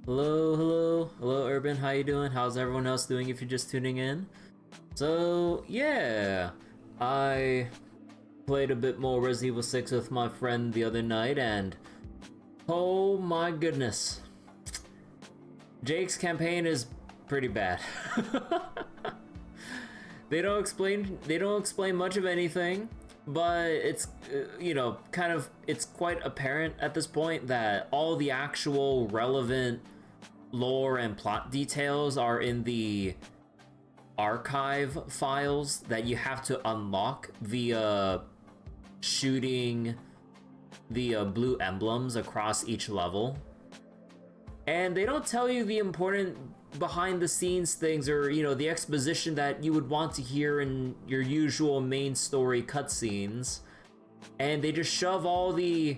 Hello, Urban. How you doing? How's everyone else doing? If you're just tuning in, so yeah, I played a bit more Resident Evil 6 with my friend the other night, and oh my goodness, Jake's campaign is pretty bad. They don't explain much of anything, but it's it's quite apparent at this point that all the actual relevant lore and plot details are in the archive files that you have to unlock via shooting the blue emblems across each level. And they don't tell you the important behind the scenes things, or the exposition that you would want to hear in your usual main story cutscenes. And they just shove all the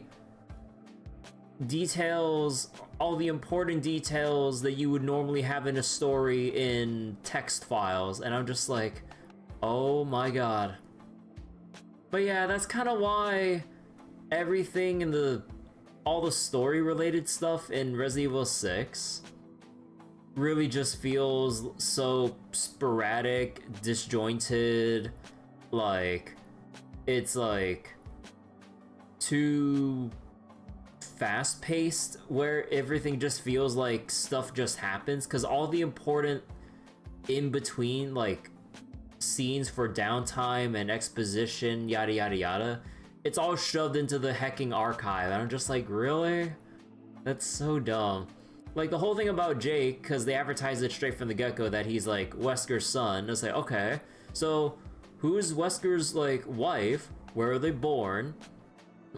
details, all the important details that you would normally have in a story in text files, and I'm just like, oh my god. But yeah, that's kind of why everything in all the story related stuff in Resident Evil 6 really just feels so sporadic, disjointed, like it's like too fast-paced, where everything just feels like stuff just happens, because all the important in-between like scenes for downtime and exposition, yada yada yada, it's all shoved into the hecking archive, and I'm just like, really? That's so dumb. Like the whole thing about Jake, because they advertised it straight from the get-go that he's like Wesker's son. It's like, okay, so who's Wesker's like wife? Where are they born?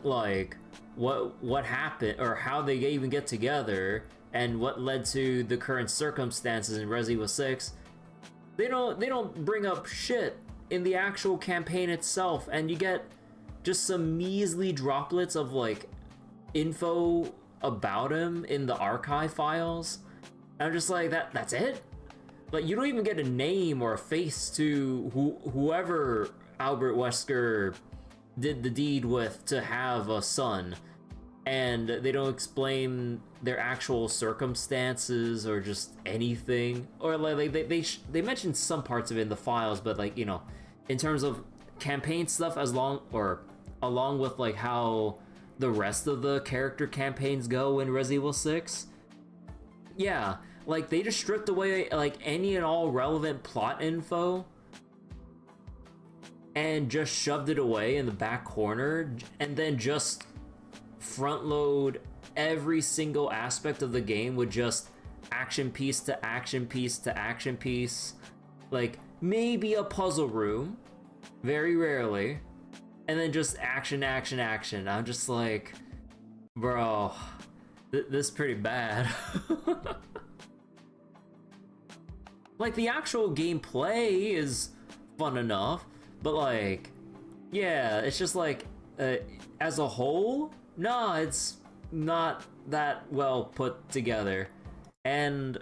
Like, what happened, or how they even get together, and what led to the current circumstances in Resident Evil 6. They don't bring up shit in the actual campaign itself, and you get just some measly droplets of like info about him in the archive files. And I'm just like, that's it? Like, you don't even get a name or a face to whoever Albert Wesker did the deed with to have a son, and they don't explain their actual circumstances or just anything. Or like they mentioned some parts of it in the files, but like, in terms of campaign stuff, along with like how the rest of the character campaigns go in Resident Evil 6, yeah, like they just stripped away like any and all relevant plot info and just shoved it away in the back corner, and then just front load every single aspect of the game with just action piece to action piece to action piece, like maybe a puzzle room, very rarely, and then just action. I'm just like, bro, this is pretty bad. Like the actual gameplay is fun enough, but like, yeah, it's just like, as a whole, no, it's not that well put together. And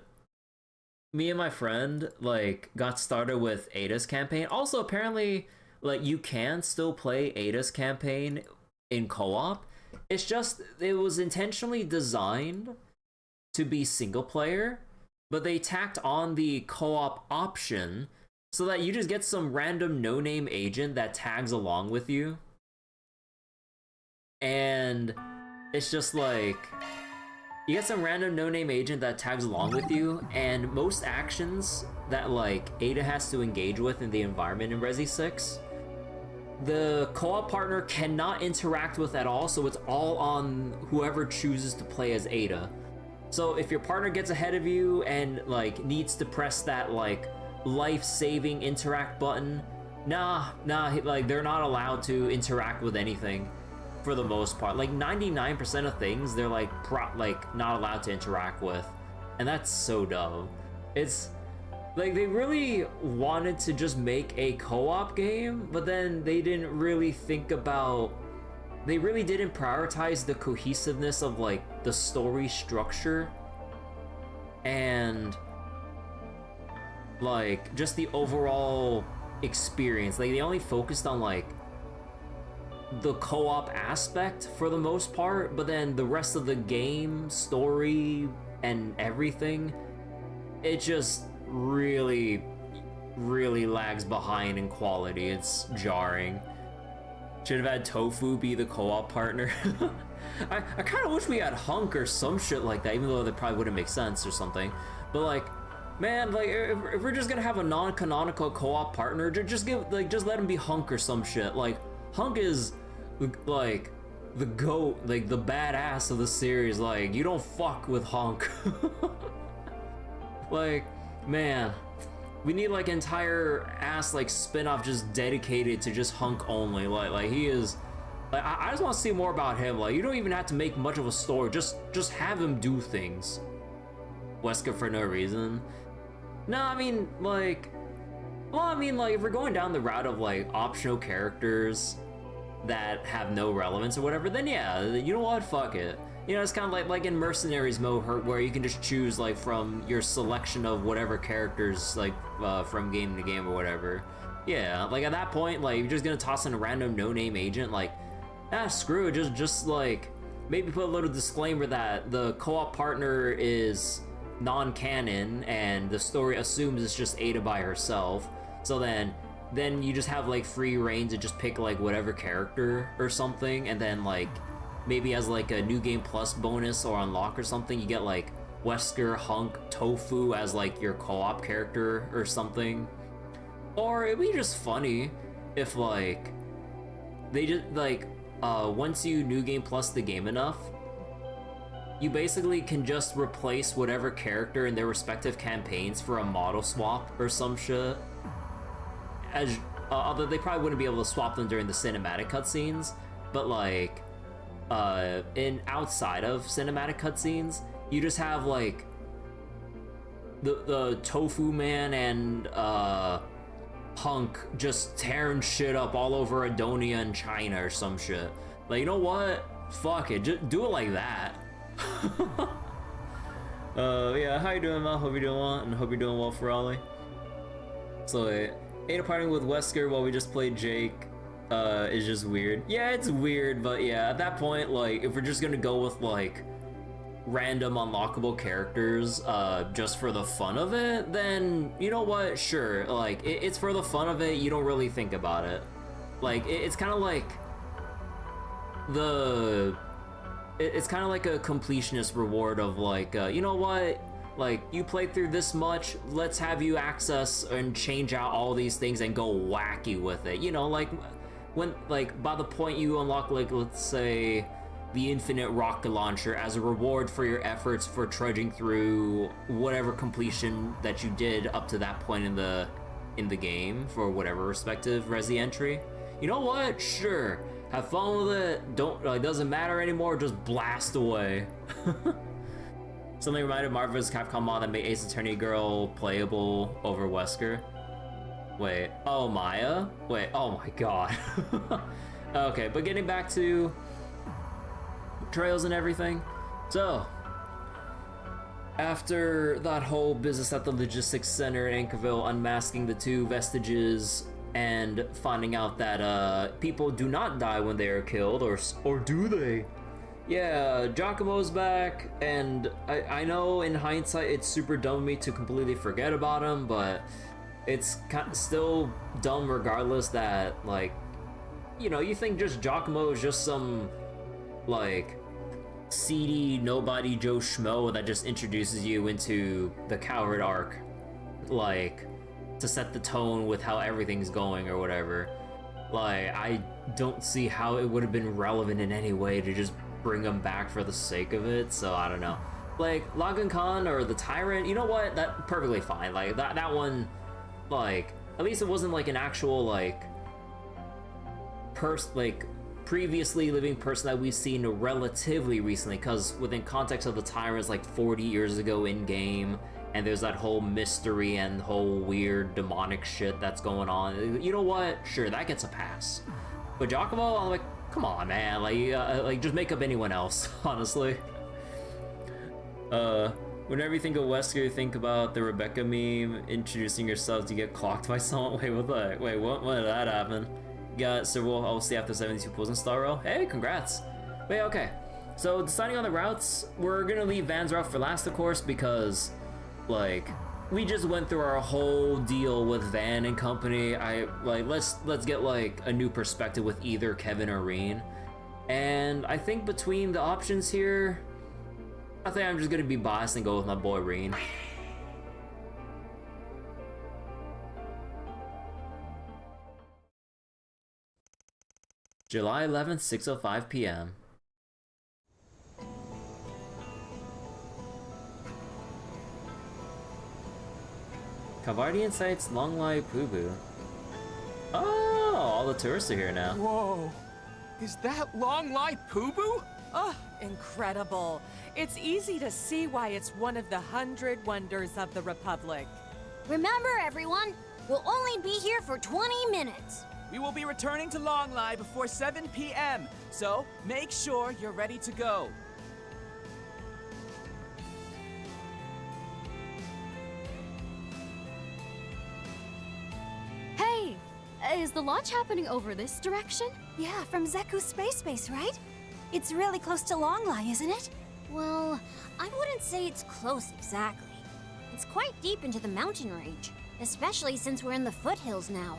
me and my friend like got started with Ada's campaign. Also, apparently, like you can still play Ada's campaign in co-op. It's just, it was intentionally designed to be single player, but they tacked on the co-op option so that you just get some random no-name agent that tags along with you. And it's just like, you get some random no-name agent that tags along with you, and most actions that like Ada has to engage with in the environment in Resi 6, the co-op partner cannot interact with at all, so it's all on whoever chooses to play as Ada. So if your partner gets ahead of you and like needs to press that like life-saving interact button, nah, like they're not allowed to interact with anything for the most part. Like 99% of things they're like not allowed to interact with, and that's so dumb. It's like they really wanted to just make a co-op game, but then they didn't really prioritize the cohesiveness of like the story structure and like just the overall experience. Like they only focused on like the co-op aspect for the most part, but then the rest of the game, story, and everything, it just really lags behind in quality. It's jarring. Should have had Tofu be the co-op partner. I kind of wish we had Hunk or some shit like that, even though that probably wouldn't make sense or something. But like, man, like if we're just gonna have a non-canonical co-op partner, just let him be Hunk or some shit. Like, Hunk is like the GOAT, like the badass of the series. Like, you don't fuck with Hunk. Like, man, we need like entire ass like spin-off just dedicated to just Hunk only. Like he is, like, I just want to see more about him. Like, you don't even have to make much of a story. Just have him do things. Wesker for no reason. No, I mean like, well, I mean like if we're going down the route of like optional characters that have no relevance or whatever, then yeah, you know what? Fuck it. You know, it's kind of like in Mercenaries mode where you can just choose like from your selection of whatever characters like from game to game or whatever. Yeah, like at that point, like you're just gonna toss in a random no-name agent, like, screw it, just like maybe put a little disclaimer that the co-op partner is non-canon and the story assumes it's just Ada by herself. So then you just have like free reign to just pick like whatever character or something, and then like maybe as like a new game plus bonus or unlock or something, you get like Wesker, Hunk, Tofu as like your co-op character or something. Or it'd be just funny if like they just like once you new game plus the game enough, you basically can just replace whatever character in their respective campaigns for a model swap or some shit. As although they probably wouldn't be able to swap them during the cinematic cutscenes, but like in outside of cinematic cutscenes, you just have like the Tofu Man and Hunk just tearing shit up all over Adonia and China or some shit. Like, you know what? Fuck it, just do it like that. Yeah, how you doing, Mel? Hope you're doing well, and hope you're doing well, Ferrari. So, Ada partying with Wesker while we just played Jake is just weird. Yeah, it's weird, but yeah, at that point, like, if we're just gonna go with, like, random unlockable characters just for the fun of it, then, you know what, sure, like, it's for the fun of it, you don't really think about it. Like, it's kind of like it's kind of like a completionist reward of like, you know what, like, you played through this much, let's have you access and change out all these things and go wacky with it. You know, like, when, like, by the point you unlock, like, let's say, the infinite rocket launcher as a reward for your efforts for trudging through whatever completion that you did up to that point in the game for whatever respective Resi entry. You know what? Sure. Have fun with it. Don't, like, doesn't matter anymore. Just blast away. Something reminded Marvel vs. Capcom mod that made Ace Attorney Girl playable over Wesker. Wait. Oh, Maya? Wait. Oh my god. Okay, but getting back to trails and everything. So, after that whole business at the logistics center in Anchorville, unmasking the two Vestiges and finding out that people do not die when they are killed, or do they? Yeah, Giacomo's back, and I know in hindsight it's super dumb of me to completely forget about him, but it's still dumb regardless that, like, you know, you think just Giacomo is just some, like, seedy nobody Joe Schmo that just introduces you into the Coward arc, like, to set the tone with how everything's going or whatever. Like, I don't see how it would have been relevant in any way to just bring him back for the sake of it, so I don't know. Like, Logan Khan or the Tyrant, you know what, that perfectly fine. Like, that one, like, at least it wasn't like an actual, like, previously living person that we've seen relatively recently, because within context of the Tyrant's like 40 years ago in game, and there's that whole mystery and whole weird demonic shit that's going on. You know what? Sure, that gets a pass. But Giacomo, I'm like, come on, man. Like just make up anyone else, honestly. Whenever you think of Wesker, you think about the Rebecca meme, introducing yourself to get clocked by someone. Wait, what the? Wait, when did that happen? Got several OC after 72 pulls in Star Row. Hey, congrats. Wait, okay. So deciding on the routes, we're gonna leave Van's route for last, of course, because like we just went through our whole deal with Van and company. Let's get like a new perspective with either Kevin or Rean. And I think between the options here, I think I'm just gonna be biased and go with my boy Rean. July 11th, 6:05 p.m. Kavardian sites Longlai Pubu. Oh, all the tourists are here now. Whoa, is that Longlai Pubu? Oh, incredible. It's easy to see why it's one of the 100 wonders of the Republic. Remember, everyone, we'll only be here for 20 minutes. We will be returning to Longlai before 7 p.m., so make sure you're ready to go. Hey, is the launch happening over this direction? Yeah, from Zeku's space base, right? It's really close to Longlai, isn't it? Well, I wouldn't say it's close exactly. It's quite deep into the mountain range, especially since we're in the foothills now.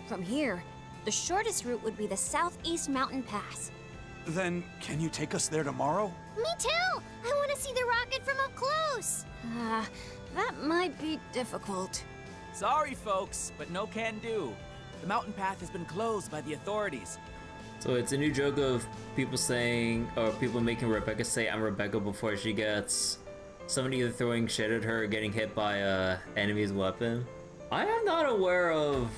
From here, the shortest route would be the Southeast Mountain Pass. Then, can you take us there tomorrow? Me too! I want to see the rocket from up close! That might be difficult. Sorry, folks, but no can do. The mountain path has been closed by the authorities. So it's a new joke of people saying, or people making Rebecca say I'm Rebecca before she gets somebody either throwing shit at her or getting hit by a enemy's weapon. I am not aware of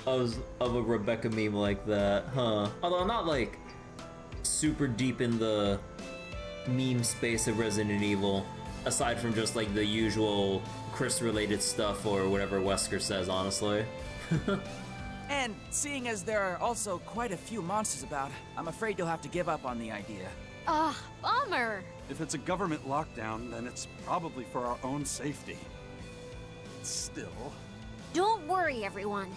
a Rebecca meme like that, huh? Although I'm not like super deep in the meme space of Resident Evil, aside from just like the usual Chris related stuff or whatever Wesker says, honestly. And seeing as there are also quite a few monsters about, I'm afraid you'll have to give up on the idea. Bummer. If it's a government lockdown, then it's probably for our own safety. Still... Don't worry, everyone.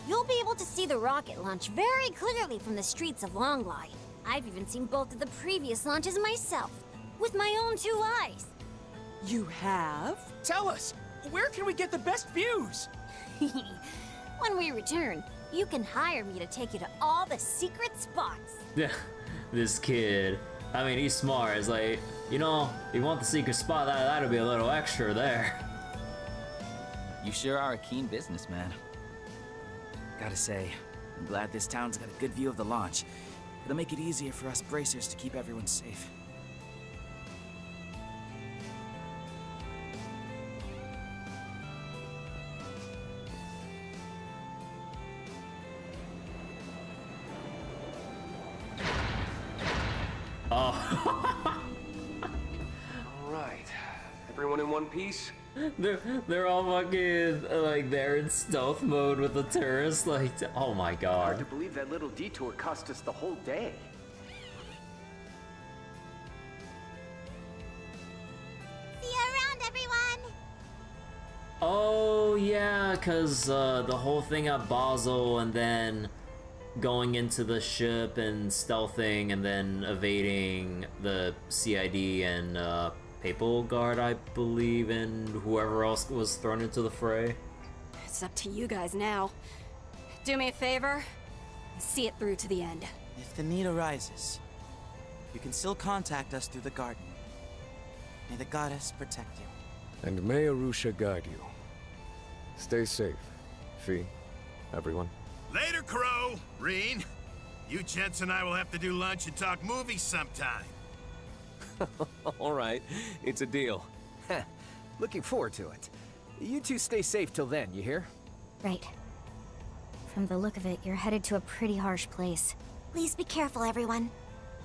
You'll be able to see the rocket launch very clearly from the streets of Longlai. I've even seen both of the previous launches myself, with my own 2 eyes. You have? Tell us, where can we get the best views? When we return, you can hire me to take you to all the secret spots. Yeah, this kid. I mean, he's smart. It's like, you know, you want the secret spot, that'll be a little extra there. You sure are a keen businessman. Gotta say, I'm glad this town's got a good view of the launch. It'll make it easier for us bracers to keep everyone safe. Oh. Alright. Everyone in one piece? They're all fucking like they're in stealth mode with the tourists. Like, oh my Hard god. to believe that little detour cost us the whole day. See you around, everyone! Oh yeah, cause the whole thing at Basel and then going into the ship and stealthing and then evading the CID and Papal Guard, I believe, and whoever else was thrown into the fray. It's up to you guys now. Do me a favor, see it through to the end. If the need arises, you can still contact us through the garden. May the goddess protect you. And may Arusha guide you. Stay safe, Fee, everyone. Later, Crow! Rean! You gents and I will have to do lunch and talk movies sometime. All right, it's a deal. Looking forward to it. You two stay safe till then, you hear? Right. From the look of it, you're headed to a pretty harsh place. Please be careful, everyone.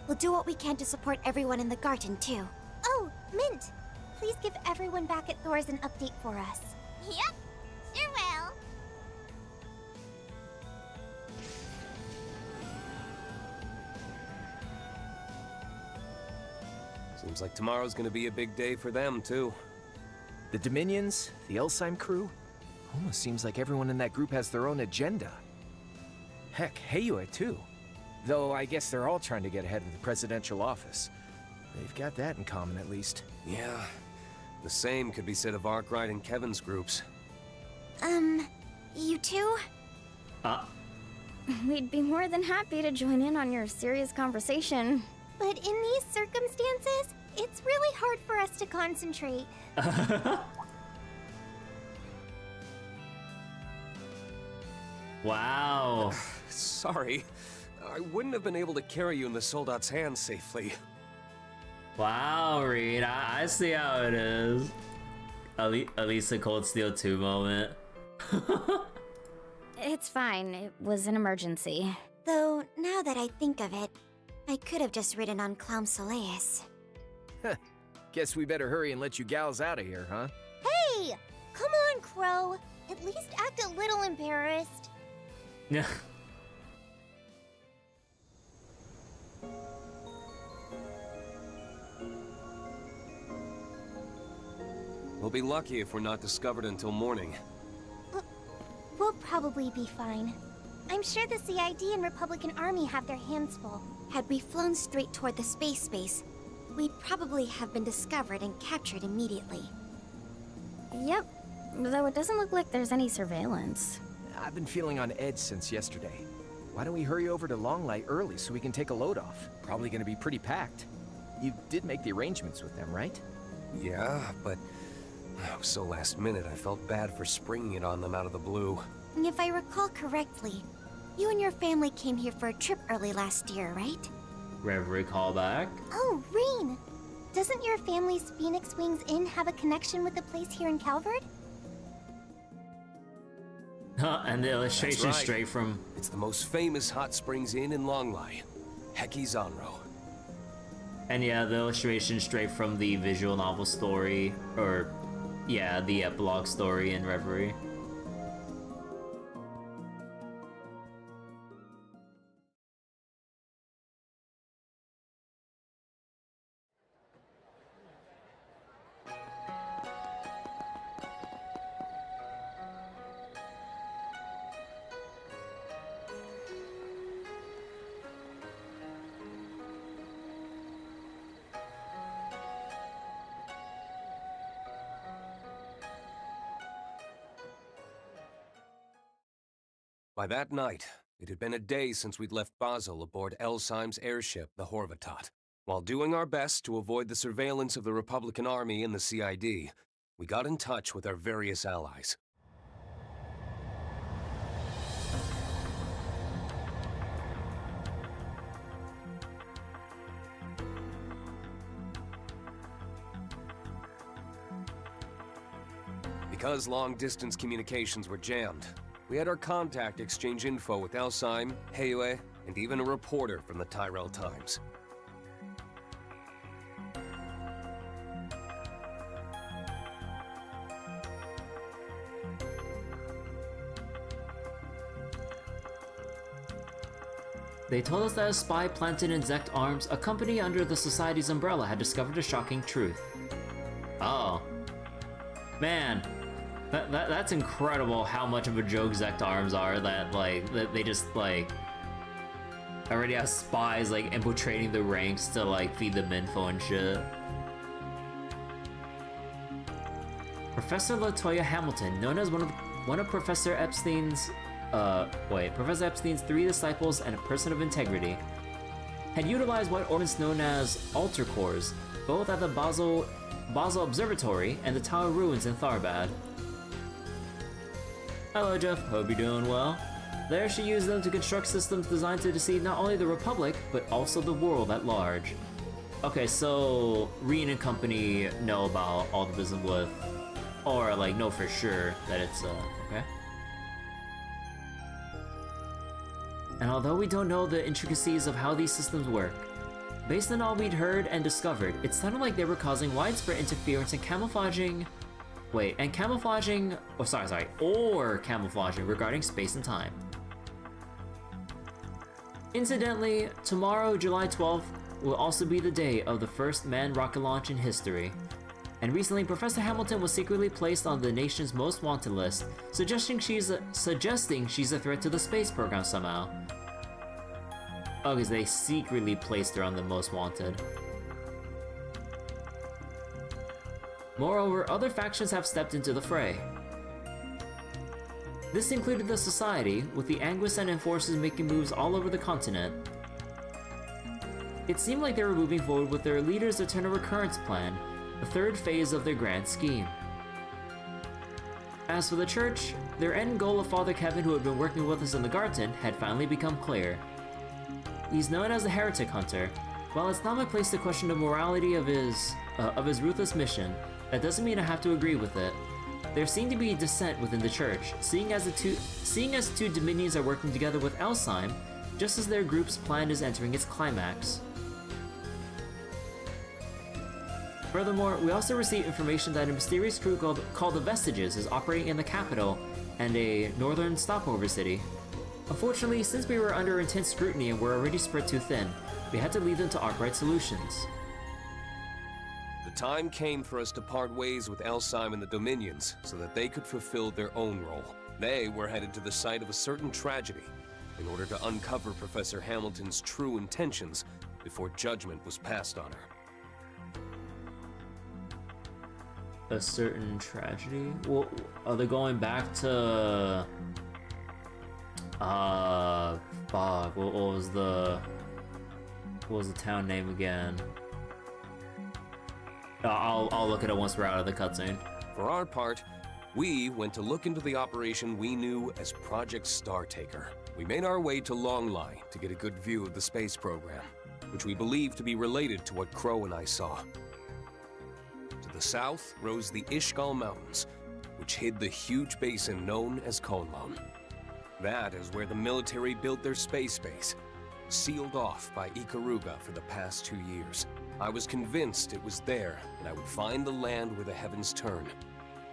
We'll do what we can to support everyone in the garden, too. Oh, Mint! Please give everyone back at Thor's an update for us. Yep, sure will. Seems like tomorrow's gonna be a big day for them, too. The Dominions, the Elsheim crew, almost seems like everyone in that group has their own agenda. Heck, Heiyue too. Though I guess they're all trying to get ahead of the presidential office. They've got that in common, at least. Yeah. The same could be said of Arkwright and Kevin's groups. You two? We'd be more than happy to join in on your serious conversation. But in these circumstances, it's really hard for us to concentrate. Wow. Sorry. I wouldn't have been able to carry you in the soldat's hands safely. Wow, Rean, I see how it is. At least a Cold Steel 2 moment. It's fine. It was an emergency. Though, now that I think of it, I could have just ridden on Clown Soleus. Guess we better hurry and let you gals out of here, huh? Hey! Come on, Crow. At least act a little embarrassed. Yeah. We'll be lucky if we're not discovered until morning. We'll probably be fine. I'm sure the CID and Republican Army have their hands full. Had we flown straight toward the space base, we'd probably have been discovered and captured immediately. Yep, though it doesn't look like there's any surveillance. I've been feeling on edge since yesterday. Why don't we hurry over to Longlai early so we can take a load off? Probably gonna be pretty packed. You did make the arrangements with them, right? Yeah, but it was so last minute I felt bad for springing it on them out of the blue. If I recall correctly, you and your family came here for a trip early last year, right? Reverie callback. Oh, Rean! Doesn't your family's Phoenix Wings Inn have a connection with the place here in Calvard? And the illustration Right. straight from... It's the most famous hot springs inn in Longlai. Heki Zanro. And yeah, the illustration straight from the visual novel story, or yeah, the epilogue story in Reverie. By that night, it had been a day since we'd left Basel aboard Elsheim's airship, the Horvatat. While doing our best to avoid the surveillance of the Republican Army and the CID, we got in touch with our various allies. Because long-distance communications were jammed, we had our contact exchange info with Elsheim, Heue, and even a reporter from the Tyrell Times. They told us that a spy planted in Zect Arms, a company under the Society's umbrella, had discovered a shocking truth. Oh. Man. That's incredible how much of a joke Zect Arms are, that they just already have spies infiltrating the ranks to feed them info and shit. Professor LaToya Hamilton, known as one of Professor Epstein's Professor Epstein's 3 disciples and a person of integrity, had utilized what ordnance known as altar cores, both at the Basel Observatory and the Tower Ruins in Tharbad. Hello, Jeff. Hope you're doing well. There, she used them to construct systems designed to deceive not only the Republic, but also the world at large. Okay, so Rean and company know about all the business with, or know for sure that it's okay. And although we don't know the intricacies of how these systems work, based on all we'd heard and discovered, it sounded like they were causing widespread interference and camouflaging regarding space and time. Incidentally, tomorrow, July 12th, will also be the day of the first manned rocket launch in history. And recently, Professor Hamilton was secretly placed on the nation's most wanted list, suggesting she's a threat to the space program somehow. Oh, because they secretly placed her on the most wanted. Moreover, other factions have stepped into the fray. This included the Society, with the Anguistan forces making moves all over the continent. It seemed like they were moving forward with their leader's Eternal Recurrence plan, the third phase of their grand scheme. As for the Church, their end goal of Father Kevin, who had been working with us in the garden, had finally become clear. He's known as the Heretic Hunter. While it's not my place to question the morality of his ruthless mission, that doesn't mean I have to agree with it. There seemed to be dissent within the Church, seeing as two dominions are working together with Elsheim, just as their group's plan is entering its climax. Furthermore, we also received information that a mysterious crew called the Vestiges is operating in the capital and a northern stopover city. Unfortunately, since we were under intense scrutiny and were already spread too thin, we had to leave them to Arkwright Solutions. The time came for us to part ways with Elsheim and the Dominions so that they could fulfill their own role. They were headed to the site of a certain tragedy in order to uncover Professor Hamilton's true intentions before judgment was passed on her. A certain tragedy? Well, are they going back to... fuck, what was the town name again? I'll look at it once we're out of the cutscene. For our part, we went to look into the operation we knew as Project Startaker. We made our way to Longlai to get a good view of the space program, which we believed to be related to what Crow and I saw. To the south rose the Ishgal Mountains, which hid the huge basin known as Konlon. That is where the military built their space base, sealed off by Ikaruga for the past 2 years. I was convinced it was there that I would find the land where the heavens turn,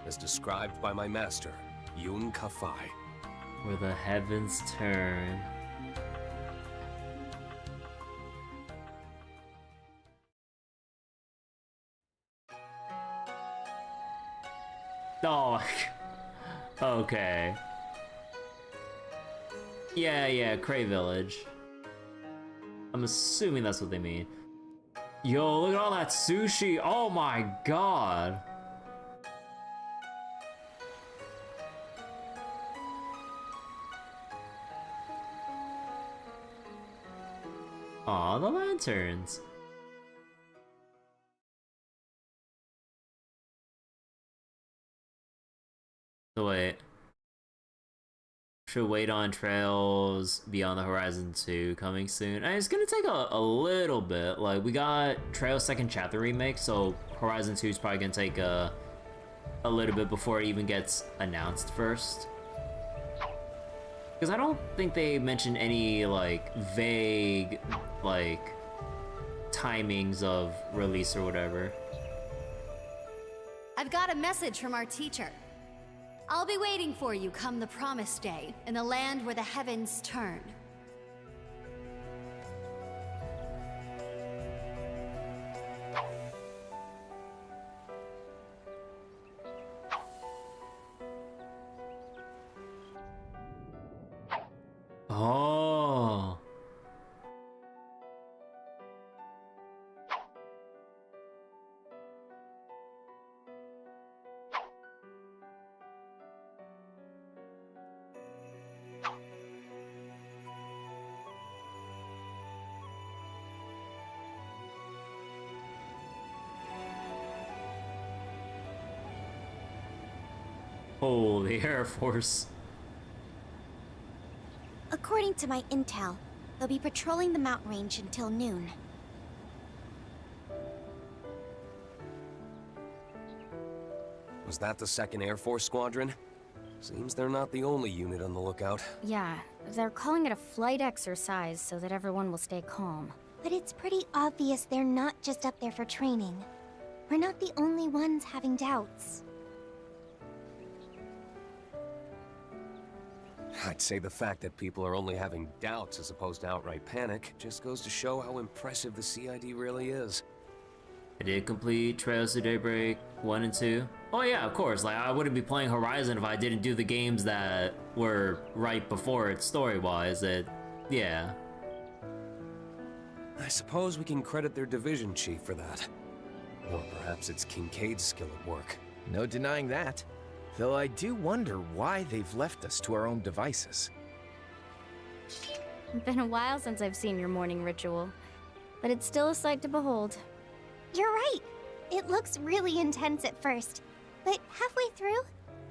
as described by my master, Yun Kafai. Where the heavens turn. Oh, okay. Yeah, Cray Village. I'm assuming that's what they mean. Yo, look at all that sushi! Oh my god! Aw, the lanterns! So wait. Should wait on Trails Beyond the Horizon 2 coming soon. And it's gonna take a little bit. Like, we got Trails second chapter remake, so Horizon 2 is probably gonna take a little bit before it even gets announced first. Because I don't think they mentioned any, like, vague, like, timings of release or whatever. I've got a message from our teacher. I'll be waiting for you come the promised day, in the land where the heavens turn. Oh. Oh, the Air Force. According to my intel, they'll be patrolling the mountain range until noon. Was that the 2nd Air Force Squadron? Seems they're not the only unit on the lookout. Yeah, they're calling it a flight exercise so that everyone will stay calm. But it's pretty obvious they're not just up there for training. We're not the only ones having doubts. I'd say the fact that people are only having doubts as opposed to outright panic just goes to show how impressive the CID really is. I did complete Trails to Daybreak 1 and 2. Oh yeah, of course, like I wouldn't be playing Horizon if I didn't do the games that were right before it story-wise. Yeah. I suppose we can credit their division chief for that. Or perhaps it's Kincaid's skill at work. No denying that. Though I do wonder why they've left us to our own devices. It's been a while since I've seen your morning ritual, but it's still a sight to behold. You're right. It looks really intense at first, but halfway through,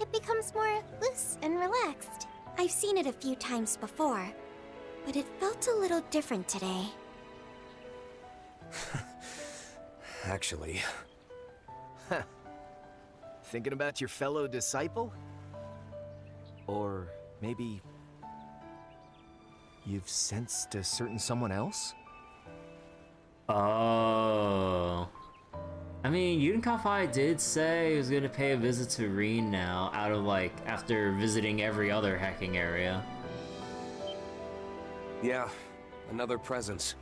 it becomes more loose and relaxed. I've seen it a few times before, but it felt a little different today. Actually... Thinking about your fellow disciple? Or maybe... you've sensed a certain someone else? Oh. I mean, Yunkafai did say he was gonna pay a visit to Rean now, out of like, after visiting every other hacking area. Yeah, another presence.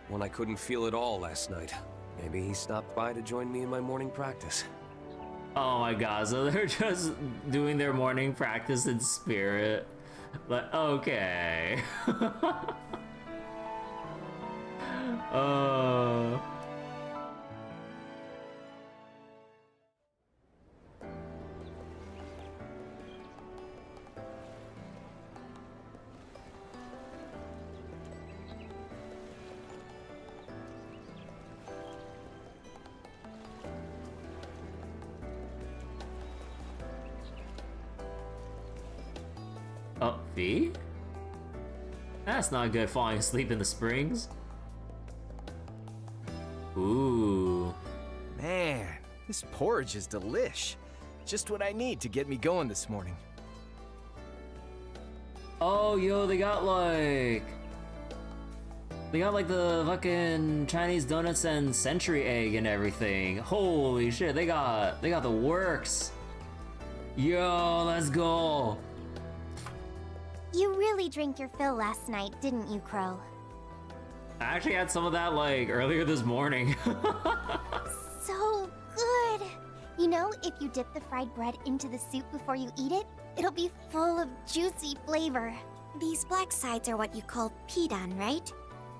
One I couldn't feel at all last night. Maybe he stopped by to join me in my morning practice. Oh my god, so they're just doing their morning practice in spirit. But okay. Oh, V? That's not good, falling asleep in the springs. Ooh. Man, this porridge is delish. Just what I need to get me going this morning. Oh, yo, they got like the fucking Chinese donuts and century egg and everything. Holy shit, they got the works. Yo, let's go. You really drank your fill last night, didn't you, Crow? I actually had some of that like earlier this morning. So good! You know, if you dip the fried bread into the soup before you eat it, it'll be full of juicy flavor. These black sides are what you call pidan, right?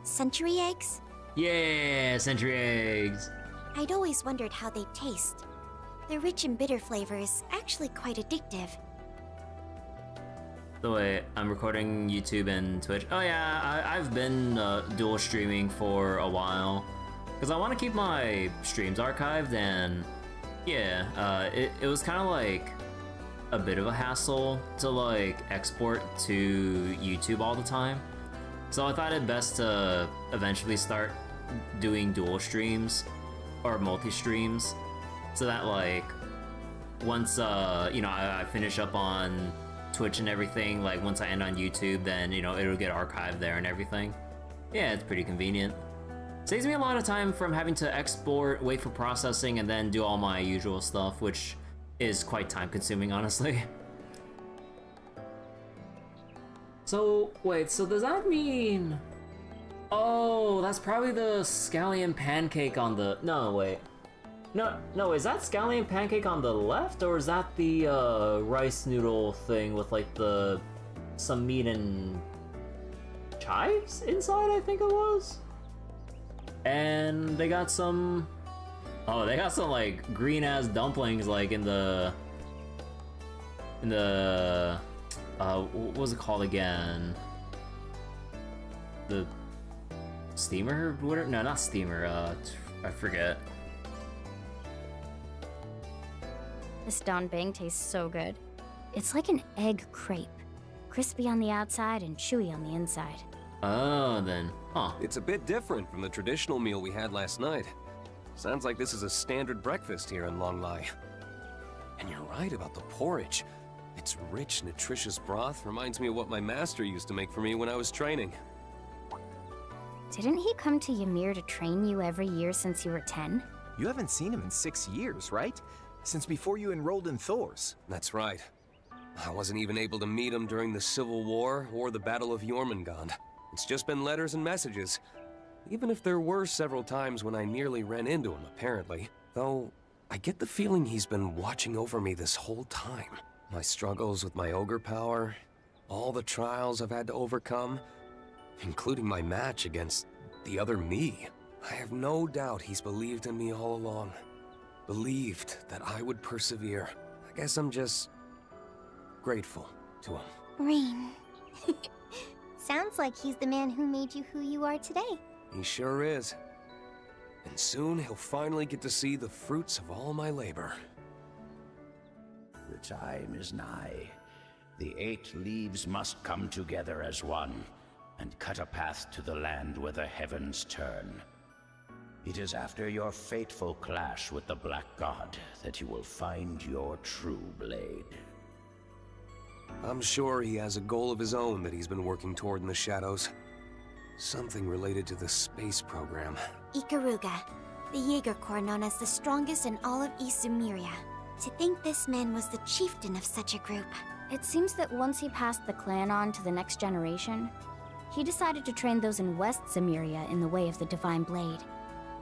Century eggs? Yeah, century eggs. I'd always wondered how they taste. The rich and bitter flavor is actually quite addictive. So wait, I'm recording YouTube and Twitch. Oh yeah, I've been dual streaming for a while. Because I want to keep my streams archived and yeah, it was kind of like a bit of a hassle to like export to YouTube all the time. So I thought it best to eventually start doing dual streams or multi-streams so that like once you know I finish up on Twitch and everything, like once I end on YouTube, then you know it'll get archived there and everything. Yeah, it's pretty convenient. Saves me a lot of time from having to export, wait for processing, and then do all my usual stuff, which is quite time consuming, honestly. So wait, so does that mean, oh, that's probably the scallion pancake on the, no wait, no, is that scallion pancake on the left, or is that the rice noodle thing with like some meat and chives inside, I think it was? And they got some, oh, they got some like green ass dumplings like in the what was it called again? The steamer? Whatever? No, not steamer. I forget. This danbang tastes so good. It's like an egg crepe. Crispy on the outside and chewy on the inside. Oh, then. Huh. It's a bit different from the traditional meal we had last night. Sounds like this is a standard breakfast here in Longlai. And you're right about the porridge. Its rich, nutritious broth reminds me of what my master used to make for me when I was training. Didn't he come to Ymir to train you every year since you were 10? You haven't seen him in 6 years, right? Since before you enrolled in Thor's. That's right. I wasn't even able to meet him during the Civil War or the Battle of Jormungand. It's just been letters and messages. Even if there were several times when I nearly ran into him, apparently. Though, I get the feeling he's been watching over me this whole time. My struggles with my ogre power, all the trials I've had to overcome, including my match against The other me. I have no doubt he's believed in me all along. Believed that I would persevere. I guess I'm just grateful to him. Rean. Sounds like he's the man who made you who you are today. He sure is. And soon he'll finally get to see the fruits of all my labor. The time is nigh. The 8 leaves must come together as one, and cut a path to the land where the heavens turn. It is after your fateful clash with the Black God that you will find your true blade. I'm sure he has a goal of his own that he's been working toward in the shadows. Something related to the space program. Ikaruga, the Jaeger Corps known as the strongest in all of East Zemuria. To think this man was the chieftain of such a group. It seems that once he passed the clan on to the next generation, he decided to train those in West Zemuria in the way of the Divine Blade.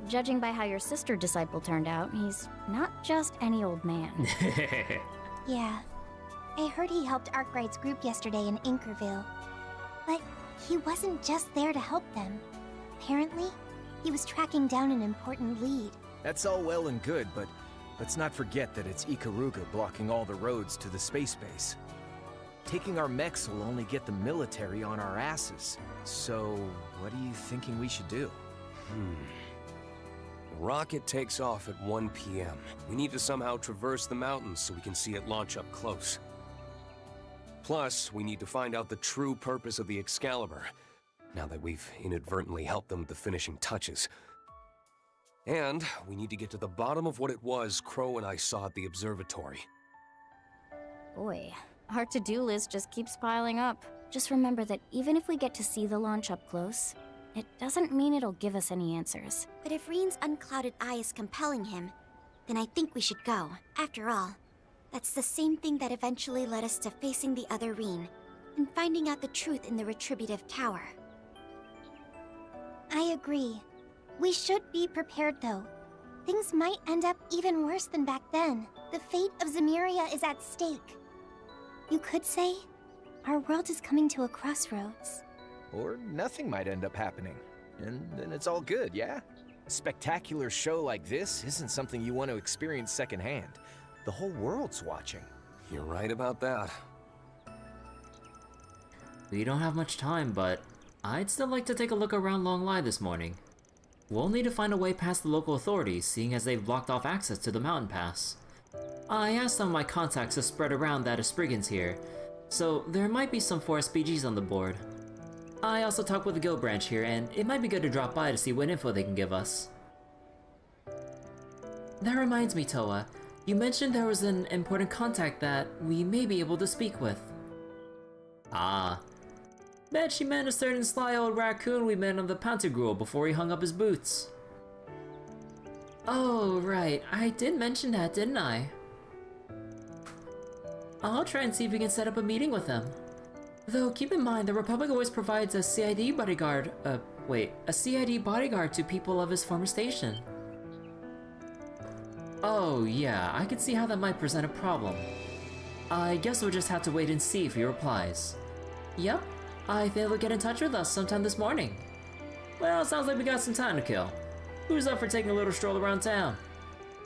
Judging by how your sister disciple turned out, he's not just any old man. Yeah. I heard he helped Arkwright's group yesterday in Inkerville. But he wasn't just there to help them. Apparently, he was tracking down an important lead. That's all well and good, but let's not forget that it's Ikaruga blocking all the roads to the space base. Taking our mechs will only get the military on our asses. So, what are you thinking we should do? The rocket takes off at 1 p.m. We need to somehow traverse the mountains so we can see it launch up close. Plus, we need to find out the true purpose of the Excalibur, now that we've inadvertently helped them with the finishing touches. And we need to get to the bottom of what it was Crow and I saw at the observatory. Boy, our to-do list just keeps piling up. Just remember that even if we get to see the launch up close, it doesn't mean it'll give us any answers. But if Rean's unclouded eye is compelling him, then I think we should go. After all, that's the same thing that eventually led us to facing the other Rean, and finding out the truth in the Retributive Tower. I agree. We should be prepared, though. Things might end up even worse than back then. The fate of Zemuria is at stake. You could say, our world is coming to a crossroads. Or nothing might end up happening. And then it's all good, yeah? A spectacular show like this isn't something you want to experience secondhand. The whole world's watching. You're right about that. We don't have much time, but I'd still like to take a look around Longlai this morning. We'll need to find a way past the local authorities, seeing as they've blocked off access to the mountain pass. I asked some of my contacts to spread around that of Spriggans here, so there might be some 4 SPGs on the board. I also talked with the guild branch here, and it might be good to drop by to see what info they can give us. That reminds me, Toa. You mentioned there was an important contact that we may be able to speak with. Ah. Bet she meant a certain sly old raccoon we met on the Pantagruel before he hung up his boots. Oh, right. I did mention that, didn't I? I'll try and see if we can set up a meeting with them. Though, keep in mind, the Republic always provides a CID bodyguard, a CID bodyguard to people of his former station. Oh, yeah, I could see how that might present a problem. I guess we'll just have to wait and see if he replies. Yep, I think they'll get in touch with us sometime this morning. Well, sounds like we got some time to kill. Who's up for taking a little stroll around town?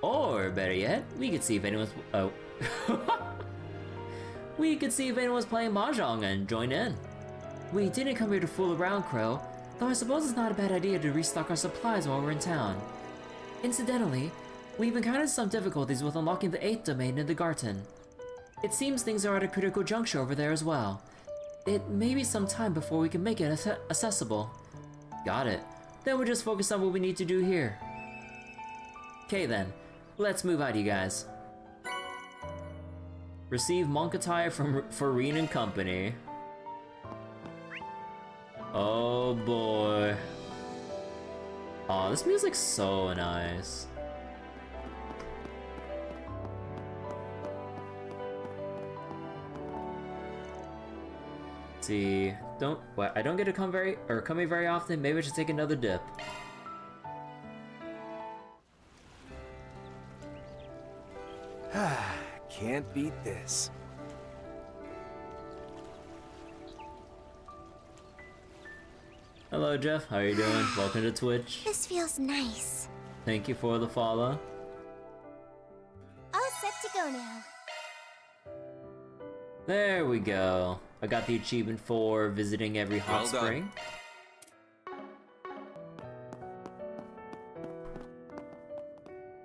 Or, better yet, we could see if anyone's... oh. We could see if anyone's playing Mahjong and join in. We didn't come here to fool around, Crow, though I suppose it's not a bad idea to restock our supplies while we're in town. Incidentally, we've encountered some difficulties with unlocking the 8th domain in the Garten. It seems things are at a critical juncture over there as well. It may be some time before we can make it accessible. Got it. Then we'll just focus on what we need to do here. Okay then, let's move out, you guys. Receive Monkatai for Rean and company. Oh boy. Aw, this music's so nice. See, I don't get to come here very often. Maybe I should take another dip. Can't beat this. Hello, Jeff. How are you doing? Welcome to Twitch. This feels nice. Thank you for the follow. All set to go now. There we go. I got the achievement for visiting every hot Well done. spring.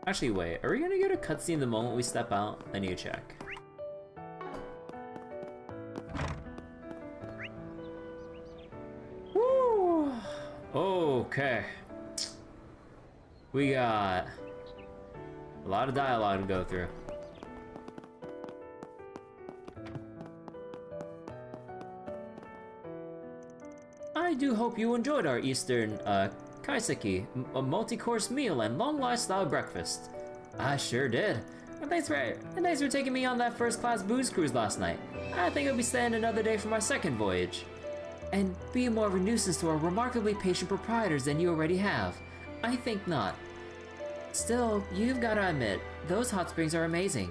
Actually, wait. Are we gonna get a cutscene the moment we step out? I need to check. Woo! Okay. We got a lot of dialogue to go through. I do hope you enjoyed our Eastern kaiseki, a multi-course meal and Longlai style breakfast. I sure did. And thanks for taking me on that first-class booze cruise last night. I think I'll be staying another day for my second voyage. And be more of a nuisance to our remarkably patient proprietors than you already have. I think not. Still, you've got to admit, those hot springs are amazing.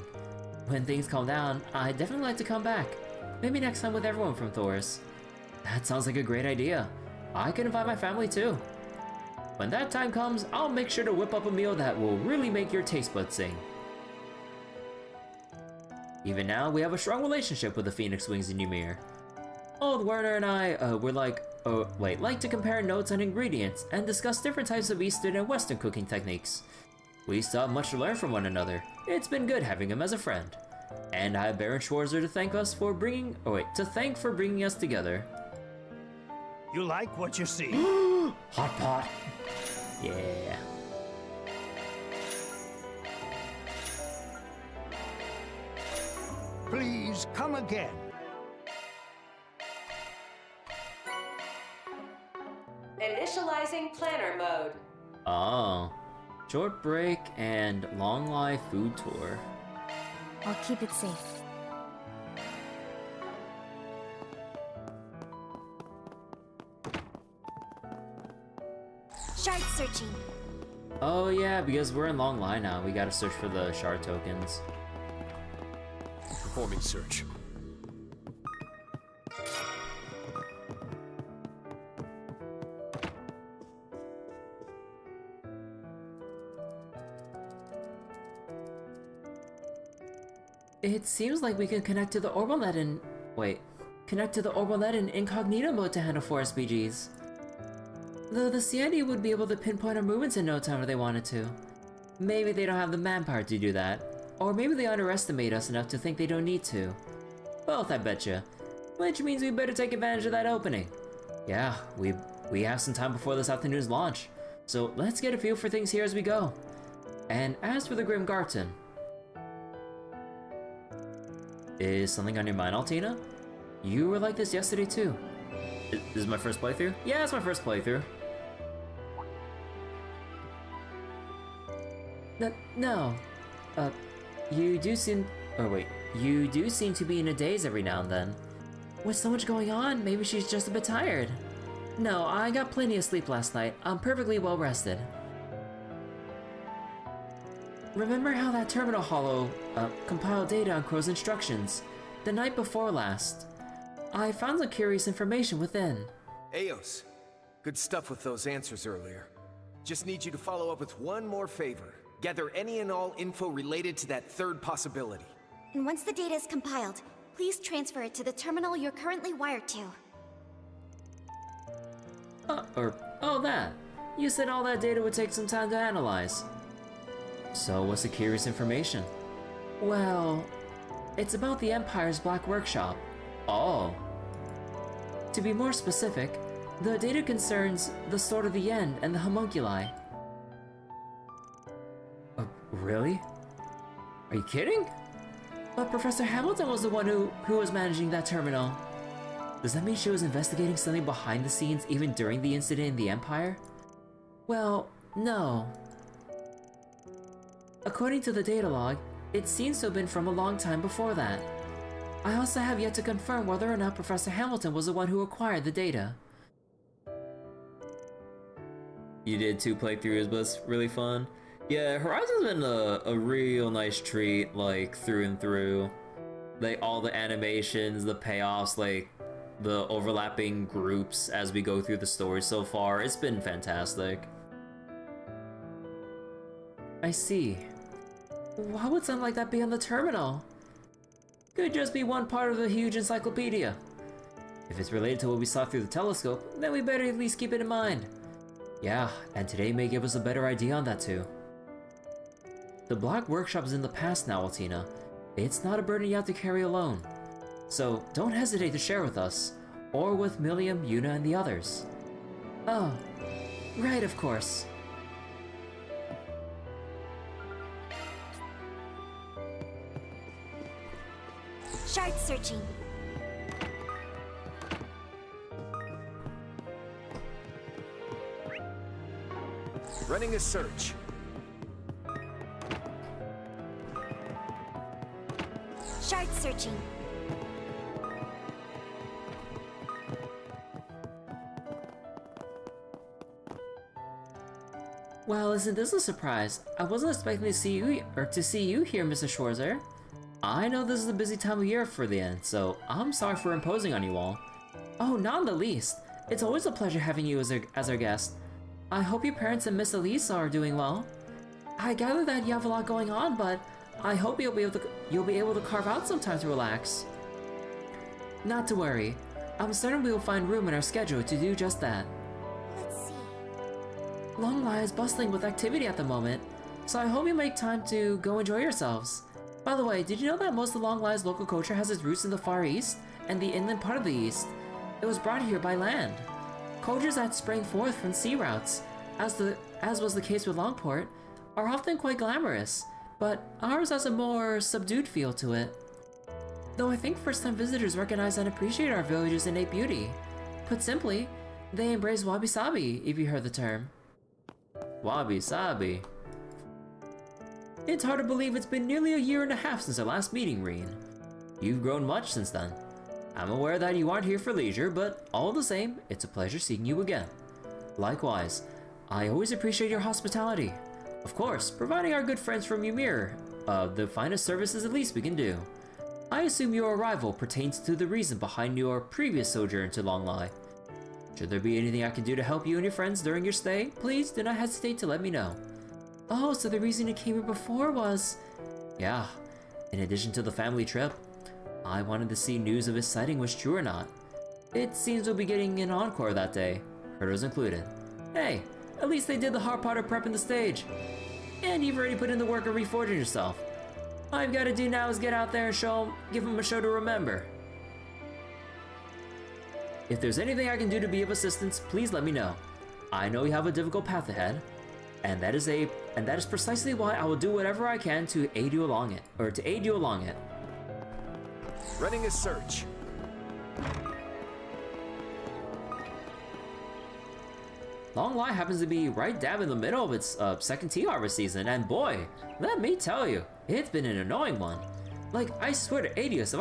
When things calm down, I'd definitely like to come back. Maybe next time with everyone from Thoris. That sounds like a great idea. I could invite my family too. When that time comes, I'll make sure to whip up a meal that will really make your taste buds sing. Even now, we have a strong relationship with the Phoenix Wings in Ymir. Old Werner and I like to compare notes on ingredients and discuss different types of Eastern and Western cooking techniques. We still have much to learn from one another. It's been good having him as a friend. And I have Baron Schwarzer to thank for bringing us together. You like what you see? Hot pot. Yeah. Please come again. Initializing planner mode. Oh. Short break and Longlai food tour. I'll keep it safe. Shard searching. Oh yeah, because we're in Longlai now, we gotta search for the shard tokens. Performing search. It seems like we can connect to the orbital in... Connect to the orbital in incognito mode to handle forest BGs. Though the CID would be able to pinpoint our movements in no time if they wanted to. Maybe they don't have the manpower to do that. Or maybe they underestimate us enough to think they don't need to. Both, I betcha. Which means we better take advantage of that opening. Yeah, we have some time before this afternoon's launch. So let's get a feel for things here as we go. And as for the Grim Garten... Is something on your mind, Altina? You were like this yesterday too. This is my first playthrough? Yeah, it's my first playthrough. No. You do seem... You do seem to be in a daze every now and then. With so much going on, maybe she's just a bit tired. No, I got plenty of sleep last night. I'm perfectly well rested. Remember how that terminal hollow compiled data on Crow's instructions the night before last? I found some curious information within. Eos, good stuff with those answers earlier. Just need you to follow up with one more favor. Gather any and all info related to that third possibility. And once the data is compiled, please transfer it to the terminal you're currently wired to. That. You said all that data would take some time to analyze. So what's the curious information? Well, it's about the Empire's Black Workshop. Oh. To be more specific, the data concerns the Sword of the End and the homunculi. Really? Are you kidding? But Professor Hamilton was the one who was managing that terminal. Does that mean she was investigating something behind the scenes even during the incident in the Empire? Well, no. According to the data log, it seems to have been from a long time before that. I also have yet to confirm whether or not Professor Hamilton was the one who acquired the data. You did 2 playthroughs, but it's really fun. Yeah, Horizon's been a real nice treat, like, through and through. Like, all the animations, the payoffs, like, the overlapping groups as we go through the story so far. It's been fantastic. I see. Why would something like that be on the terminal? Could just be one part of the huge encyclopedia. If it's related to what we saw through the telescope, then we better at least keep it in mind. Yeah, and today may give us a better idea on that too. The Black Workshop is in the past now, Altina. It's not a burden you have to carry alone. So don't hesitate to share with us, or with Milliam, Yuna, and the others. Oh, right, of course. Shard searching. Running a search. Shard searching. Well, isn't this a surprise? I wasn't expecting to see you here, Mr. Schwarzer. I know this is a busy time of year for the end, so I'm sorry for imposing on you all. Oh, not in the least. It's always a pleasure having you as our guest. I hope your parents and Miss Elisa are doing well. I gather that you have a lot going on, but I hope you'll be able to carve out some time to relax. Not to worry. I'm certain we will find room in our schedule to do just that. Let's see. Longlai is bustling with activity at the moment, so I hope you make time to go enjoy yourselves. By the way, did you know that most of Longlai's local culture has its roots in the Far East and the inland part of the East? It was brought here by land. Cultures that sprang forth from sea routes, as was the case with Longport, are often quite glamorous, but ours has a more subdued feel to it. Though I think first-time visitors recognize and appreciate our village's innate beauty. Put simply, they embrace wabi-sabi, if you heard the term. Wabi-sabi? It's hard to believe it's been nearly a year and a half since our last meeting, Rean. You've grown much since then. I'm aware that you aren't here for leisure, but all the same, it's a pleasure seeing you again. Likewise, I always appreciate your hospitality. Of course, providing our good friends from Ymir the finest services at least we can do. I assume your arrival pertains to the reason behind your previous sojourn to Longlai. Should there be anything I can do to help you and your friends during your stay, please do not hesitate to let me know. Oh, so the reason you came here before was... Yeah, in addition to the family trip, I wanted to see news of his sighting was true or not. It seems we'll be getting an encore that day, herders included. Hey, at least they did the hard part of prepping the stage. And you've already put in the work of reforging yourself. All you've got to do now is get out there and give them a show to remember. If there's anything I can do to be of assistance, please let me know. I know you have a difficult path ahead, and that is precisely why I will do whatever I can to aid you along it. Running a search. Longlai happens to be right dab in the middle of its second tea harvest season, and boy, let me tell you, it's been an annoying one. Like, I swear to Adius, if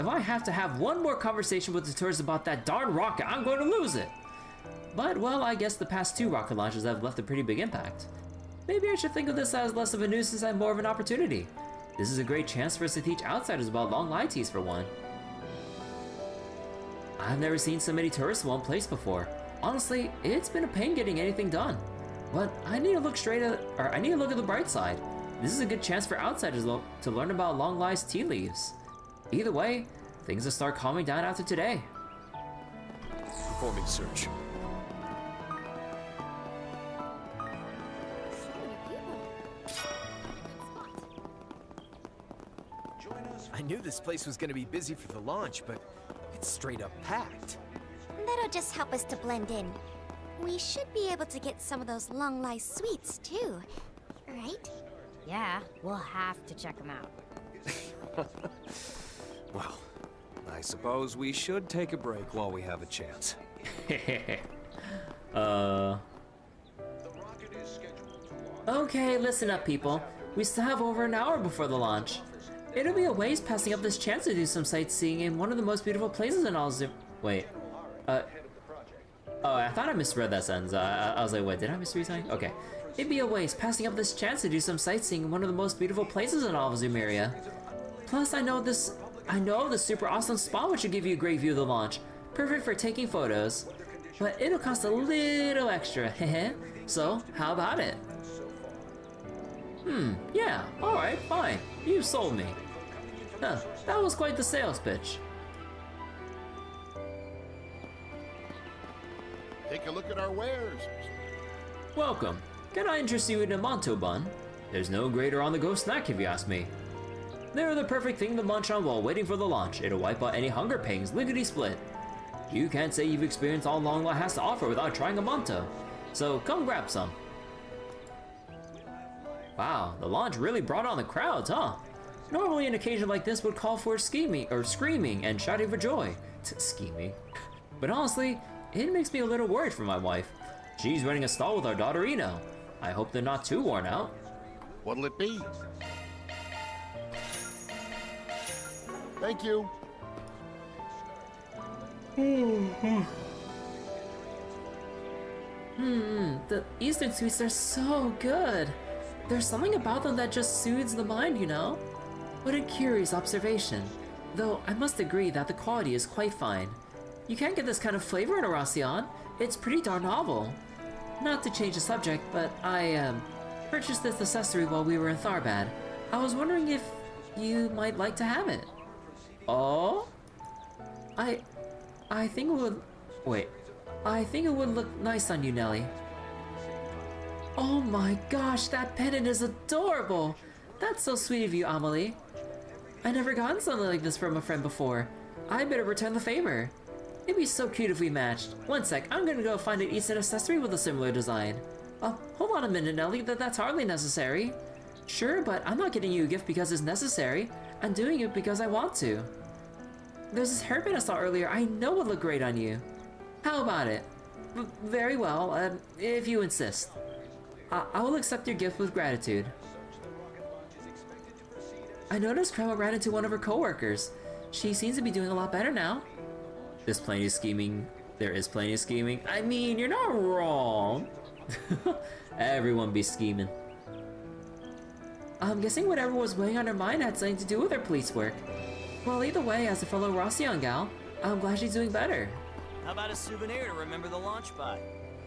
I have to have one more conversation with the tourists about that darn rocket, I'm going to lose it. But, well, I guess the past 2 rocket launches have left a pretty big impact. Maybe I should think of this as less of a nuisance and more of an opportunity. This is a great chance for us to teach outsiders about Longlai teas for one. I've never seen so many tourists in one place before. Honestly, it's been a pain getting anything done. But I need to look at the bright side. This is a good chance for outsiders to learn about Longlai's tea leaves. Either way, things will start calming down after today. Performing search. I knew this place was gonna be busy for the launch, but it's straight up packed. That'll just help us to blend in. We should be able to get some of those Longlai sweets, too. Right? Yeah, we'll have to check them out. Well, I suppose we should take a break while we have a chance. Okay, listen up, people. We still have over an hour before the launch. It'll be a waste passing up this chance to do some sightseeing in one of the most beautiful places in all Wait. Oh, I thought I misread that sentence. I was like, wait, did I misread something? Okay. It'd be a waste passing up this chance to do some sightseeing in one of the most beautiful places in all of Zumeria. Plus, I know I know the super awesome spot which will give you a great view of the launch. Perfect for taking photos. But it'll cost a little extra, heh. So, how about it? Yeah, alright, fine. You sold me. Huh, that was quite the sales pitch. Take a look at our wares. Welcome. Can I interest you in a Monto bun? There's no greater on-the-go snack if you ask me. They're the perfect thing to munch on while waiting for the launch. It'll wipe out any hunger pangs, lickety-split. You can't say you've experienced all Longlai has to offer without trying a Monto. So come grab some. Wow, the launch really brought on the crowds, huh? Normally an occasion like this would call for screaming and shouting for joy. Scheming. But honestly, it makes me a little worried for my wife. She's running a stall with our daughter Ino. I hope they're not too worn out. What'll it be? Thank you. The Eastern sweets are so good. There's something about them that just soothes the mind, you know? What a curious observation. Though I must agree that the quality is quite fine. You can't get this kind of flavor in Arasion. It's pretty darn novel. Not to change the subject, but I purchased this accessory while we were in Tharbad. I was wondering if you might like to have it. Oh? I think it would... Wait. I think it would look nice on you, Nelly. Oh my gosh, that pendant is adorable! That's so sweet of you, Amelie. I never gotten something like this from a friend before. I better return the favor. It'd be so cute if we matched. One sec, I'm gonna go find an Eastern accessory with a similar design. Oh, hold on a minute, Nelly, that's hardly necessary. Sure, but I'm not getting you a gift because it's necessary. I'm doing it because I want to. There's this hairband I saw earlier. I know would look great on you. How about it? Very well, if you insist. I will accept your gift with gratitude. I noticed Kreml ran into one of her co-workers. She seems to be doing a lot better now. There's plenty of scheming. There is plenty of scheming. I mean, you're not wrong. Everyone be scheming. I'm guessing whatever was weighing on her mind had something to do with her police work. Well, either way, as a fellow Rossian gal, I'm glad she's doing better. How about a souvenir to remember the launch by?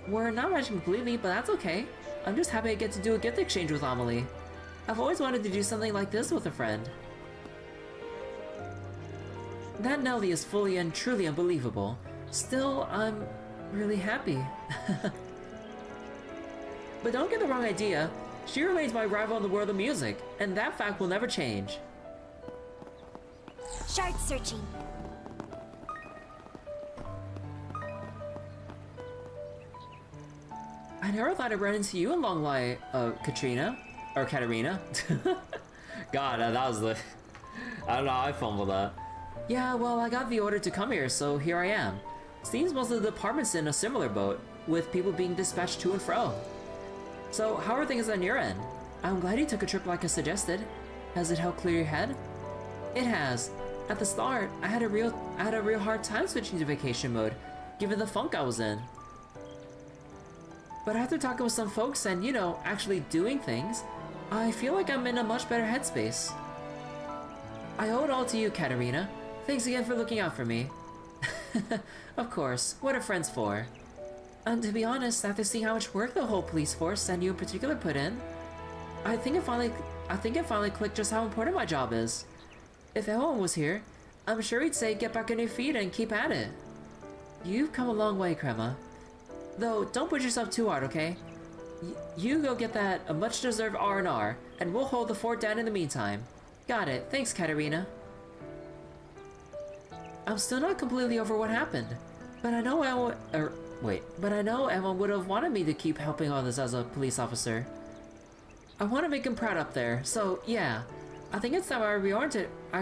We're not matching completely, but that's okay. I'm just happy I get to do a gift exchange with Amelie. I've always wanted to do something like this with a friend. That Nelly is fully and truly unbelievable. Still, I'm really happy. But don't get the wrong idea. She remains my rival in the world of music, and that fact will never change. Shard searching. I never thought I'd run into you in Longlai, Katrina. Or Katarina. God, that was the... I don't know, I fumbled that. Yeah, well, I got the order to come here, so here I am. Seems most of the department's in a similar boat, with people being dispatched to and fro. So, how are things on your end? I'm glad you took a trip like I suggested. Has it helped clear your head? It has. At the start, I had a real hard time switching to vacation mode, given the funk I was in. But after talking with some folks and, you know, actually doing things, I feel like I'm in a much better headspace. I owe it all to you, Katarina. Thanks again for looking out for me. Of course, what are friends for? And to be honest, after seeing how much work the whole police force, and you in particular, put in, I think it finally clicked just how important my job is. If Ellen was here, I'm sure he'd say get back on your feet and keep at it. You've come a long way, Crema. Though, don't push yourself too hard, okay? You go get that a much-deserved R&R, and we'll hold the fort down in the meantime. Got it. Thanks, Katarina. I'm still not completely over what happened, but I know Emma would have wanted me to keep helping others as a police officer. I want to make him proud up there, so yeah. I think it's time I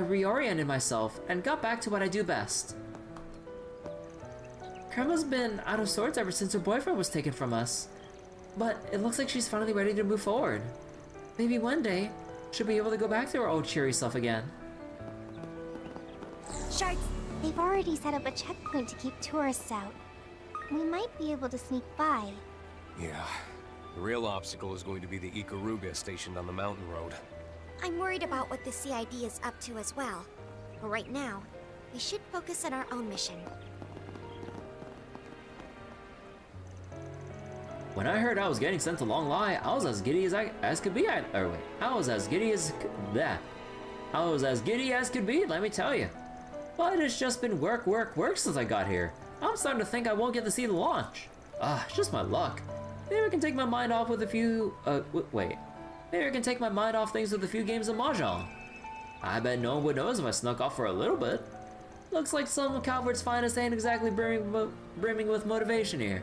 reoriented myself and got back to what I do best. Krema's been out of sorts ever since her boyfriend was taken from us. But it looks like she's finally ready to move forward. Maybe one day, she'll be able to go back to her old cheery self again. Shards, they've already set up a checkpoint to keep tourists out. We might be able to sneak by. Yeah. The real obstacle is going to be the Ikaruga stationed on the mountain road. I'm worried about what the CID is up to as well. But right now, we should focus on our own mission. When I heard I was getting sent to Longlai, I was as giddy as could be. I was as giddy as could be, let me tell you. But it's just been work since I got here. I'm starting to think I won't get to see the launch. It's just my luck. Maybe I can take my mind off with a few, wait. Maybe I can take my mind off things with a few games of Mahjong. I bet no one would notice if I snuck off for a little bit. Looks like some of Calvert's finest ain't exactly brimming with motivation here.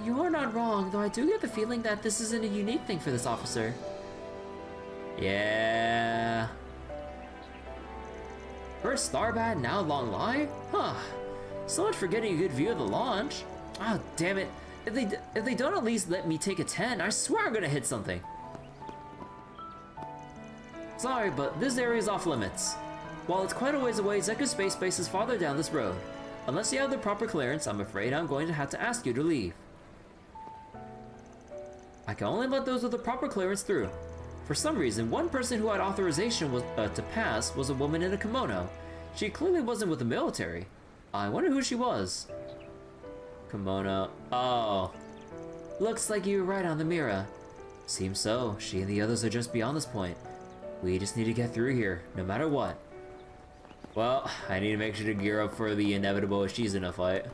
You are not wrong, though I do get the feeling that this isn't a unique thing for this officer. Yeah. First Starbad, now Longlai? Huh. So much for getting a good view of the launch. Oh, damn it. If they don't at least let me take a 10, I swear I'm gonna hit something. Sorry, but this area is off limits. While it's quite a ways away, Zeku Space Base is farther down this road. Unless you have the proper clearance, I'm afraid I'm going to have to ask you to leave. I can only let those with the proper clearance through. For some reason, one person who had authorization to pass was a woman in a kimono. She clearly wasn't with the military. I wonder who she was. Kimono. Oh. Looks like you were right on the Mira. Seems so. She and the others are just beyond this point. We just need to get through here, no matter what. Well, I need to make sure to gear up for the inevitable if she's in a fight.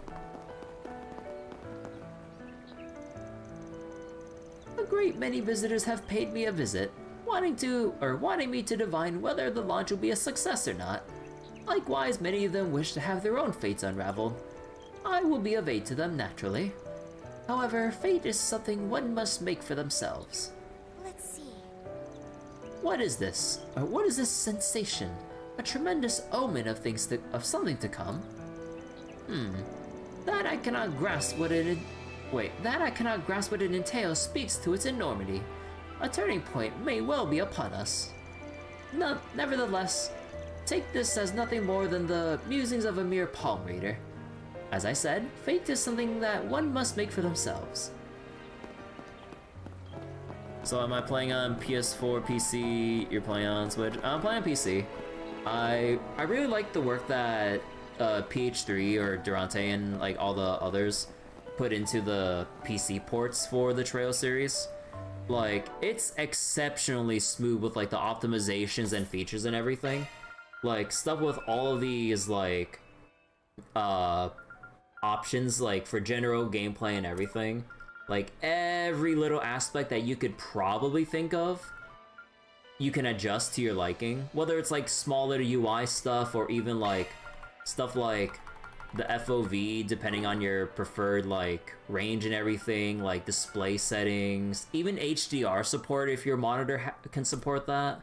A great many visitors have paid me a visit, wanting me to divine whether the launch will be a success or not. Likewise, many of them wish to have their own fates unraveled. I will be of aid to them naturally. However, fate is something one must make for themselves. Let's see. What is this? Or what is this sensation? A tremendous omen of something to come? That I cannot grasp what it entails speaks to its enormity. A turning point may well be upon us. Nevertheless, take this as nothing more than the musings of a mere palm reader. As I said, fate is something that one must make for themselves. So am I playing on PS4, PC? You're playing on Switch? I'm playing on PC. I really like the work that PH3 or Durante and like all the others put into the PC ports for the Trail series. Like, it's exceptionally smooth with like the optimizations and features and everything. Like, stuff with all of these like options like for general gameplay and everything. Like, every little aspect that you could probably think of, you can adjust to your liking. Whether it's like small little UI stuff or even like stuff like the FOV depending on your preferred like range and everything, like display settings, even HDR support if your monitor can support that,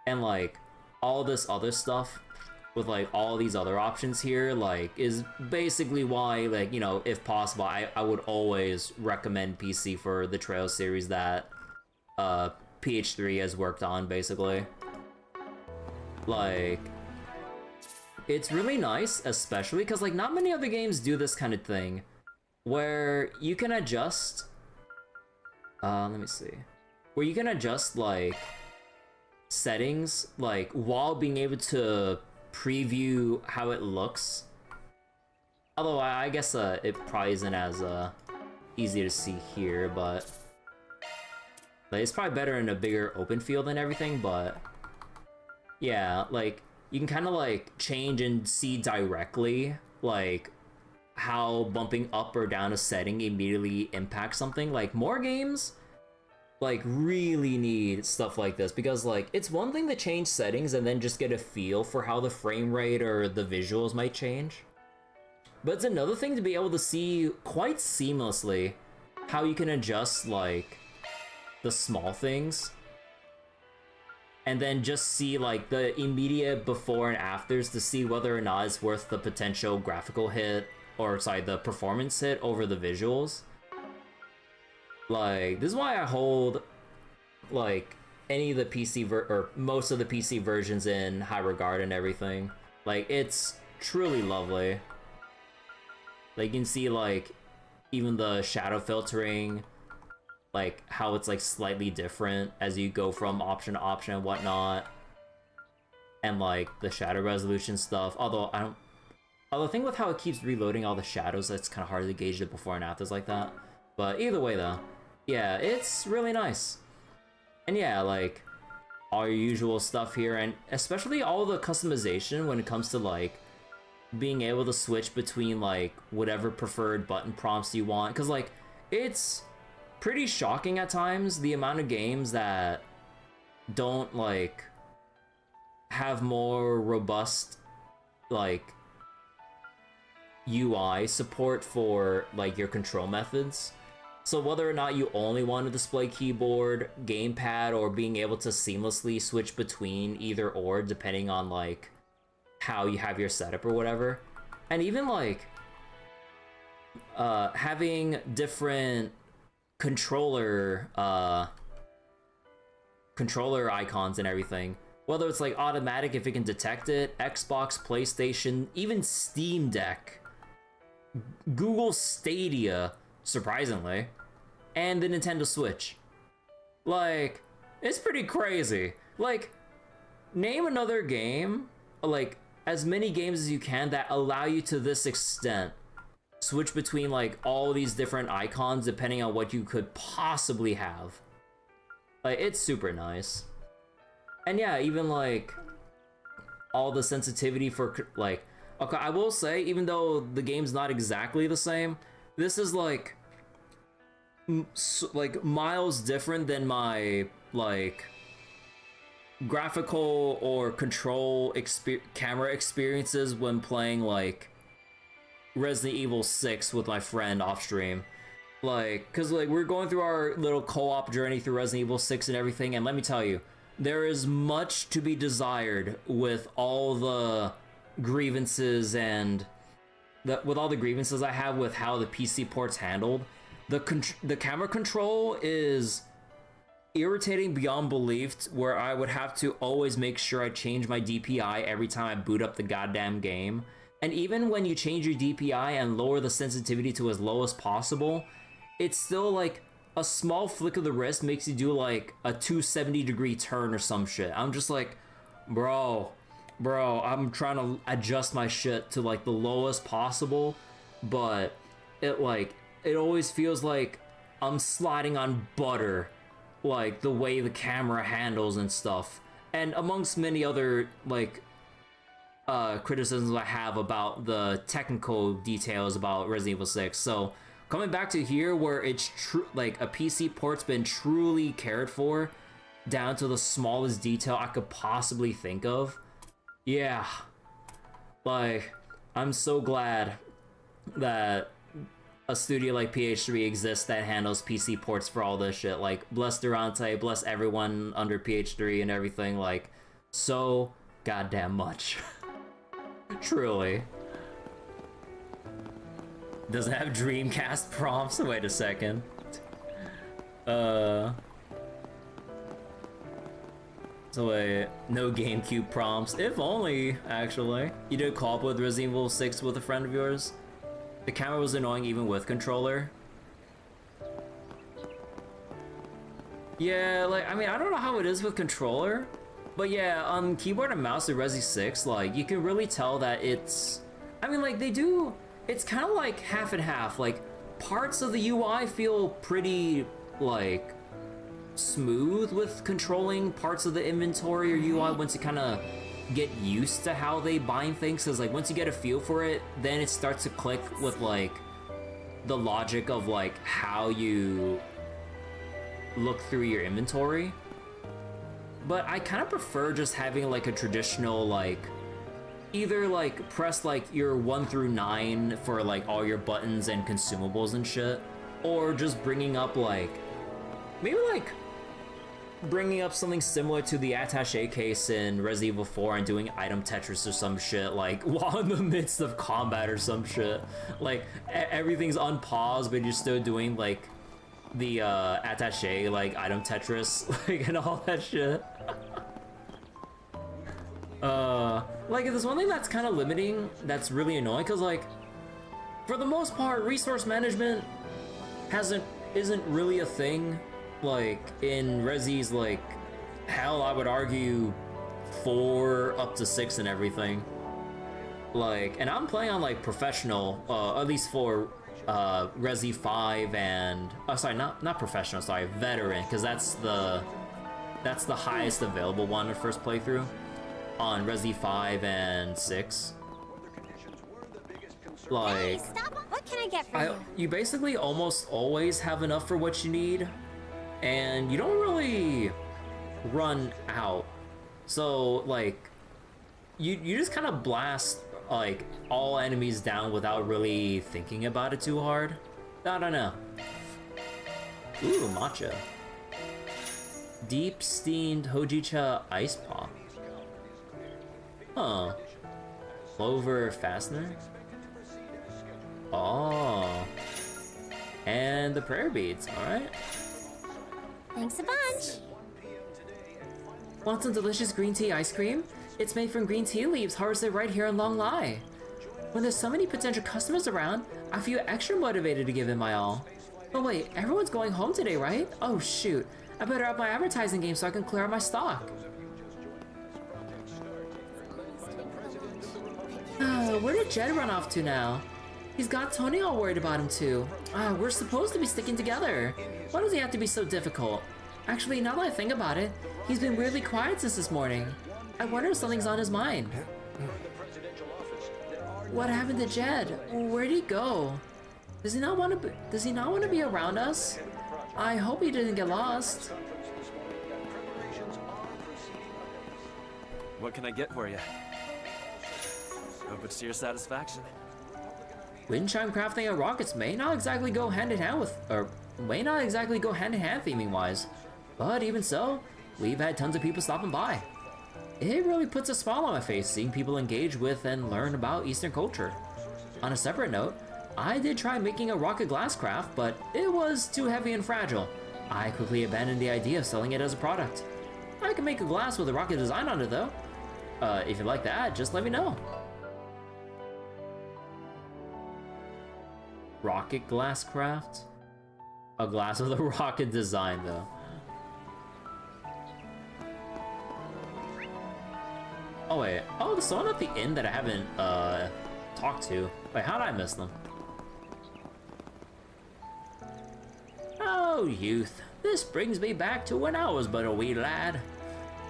and like all this other stuff with like all these other options here, like is basically why, like, you know, if possible, I would always recommend PC for the Trail series that PH3 has worked on, basically. Like, it's really nice, especially because like not many other games do this kind of thing where you can adjust let me see, where you can adjust like settings like while being able to preview how it looks. Although I guess it probably isn't as easy to see here, but like, it's probably better in a bigger open field and everything. But yeah, like you can kind of like change and see directly like how bumping up or down a setting immediately impacts something. Like, more games like really need stuff like this, because like it's one thing to change settings and then just get a feel for how the frame rate or the visuals might change, but it's another thing to be able to see quite seamlessly how you can adjust like the small things and then just see like the immediate before and afters to see whether or not it's worth the potential graphical hit, or sorry, the performance hit over the visuals. Like, this is why I hold like any of the PC or most of the PC versions in high regard and everything. Like, it's truly lovely. Like, you can see like even the shadow filtering, like how it's like slightly different as you go from option to option and whatnot. and like the shadow resolution stuff. Although the thing with how it keeps reloading all the shadows, it's kind of hard to gauge the before and afters like that. But either way though, yeah, it's really nice. And yeah, like all your usual stuff here, and especially all the customization when it comes to like being able to switch between like whatever preferred button prompts you want, because like it's pretty shocking at times the amount of games that don't like have more robust like UI support for like your control methods. So whether or not you only want to display keyboard, gamepad, or being able to seamlessly switch between either or depending on like how you have your setup or whatever. And even like having different controller icons and everything. Whether it's like automatic if it can detect it, Xbox, PlayStation, even Steam Deck, Google Stadia, surprisingly, and the Nintendo Switch. Like, it's pretty crazy. Like, name another game, like, as many games as you can that allow you to this extent switch between, like, all these different icons depending on what you could possibly have. Like, it's super nice. And yeah, even, like, all the sensitivity for, like, okay, I will say, even though the game's not exactly the same, this is, like miles different than my, like, graphical or control camera experiences when playing, like, Resident Evil 6 with my friend off stream. Like, cause like we're going through our little co-op journey through Resident Evil 6 and everything, and let me tell you, there is much to be desired with all the grievances and with all the grievances I have with how the PC port's handled. The camera control is irritating beyond belief, where I would have to always make sure I change my DPI every time I boot up the goddamn game. And even when you change your DPI and lower the sensitivity to as low as possible, it's still like a small flick of the wrist makes you do like a 270-degree turn or some shit. I'm just like, bro, I'm trying to adjust my shit to like the lowest possible, but it always feels like I'm sliding on butter, like the way the camera handles and stuff. And amongst many other like criticisms I have about the technical details about Resident Evil 6. So coming back to here where it's true, like a PC port's been truly cared for down to the smallest detail I could possibly think of. Yeah, like I'm so glad that a studio like PH3 exists that handles PC ports for all this shit. Like, bless Durante, bless everyone under PH3 and everything, like, so goddamn much. Truly. Doesn't have Dreamcast prompts? Wait a second. So wait, no GameCube prompts. If only, actually. You did co-op with Resident Evil 6 with a friend of yours? The camera was annoying even with controller. Yeah, like, I mean, I don't know how it is with controller, but yeah, on keyboard and mouse with Resi 6, like, you can really tell that it's, I mean, like, it's kind of like half and half. Like, parts of the UI feel pretty, like, smooth with controlling parts of the inventory or UI once you kind of get used to how they bind things, because like once you get a feel for it, then it starts to click with like the logic of like how you look through your inventory. But I kind of prefer just having like a traditional, like, either like press like your 1 through 9 for like all your buttons and consumables and shit, or just bringing up like maybe like bringing up something similar to the attaché case in Resident Evil 4 and doing item Tetris or some shit, like while in the midst of combat or some shit. Like everything's unpaused, but you're still doing like the attaché, like item Tetris, like, and all that shit. Like, there's one thing that's kind of limiting, that's really annoying, because like for the most part, resource management isn't really a thing. Like in Resi's, like, hell, I would argue 4 up to 6 and everything. Like, and I'm playing on like professional, at least for Resi 5 and sorry, not professional, sorry, veteran, because that's the highest available one at first playthrough on Resi 5 and 6. Like, Hey, stop! What can I get for you? you basically almost always have enough for what you need, and you don't really run out. So like, you just kind of blast like all enemies down without really thinking about it too hard. I don't know. Ooh, matcha. Deep steamed hojicha ice pop. Huh. Clover fastener. Oh. And the prayer beads, alright. Thanks a bunch. Want some delicious green tea ice cream? It's made from green tea leaves harvested right here in Longlai. When there's so many potential customers around, I feel extra motivated to give it my all. Oh wait, everyone's going home today, right? Oh shoot, I better up my advertising game so I can clear out my stock. Where did Jed run off to now? He's got Tony all worried about him too. We're supposed to be sticking together. Why does he have to be so difficult? Actually, now that I think about it, he's been weirdly quiet since this morning. I wonder if something's on his mind. What happened to Jed? Where'd he go? Does he not want to be around us? I hope he didn't get lost. What can I get for you? Hope it's to your satisfaction. Wind chime crafting and rockets may not exactly go hand in hand theming wise, but even so, we've had tons of people stopping by. It really puts a smile on my face seeing people engage with and learn about Eastern culture. On a separate note, I did try making a rocket glass craft, but it was too heavy and fragile. I quickly abandoned the idea of selling it as a product. I can make a glass with a rocket design on it though. If you'd like that, just let me know. Rocket glass craft? A glass with a rocket design though. Oh wait, oh, there's someone at the inn that I haven't talked to. Wait, how did I miss them? Oh, youth, this brings me back to when I was but a wee lad.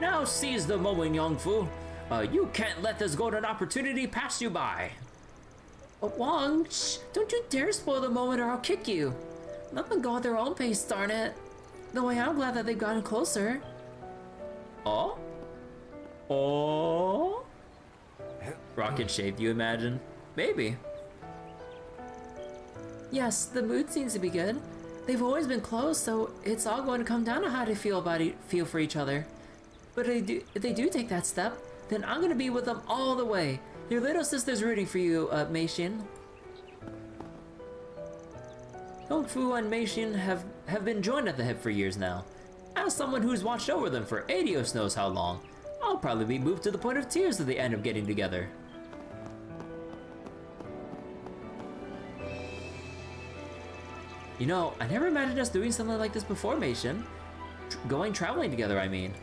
Now seize the moment, young fool. You can't let this golden opportunity pass you by. Wong, shh, don't you dare spoil the moment or I'll kick you. Let them go at their own pace, darn it. Though I am glad that they've gotten closer. Oh? Oh? Rocket shape, you imagine? Maybe. Yes, the mood seems to be good. They've always been close, so it's all going to come down to how they feel for each other. But if they do take that step, then I'm going to be with them all the way. Your little sister's rooting for you, Mei Xin. Dong Fu and Mei Xin have been joined at the hip for years now. As someone who's watched over them for 80 knows how long, I'll probably be moved to the point of tears at the end of getting together. You know, I never imagined us doing something like this before, Mei Xin. Traveling together, I mean.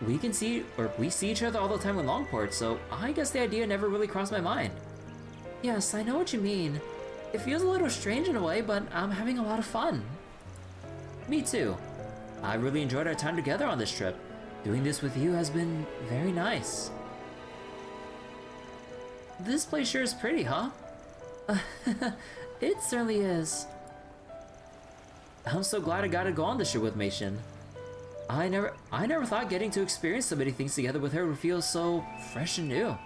We see each other all the time in Longport, so I guess the idea never really crossed my mind. Yes, I know what you mean. It feels a little strange in a way, but I'm having a lot of fun. Me too. I really enjoyed our time together on this trip. Doing this with you has been very nice. This place sure is pretty, huh? It certainly is. I'm so glad I got to go on this trip with Mei Xin. I never thought getting to experience so many things together with her would feel so fresh and new.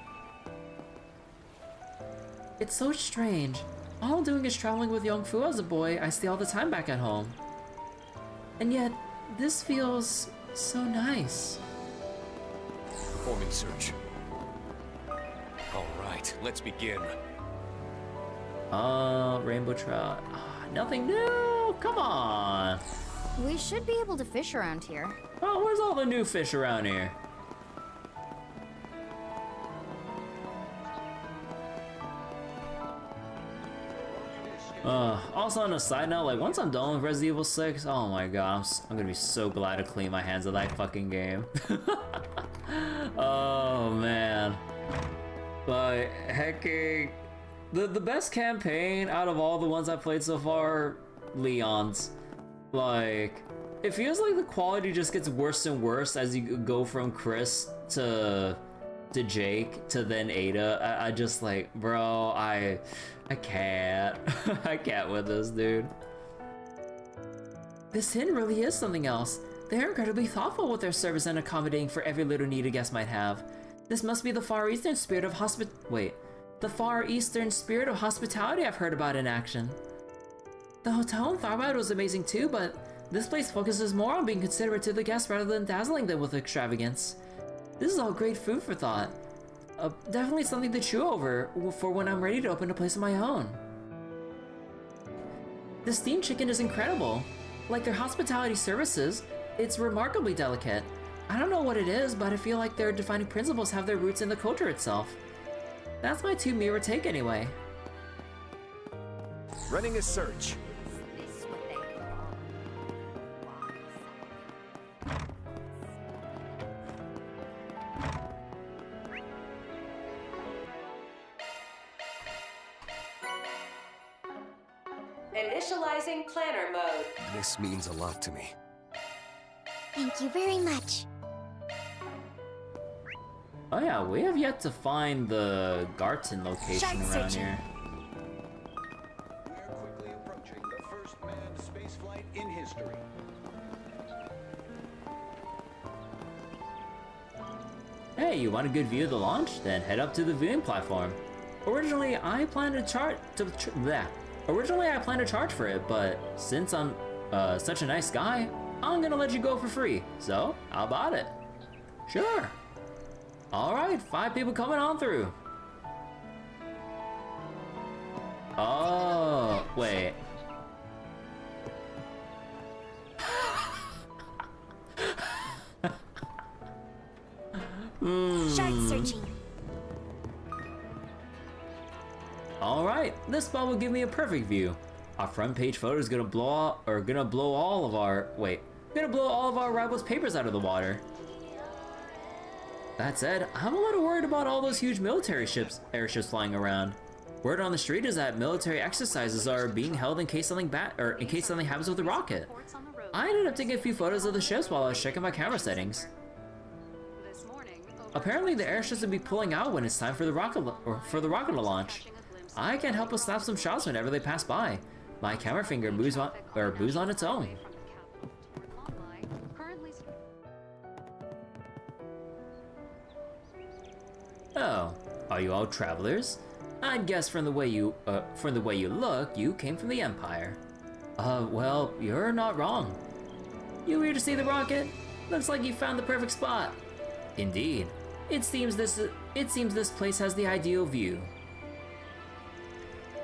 It's so strange. All I'm doing is traveling with Yongfu as a boy I see all the time back at home. And yet, this feels so nice. Performing search. All right, let's begin. Rainbow trout. Nothing new. Come on. We should be able to fish around here. Oh, where's all the new fish around here? Also on a side note, like once I'm done with Resident Evil 6, oh my god, I'm gonna be so glad to clean my hands of that fucking game. Oh man. Like, hecking. The best campaign out of all the ones I've played so far, Leon's. Like, it feels like the quality just gets worse and worse as you go from Chris to Jake to then Ada. I just like, bro, I can't. I can't with this, dude. This inn really is something else. They're incredibly thoughtful with their service and accommodating for every little need a guest might have. This must be the Far Eastern spirit of the Far Eastern spirit of hospitality I've heard about in action. The hotel in Tharbad was amazing too, but this place focuses more on being considerate to the guests rather than dazzling them with extravagance. This is all great food for thought. Definitely something to chew over for when I'm ready to open a place of my own. The steamed chicken is incredible. Like their hospitality services, it's remarkably delicate. I don't know what it is, but I feel like their defining principles have their roots in the culture itself. That's my two-mirror take anyway. Running a search. Initializing planner mode. This means a lot to me. Thank you very much. Oh yeah, we have yet to find the Garten location around here. We're quickly approaching the first manned spaceflight in history. Hey, you want a good view of the launch? Then head up to the viewing platform. Originally, I planned to charge for it, but since I'm such a nice guy, I'm gonna let you go for free. So, how about it? Sure. Alright, 5 people coming on through. Oh, wait. Shark searching. Alright, this spot will give me a perfect view. Our front page photo is gonna blow all of our rivals' papers out of the water. That said, I'm a little worried about all those huge military airships flying around. Word on the street is that military exercises are being held in case something happens with the rocket. I ended up taking a few photos of the ships while I was checking my camera settings. Apparently, the airships will be pulling out when it's time for the rocket to launch. I can't help but snap some shots whenever they pass by. My camera finger moves on its own. Oh, are you all travelers? I'd guess from the way you look, you came from the Empire. Well, you're not wrong. You here to see the rocket? Looks like you found the perfect spot. Indeed. It seems this place has the ideal view.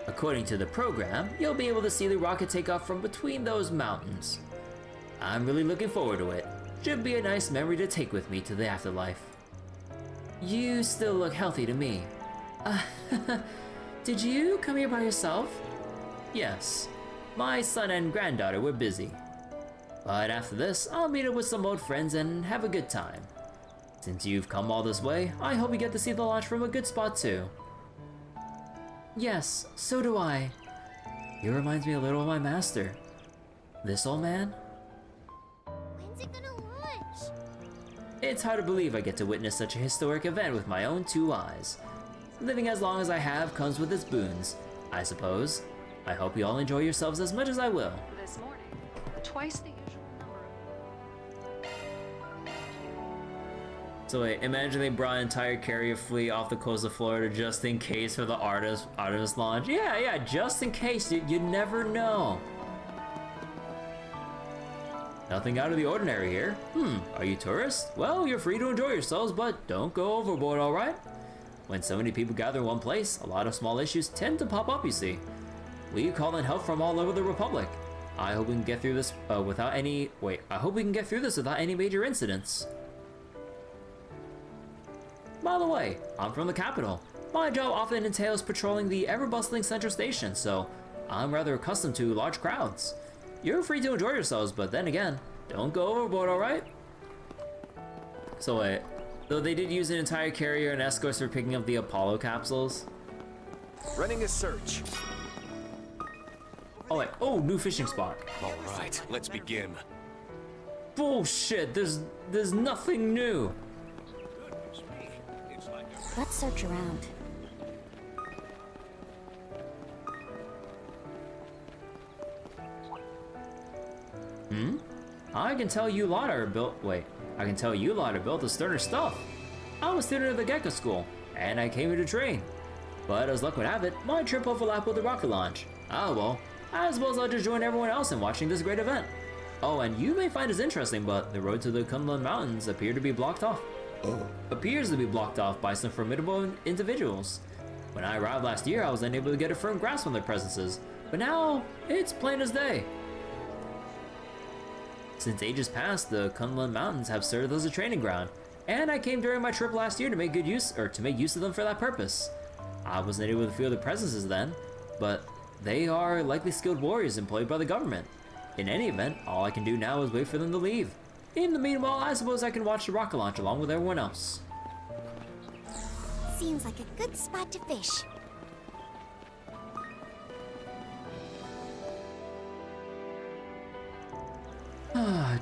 According to the program, you'll be able to see the rocket take off from between those mountains. I'm really looking forward to it. Should be a nice memory to take with me to the afterlife. You still look healthy to me. Did you come here by yourself? Yes. My son and granddaughter were busy. But after this, I'll meet up with some old friends and have a good time. Since you've come all this way, I hope you get to see the launch from a good spot too. Yes, so do I. He reminds me a little of my master. This old man? When's it gonna launch? It's hard to believe I get to witness such a historic event with my own 2 eyes. Living as long as I have comes with its boons, I suppose. I hope you all enjoy yourselves as much as I will. This morning, twice the usual number of... So wait, imagine they brought an entire carrier fleet off the coast of Florida just in case for the Artemis launch. Yeah, just in case. You never know. Nothing out of the ordinary here. Are you tourists? Well, you're free to enjoy yourselves, but don't go overboard, alright? When so many people gather in one place, a lot of small issues tend to pop up, you see. We call in help from all over the Republic. I hope we can get through this without any major incidents. By the way, I'm from the capital. My job often entails patrolling the ever-bustling Central Station, so I'm rather accustomed to large crowds. You're free to enjoy yourselves, but then again, don't go overboard, alright? So wait, Though they did use an entire carrier and escorts for picking up the Apollo capsules. Running a search. Oh wait, oh, new fishing spot. All right, let's begin. Bullshit, there's nothing new. Let's search around. I can tell you lot are built. Wait, I can tell you lot are built the sterner stuff. I'm a student of the Gecko School, and I came here to train. But as luck would have it, my trip overlapped with the rocket launch. Ah well, I suppose I'll just join everyone else in watching this great event. Oh, and you may find this interesting, but the road to the Kunlun Mountains appears to be blocked off by some formidable individuals. When I arrived last year, I was unable to get a firm grasp on their presences, but now it's plain as day. Since ages past, the Kunlun Mountains have served as a training ground, and I came during my trip last year to make use of them for that purpose. I wasn't able to feel their presences then, but they are likely skilled warriors employed by the government. In any event, all I can do now is wait for them to leave. In the meanwhile, I suppose I can watch the rocket launch along with everyone else. Seems like a good spot to fish.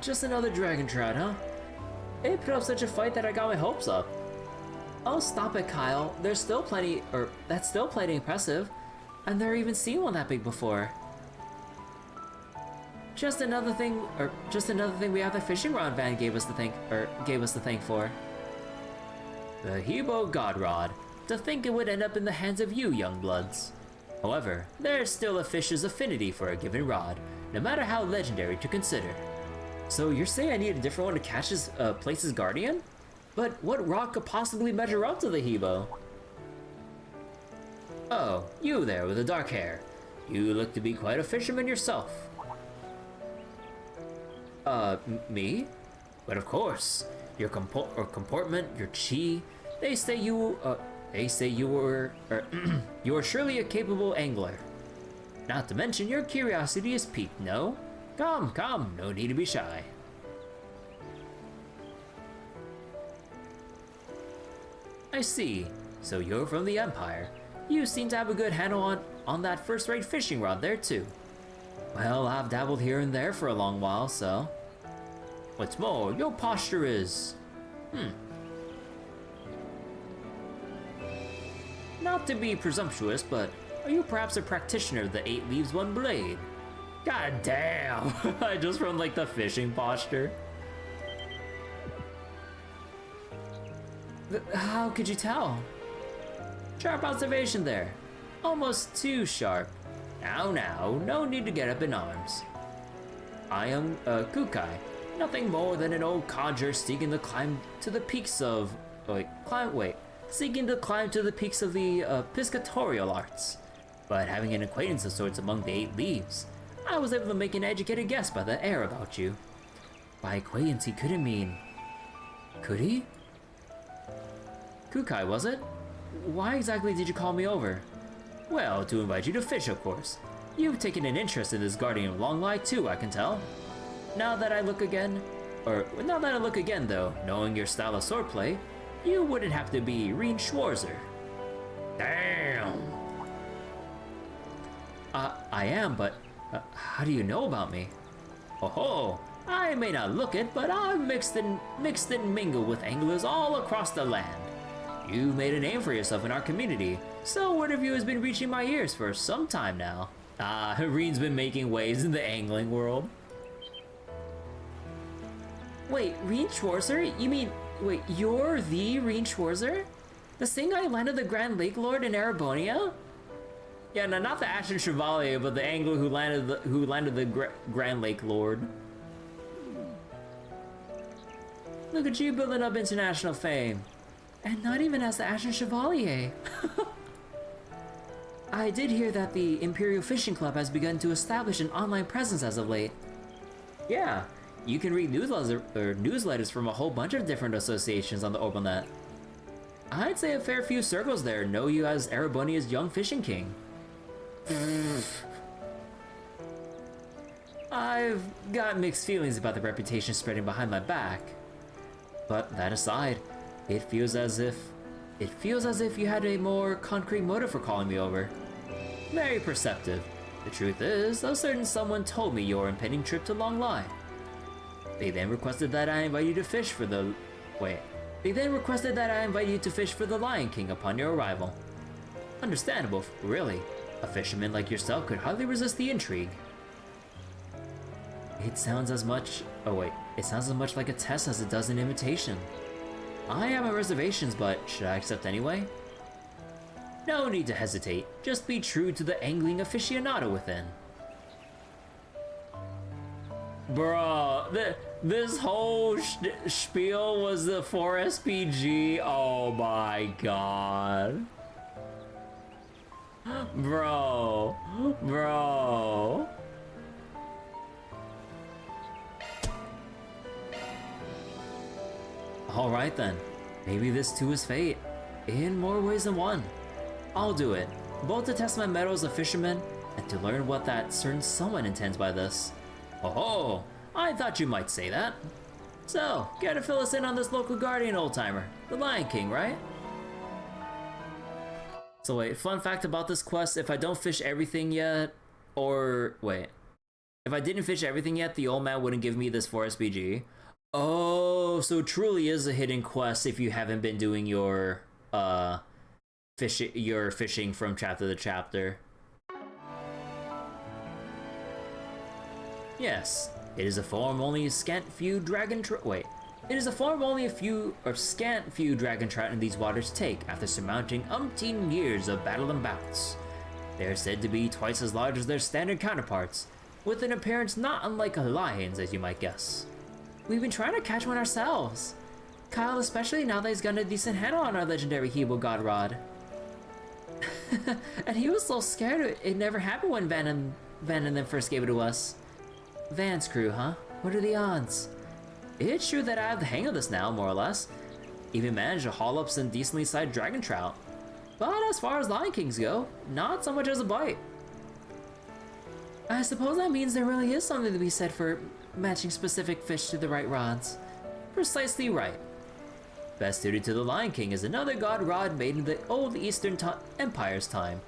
Just another dragon trout, huh? It put up such a fight that I got my hopes up. Oh, stop it, Kyle. That's still plenty impressive. I've never even seen one that big before. Just another thing we have the fishing rod van gave us to thank for. The Hebo God Rod. To think it would end up in the hands of you, young bloods. However, there's still a fish's affinity for a given rod, no matter how legendary to consider. So you're saying I need a different one to catch his place's guardian? But what rock could possibly measure up to the Hebo? Oh, you there with the dark hair. You look to be quite a fisherman yourself. Me? But of course. Your comportment, your chi. They say you are surely a capable angler. Not to mention your curiosity is piqued, no? Come, no need to be shy. I see. So you're from the Empire. You seem to have a good handle on that first-rate fishing rod there too. Well, I've dabbled here and there for a long while, so... What's more, your posture is... Not to be presumptuous, but are you perhaps a practitioner of the 8 leaves, 1 blade? God damn! Just from like the fishing posture. How could you tell? Sharp observation there. Almost too sharp. Now, no need to get up in arms. I am Kukai, nothing more than an old codger seeking to climb to the peaks of... seeking to climb to the peaks of the piscatorial arts. But having an acquaintance of sorts among the 8 leaves, I was able to make an educated guess by the air about you. By acquaintance, he couldn't mean... Could he? Kukai, was it? Why exactly did you call me over? Well, to invite you to fish, of course. You've taken an interest in this guardian of Longlai too, I can tell. Now that I look again, though, knowing your style of swordplay, you wouldn't have to be Rean Schwarzer. Damn! I am, but how do you know about me? Oh, I may not look it, but I've mixed and mingled with anglers all across the land. You made a name for yourself in our community, so word of you has been reaching my ears for some time now. Rean's been making waves in the angling world. Wait, Rean Schwarzer? You mean, wait, you're the Rean Schwarzer? The same guy who landed the Grand Lake Lord in Arabonia? Yeah, no, not the Ashen Chevalier, but the angler who landed the Grand Lake Lord. Look at you building up international fame. And not even as the Ashen Chevalier. I did hear that the Imperial Fishing Club has begun to establish an online presence as of late. Yeah, you can read newsletters from a whole bunch of different associations on the OrbitalNet. I'd say a fair few circles there know you as Arabonia's young fishing king. I've got mixed feelings about the reputation spreading behind my back. But that aside, It feels as if you had a more concrete motive for calling me over. Very perceptive. The truth is, a certain someone told me your impending trip to Longlai. They then requested that I invite you to fish for the... They then requested that I invite you to fish for the Lion King upon your arrival. Understandable, really. A fisherman like yourself could hardly resist the intrigue. It sounds as much... It sounds as much like a test as it does an invitation. I have my reservations, but should I accept anyway? No need to hesitate. Just be true to the angling aficionado within. Bro, this whole spiel was the 4SPG. Oh my god. Bro. Alright then. Maybe this too is fate. In more ways than one. I'll do it, both to test my mettle as a fisherman, and to learn what that certain someone intends by this. Oh, I thought you might say that. So, care to fill us in on this local guardian old-timer, the Lion King, right? So wait, fun fact about this quest, if I don't fish everything yet, if I didn't fish everything yet, the old man wouldn't give me this 4SPG. Oh, so it truly is a hidden quest if you haven't been doing your, fishing from chapter to chapter. Yes, it is a form only a scant few dragon trout in these waters take after surmounting umpteen years of battle and bouts. They are said to be twice as large as their standard counterparts, with an appearance not unlike a lion's, as you might guess. We've been trying to catch one ourselves. Kyle especially, now that he's got a decent handle on our legendary Hebo God Rod. And he was so scared it never happened when Van and them first gave it to us. Van's crew, huh? What are the odds? It's true that I have the hang of this now, more or less. Even managed to haul up some decently sized dragon trout. But as far as Lion Kings go, not so much as a bite. I suppose that means there really is something to be said for matching specific fish to the right rods. Precisely right. Best suited to the Lion King is another god rod made in the old Eastern Empire's time,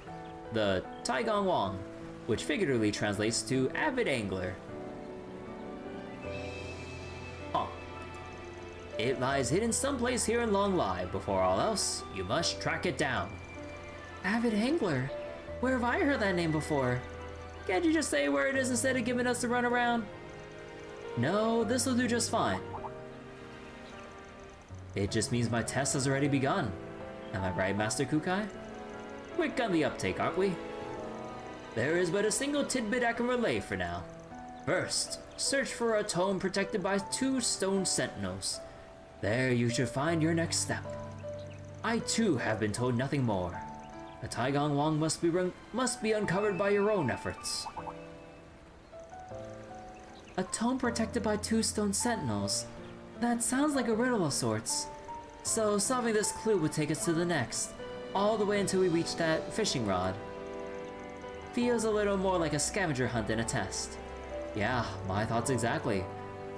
the Taigong Wong, which figuratively translates to avid angler. Huh. It lies hidden someplace here in Longlai. Before all else, you must track it down. Avid angler? Where have I heard that name before? Can't you just say where it is instead of giving us the runaround? No, this'll do just fine. It just means my test has already begun. Am I right, Master Kukai? Quick on the uptake, aren't we? There is but a single tidbit I can relay for now. First, search for a tome protected by 2 stone sentinels. There you should find your next step. I too have been told nothing more. The Taigong Wong must be uncovered by your own efforts. A tome protected by 2 stone sentinels? That sounds like a riddle of sorts. So solving this clue would take us to the next, all the way until we reach that fishing rod. Feels a little more like a scavenger hunt than a test. Yeah, my thoughts exactly.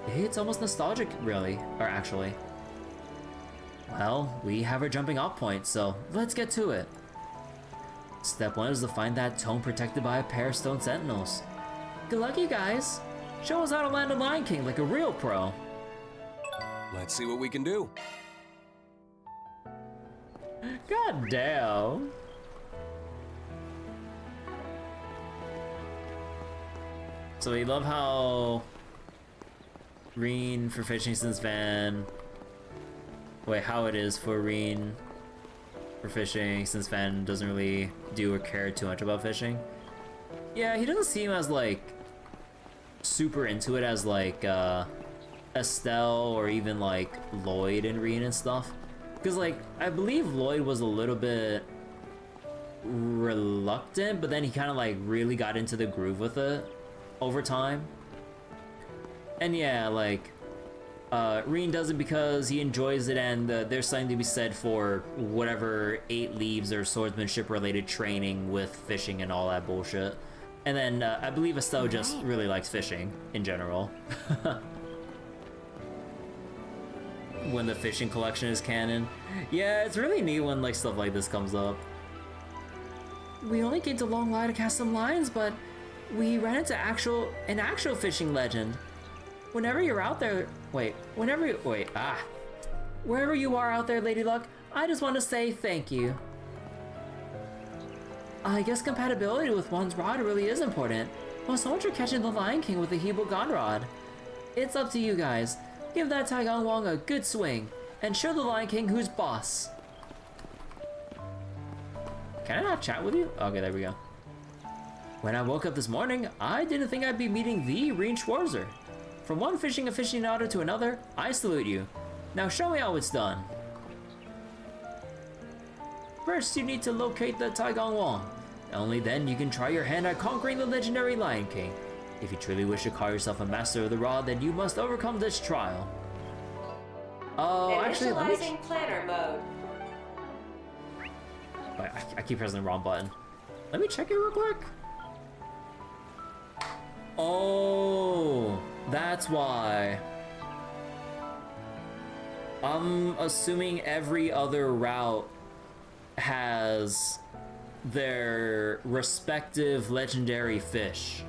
It's almost nostalgic, really, or actually. Well, we have our jumping off point, so let's get to it. Step 1 is to find that tome protected by a pair of stone sentinels. Good luck, you guys! Show us how to land a Lion King like a real pro. Let's see what we can do. God damn. So we love how Rean for fishing since Van. Wait, how it is for Rean for fishing since Van doesn't really do or care too much about fishing. Yeah, he doesn't seem as like super into it as like Estelle or even like Lloyd and Rean and stuff. Because like I believe Lloyd was a little bit reluctant, but then he kind of like really got into the groove with it over time. And yeah, like Rean does it because he enjoys it, and there's something to be said for whatever 8 leaves or swordsmanship related training with fishing and all that bullshit. And then I believe Estelle just really likes fishing in general. when the fishing collection is canon. Yeah, it's really neat when like stuff like this comes up. We only came to Longlai to cast some lines, but we ran into an actual fishing legend. Whenever you are out there, wherever you are out there, Lady Luck, I just want to say thank you. I guess compatibility with one's rod really is important. Well, so much for catching the Lion King with the Hebo God Rod. It's up to you guys. Give that Taigong Wong a good swing, and show the Lion King who's boss. Can I not chat with you? Okay, there we go. When I woke up this morning, I didn't think I'd be meeting the Rean Schwarzer. From one fishing aficionado to another, I salute you. Now show me how it's done. First, you need to locate the Taigong Wong. Only then you can try your hand at conquering the legendary Lion King. If you truly wish to call yourself a master of the rod, then you must overcome this trial. Oh, actually, let me... Initializing planner mode. Wait, I keep pressing the wrong button. Let me check it real quick. Oh, that's why. I'm assuming every other route has their respective legendary fish.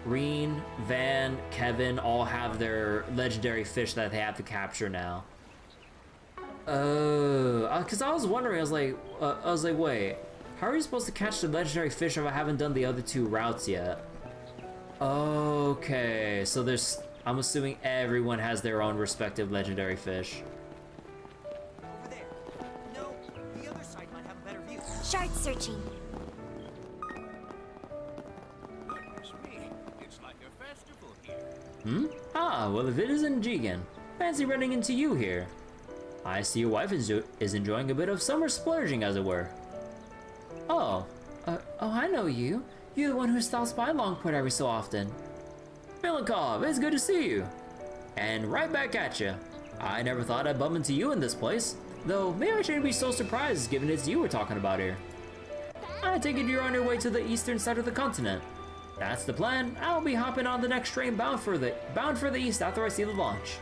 Rean, Van, Kevin all have their legendary fish that they have to capture now. Oh, because I was wondering, I was like, wait, how are you supposed to catch the legendary fish if I haven't done the other two routes yet? Okay, so there's, I'm assuming everyone has their own respective legendary fish. Over there. No, the other side might have a better view. Shard searching. Goodness me, it's like a festival here. Hmm? Ah, well if it isn't Jigen, fancy running into you here. I see your wife is enjoying a bit of summer splurging, as it were. Oh, I know you. You're the one who stops by Longport every so often. Milankov, it's good to see you. And right back at you. I never thought I'd bump into you in this place, though maybe I shouldn't be so surprised given it's you we're talking about here. I take it you're on your way to the eastern side of the continent. That's the plan. I'll be hopping on the next train bound for the east after I see the launch.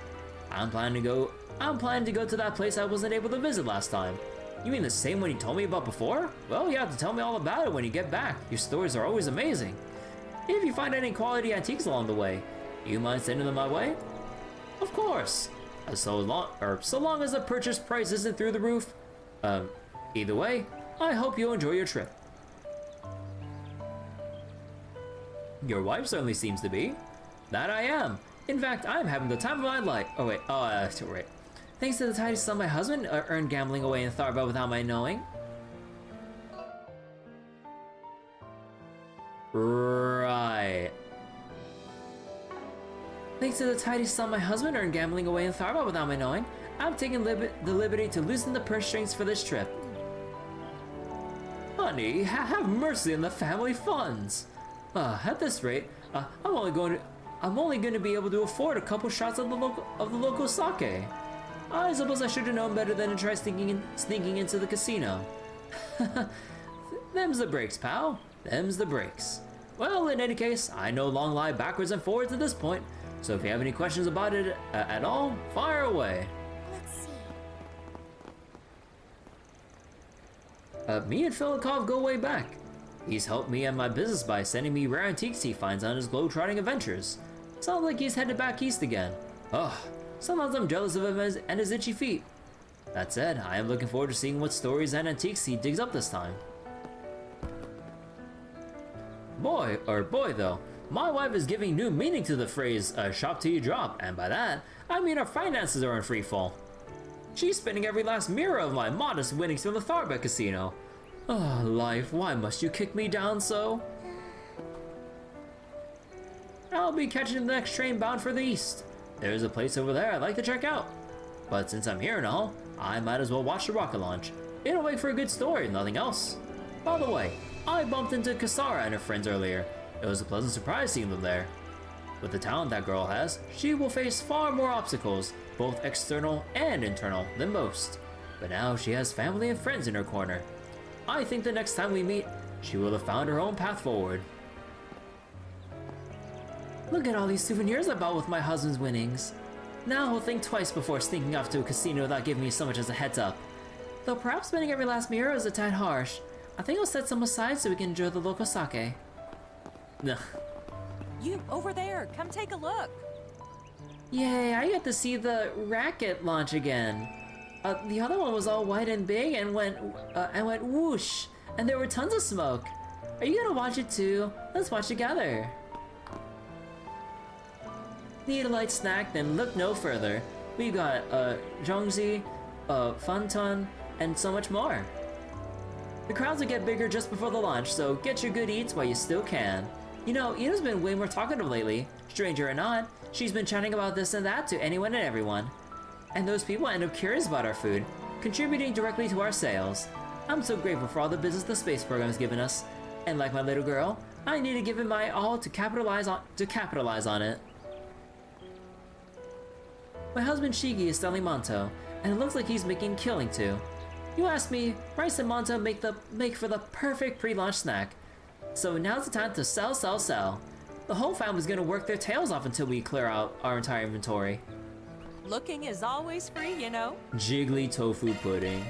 I'm planning to go to that place I wasn't able to visit last time. You mean the same one you told me about before? Well, you have to tell me all about it when you get back. Your stories are always amazing. If you find any quality antiques along the way, you mind sending them my way? Of course. So long as the purchase price isn't through the roof. Either way, I hope you enjoy your trip. Your wife certainly seems to be. That I am. In fact, I'm having the time of my life. Oh wait, right. Thanks to the tidy sum my husband earned gambling away in Tharba without my knowing. Right. Thanks to the tidy sum my husband earned gambling away in Tharba without my knowing, I've taken the liberty to loosen the purse strings for this trip. Honey, have mercy on the family funds. At this rate, I'm only going to be able to afford a couple shots of the local sake. I suppose I should have known better than to try sneaking into the casino. Them's the breaks, pal. Them's the breaks. Well, in any case, I know Longlai backwards and forwards at this point, so if you have any questions about it at all, fire away. Let's see. Me and Filikov go way back. He's helped me and my business by sending me rare antiques he finds on his globe-trotting adventures. Sounds like he's headed back east again. Ugh. Sometimes I'm jealous of him and his itchy feet. That said, I am looking forward to seeing what stories and antiques he digs up this time. Boy though, my wife is giving new meaning to the phrase, shop till you drop, and by that, I mean our finances are in free fall. She's spending every last mirror of my modest winnings from the Tharba casino. Ah, life, why must you kick me down so? I'll be catching the next train bound for the east. There's a place over there I'd like to check out. But since I'm here and all, I might as well watch the rocket launch. It'll make for a good story, nothing else. By the way, I bumped into Kasara and her friends earlier. It was a pleasant surprise seeing them there. With the talent that girl has, she will face far more obstacles, both external and internal, than most. But now she has family and friends in her corner. I think the next time we meet, she will have found her own path forward. Look at all these souvenirs I bought with my husband's winnings. Now he'll think twice before sneaking off to a casino without giving me so much as a heads up. Though perhaps spending every last mirror is a tad harsh, I think I'll set some aside so we can enjoy the local sake. Nah. You, over there, come take a look. Yay, I get to see the racket launch again. The other one was all white and big and went whoosh, and there were tons of smoke. Are you gonna watch it too? Let's watch together. Need a light snack? Then look no further. We've got Zhongzi, Funton, and so much more. The crowds will get bigger just before the launch, so get your good eats while you still can. You know, Ina's been way more talkative lately. Stranger or not, she's been chatting about this and that to anyone and everyone. And those people end up curious about our food, contributing directly to our sales. I'm so grateful for all the business the space program has given us. And like my little girl, I need to give it my all to capitalize on it. My husband Shigi is selling Monto, and it looks like he's making killing too. You asked me, rice and Monto make for the perfect pre-launch snack. So now's the time to sell, sell, sell. The whole family's gonna work their tails off until we clear out our entire inventory. Looking is always free, you know. Jiggly tofu pudding.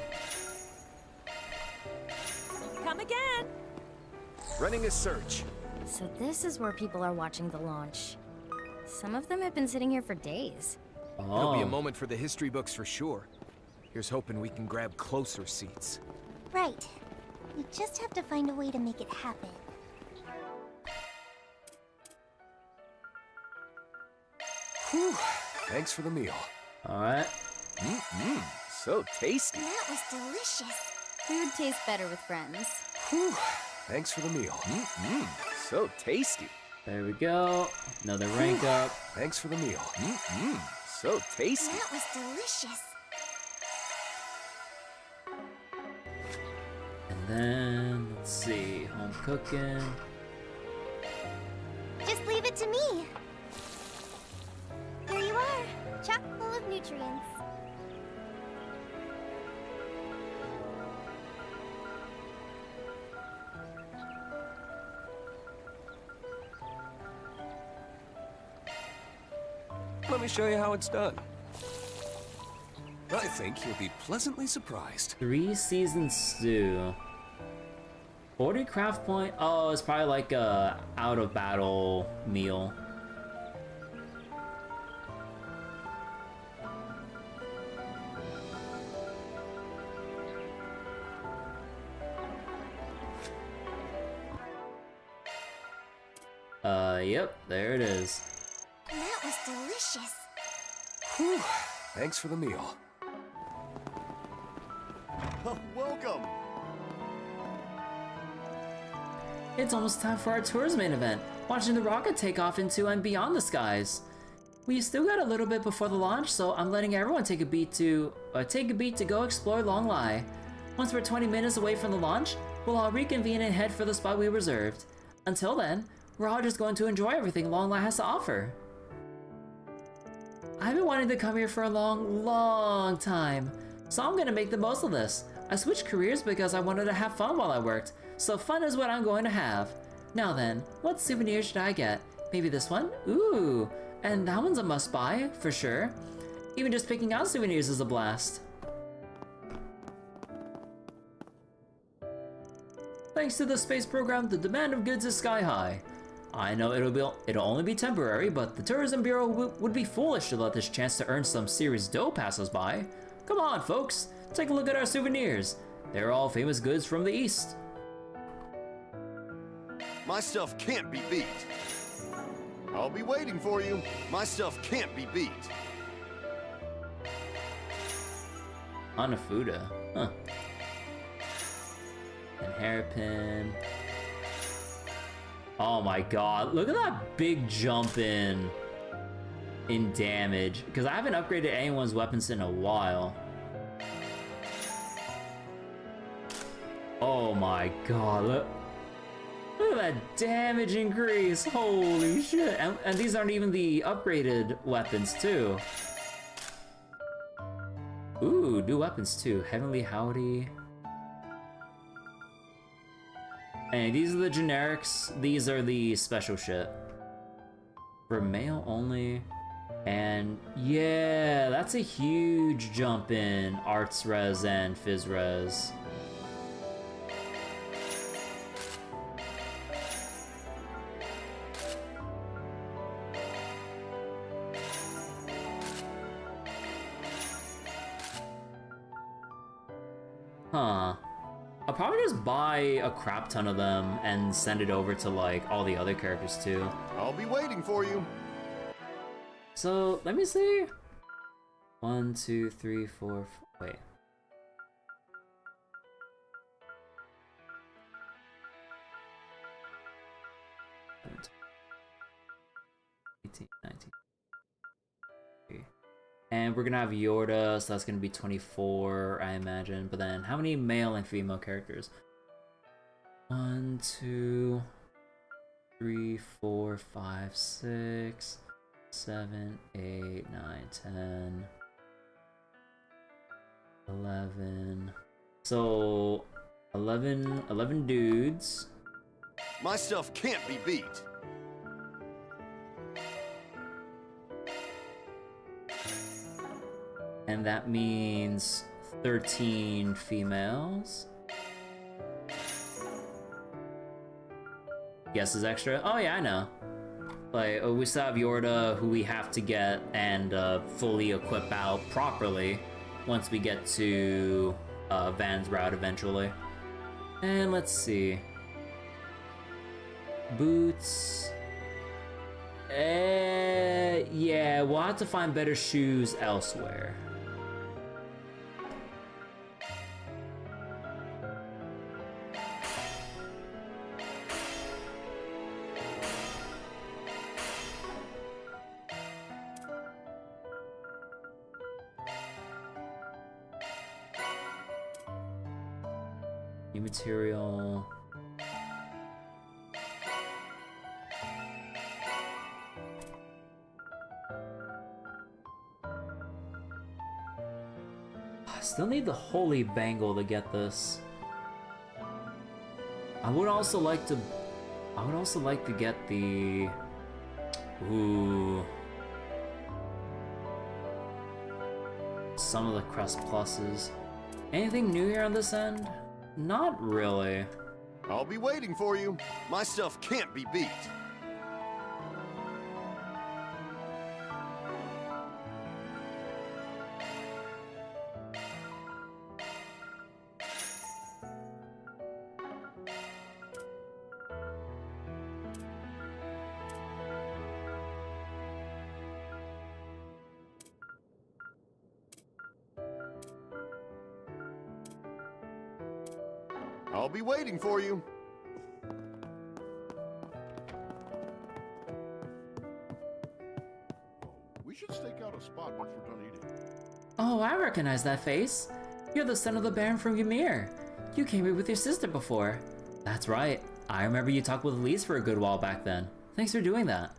Come again. Running a search. So this is where people are watching the launch. Some of them have been sitting here for days. It'll be a moment for the history books for sure. Here's hoping we can grab closer seats. Right. We just have to find a way to make it happen. Whew. Thanks for the meal. Alright. So tasty. That was delicious. Food tastes better with friends. Whew. Thanks for the meal. So tasty. There we go. Another rank up. Thanks for the meal. So tasty. That was delicious. And then, let's see, home cooking. Just leave it to me. Here you are, chock full of nutrients. Let me show you how it's done. I think you'll be pleasantly surprised. 3-season stew. 40 craft point. Oh, it's probably like a out of battle meal. Yep, there it is. That was delicious. Whew. Thanks for the meal. Welcome. It's almost time for our tour's main event, watching the rocket take off into and beyond the skies. We still got a little bit before the launch, so I'm letting everyone take a beat to go explore Longlai. Once we're 20 minutes away from the launch, we'll all reconvene and head for the spot we reserved. Until then, we're all just going to enjoy everything Longlai has to offer. I've been wanting to come here for a long time, so I'm gonna make the most of this. I switched careers because I wanted to have fun while I worked, so fun is what I'm going to have. Now then, what souvenir should I get? Maybe this one? Ooh, and that one's a must-buy, for sure. Even just picking out souvenirs is a blast. Thanks to the space program, the demand of goods is sky high. I know it'll only be temporary, but the Tourism Bureau would be foolish to let this chance to earn some serious dough pass us by. Come on, folks, take a look at our souvenirs. They're all famous goods from the East. My stuff can't be beat. I'll be waiting for you. My stuff can't be beat. Hanafuda, huh. And hairpin. Oh my god, look at that big jump in damage. Because I haven't upgraded anyone's weapons in a while. Oh my god, look at that damage increase. Holy shit. And these aren't even the upgraded weapons too. Ooh, new weapons too. Heavenly Howdy. And these are the generics, these are the special shit. For male only. And yeah, that's a huge jump in arts res and phys res. Huh. I'll probably just buy a crap ton of them and send it over to like all the other characters too. I'll be waiting for you. So let me see. 1, 2, 3, 4. Wait. And we're gonna have Yorda, so that's gonna be 24, I imagine. But then, how many male and female characters? 1, 2, 3, 4, 5, 6, 7, 8, 9, 10, 11. So, 11 dudes. My stuff can't be beat. And that means 13 females. Yes, is extra? Oh yeah, I know. Like, we still have Yorda, who we have to get and fully equip out properly once we get to Van's route eventually. And let's see. Boots. Yeah, we'll have to find better shoes elsewhere. New material. I still need the holy bangle to get this. I would also like to get the some of the crest pluses. Anything new here on this end? Not really. I'll be waiting for you. My stuff can't be beat. I'll be waiting for you. We should stake out a spot once we're done eating. Oh, I recognize that face. You're the son of the Baron from Ymir. You came here with your sister before. That's right. I remember you talked with Elise for a good while back then. Thanks for doing that.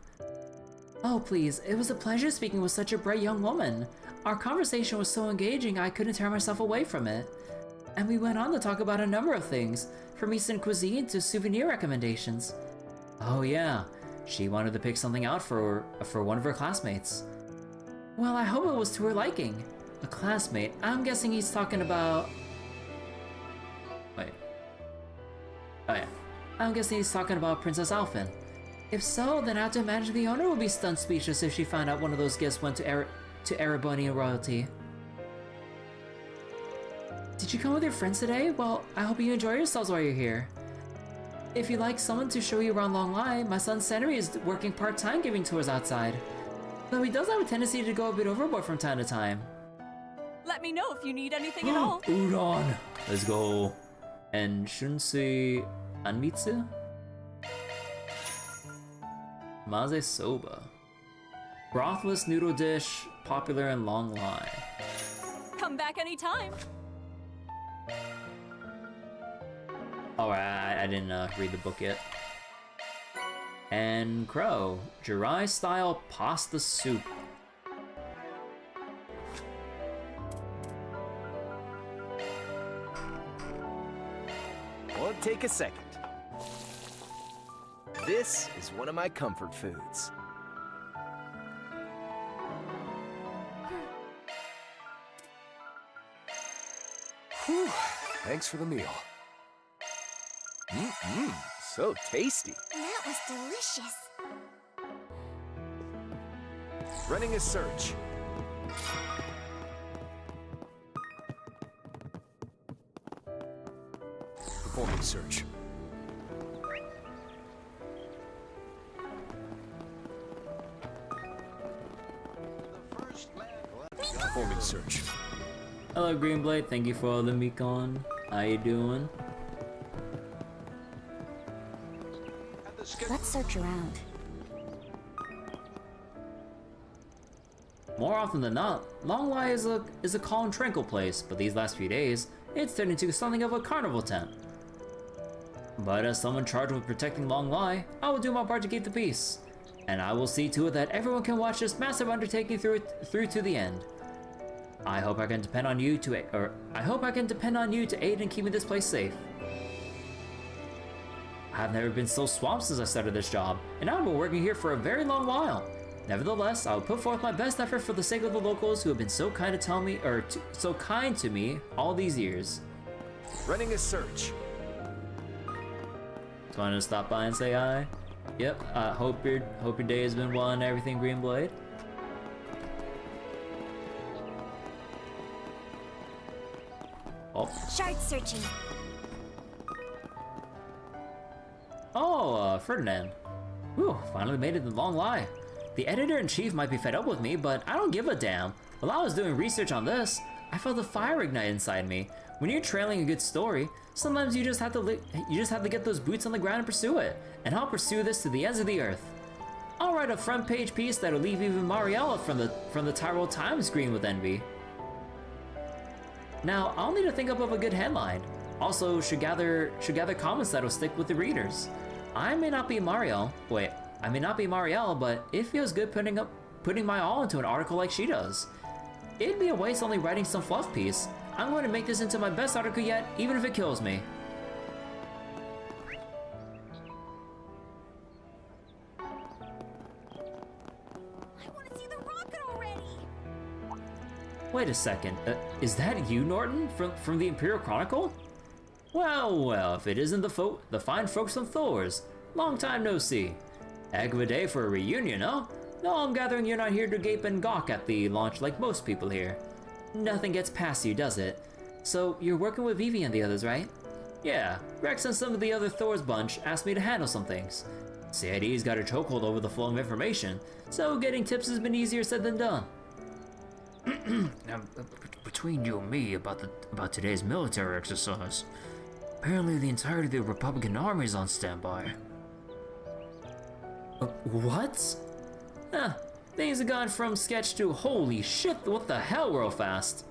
Oh, please. It was a pleasure speaking with such a bright young woman. Our conversation was so engaging I couldn't tear myself away from it. And we went on to talk about a number of things, from Eastern cuisine to souvenir recommendations. Oh yeah, she wanted to pick something out for one of her classmates. Well, I hope it was to her liking. A classmate, I'm guessing he's talking about... Wait. Oh yeah. I'm guessing he's talking about Princess Alphen. If so, then I have to imagine the owner will be stunned speechless if she found out one of those gifts went to Erebonian royalty. Did you come with your friends today? Well, I hope you enjoy yourselves while you're here. If you'd like someone to show you around Longlai, my son Senri is working part-time giving tours outside. Though he does have a tendency to go a bit overboard from time to time. Let me know if you need anything at all. Udon! Let's go. And Shunsui Anmitsu? Maze Soba. Brothless noodle dish, popular in Longlai. Come back anytime. Oh, I didn't read the book yet. And Crow, Jirai style pasta soup. Won't take a second. This is one of my comfort foods. Whew. Thanks for the meal. So tasty. That was delicious. Running a search. Performing search. Performing search. Hello, Greenblade. Thank you for the Mikon. How you doing? Let's search around. More often than not, Longlai is a calm, tranquil place, but these last few days, it's turned into something of a carnival tent. But as someone charged with protecting Longlai, I will do my part to keep the peace, and I will see to it that everyone can watch this massive undertaking through to the end. I hope I can depend on you to aid in keeping this place safe. I've never been so swamped since I started this job, and I've been working here for a very long while. Nevertheless, I will put forth my best effort for the sake of the locals who have been so kind to me all these years. Running a search. Just wanted to stop by and say hi. Yep. Hope your day has been well and everything, Greenblade. Oh. Shard searching. Oh, Ferdinand. Whew, finally made it to Longlai. The editor-in-chief might be fed up with me, but I don't give a damn. While I was doing research on this, I felt a fire ignite inside me. When you're trailing a good story, sometimes you just have to get those boots on the ground and pursue it. And I'll pursue this to the ends of the earth. I'll write a front page piece that'll leave even Mariella from the Tyrol Times green with envy. Now, I'll need to think up of a good headline. Also, should gather comments that'll stick with the readers. I may not be Marielle, but it feels good putting my all into an article like she does. It'd be a waste only writing some fluff piece. I'm going to make this into my best article yet, even if it kills me. I want to see the rocket already. Wait a second, is that you, Norton, from the Imperial Chronicle? Well, if it isn't the fine folks from Thor's. Long time no see. Heck of a day for a reunion, huh? No, I'm gathering you're not here to gape and gawk at the launch like most people here. Nothing gets past you, does it? So, you're working with Vivi and the others, right? Yeah, Rex and some of the other Thor's bunch asked me to handle some things. CID's got a chokehold over the flow of information, so getting tips has been easier said than done. Now, between you and me about today's military exercise, apparently the entirety of the Republican army is on standby. What? Things have gone from sketch to holy shit, what the hell real fast.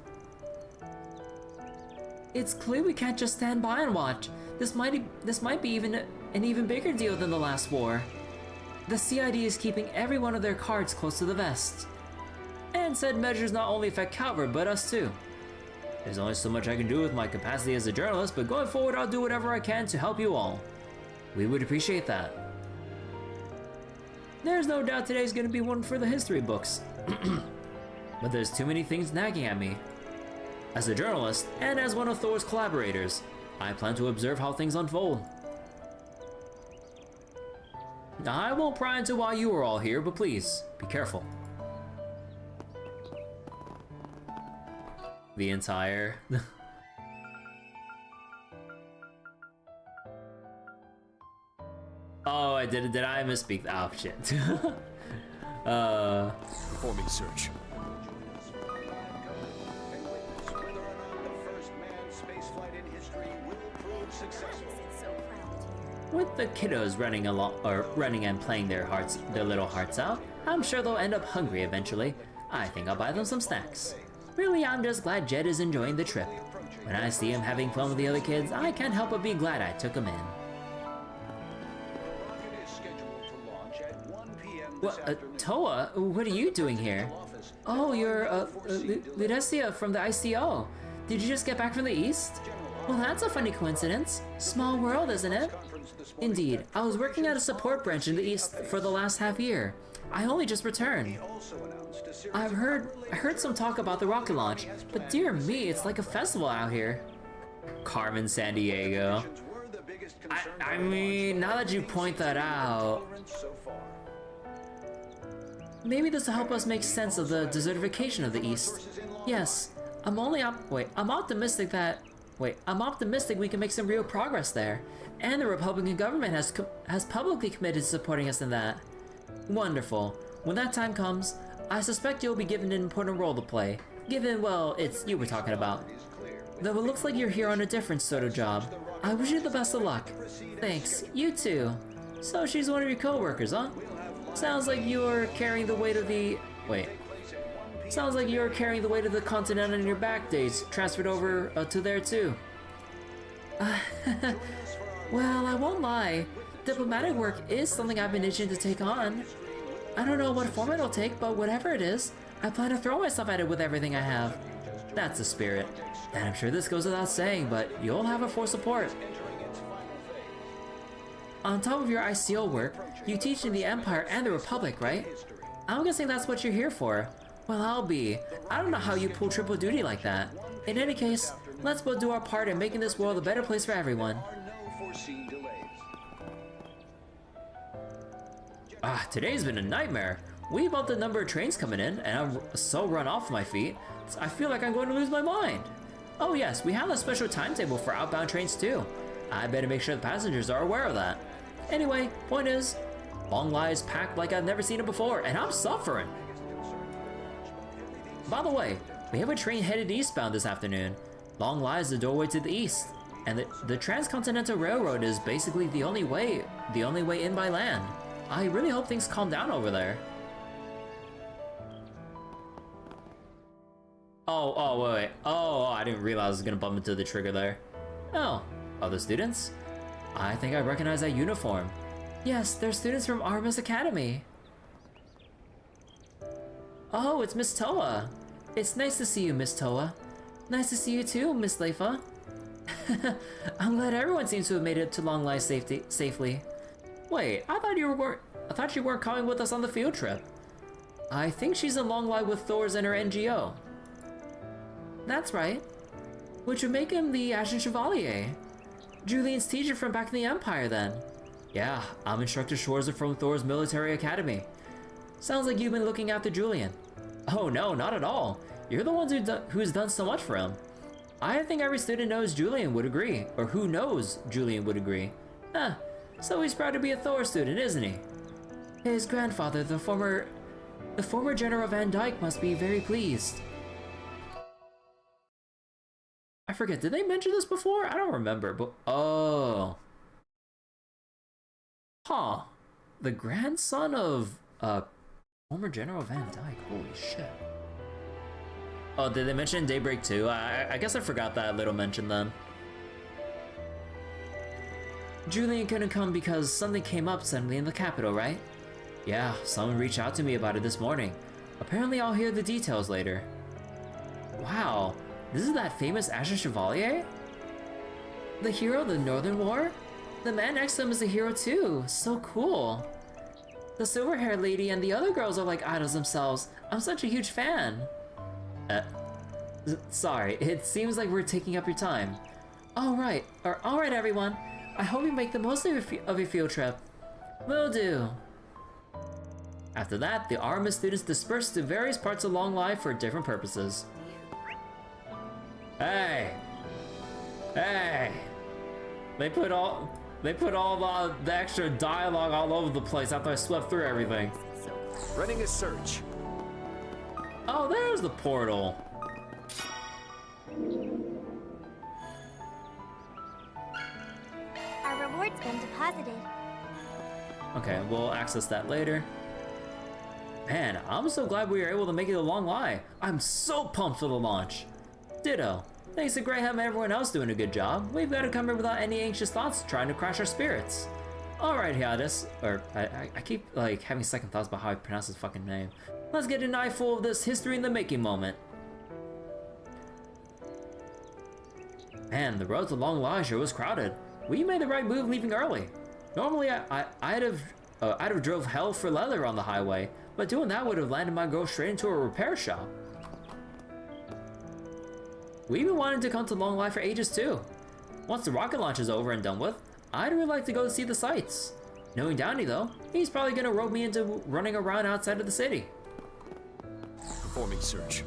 It's clear we can't just stand by and watch. This might be even an even bigger deal than the last war. The CID is keeping every one of their cards close to the vest. And said measures not only affect Calvert, but us too. There's only so much I can do with my capacity as a journalist, but going forward I'll do whatever I can to help you all. We would appreciate that. There's no doubt today's gonna be one for the history books. But there's too many things nagging at me. As a journalist, and as one of Thor's collaborators, I plan to observe how things unfold. I won't pry into why you are all here, but please, be careful. The entire... Oh, did I misspeak? Oh, shit. Performing search. With the kiddos running and playing their little hearts out, I'm sure they'll end up hungry eventually. I think I'll buy them some snacks. Really, I'm just glad Jed is enjoying the trip. When I see him having fun with the other kids, I can't help but be glad I took him in. What, Toa, what are you doing here? Oh, you're, Ludecia from the ICO. Did you just get back from the East? Well, that's a funny coincidence. Small world, isn't it? Indeed, I was working at a support branch in the East for the last half year. I only just returned. I heard some talk about the rocket launch, but dear me, it's like a festival out here. Carmen San Diego. I mean, now that you point that out, maybe this will help us make sense of the desertification of the East. Yes, I'm optimistic we can make some real progress there. And the Republican government has publicly committed to supporting us in that. Wonderful. When that time comes, I suspect you'll be given an important role to play. Given, well, it's you we're talking about. Though it looks like you're here on a different sort of job. I wish you the best of luck. Thanks. You too. So she's one of your co-workers, huh? Sounds like you're carrying the weight of the... Sounds like you're carrying the weight of the continent on your back days, transferred over to there too. Well, I won't lie. Diplomatic work is something I've been itching to take on. I don't know what form it'll take, but whatever it is, I plan to throw myself at it with everything I have. That's the spirit. And I'm sure this goes without saying, but you'll have it for support. On top of your ICO work, you teach in the Empire and the Republic, right? I'm guessing that's what you're here for. Well, I'll be. I don't know how you pull triple duty like that. In any case, let's both do our part in making this world a better place for everyone. Today's been a nightmare. We've upped the number of trains coming in, and I'm so run off my feet, I feel like I'm going to lose my mind. Oh yes, we have a special timetable for outbound trains too. I better make sure the passengers are aware of that. Anyway, point is, Longlai is packed like I've never seen it before, and I'm suffering. By the way, we have a train headed eastbound this afternoon. Longlai is the doorway to the east, and the Transcontinental Railroad is basically the only way in by land. I really hope things calm down over there. Wait. Oh, I didn't realize I was gonna bump into the trigger there. Oh, other students? I think I recognize that uniform. Yes, they're students from Aramis Academy. Oh, it's Miss Toa. It's nice to see you, Miss Toa. Nice to see you too, Miss Leifa. I'm glad everyone seems to have made it to Longlai safely. Wait, I thought you weren't coming with us on the field trip. I think she's in Longlai with Thors and her NGO. That's right. Which would make him the Ashen Chevalier. Julian's teacher from back in the Empire then. Yeah, I'm Instructor Schwarzer from Thor's military academy. Sounds like you've been looking after Julian. Oh no, not at all. You're the ones who's done so much for him. I think every student knows Julian would agree, or who knows Julian would agree. So he's proud to be a Thor student, isn't he? His grandfather, the former General Van Dyke, must be very pleased. I forget, did they mention this before? I don't remember, but oh. Huh. The grandson of former General Van Dyke. Holy shit. Oh, did they mention Daybreak too? I guess I forgot that little mention then. Julian couldn't come because something came up suddenly in the capital, right? Yeah, someone reached out to me about it this morning. Apparently I'll hear the details later. Wow, this is that famous Ashen Chevalier? The hero of the Northern War? The man next to him is a hero too. So cool. The silver-haired lady and the other girls are like idols themselves. I'm such a huge fan. Sorry, it seems like we're taking up your time. Alright everyone. I hope you make the most of your field trip. Will do. After that, the Aramis students dispersed to various parts of Longlai for different purposes. Hey! They put all the extra dialogue all over the place after I swept through everything. Running a search. Oh, there's the portal. Our reward's been deposited. Okay, we'll access that later. Man, I'm so glad we were able to make it a Longlai. I'm so pumped for the launch. Ditto. Thanks to Graham and everyone else doing a good job. We've got to come here without any anxious thoughts trying to crash our spirits. Alright, Hades. Or, I keep, like, having second thoughts about how I pronounce his fucking name. Let's get an eyeful of this history in the making moment. Man, the road to Longlai sure was crowded. We made the right move leaving early. Normally, I'd have drove hell for leather on the highway, but doing that would have landed my girl straight into a repair shop. we've been wanting to come to Longlai for ages too. Once the rocket launch is over and done with, I'd really like to go see the sights. Knowing Downey though, he's probably gonna rope me into running around outside of the city. Performing search.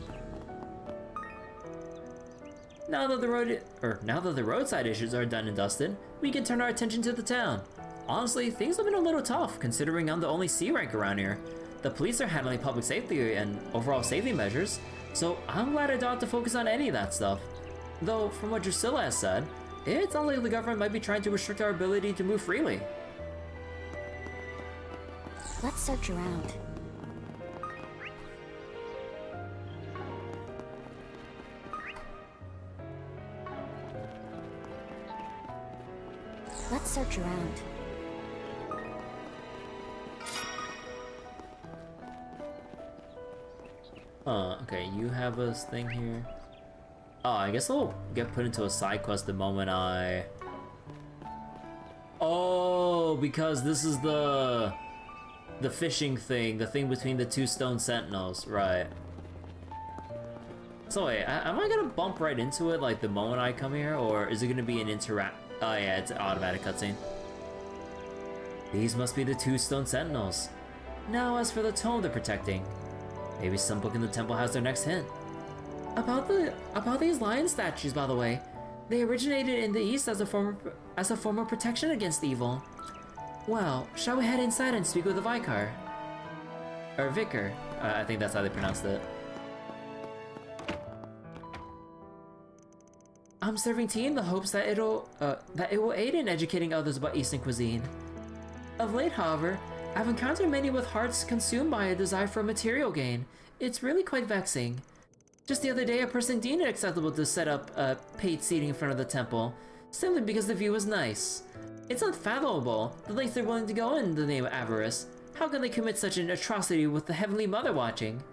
Now that the roadside issues are done and dusted, we can turn our attention to the town. Honestly, things have been a little tough considering I'm the only C rank around here. The police are handling public safety and overall safety measures, so I'm glad I don't have to focus on any of that stuff. Though, from what Drusilla has said, it sounds like the government might be trying to restrict our ability to move freely. Let's search around. Let's search around. Okay, you have a thing here. Oh, I guess I'll get put into a side quest the moment I... Oh, because this is the fishing thing, the thing between the two stone sentinels, right. So wait, am I gonna bump right into it like the moment I come here, or is it gonna be an oh yeah, it's an automatic cutscene. These must be the two stone sentinels. Now as for the tome they're protecting, maybe some book in the temple has their next hint. About these lion statues, by the way, they originated in the east as a form of protection against evil. Well, shall we head inside and speak with the Vicar? Or Vicar, I think that's how they pronounced it. I'm serving tea in the hopes that it will aid in educating others about Eastern cuisine. Of late, however, I've encountered many with hearts consumed by a desire for material gain. It's really quite vexing. Just the other day, a person deemed it acceptable to set up paid seating in front of the temple, simply because the view was nice. It's unfathomable the lengths they're willing to go in the name of avarice. How can they commit such an atrocity with the Heavenly Mother watching?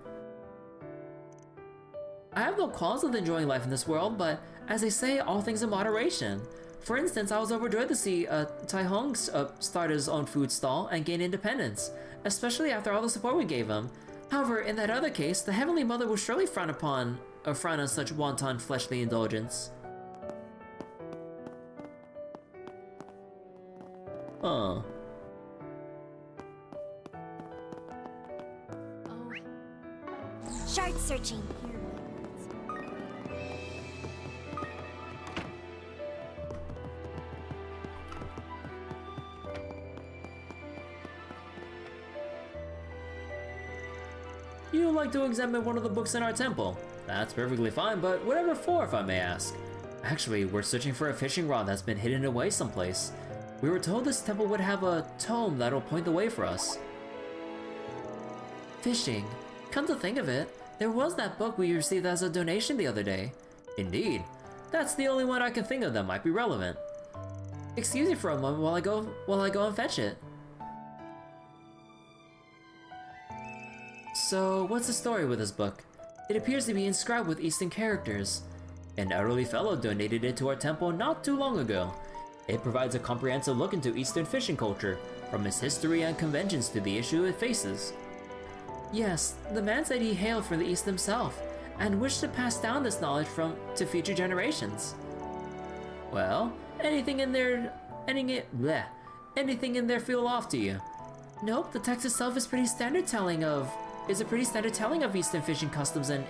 I have no qualms with enjoying life in this world, but as they say, all things in moderation. For instance, I was overjoyed to see Tai Hong start his own food stall and gain independence, especially after all the support we gave him. However, in that other case, the Heavenly Mother will surely frown on such wanton fleshly indulgence. Oh. Shard searching. You would like to examine one of the books in our temple? That's perfectly fine, but whatever for, if I may ask. Actually, we're searching for a fishing rod that's been hidden away someplace. We were told this temple would have a tome that'll point the way for us. Fishing. Come to think of it, there was that book we received as a donation the other day. Indeed. That's the only one I can think of that might be relevant. Excuse me for a moment while I go and fetch it. So, what's the story with this book? It appears to be inscribed with Eastern characters. An elderly fellow donated it to our temple not too long ago. It provides a comprehensive look into Eastern fishing culture, from its history and conventions to the issue it faces. Yes, the man said he hailed from the East himself, and wished to pass down this knowledge to future generations. Well, anything in there feel off to you? Nope, the text itself is a pretty standard telling of Eastern fishing customs and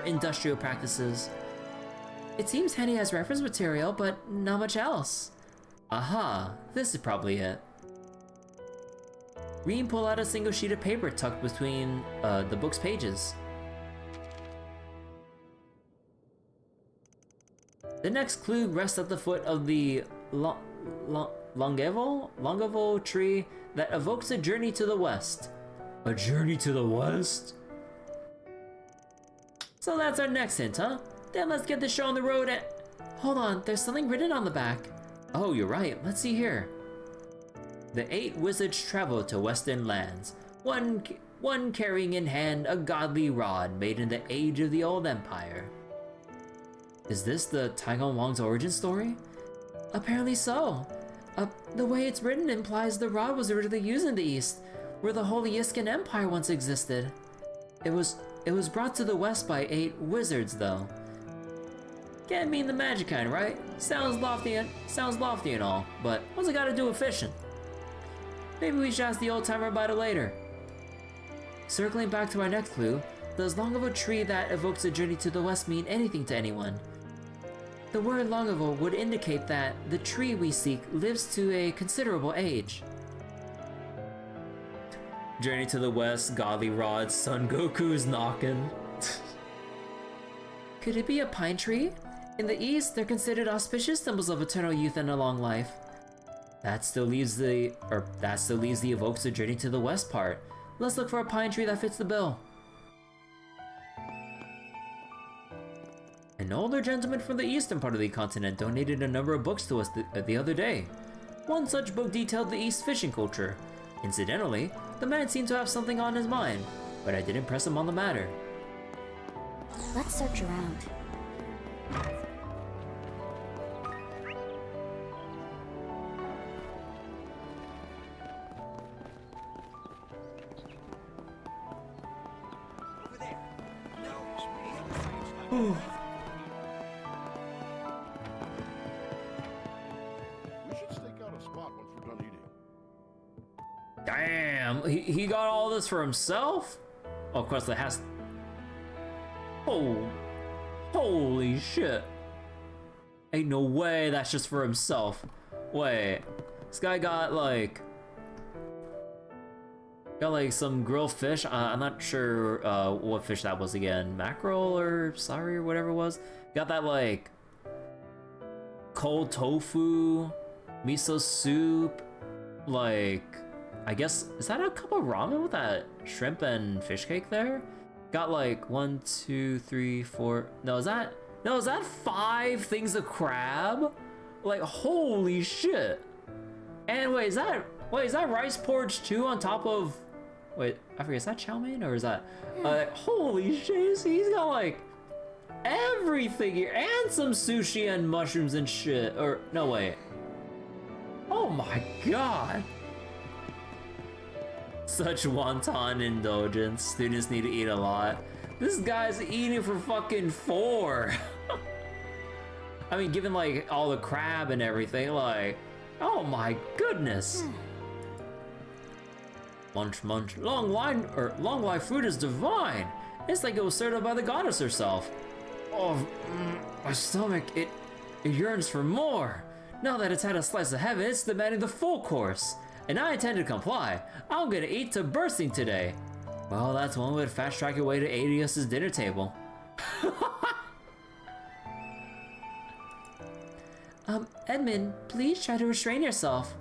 industrial practices. It seems Henny has reference material, but not much else. Aha, this is probably it. Rean pulled out a single sheet of paper tucked between the book's pages. The next clue rests at the foot of the Longevo tree that evokes a journey to the west. A journey to the west? So that's our next hint, huh? Then let's get the show on the road and... Hold on, there's something written on the back. Oh, you're right, let's see here. The 8 wizards travel to western lands, one carrying in hand a godly rod made in the age of the old empire. Is this the Taigon Wang's origin story? Apparently so. The way it's written implies the rod was originally used in the East, where the Holy Iscan Empire once existed. It was brought to the West by 8 wizards, though. Can't mean the magic kind, right? Sounds lofty and all, but what's it got to do with fishing? Maybe we should ask the old timer about it later. Circling back to our next clue, does long of a tree that evokes a journey to the west mean anything to anyone? The word longevo would indicate that the tree we seek lives to a considerable age. Journey to the west, godly rod, Son Goku's knocking. Could it be a pine tree? In the east, they're considered auspicious symbols of eternal youth and a long life. That still leaves the evokes the journey to the west part. Let's look for a pine tree that fits the bill. An older gentleman from the eastern part of the continent donated a number of books to us the other day. One such book detailed the East fishing culture. Incidentally, the man seemed to have something on his mind, but I didn't press him on the matter. Let's search around. We should stake out a spot once we're done eating. Damn, he got all this for himself? Oh, of course, it has. Oh, holy shit! Ain't no way that's just for himself. Wait, this guy got like some grilled fish. I'm not sure what fish that was again. Mackerel or sari or whatever it was. Got that like cold tofu, miso soup, like I guess, is that a cup of ramen with that shrimp and fish cake there? Got like 1, 2, 3, 4. No, is that 5 things of crab? Like holy shit. And wait, is that rice porridge too on top of, wait, I forget, is that chow mein or is that holy shit, he's got like everything here and some sushi and mushrooms and shit. Or no, wait. Oh my god. Such wanton indulgence. Students need to eat a lot. This guy's eating for fucking 4. I mean, given like all the crab and everything, like, oh my goodness. Munch, munch. Longlai fruit is divine. It's like it was served up by the goddess herself. Oh, my stomach, it yearns for more. Now that it's had a slice of heaven, it's demanding the full course. And I intend to comply. I'm gonna eat to bursting today. Well, that's one way to fast track your way to Adios's dinner table. Edmund, please try to restrain yourself.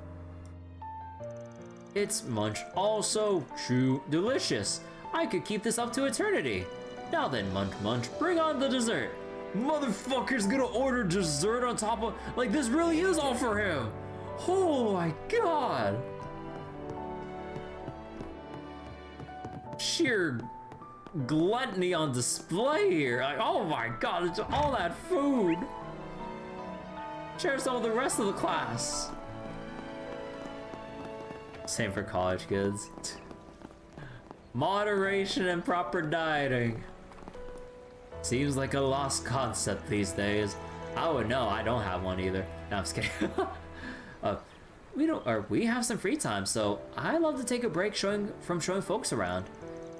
It's munch, also true, delicious. I could keep this up to eternity. Now then, munch, munch, bring on the dessert. Motherfucker's gonna order dessert on top of, like, this really is all for him. Oh my god. Sheer gluttony on display here. Like, oh my god, it's all that food. Share some with the rest of the class. Same for college kids. Moderation and proper dieting. Seems like a lost concept these days. I would know, I don't have one either. No, I'm just kidding. We have some free time, so I love to take a break from showing folks around.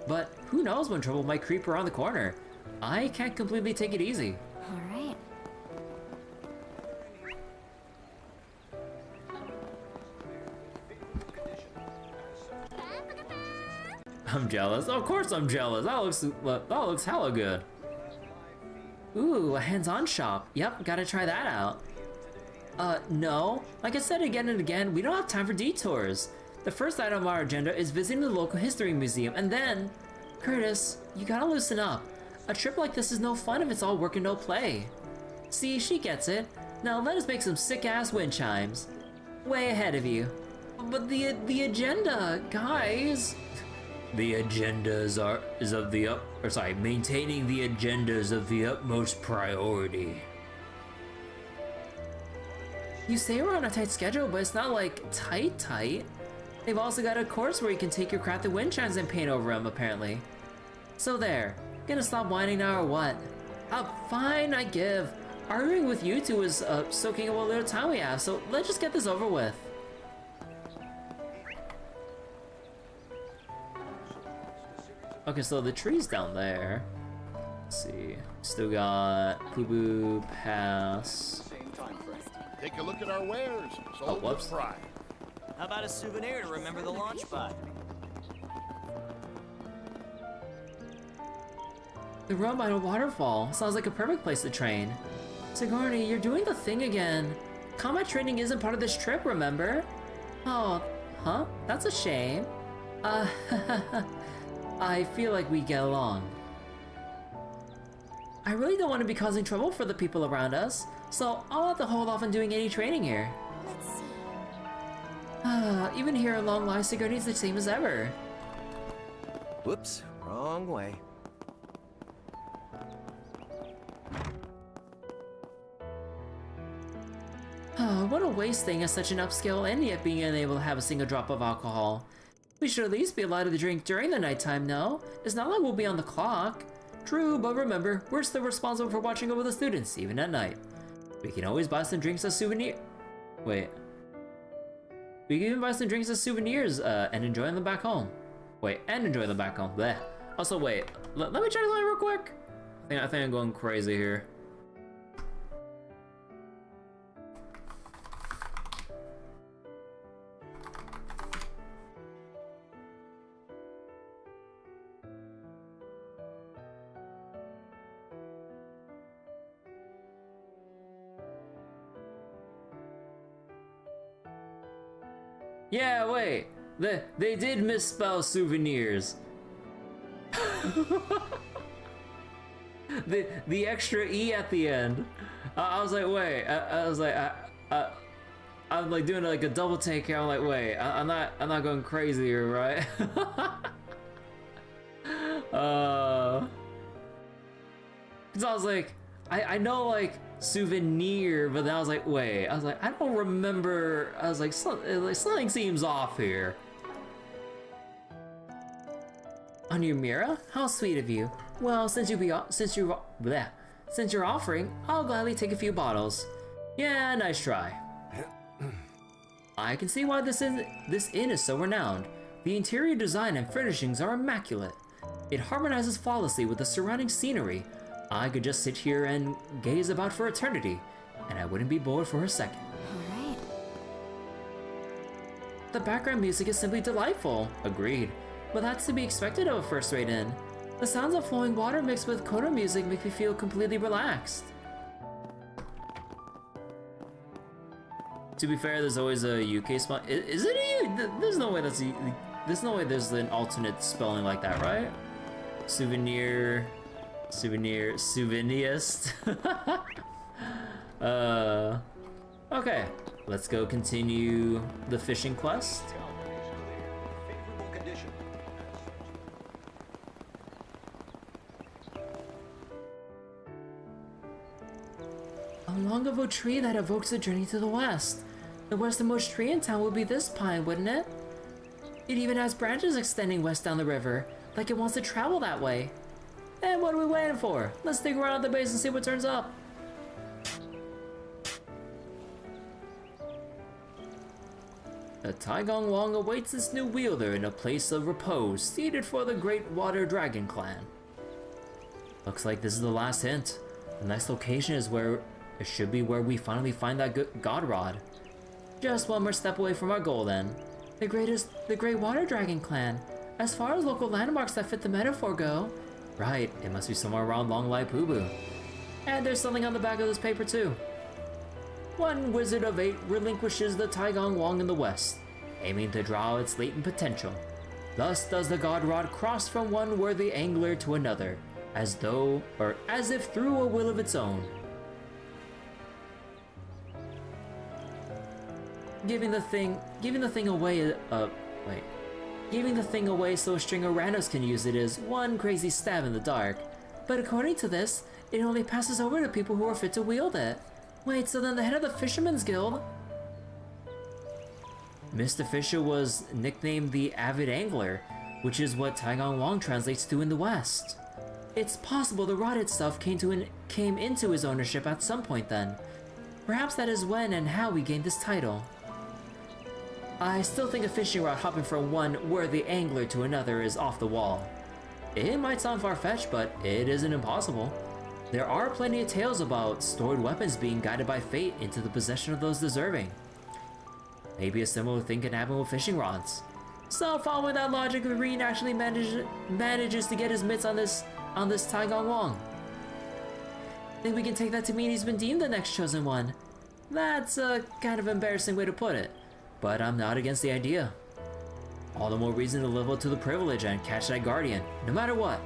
But who knows when trouble might creep around the corner. I can't completely take it easy. All right. I'm jealous. Of course I'm jealous. That looks hella good. Ooh, a hands-on shop. Yep, gotta try that out. No. Like I said again and again, we don't have time for detours. The first item on our agenda is visiting the local history museum, and then... Curtis, you gotta loosen up. A trip like this is no fun if it's all work and no play. See, she gets it. Now let us make some sick-ass wind chimes. Way ahead of you. But the agenda, guys... The agendas maintaining the agendas of the utmost priority. You say we're on a tight schedule, but it's not like tight. They've also got a course where you can take your crafted wind chimes and paint over them, apparently. So there, gonna stop whining now or what? Fine, I give. Arguing with you two is soaking up what little time we have, so let's just get this over with. Okay, so the tree's down there. Let's see. Still got Pubu Pass. Take a look at our wares. Oh, whoops. How about a souvenir to remember the launch by? The road by a waterfall sounds like a perfect place to train. Sigourney, you're doing the thing again. Combat training isn't part of this trip, remember? Oh, huh? That's a shame. I feel like we get along. I really don't want to be causing trouble for the people around us, so I'll have to hold off on doing any training here. Let's see. Even here at Longlai, Sigourney's the same as ever. Whoops, wrong way. What a waste staying at such an upscale and yet being unable to have a single drop of alcohol. We should at least be allowed to drink during the nighttime, no? It's not like we'll be on the clock. True, but remember, we're still responsible for watching over the students, even at night. We can always buy some drinks as souvenir. Wait. We can even buy some drinks as souvenirs, and enjoy them back home. Wait, and enjoy them back home. Bleh. Also, wait. Let me check the line real quick. I think I'm going crazy here. Yeah, wait. They did misspell souvenirs. the extra E at the end. I was like, wait. I was like, I'm like doing like a double take here. I'm like, wait. I'm not going crazy here, right? Cause I was like, I know like souvenir, but then I was like, wait. I was like, I don't remember. I was like, something seems off here. On your mirror? How sweet of you. Well, since you're offering, I'll gladly take a few bottles. Yeah, nice try. I can see why this inn is so renowned. The interior design and furnishings are immaculate. It harmonizes flawlessly with the surrounding scenery. I could just sit here and gaze about for eternity, and I wouldn't be bored for a second. Alright. The background music is simply delightful. Agreed. But that's to be expected of a first-rate inn. The sounds of flowing water mixed with coda music make me feel completely relaxed. To be fair, there's always a UK spot. Is it a? There's no way that's. There's no way there's an alternate spelling like that, right? Souvenirist. Okay, let's go continue the fishing quest. A long-ago tree that evokes a journey to the west. The westernmost tree in town would be this pine, wouldn't it? It even has branches extending west down the river, like it wants to travel that way. And what are we waiting for? Let's dig around at the base and see what turns up. The Taigong Wong awaits its new wielder in a place of repose, seated for the Great Water Dragon Clan. Looks like this is the last hint. The next location is where it should be where we finally find that God Rod. Just one more step away from our goal then. The Great Water Dragon Clan. As far as local landmarks that fit the metaphor go, right, it must be somewhere around Longlai Pubu. And there's something on the back of this paper too. One Wizard of 8 relinquishes the Taigong Wong in the west, aiming to draw its latent potential. Thus does the God Rod cross from one worthy angler to another, as if through a will of its own. Giving the thing away so a string of randos can use it is one crazy stab in the dark. But according to this, it only passes over to people who are fit to wield it. Wait, so then the head of the Fisherman's Guild? Mr. Fisher was nicknamed the Avid Angler, which is what Taigong Wong translates to in the West. It's possible the rotted stuff came into his ownership at some point then. Perhaps that is when and how we gained this title. I still think a fishing rod hopping from one worthy angler to another is off the wall. It might sound far-fetched, but it isn't impossible. There are plenty of tales about stored weapons being guided by fate into the possession of those deserving. Maybe a similar thing can happen with fishing rods. So following that logic, Rean actually manages to get his mitts on this Tai Gong Wong. Think we can take that to mean he's been deemed the next chosen one. That's a kind of embarrassing way to put it, but I'm not against the idea. All the more reason to live up to the privilege and catch that guardian, no matter what.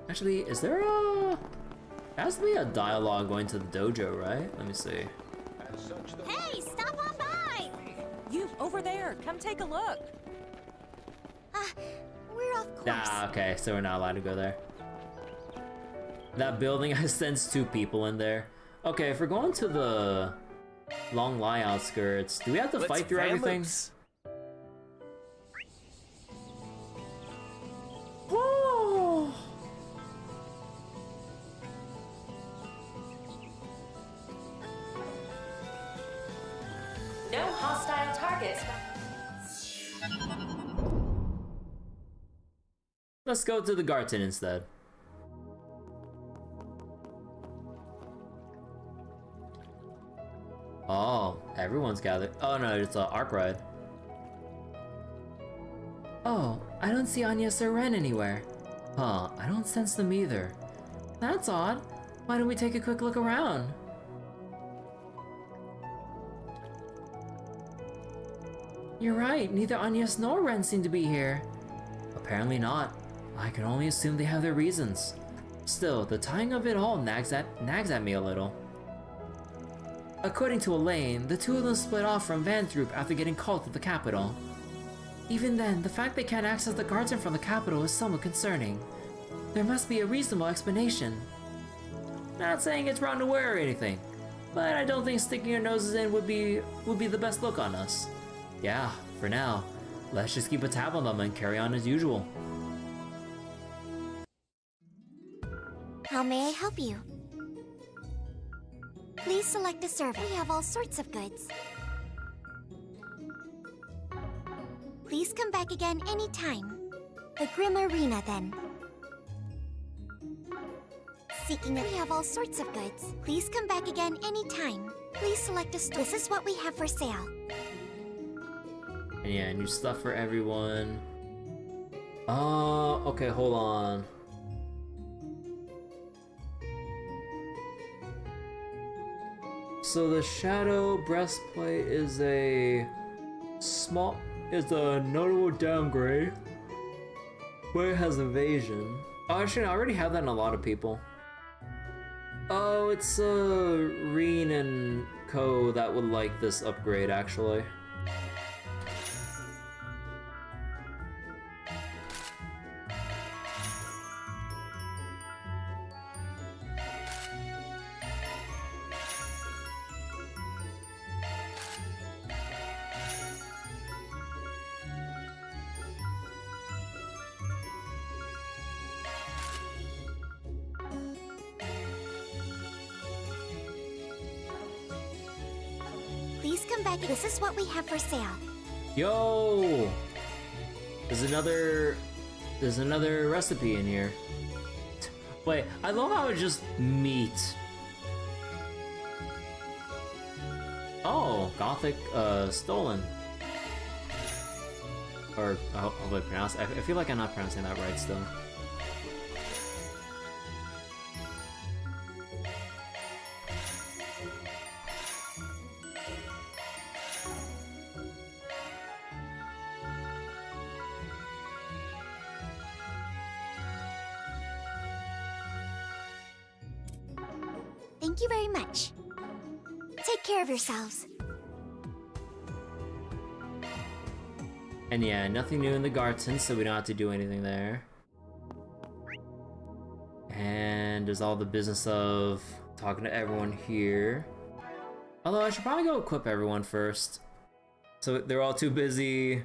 Actually, is there a... There has to be a dialogue going to the dojo, right? Let me see. Hey, stop on by! You, over there, come take a look. We're off course. Ah, okay, so we're not allowed to go there. That building has sends 2 people in there. Okay, if we're going to the Longlai outskirts, do we have to fight through everything? Oh! No hostile targets. Let's go to the Garten instead. Oh, everyone's gathered. Oh no, it's an arc ride. Oh, I don't see Agnes or Rean anywhere. Huh, I don't sense them either. That's odd. Why don't we take a quick look around? You're right, neither Agnes nor Rean seem to be here. Apparently not. I can only assume they have their reasons. Still, the timing of it all nags at me a little. According to Elaine, the 2 of them split off from Vandroop after getting called to the capital. Even then, the fact they can't access the garden from the capital is somewhat concerning. There must be a reasonable explanation. Not saying it's wrong to wear or anything, but I don't think sticking your noses in would be the best look on us. Yeah, for now, let's just keep a tab on them and carry on as usual. How may I help you? Please select a server. We have all sorts of goods. Please come back again anytime. The Grim Arena, then. We have all sorts of goods. Please come back again anytime. Please select a store. This is what we have for sale. And yeah, new stuff for everyone. Oh, okay, hold on. So the Shadow Breastplate is a notable downgrade, but it has evasion. Oh, actually, I already have that in a lot of people. Oh, it's Rean and Co that would like this upgrade, actually. Please come back. This is what we have for sale. Yo! There's another recipe in here. Wait, I love how it's just meat. Oh, Gothic, stolen. Or, how do I pronounce it? I feel like I'm not pronouncing that right still. Thank you very much. Take care of yourselves. And yeah, nothing new in the Garten, so we don't have to do anything there. And there's all the business of talking to everyone here. Although I should probably go equip everyone first. So they're all too busy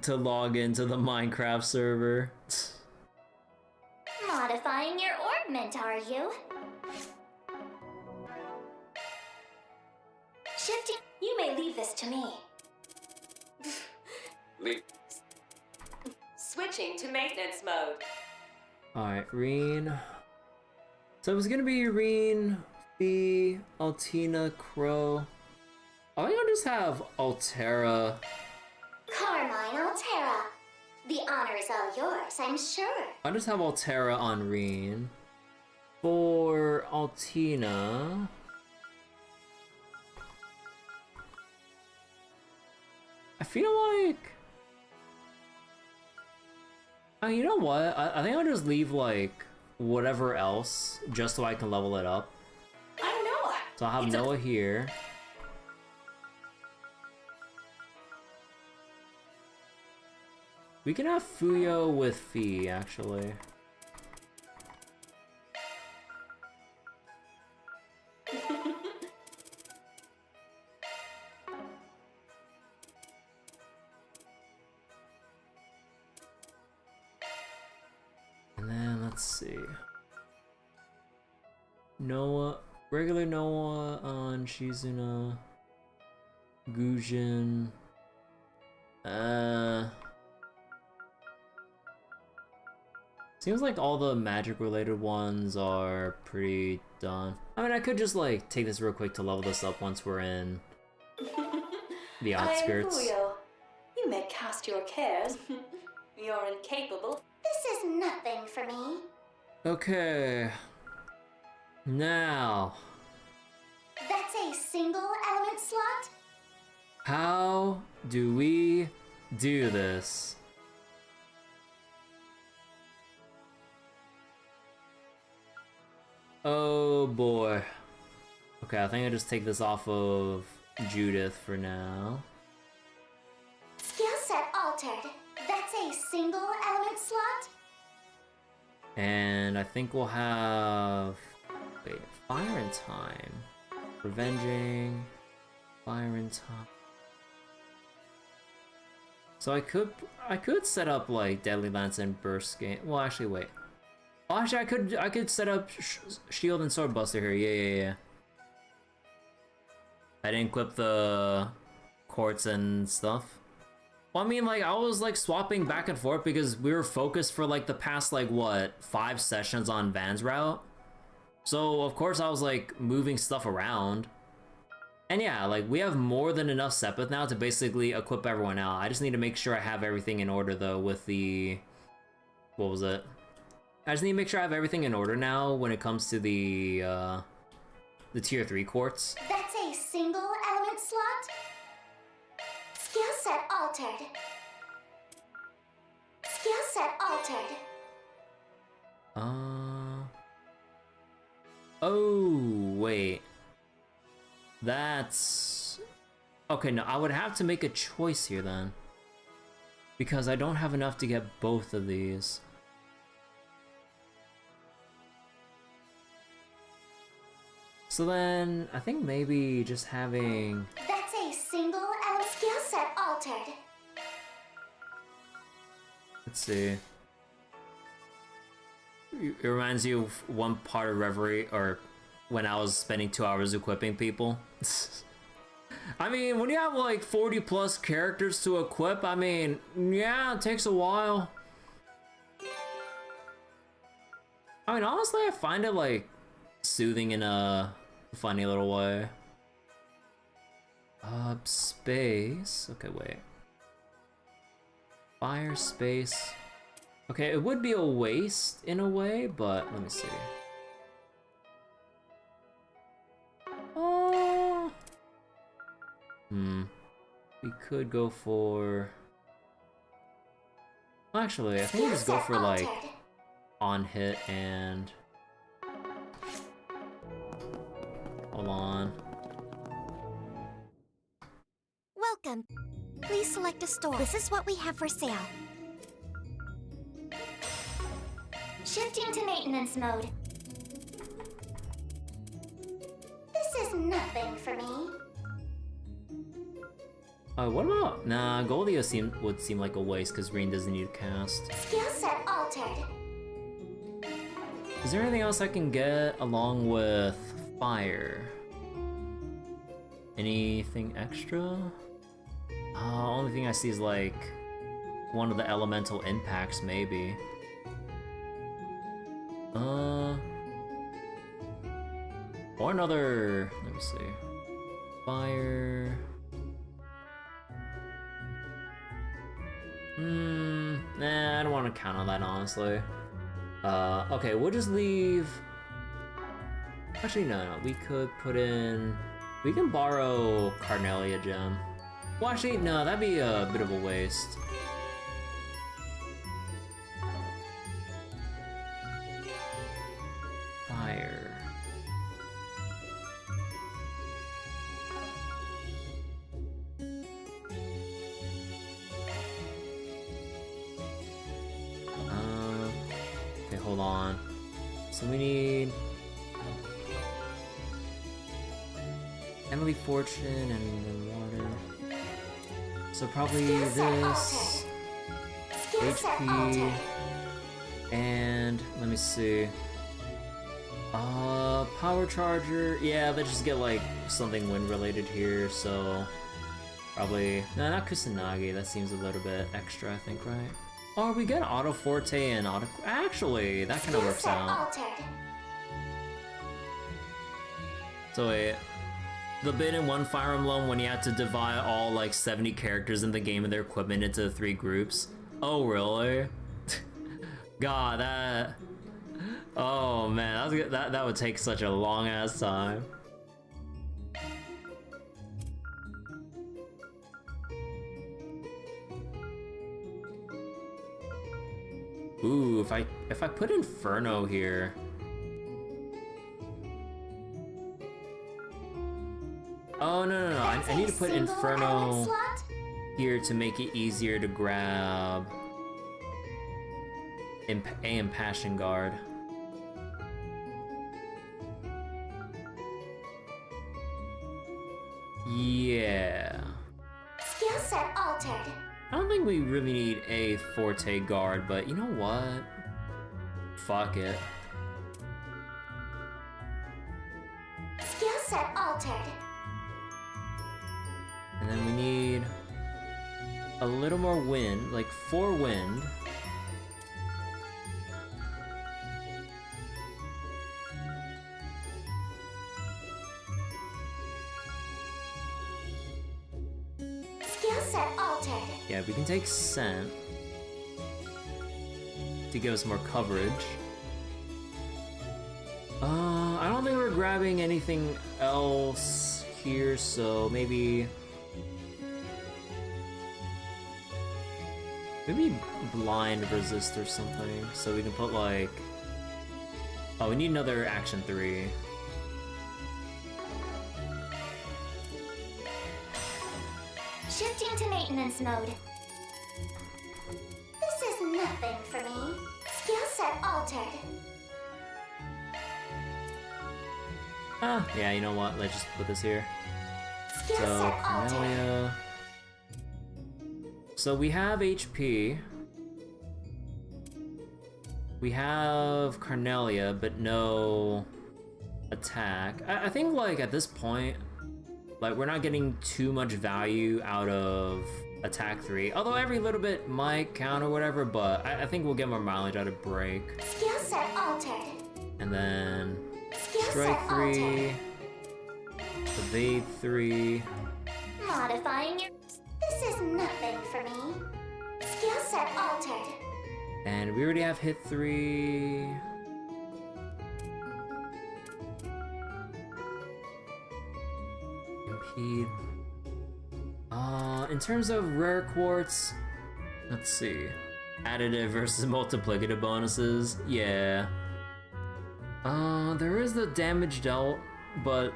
to log into the Minecraft server. Modifying your orbment, are you? Shifting. You may leave this to me. Leave. Switching to maintenance mode. Alright, Rean. So it was gonna be Rean, Fee, Altina, Crow. I think I'll just have Altera. Carmine Altera. The honor is all yours, I'm sure. I'll just have Altera on Rean. For Altina. I feel like... you know what? I think I'll just leave, like, whatever else, just so I can level it up. I'm Noah. So I'll have Noah here. We can have Fuyo with Fee, actually. And then let's see. Noah, regular Noah on Shizuna, Gujin. Seems like all the magic related ones are pretty done. I mean, I could just like take this real quick to level this up once we're in the outskirts. I am Fuyo. You may cast your cares. You're incapable. This is nothing for me. Okay. Now. That's a single element slot? How do we do this? Oh boy. Okay, I think I just take this off of Judith for now. Skill set altered. That's a single element slot? And I think we'll have... Wait, Fire in Time. Revenging. Fire in Time. So I could set up like Deadly Lance and Burst Game. Well, actually, wait. Oh, actually, I could set up Shield and Sword Buster here. Yeah. I didn't equip the Quartz and stuff. Well, I mean, like, I was like swapping back and forth because we were focused for like the past like what 5 sessions on Van's route. So of course I was like moving stuff around. And yeah, like we have more than enough Sepith now to basically equip everyone out. I just need to make sure I have everything in order though with the... What was it? I just need to make sure I have everything in order now when it comes to the tier 3 quartz. That's a single element slot? Skill set altered. Skill set altered. Oh, wait. That's... Okay, no, I would have to make a choice here then. Because I don't have enough to get both of these. So then, I think maybe just having... That's a single element skill set altered. Let's see. It reminds you of one part of Reverie, or when I was spending 2 hours equipping people. I mean, when you have like 40 plus characters to equip, I mean, yeah, it takes a while. I mean, honestly, I find it like soothing in a funny little way. Space. Okay, wait. Fire, space. Okay, it would be a waste in a way, but let me see. Oh. We could go for... Actually, I think we just go for like on hit and... Hold on. Welcome. Please select a store. This is what we have for sale. Shifting to maintenance mode. This is nothing for me. What about... Nah, Goldio would seem like a waste because Rean doesn't need to cast. Skill set altered. Is there anything else I can get along with fire? Anything extra? Only thing I see is like one of the elemental impacts, maybe. Or another. Let me see. Fire. Nah, I don't want to count on that, honestly. Okay, we'll just leave... Actually, no, we could put in... We can borrow Carnelia Gem. Well, actually, no, that'd be a bit of a waste. Fire. Okay, hold on. So we need Emily Fortune and then water. So probably this HP and let me see. Power charger. Yeah, let's just get like something wind related here. So probably no, not Kusanagi. That seems a little bit extra, I think, right? Oh, we got Auto Forte and Auto... Actually, that kind of works out. So wait, the bit in one Fire Emblem when you had to divide all like 70 characters in the game and their equipment into 3 groups. Oh, really? God, that... Oh man, that would take such a long ass time. Ooh, if I put Inferno here. Oh no, I need to put Inferno here to make it easier to grab AM Passion Guard. Yeah. Skill set altered. I don't think we really need a Forte Guard, but you know what? Fuck it. Skill set altered. And then we need a little more wind, like 4 wind. Skill set altered. Yeah, we can take Scent to give us more coverage. I don't think we're grabbing anything else here, so maybe blind resist or something, so we can put like... Oh, we need another action 3. Shifting to maintenance mode. This is nothing for me. Skill set altered. Yeah, you know what? Let's just put this here. Skill So, set altered. Cornelia. So we have HP. We have Carnelia, but no attack. I think like at this point, like we're not getting too much value out of attack 3. Although every little bit might count or whatever, but I think we'll get more mileage out of break. Skill set altered. And then Skill strike set 3, evade 3. Modifying your... This is nothing for me. Skill set altered. And we already have hit 3. Impede. In terms of rare quartz, let's see. Additive versus multiplicative bonuses, yeah. There is the damage dealt, but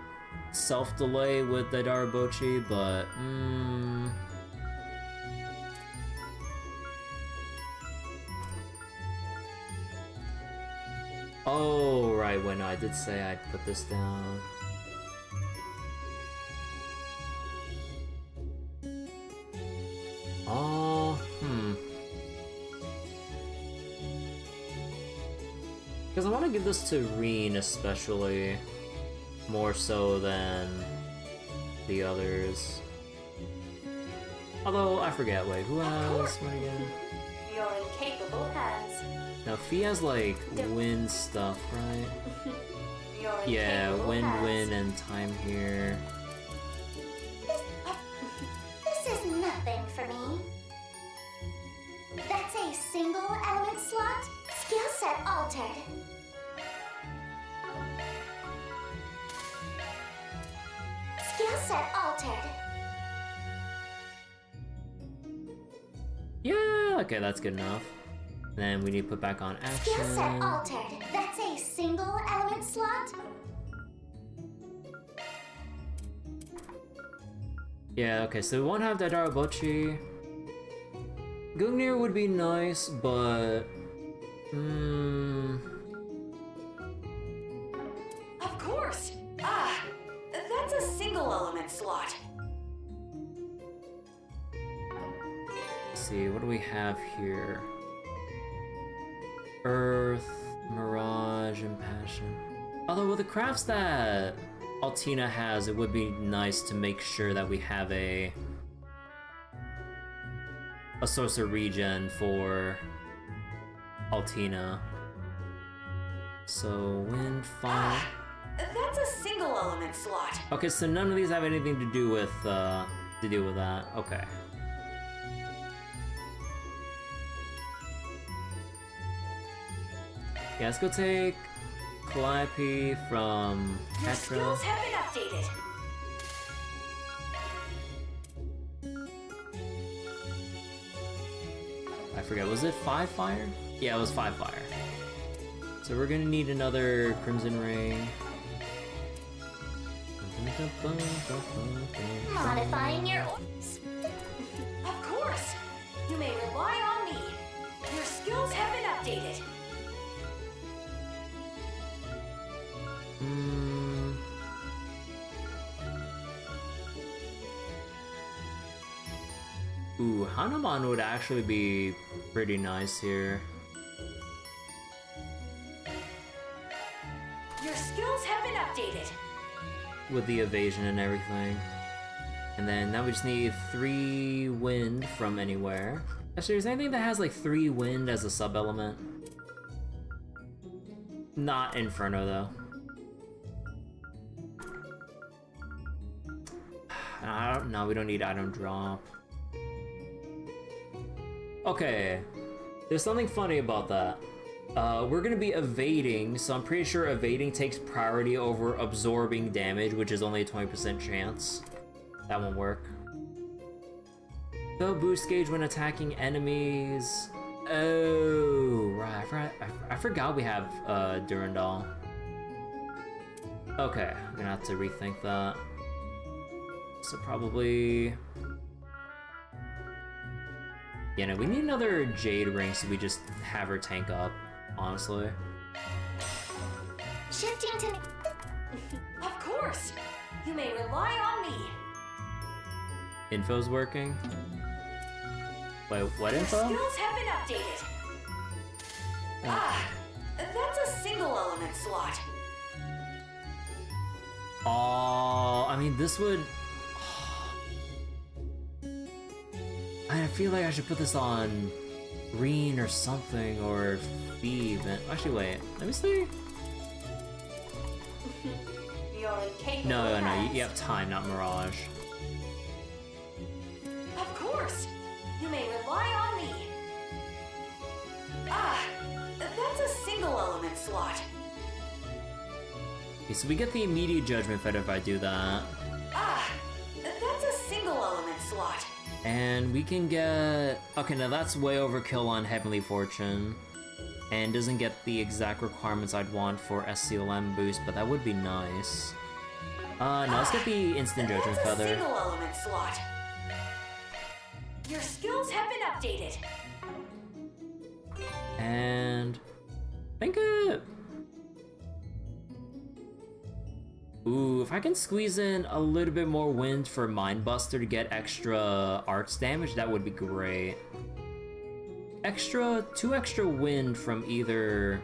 self-delay with the Darabochi, but Oh, right, when I did say I'd put this down. Because I want to give this to Rean especially, more so than the others. Although, I forget, wait, who has what again? You're in capable hands. Now, Fee has, like, wind stuff, right? You're in Yeah, capable wind, hands. wind, and time here. This is nothing for me. That's a single element slot. Skill set altered. Skill set altered. Yeah, okay, that's good enough. Then we need to put back on action. Skill set altered. That's a single element slot. Yeah, okay, so we won't have Daidara Bochi. Gungnir would be nice, but... Of course! Ah, that's a single element slot. Let's see, what do we have here? Earth, Mirage, and Passion. Although with the crafts that Altina has, it would be nice to make sure that we have a source of regen for Altina. So, wind, fire. That's a single element slot. Okay, so none of these have anything to do with that. Okay. Yeah, let's go take Calliope from Your Petra. skills have been updated. I forget, was it 5 fire? Yeah, it was 5 fire. So we're gonna need another Crimson Ring. Modifying your orders. Of course! You may rely on me. Your skills have been updated. Ooh, Hanuman would actually be pretty nice here. Your skills have been updated. With the evasion and everything. And then now we just need 3 wind from anywhere. Actually, is there anything that has like 3 wind as a sub-element? Not Inferno though. No, we don't need item drop. Okay, there's something funny about that. We're gonna be evading, so I'm pretty sure evading takes priority over absorbing damage, which is only a 20% chance. That won't work. They'll boost gauge when attacking enemies. Oh, right, I forgot we have Durandal. Okay, I'm gonna have to rethink that. So probably... Yeah, no, we need another Jade Ring so we just have her tank up, honestly. Shifting to... Of course! You may rely on me. Info's working? Wait, what Your info? skills have been updated. Ah, that's a single element slot. Oh, I mean, this would... I feel like I should put this on Rean or something, or Phoebe. Actually, wait, let me see. You're incapable. No, hands. you have time, not Mirage. Of course! You may rely on me. Ah, that's a single element slot. Okay, so we get the immediate judgment fed if I do that. Ah, that's a single element slot. And we can get... Okay, now that's way overkill on Heavenly Fortune. And doesn't get the exact requirements I'd want for SCLM boost, but that would be nice. No, let's get the Instant Judgment That's a Feather. single element slot. Your skills have been updated. And... I think Ooh, if I can squeeze in a little bit more wind for Mindbuster to get extra arts damage, that would be great. Two extra wind from either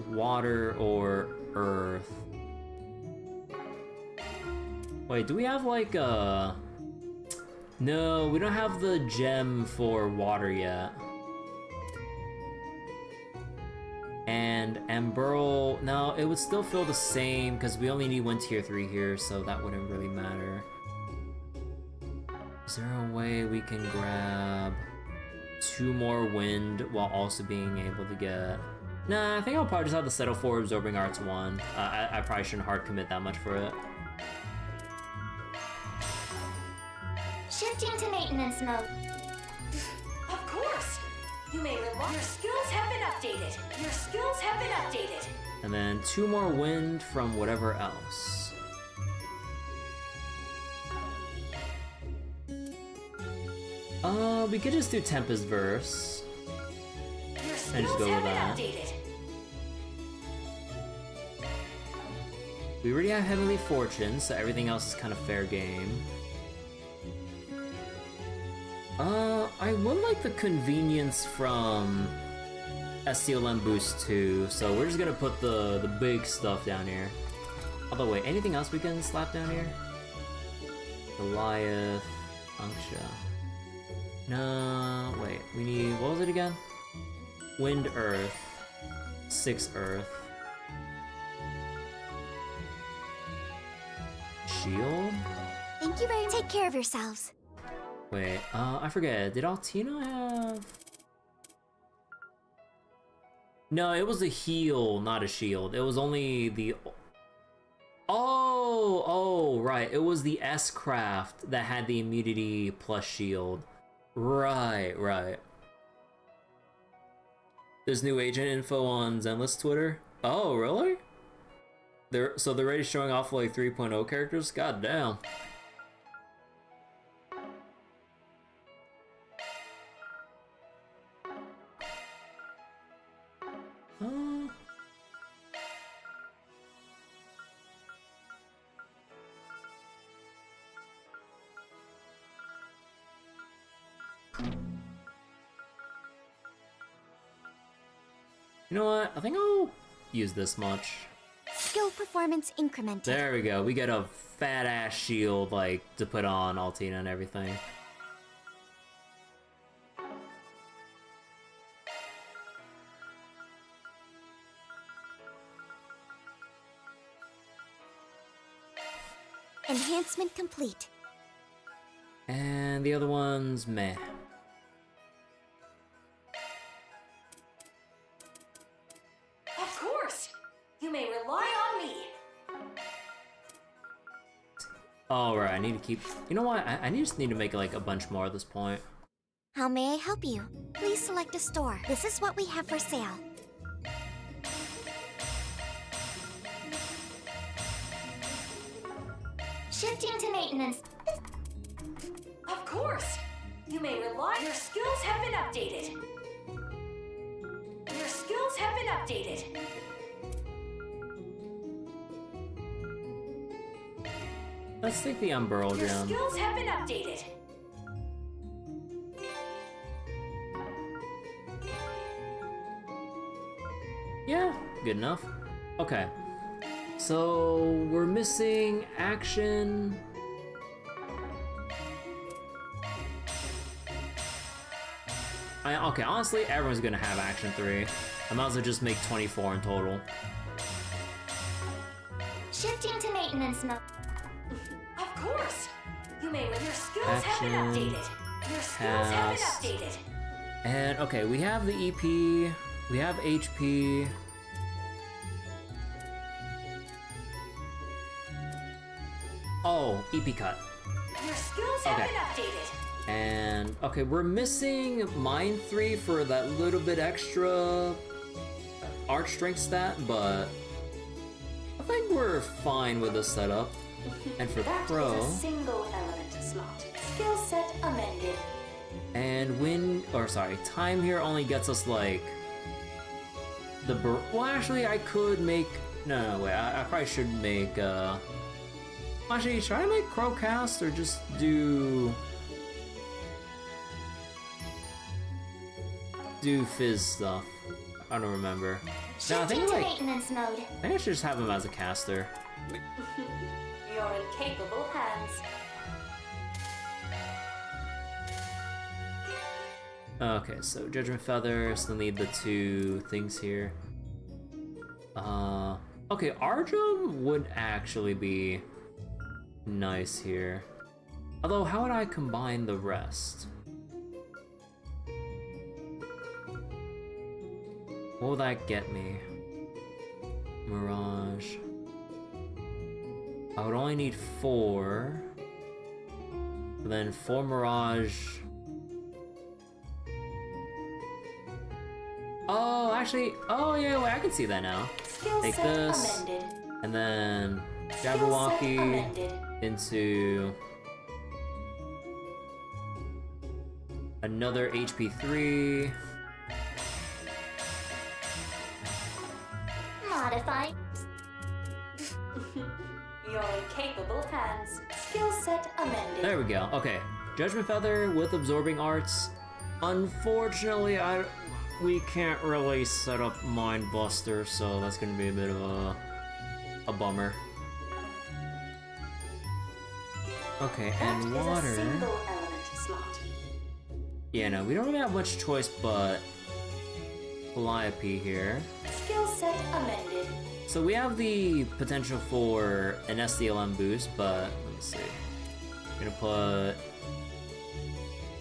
water or earth. Wait, do we have like a... No, we don't have the gem for water yet. And Amberl, no, it would still feel the same because we only need one tier 3 here, so that wouldn't really matter. Is there a way we can grab 2 more wind while also being able to get... Nah, I think I'll probably just have to settle for Absorbing Arts 1. I probably shouldn't hard commit that much for it. Shifting to maintenance mode. Of course! You may rely. Your skills have been updated. Your skills have been updated. And then 2 more wind from whatever else. We could just do Tempest Verse. And just go with that. We already have Heavenly Fortune, so everything else is kind of fair game. I would like the convenience from STLM Boost 2, so we're just gonna put the big stuff down here. Although wait, anything else we can slap down here? Goliath, Anksha. No, wait, we need, what was it again? Wind, Earth, 6 Earth. Shield? Thank you very much. Take care of yourselves. Wait, I forget, did Altina have... No, it was a heal, not a shield. It was only the... Oh, right, it was the S-Craft that had the immunity plus shield. Right. There's new agent info on Zenless Twitter. Oh, really? They're already showing off like 3.0 characters? God damn. You know what? I think I'll use this much. Skill performance incremented. There we go. We get a fat ass shield like to put on Altina and everything. Enhancement complete. And the other one's meh. Of course! You may rely on me. All right, I need to keep... You know what? I just need to make like a bunch more at this point. How may I help you? Please select a store. This is what we have for sale. Shifting to maintenance. Of course! You may rely. Your skills have been updated. Your skills have been updated. Let's take the Umbrella Your Gem. skills have been updated. Yeah, good enough. Okay. So we're missing action. Okay, honestly, everyone's gonna have action 3. I might as well just make 24 in total. Shifting to maintenance mode. Of course! You may. Your skills have been updated. Your skills have been updated. And okay, we have the EP, we have HP. Oh, EP cut. Your skills have been updated. And okay, we're missing Mind 3 for that little bit extra Arch Strength stat, but I think we're fine with the setup. And for Pro, That is a single element slot. Skill set amended. and time here only gets us like the well, actually I could make No, wait, I probably should make, Actually, should I make Crowcast or just do Fizz stuff? I don't remember. No, I think Shifting to like maintenance mode. I think I should just have him as a caster. You're in capable hands. Okay, so Judgment Feather, still need the 2 things here. Okay, Arjum would actually be nice here. Although, how would I combine the rest? What will that get me? Mirage. I would only need 4. But then 4 Mirage. Oh, actually, oh yeah, wait, I can see that now. Take this, and then Jabberwocky into another HP 3. Modify. You're in capable hands. Skill set amended. There we go. Okay, Judgment Feather with Absorbing Arts. Unfortunately, we can't really set up Mind Buster, so that's gonna be a bit of a bummer. Okay, and water. Is a single element slot. Yeah, no, we don't really have much choice but Calliope here. Skill set amended. So we have the potential for an SDLM boost, but let me see. I'm gonna put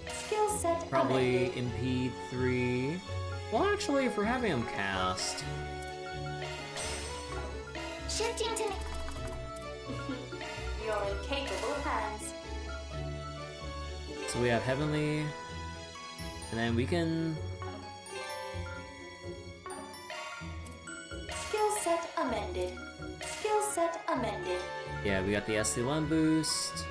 Skill set probably amended. impede 3. Well, actually, if we're having him cast, Shifting to You're in capable hands. so we have Heavenly, and then we can. Skill set amended. Skill set amended. Yeah, we got the SDLM boost.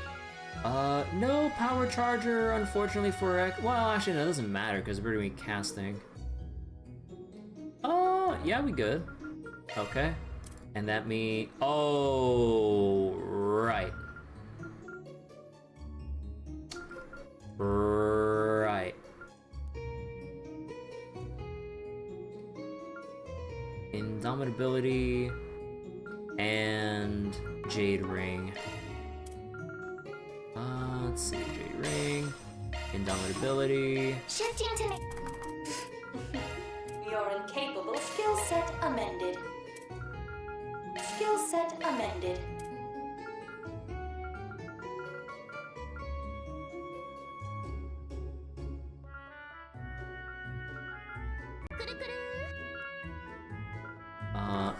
No power charger, unfortunately for well, actually, no, it doesn't matter because we're doing casting. Yeah, we good. Okay. And that means... Oh, right. Right. Indomitability and Jade Ring. Let's see, Jade Ring, Indomitability. Shifting to You're incapable. Skill set amended. Skill set amended.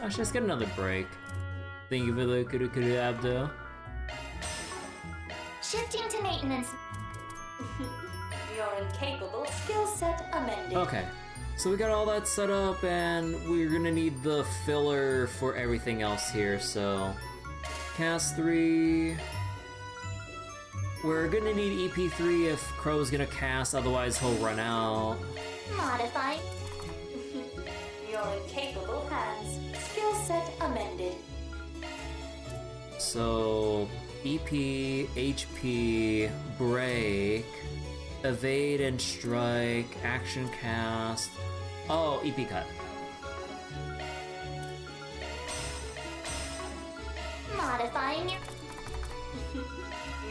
Actually, let's get another break. Thank you for the kuru abdo. Shifting to maintenance. You're incapable. Skill set amended. Okay, so we got all that set up, and we're gonna need the filler for everything else here. So, cast 3. We're gonna need EP3 if Crow's gonna cast, otherwise he'll run out. Modify. You're incapable hands. Skill set amended. So, EP, HP, break, evade and strike, action cast. Oh, EP cut. Modifying.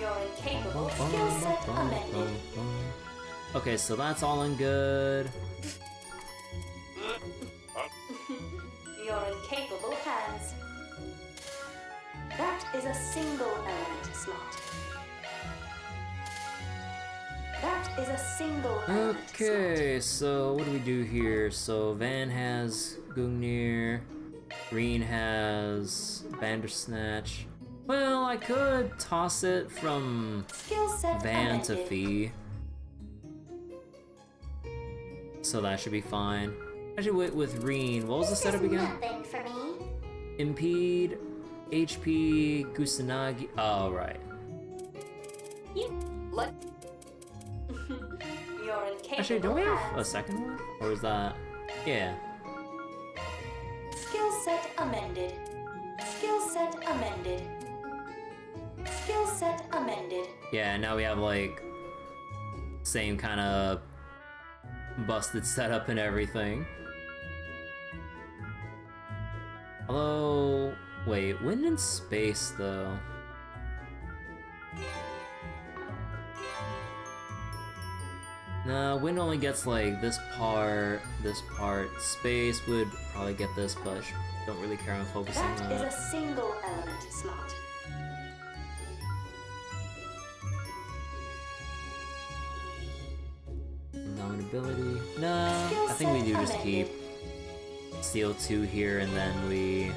You're incapable. Skill set amended. Okay, so that's all in good. You're incapable hands. That is a single element slot. That is a single element Okay, so what do we do here? So Van has Gungnir, Rean has Bandersnatch. Well, I could toss it from Skill set Van to amended. Fee. So that should be fine. Actually, with Rean, what was the setup again? Nothing for me. Impede, HP, Kusanagi. Oh, right. You're incapable. Actually, don't we have a hands. second one? Or is that... Yeah. Skill set amended. Skill set amended. Skill set amended. Yeah, now we have like same kind of busted setup and everything. Although, wait, wind in space though. No, wind only gets like this part, this part. Space would probably get this, but I don't really care on focusing on That is that. a single element slot. Non-ability. No, I think we do just keep Steel 2 here and then we...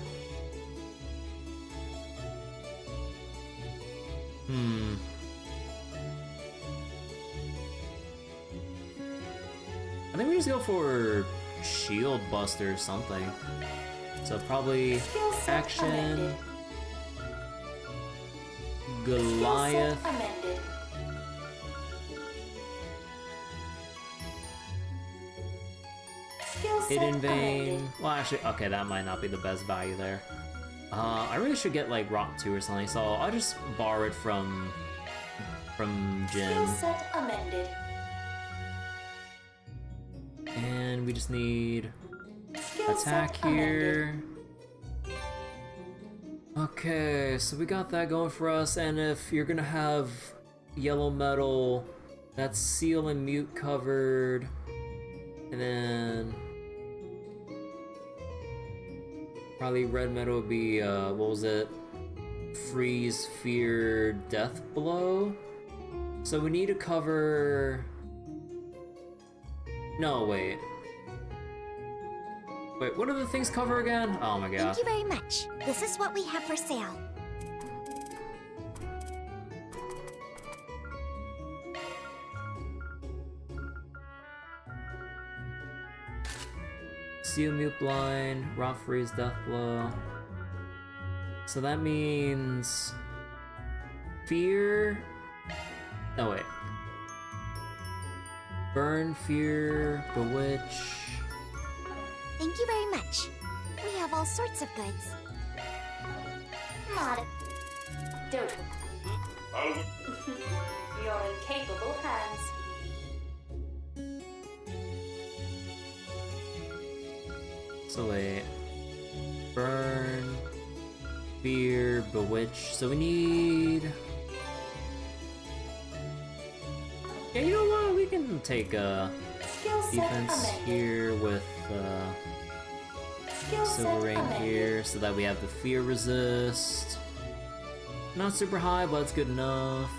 I think we just go for Shield Buster or something. So probably Action, Goliath, Amended. Skill set Hidden Vein. amended. Well, actually, okay, that might not be the best value there. I really should get like Rock 2 or something, so I'll just borrow it from Jin. Skill set amended. And we just need Skill attack set here. Okay, so we got that going for us, and if you're gonna have yellow metal, that's seal and mute covered, and then probably red metal would be what was it? Freeze, fear, death blow. So we need to cover. No, wait. Wait, what do the things cover again? Oh my god. Thank you very much. This is what we have for sale. Seal, mute, blind, rock, freeze, death blow. So that means fear. No wait. Burn, fear, bewitch. Thank you very much. We have all sorts of goods. Not Don't. You're in capable hands. So wait. Burn, fear, bewitch. So we need. Yeah, you know what? We can take a Skill set defense amended. here with Skill set Silver Ring amended. here, so that we have the fear resist. Not super high, but it's good enough.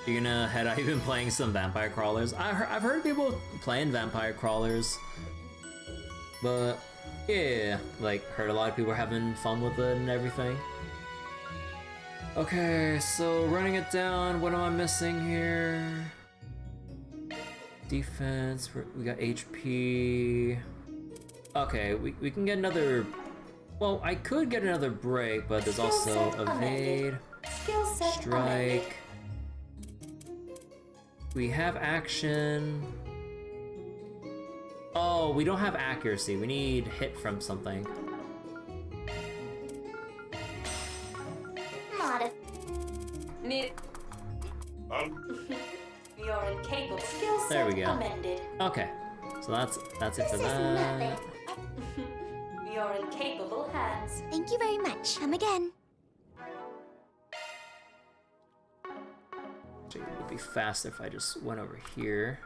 You're gonna head out. You've been playing some vampire crawlers. I've heard people playing vampire crawlers, but yeah, like heard a lot of people are having fun with it and everything. Okay, so running it down. What am I missing here? Defense. We got HP. Okay, we can get another. Well, I could get another break, but there's also evade, Skill set amended. strike. We have action. Oh, we don't have accuracy. We need hit from something. Modest. Need. You're incapable. Skill set There we go. amended. Okay, so that's it for This is that. nothing. You're in capable hands. Thank you very much. Come again. Actually, it would be faster if I just went over here.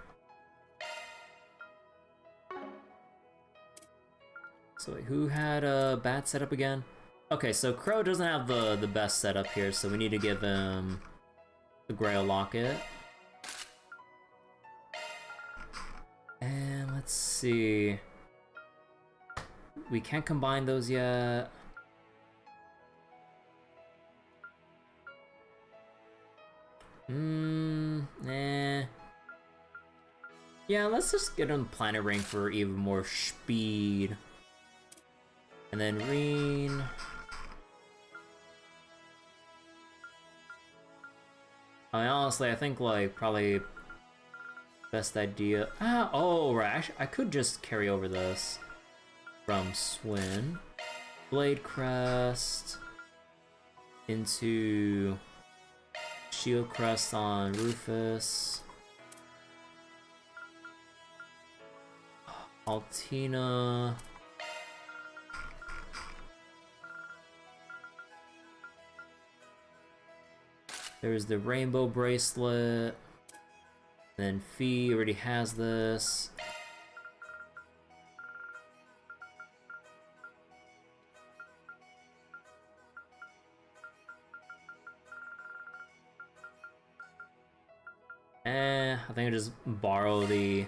So wait, who had a bad setup again? Okay, so Crow doesn't have the best setup here, so we need to give him the Grail Locket. And let's see. We can't combine those yet. Nah. Yeah, let's just get on Planet Ring for even more speed. And then Rean. I mean, honestly, I think, like, probably best idea. Oh, right. I could just carry over this. from Swin. Blade Crest into Shield Crest on Rufus. Altina. There's the Rainbow Bracelet. Then Fee already has this. I think I just borrow the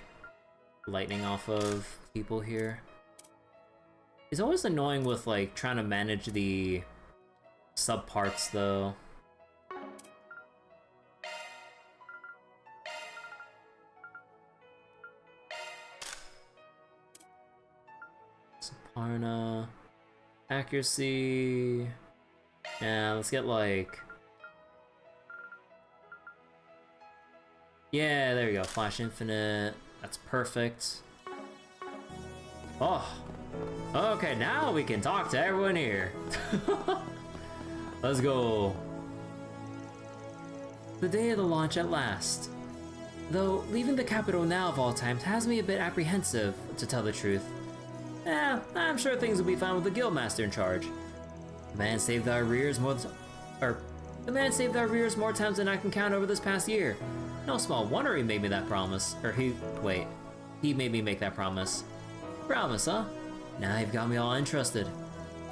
lightning off of people here. It's always annoying with like trying to manage the subparts though. Saparna. Accuracy. Yeah, let's get like... Yeah, there we go. Flash Infinite. That's perfect. Oh. Okay, now we can talk to everyone here. Let's go. The day of the launch at last. Though leaving the capital now of all times has me a bit apprehensive, to tell the truth. I'm sure things will be fine with the Guildmaster in charge. The man saved our rears more times than I can count over this past year. No small wonder he made me that promise. He made me make that promise. Promise, huh? Now you've got me all interested.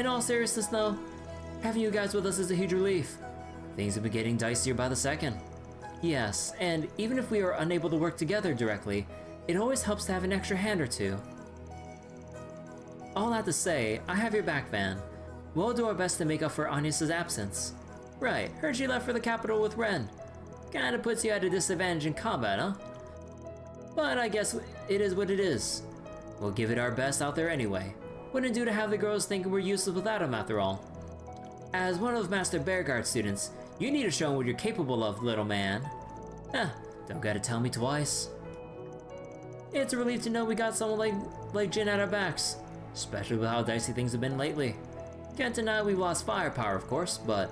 In all seriousness though, having you guys with us is a huge relief. Things have been getting dicier by the second. Yes, and even if we are unable to work together directly, it always helps to have an extra hand or two. All that to say, I have your back, Van. We'll do our best to make up for Agnes' absence. Right, heard she left for the capital with Ren. Kinda puts you at a disadvantage in combat, huh? But I guess it is what it is. We'll give it our best out there anyway. Wouldn't do to have the girls thinking we're useless without them after all. As one of Master Bearguard's students, you need to show them what you're capable of, little man. Don't gotta tell me twice. It's a relief to know we got someone like Jin at our backs. Especially with how dicey things have been lately. Can't deny we've lost firepower, of course, but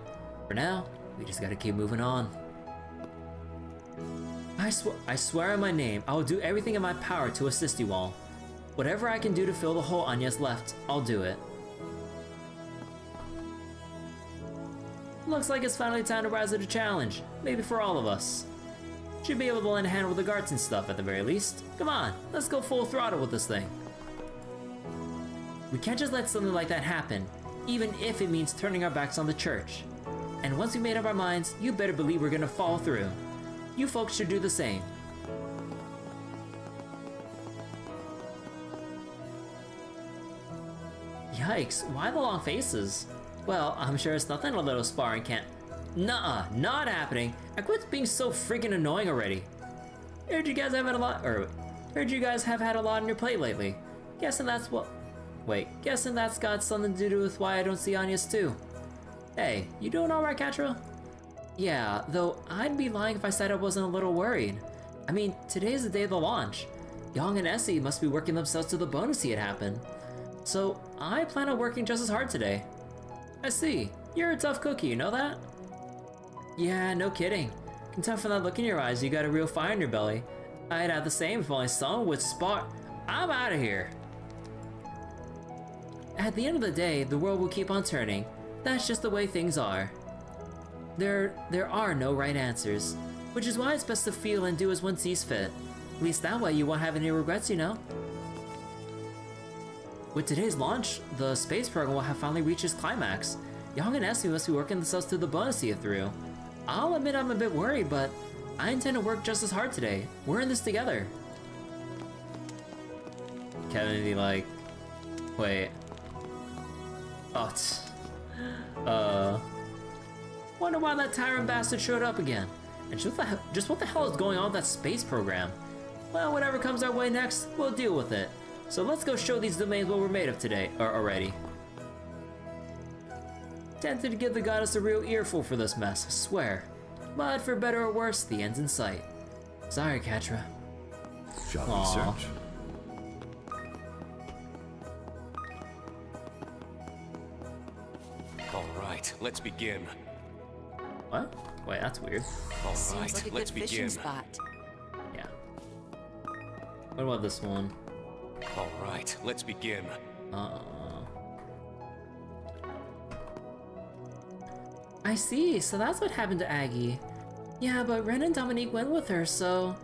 for now, we just gotta keep moving on. I swear on my name, I will do everything in my power to assist you all. Whatever I can do to fill the hole Anya's left, I'll do it. Looks like it's finally time to rise to the challenge, maybe for all of us. Should be able to lend a hand with the guards and stuff at the very least. Come on, let's go full throttle with this thing. We can't just let something like that happen, even if it means turning our backs on the church. And once we've made up our minds, you better believe we're gonna follow through. You folks should do the same. Yikes, why the long faces? Well, I'm sure it's nothing a little sparring can't... Nuh-uh, not happening. I quit being so freaking annoying already. Heard you guys have had a lot on your plate lately. Guessing that's got something to do with why I don't see Agnes too. Hey, you doing alright, Catra? Yeah, though I'd be lying if I said I wasn't a little worried. I mean, today's the day of the launch. Yang and Essie must be working themselves to the bone to see it happen. So, I plan on working just as hard today. I see. You're a tough cookie, you know that? Yeah, no kidding. Can tell from that look in your eyes you got a real fire in your belly. I'd have the same if only someone would spot. I'm out of here. At the end of the day, the world will keep on turning. That's just the way things are. There are no right answers, which is why it's best to feel and do as one sees fit. At least that way you won't have any regrets, you know? With today's launch, the space program will have finally reached its climax. Yang and Essie must be working themselves to the bone to see it through. I'll admit I'm a bit worried, but I intend to work just as hard today. We're in this together. Kevin would be like, wait. Wonder why that tyrant bastard showed up again. And just what the hell is going on with that space program? Well, whatever comes our way next, we'll deal with it. So let's go show these domains what we're made of today, or already. Tempted to give the goddess a real earful for this mess, I swear. But for better or worse, the end's in sight. Sorry, Catra. Shall we search? All right, let's begin. What? Wait, that's weird. All Seems right, like a let's good fishing begin. spot. Yeah. What about this one? All right, let's begin. I see, so that's what happened to Aggie. Yeah, but Ren and Dominique went with her, so...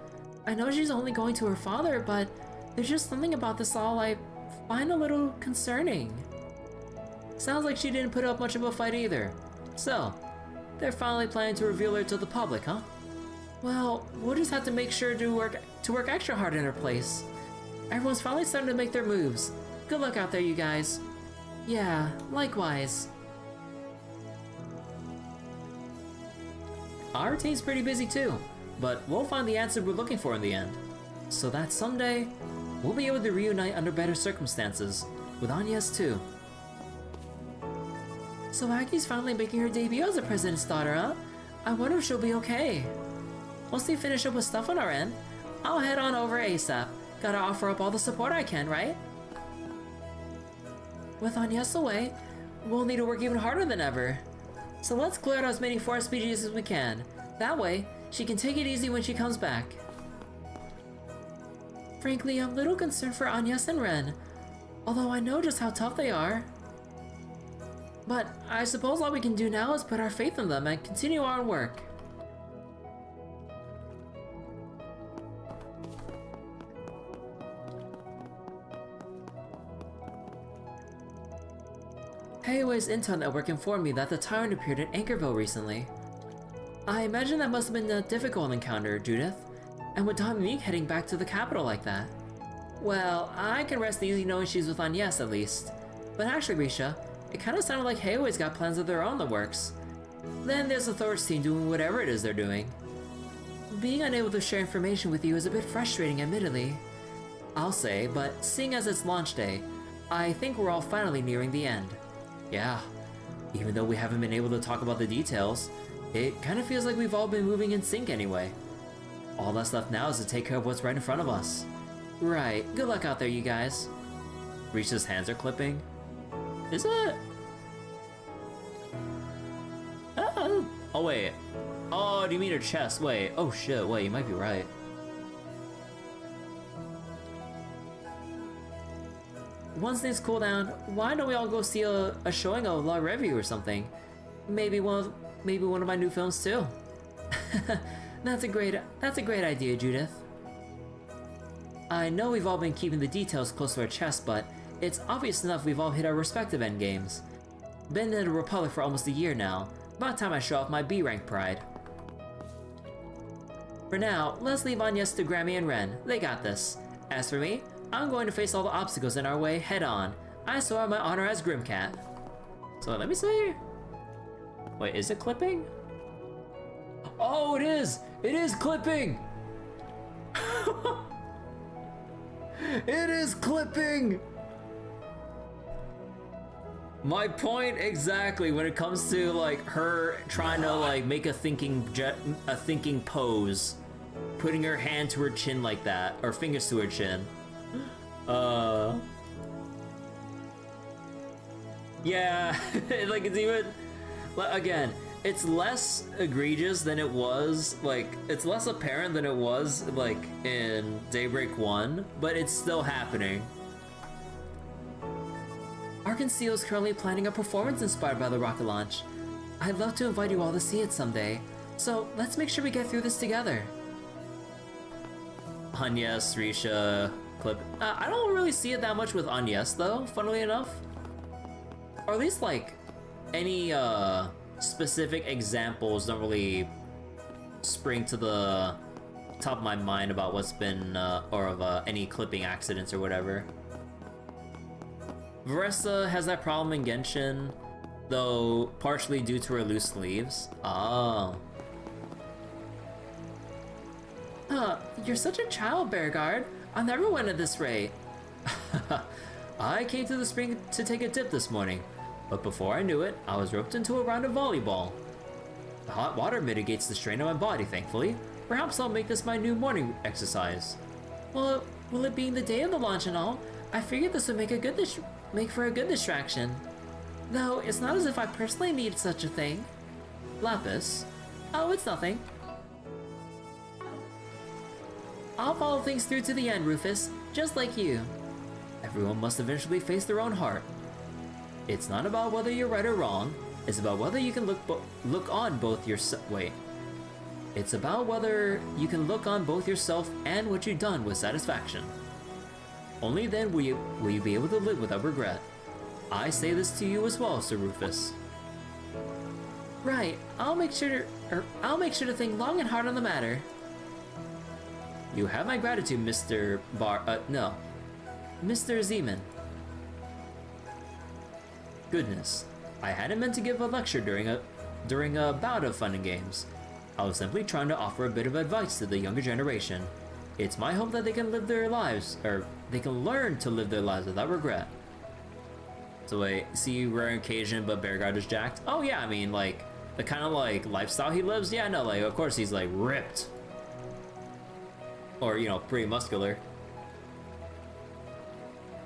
I know she's only going to her father, but there's just something about this all I find a little concerning. Sounds like she didn't put up much of a fight either. So, they're finally planning to reveal her to the public, huh? Well, we'll just have to make sure to work extra hard in her place. Everyone's finally starting to make their moves. Good luck out there, you guys. Yeah, likewise. Our team's pretty busy too, but we'll find the answer we're looking for in the end. So that someday, we'll be able to reunite under better circumstances, with Agnes too. So Aggie's finally making her debut as a president's daughter, huh? I wonder if she'll be okay. Once we finish up with stuff on our end, I'll head on over ASAP. Gotta offer up all the support I can, right? With Agnes away, we'll need to work even harder than ever. So let's clear out as many forest species as we can. That way, she can take it easy when she comes back. Frankly, I'm a little concerned for Agnes and Ren, although I know just how tough they are. But I suppose all we can do now is put our faith in them and continue our work. Hayway's intel network informed me that the tyrant appeared in Anchorville recently. I imagine that must have been a difficult encounter, Judith, and with Dominique heading back to the capital like that. Well, I can rest easy knowing she's with Agnes at least. But actually, Risha, it kinda sounded like Hayway's got plans of their own in the works. Then there's the Thor's team doing whatever it is they're doing. Being unable to share information with you is a bit frustrating, admittedly. I'll say, but seeing as it's launch day, I think we're all finally nearing the end. Yeah, even though we haven't been able to talk about the details, it kind of feels like we've all been moving in sync anyway. All that's left now is to take care of what's right in front of us. Right, good luck out there, you guys. Risha's hands are clipping. Is it? Oh wait. Oh, do you mean her chest? Wait, oh shit, wait, you might be right. Once things cool down, why don't we all go see a showing of La Revue or something? Maybe one of my new films too. That's a great idea, Judith. I know we've all been keeping the details close to our chest, but it's obvious enough we've all hit our respective endgames. Been in the Republic for almost a year now. About time I show off my B rank pride. For now, let's leave Agnes to Grammy and Ren. They got this. As for me, I'm going to face all the obstacles in our way head on. I swear my honor as Grimcat. So let me see. Wait, is it clipping? Oh, it is! It is clipping! It is clipping! My point exactly when it comes to like her trying to like make a thinking pose, putting her hand to her chin like that, or fingers to her chin. Yeah, like it's even, again, it's less egregious than it was, like, it's less apparent than it was, like, in Daybreak 1, but it's still happening. Arkansas is currently planning a performance inspired by the rocket launch. I'd love to invite you all to see it someday, so let's make sure we get through this together. Agnes, Risha, clip. I don't really see it that much with Agnes though, funnily enough. Or at least like any specific examples don't really spring to the top of my mind about what's been or of any clipping accidents or whatever. Veressa has that problem in Genshin, though partially due to her loose sleeves. Oh. You're such a child, Bearguard. I'll never win at this rate. I came to the spring to take a dip this morning, but before I knew it, I was roped into a round of volleyball. The hot water mitigates the strain on my body, thankfully. Perhaps I'll make this my new morning exercise. Well, will it being the day of the launch and all, I figured this would make for a good distraction. Though, it's not as if I personally need such a thing. Lapis. Oh, it's nothing. I'll follow things through to the end, Rufus, just like you. Everyone must eventually face their own heart. It's not about whether you're right or wrong, it's about whether you can look on both yourself. Wait. It's about whether you can look on both yourself and what you've done with satisfaction. Only then will you be able to live without regret. I say this to you as well, Sir Rufus. Right, I'll make sure to think long and hard on the matter. You have my gratitude, Mr. Mr. Zeman. Goodness, I hadn't meant to give a lecture during a bout of fun and games. I was simply trying to offer a bit of advice to the younger generation. It's my hope that they can live their lives, or they can learn to live their lives without regret. So wait, see rare occasion, but Bearguard is jacked? Oh yeah, I mean, like, the kind of, like, lifestyle he lives? Yeah, no, like, of course he's, like, ripped. Or, you know, pretty muscular.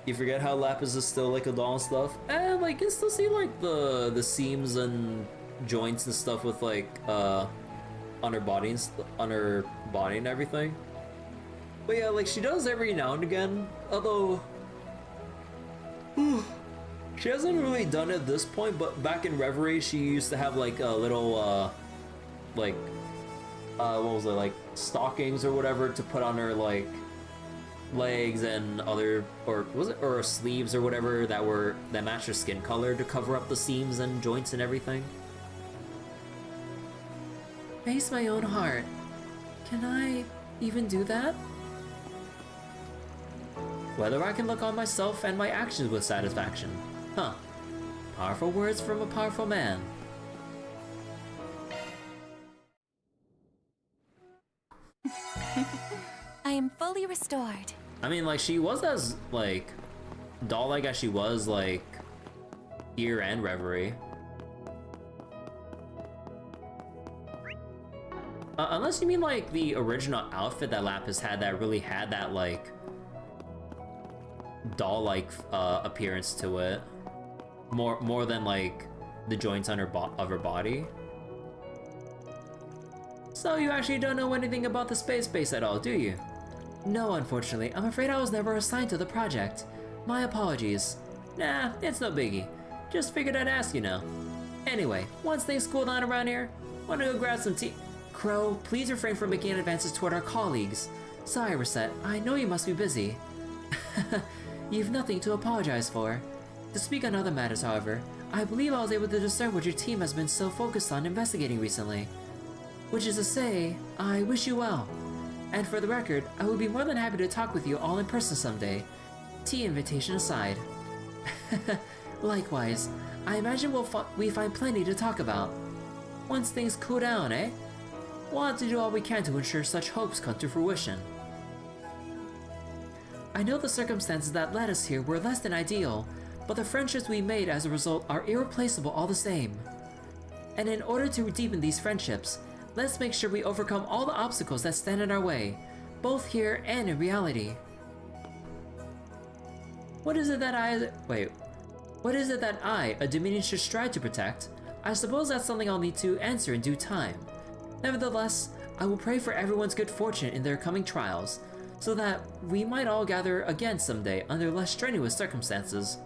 You forget how Lapis is still, like, a doll and stuff? And, like, you still see, like, the seams and joints and stuff with, like, on her body and everything. But yeah, like, she does every now and again, although she hasn't really done it at this point, but back in Reverie she used to have like a little like what was it, like stockings or whatever to put on her like legs and other, or was it, or sleeves or whatever that matched her skin color to cover up the seams and joints and everything. Face my own heart. Can I even do that? Whether I can look on myself and my actions with satisfaction. Huh. Powerful words from a powerful man. I am fully restored. I mean, like, she was as, like, doll-like as she was, like, here and Reverie. Unless you mean, like, the original outfit that Lapis had that really had that, like, doll-like appearance to it. More than, like, the joints on her body. So you actually don't know anything about the space base at all, do you? No, unfortunately. I'm afraid I was never assigned to the project. My apologies. Nah, it's no biggie. Just figured I'd ask, you know. Anyway, once things cool down around here, wanna go grab some tea? Crow, please refrain from making advances toward our colleagues. Sorry, Reset, I know you must be busy. You've nothing to apologize for. To speak on other matters, however, I believe I was able to discern what your team has been so focused on investigating recently. Which is to say, I wish you well. And for the record, I would be more than happy to talk with you all in person someday. Tea invitation aside. Likewise, I imagine we find plenty to talk about. Once things cool down, eh? We'll have to do all we can to ensure such hopes come to fruition. I know the circumstances that led us here were less than ideal, but the friendships we made as a result are irreplaceable all the same. And in order to deepen these friendships, let's make sure we overcome all the obstacles that stand in our way, both here and in reality. What is it that I, a Dominion, should strive to protect? I suppose that's something I'll need to answer in due time. Nevertheless, I will pray for everyone's good fortune in their coming trials, so that we might all gather again someday under less strenuous circumstances.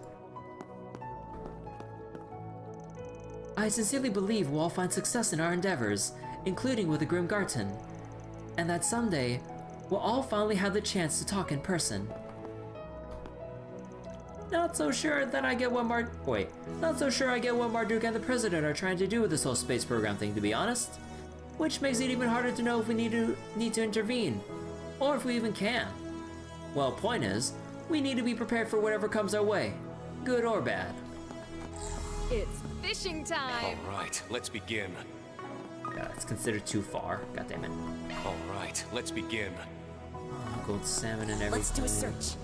I sincerely believe we'll all find success in our endeavors, including with the Grim Garten, and that someday, we'll all finally have the chance to talk in person. Not so sure I get what Marduk and the President are trying to do with this whole space program thing, to be honest. Which makes it even harder to know if we need to intervene, or if we even can. Well, point is, we need to be prepared for whatever comes our way, good or bad. It's fishing time! Alright, let's begin. Yeah, it's considered too far, god damn it. Alright, let's begin. Gold salmon and everything. Let's do a search.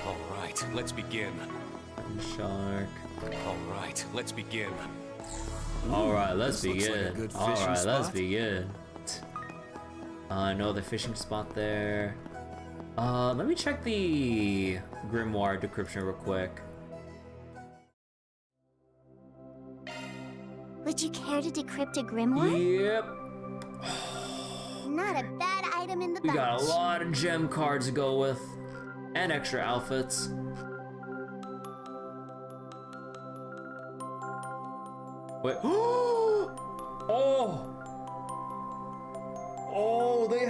Alright, let's begin. Shark. Alright, let's begin. Alright, let's begin. Alright, let's begin. I know the fishing spot there. Let me check the Grimoire decryption real quick. Would you care to decrypt a grimoire? Yep. Not a bad item in the We bunch. got a lot of gem cards to go with. And extra outfits. Wait. Oh! Oh, they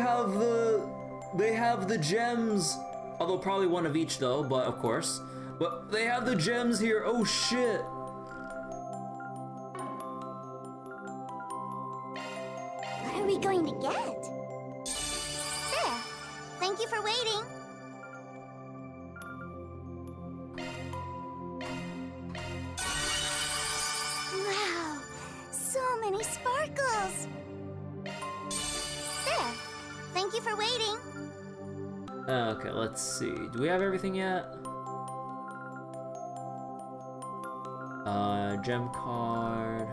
have the gems. Although probably one of each though, but of course. But they have the gems here. Oh shit. What are we going to get? There. Thank you for waiting. Wow. So many sparkles. There. Thank you for waiting. Okay, let's see. Do we have everything yet? Gem card.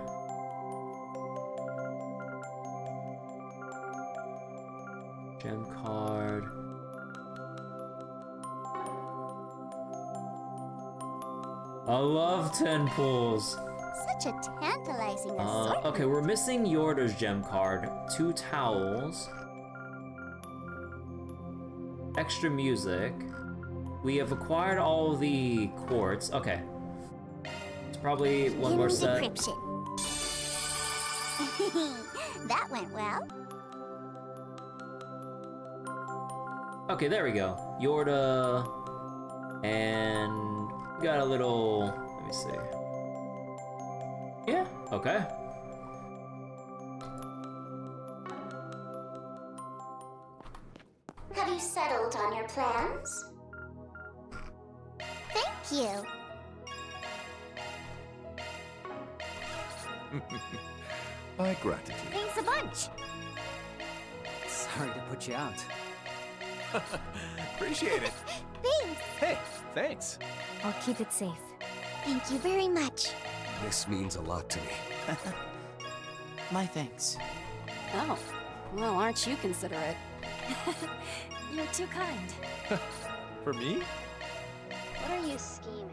Gem card. I love 10 pulls. Such a tantalizing assortment. Okay, we're missing Yorda's gem card. 2 towels. Extra music. We have acquired all the quartz. Okay. It's probably one more set. Decryption. That went well. Okay, there we go. Yorda. And we got a little. Let me see. Yeah, okay. Have you settled on your plans? Thank you. My gratitude. Thanks a bunch. Sorry to put you out. Appreciate it. Thanks. Hey, thanks. I'll keep it safe. Thank you very much. This means a lot to me. My thanks. Oh, well, aren't you considerate? You're too kind. For me? What are you scheming?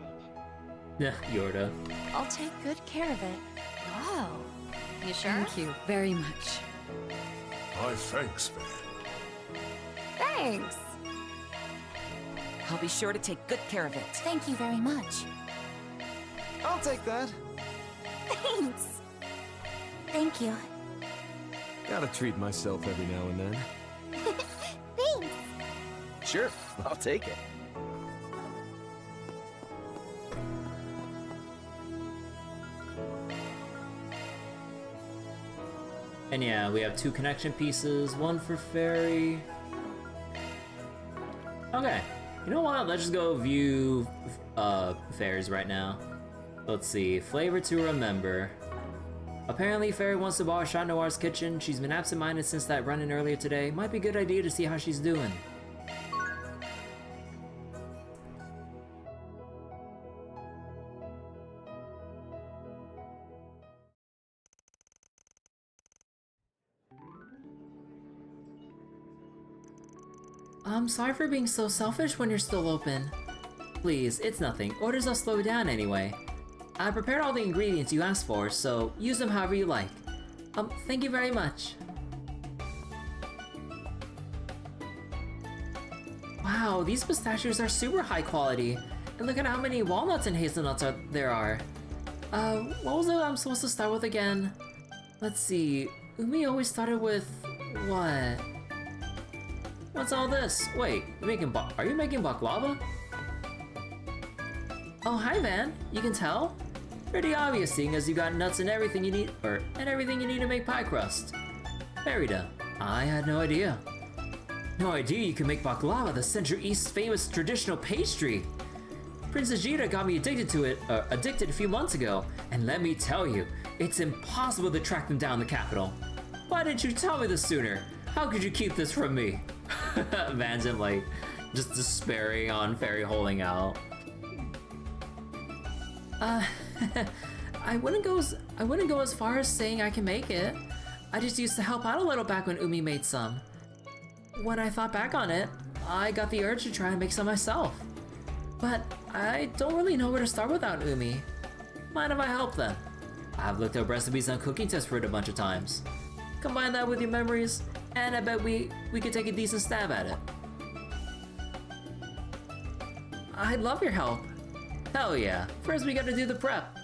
Yeah, Yorda. I'll take good care of it. Wow. You sure? Thank you very much. My thanks, man. Thanks. I'll be sure to take good care of it. Thank you very much. I'll take that. Thanks. Thank you. Gotta treat myself every now and then. Thanks. Sure, I'll take it. And yeah, we have 2 connection pieces, 1 for Fairy. Okay, you know what? Let's just go view fairies right now. Let's see, flavor to remember. Apparently, Fairy wants to borrow Chat Noir's kitchen. She's been absent-minded since that run-in earlier today. Might be a good idea to see how she's doing. I'm sorry for being so selfish when you're still open. Please, it's nothing. Orders will slow down anyway. I prepared all the ingredients you asked for, so use them however you like. Thank you very much. Wow, these pistachios are super high quality. And look at how many walnuts and hazelnuts there are. What was it I'm supposed to start with again? Let's see. Umi always started with what? What's all this? Wait, are you making baklava? Oh, hi Van. You can tell? Pretty obvious seeing as you got nuts and everything you need, and everything you need to make pie crust. Merida, I had no idea. No idea you can make baklava, the Central East's famous traditional pastry. Princess Gita got me addicted a few months ago, and let me tell you, it's impossible to track them down in the capital. Why didn't you tell me this sooner? How could you keep this from me? Van's him like, just despairing on Fairy holding out. I wouldn't go as far as saying I can make it. I just used to help out a little back when Umi made some. When I thought back on it, I got the urge to try and make some myself. But I don't really know where to start without Umi. Mind if I help then? I've looked up recipes on cooking tests for it a bunch of times. Combine that with your memories, and I bet we could take a decent stab at it. I'd love your help. Hell yeah. First we gotta do the prep.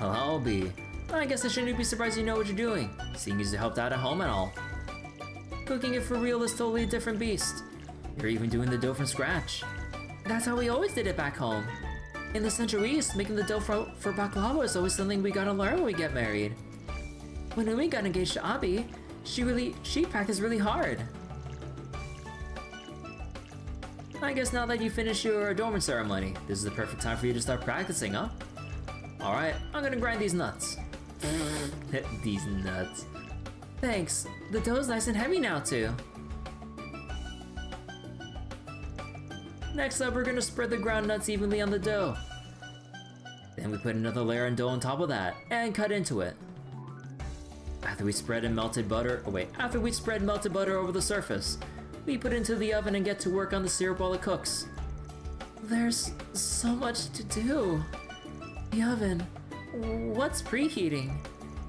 Well, I'll be. I guess I shouldn't be surprised you know what you're doing, seeing as you helped out at home and all. Cooking it for real is totally a different beast. You're even doing the dough from scratch. That's how we always did it back home. In the Central East, making the dough for baklava is always something we gotta learn when we get married. When we got engaged to Abi, she practiced really hard. I guess now that you finished your adornment ceremony, this is the perfect time for you to start practicing, huh? Alright, I'm gonna grind these nuts. These nuts. Thanks. The dough's nice and heavy now, too. Next up, we're gonna spread the ground nuts evenly on the dough. Then we put another layer of dough on top of that, and cut into it. After we spread melted butter over the surface, we put it into the oven and get to work on the syrup while it cooks. There's so much to do. The oven. What's preheating?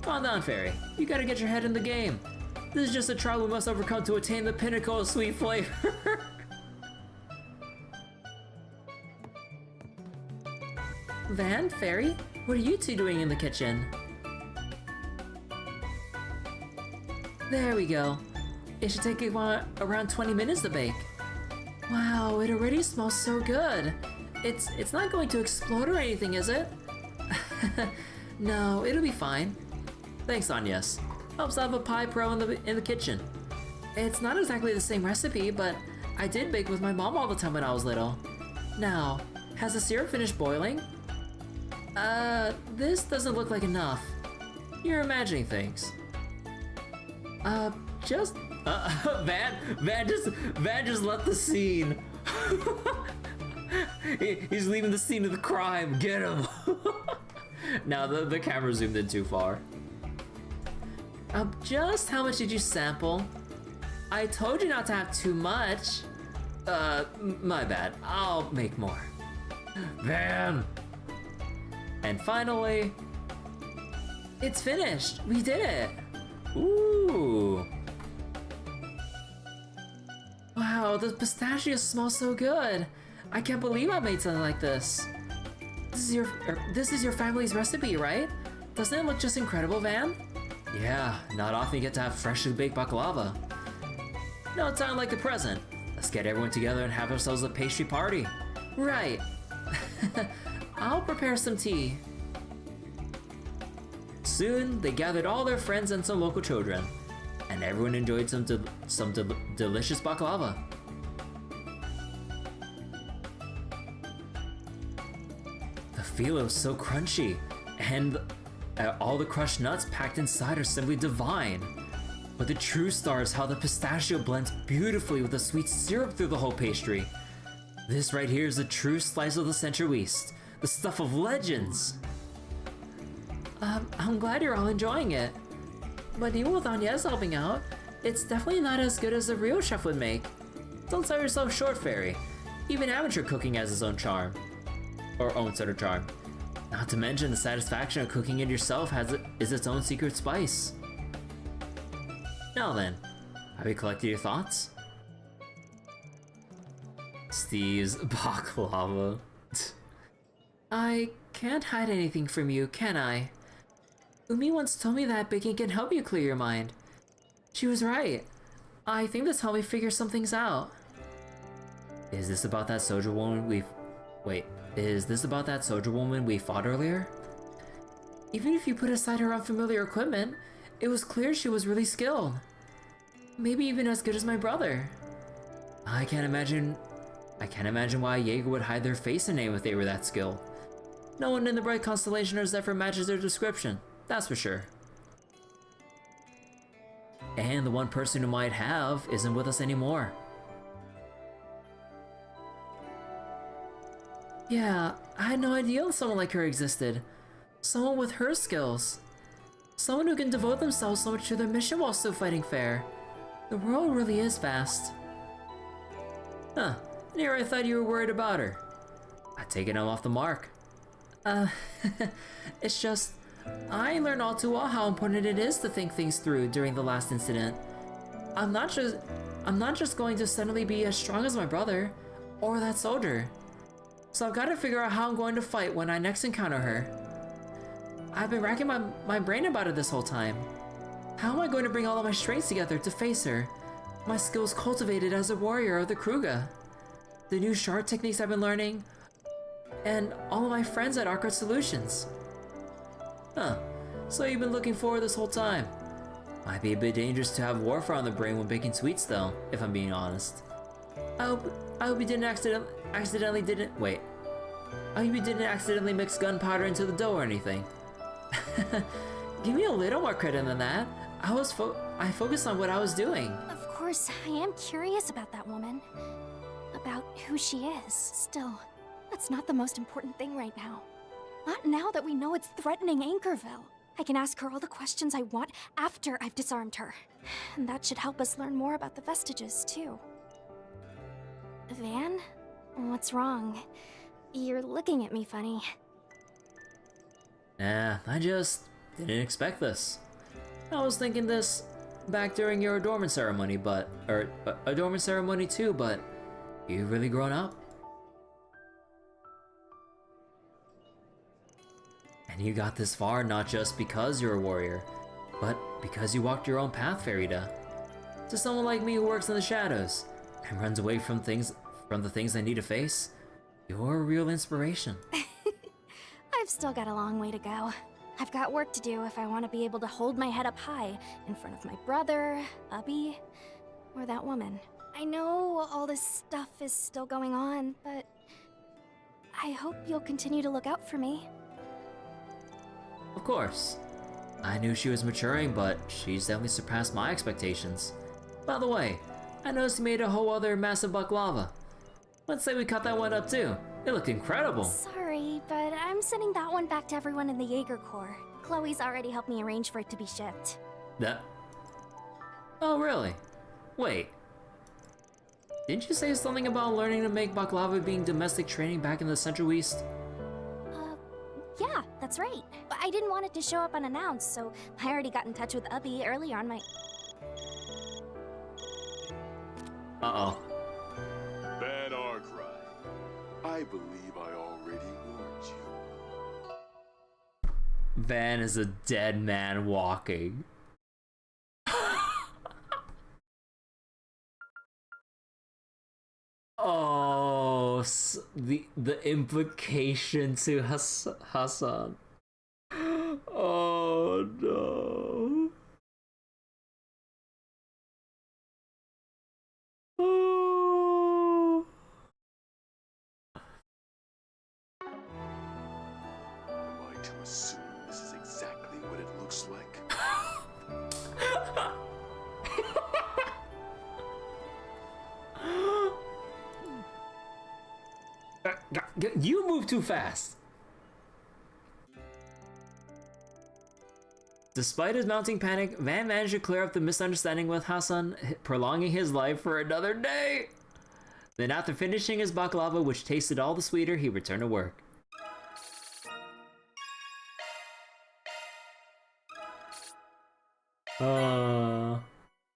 Calm down, Fairy. You gotta get your head in the game. This is just a trial we must overcome to attain the pinnacle of sweet flavor. Van, Fairy, what are you two doing in the kitchen? There we go. It should take around 20 minutes to bake. Wow, it already smells so good. It's not going to explode or anything, is it? No, it'll be fine. Thanks, Agnes. Helps have a pie pro in the kitchen. It's not exactly the same recipe, but I did bake with my mom all the time when I was little. Now, has the syrup finished boiling? This doesn't look like enough. You're imagining things. Van just left the scene. He's leaving the scene of the crime. Get him. Now the camera zoomed in too far. Just how much did you sample? I told you not to have too much. My bad. I'll make more. Van. And finally, it's finished. We did it. Ooh. Wow, the pistachios smell so good. I can't believe I made something like this. This is your family's recipe, right? Doesn't it look just incredible, Van? Yeah, not often you get to have freshly baked baklava. No, it sounded like a present. Let's get everyone together and have ourselves a pastry party. Right. I'll prepare some tea. Soon, they gathered all their friends and some local children, and everyone enjoyed some delicious baklava. The filo is so crunchy, and all the crushed nuts packed inside are simply divine. But the true star is how the pistachio blends beautifully with the sweet syrup through the whole pastry. This right here is a true slice of the Central East, the stuff of legends. I'm glad you're all enjoying it. But even with Agnes helping out, it's definitely not as good as a real chef would make. Don't sell yourself short, Fairy. Even amateur cooking has its own charm. Or own sort of charm. Not to mention the satisfaction of cooking it yourself is its own secret spice. Now then, have you collected your thoughts? Steve's baklava. I can't hide anything from you, can I? Umi once told me that baking can help you clear your mind. She was right. I think that's how we figure some things out. Is this about that soldier woman we fought earlier? Even if you put aside her unfamiliar equipment, it was clear she was really skilled. Maybe even as good as my brother. I can't imagine why Jaeger would hide their face and name if they were that skilled. No one in the bright constellation or Zephyr matches their description, that's for sure. And the one person who might have isn't with us anymore. Yeah, I had no idea someone like her existed. Someone with her skills. Someone who can devote themselves so much to their mission while still fighting fair. The world really is vast. Huh, and here I thought you were worried about her. I taken him off the mark. It's just, I learned all too well how important it is to think things through during the last incident. I'm not just going to suddenly be as strong as my brother, or that soldier. So I've got to figure out how I'm going to fight when I next encounter her. I've been racking my brain about it this whole time. How am I going to bring all of my strengths together to face her? My skills cultivated as a warrior of the Kruga. The new shard techniques I've been learning, and all of my friends at Arcart Solutions. Huh, so you've been looking forward this whole time. Might be a bit dangerous to have warfare on the brain when baking sweets though, if I'm being honest. I hope you didn't accidentally mix gunpowder into the dough or anything. Give me a little more credit than that. I focused on what I was doing. Of course, I am curious about that woman. About who she is. Still, that's not the most important thing right now. Not now that we know it's threatening Anchorville. I can ask her all the questions I want after I've disarmed her. And that should help us learn more about the Vestiges, too. Van? What's wrong? You're looking at me funny. Nah, I just didn't expect this. I was thinking this back during your adornment ceremony, adornment ceremony too, but you've really grown up. And you got this far not just because you're a warrior, but because you walked your own path, Farida. To someone like me who works in the shadows and runs away from the things I need to face, you're a real inspiration. I've still got a long way to go. I've got work to do if I want to be able to hold my head up high in front of my brother, Ubby, or that woman. I know all this stuff is still going on, but I hope you'll continue to look out for me. Of course. I knew she was maturing, but she's definitely surpassed my expectations. By the way, I noticed you made a whole other massive baklava. Let's say we cut that one up too. It looked incredible. Sorry, but I'm sending that one back to everyone in the Jaeger Corps. Chloe's already helped me arrange for it to be shipped. Oh, really? Wait. Didn't you say something about learning to make baklava being domestic training back in the Central East? Yeah, that's right. But I didn't want it to show up unannounced, so I already got in touch with Ubby earlier on my... Uh-oh. Bad Arcry. I believe I already warned you. Van is a dead man walking. Oh, the implication to Hassan. Oh no. Oh. Am I to assume this is exactly what it looks like? You move too fast. Despite his mounting panic, Van managed to clear up the misunderstanding with Hassan, prolonging his life for another day. Then after finishing his baklava, which tasted all the sweeter, he returned to work.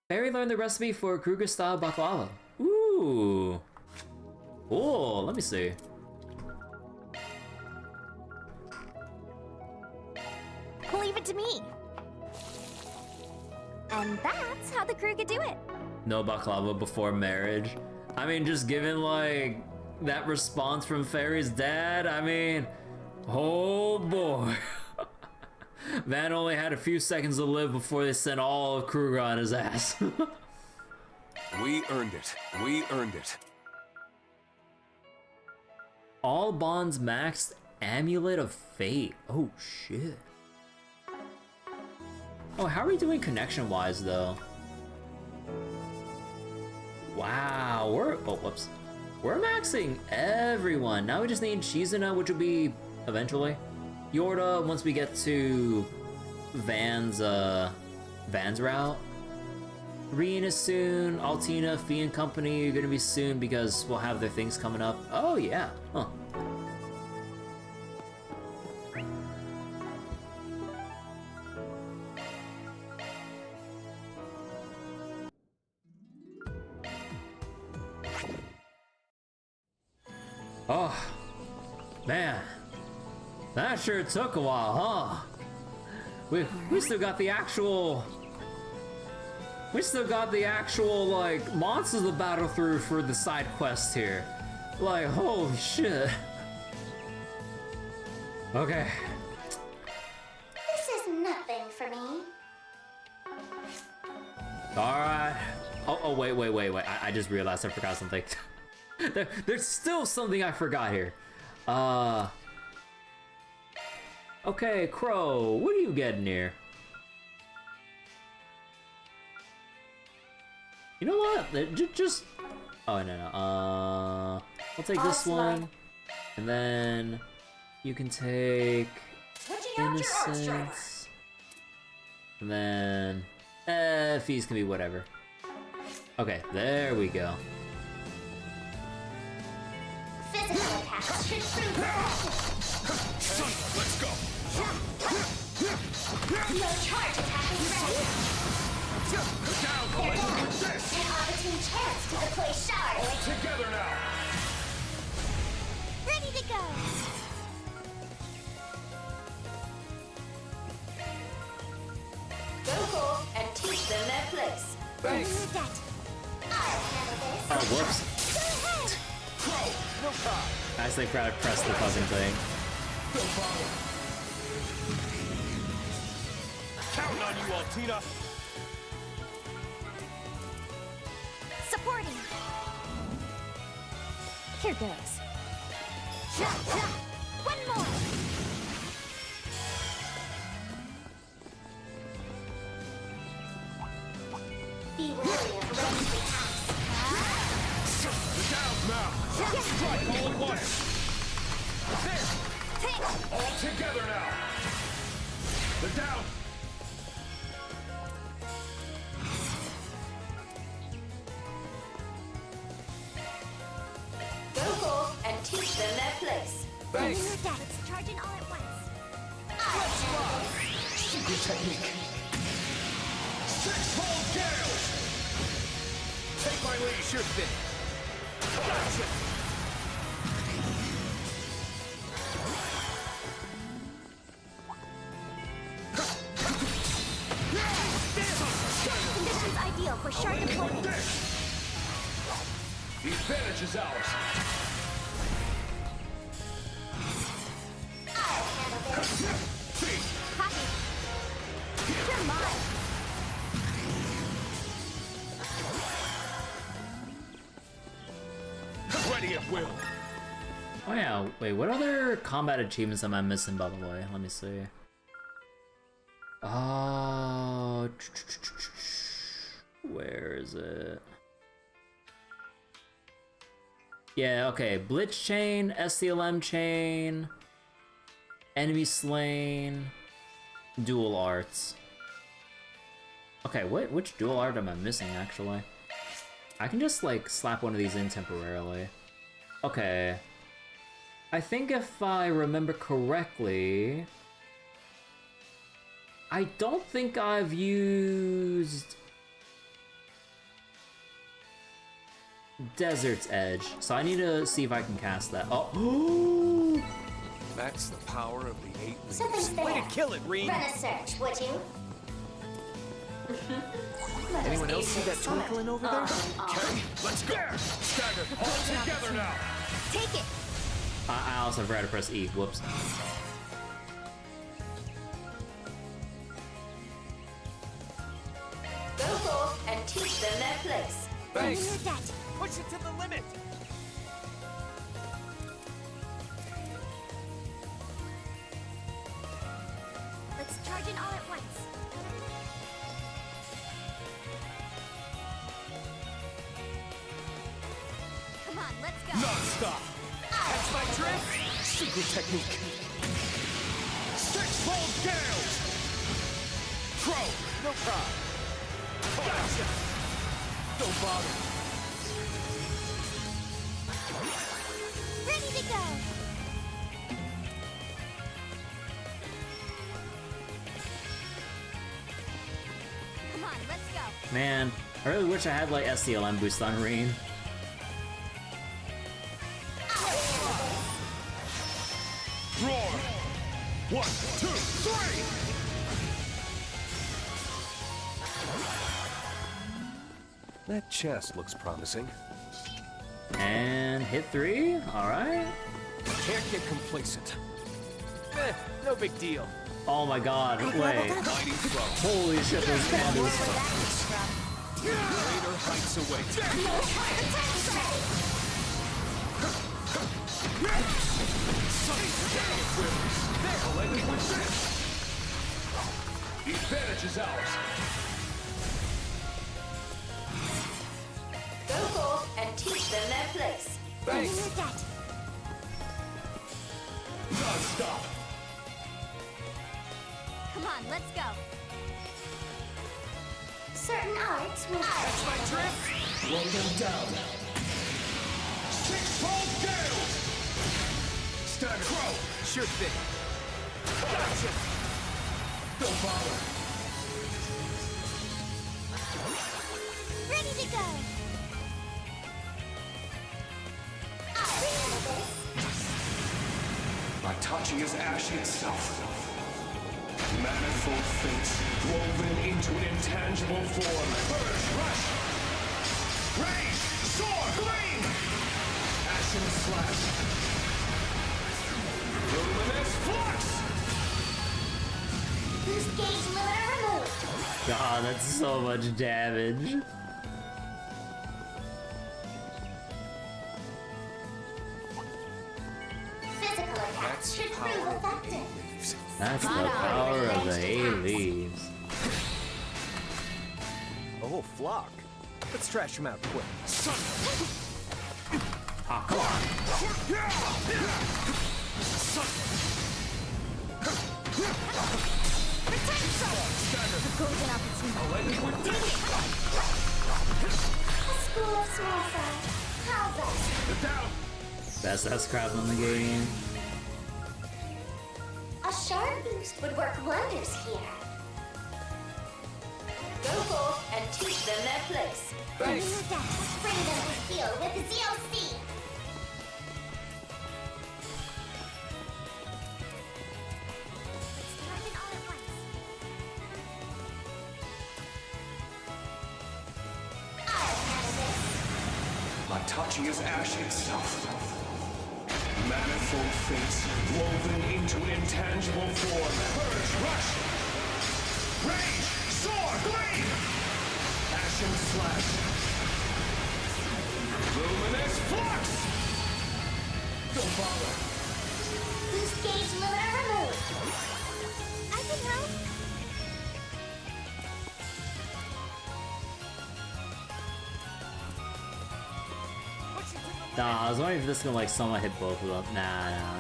Barry learned the recipe for Kruger-style baklava. Ooh. Oh, let me see. Leave it to me. And that's how the crew could do it. No baklava before marriage. I mean, just given like that response from Fairy's dad, I mean, oh boy. Van only had a few seconds to live before they sent all of Kruger on his ass. We earned it. We earned it. All bonds maxed, Amulet of Fate. Oh shit. Oh, how are we doing connection-wise though? Wow, we're maxing everyone. Now we just need Shizuna, which will be eventually. Yorda once we get to Van's route. Rean is soon. Altina, Fee and company are gonna be soon because we'll have their things coming up. Oh yeah. Huh. Oh, man. That sure took a while, huh? We still got the actual... We still got the actual, like, monsters to battle through for the side quest here. Like, holy shit. Okay. This is nothing for me. Alright. Oh, wait. I just realized I forgot something. There's still something I forgot here. Okay, Crow, what are you getting here? You know what? Just... Oh, no. I'll take this one. And then... You can take... Innocence. And then... fees can be whatever. Okay, there we go. Physical attacks should prove Son, let's go! no charge attack is ready. Down, An opportune chance to deploy shard. all together now! Ready to go! Go forth and teach them their place. Thanks. I'll handle this. Oh, whoops. I actually forgot to press the fucking thing. Counting on you, Altina! Supporting. Here goes. One more. Be wary of ranged attacks. The down's now! Strike all at once! There! All together now! The down! Go forth and teach them their place. Thanks. Let's charge in all at once. Secret technique! Six-fold gales! Take my lead, sure thing! Gotcha! Conditions ideal for shard deployment. The advantage is ours! I'll handle this. Copy. You're mine. Ready at will! Oh yeah, wait, what other combat achievements am I missing, by the way? Let me see. Where is it? Yeah, okay, Blitz Chain, SCLM Chain, Enemy Slain, Dual Arts. Okay, which dual art am I missing, actually? I can just, like, slap one of these in temporarily. Okay. I think if I remember correctly... I don't think I've used... Desert's Edge, so I need to see if I can cast that. Oh! That's the power of the 8 leaves. Something's there. Way to kill it, Rean! Run a search, would you? Anyone else see that twinkling over there? Okay, let's go! Stagger, all together now! Take it. I also forgot to press E. Whoops. Go forth and teach them their place. Thanks. Push it to the limit. Let's charge in all at once. Come on, let's go. Non-stop! Catch my drift. Secret technique! Six-fold gales! Crow! No problem. Gotcha! Don't bother! Ready to go. Come on, let's go. Man, I really wish I had like SCLM boost on Rean. 1, 2, 3! That chest looks promising. And hit 3. All right. Can't get complacent. No big deal. Oh my God! Wait. Holy shit! Those pandas. Greater heights await. The advantage is ours. Go forth and teach them their place. Thanks. Non-stop. Come on, let's go. Certain arts will... That's my trick. Roll them down. Six-fold gales. Stagger. Crow. Sure thing. Gotcha. Don't bother. Ready to go. My touching is ash itself. Manifold fates woven into an intangible form. Purge, rush! Rage! Sword! Gleam! Ashen slash! Luminous flux! Boost gauge limiter removed. God, that's so much damage. Physical attacks should prove effective. That's the power of the hay leaves. A whole flock. Let's trash them out quick. Ah, come on. A school of small fry. How best? Best S-Craft in the game. A shard boost would work wonders here. Go forth and teach them their place. Bring them to heal with the ZOC. My touching is ash itself. Manifold fates woven into an intangible form. Purge, rush! Rage! Sword! Gleam! Ashen slash! Luminous flux! Don't bother. Boost gauge limiter removed. I can help. Nah, I was wondering if this can like someone hit both of them. Nah.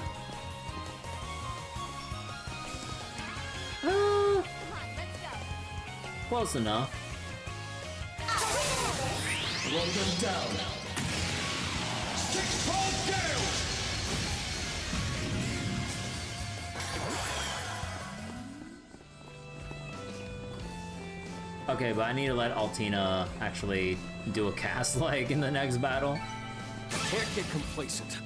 Close enough. Run them down. Six-fold gales! Okay, but I need to let Altina actually do a cast like in the next battle. Can't get complacent.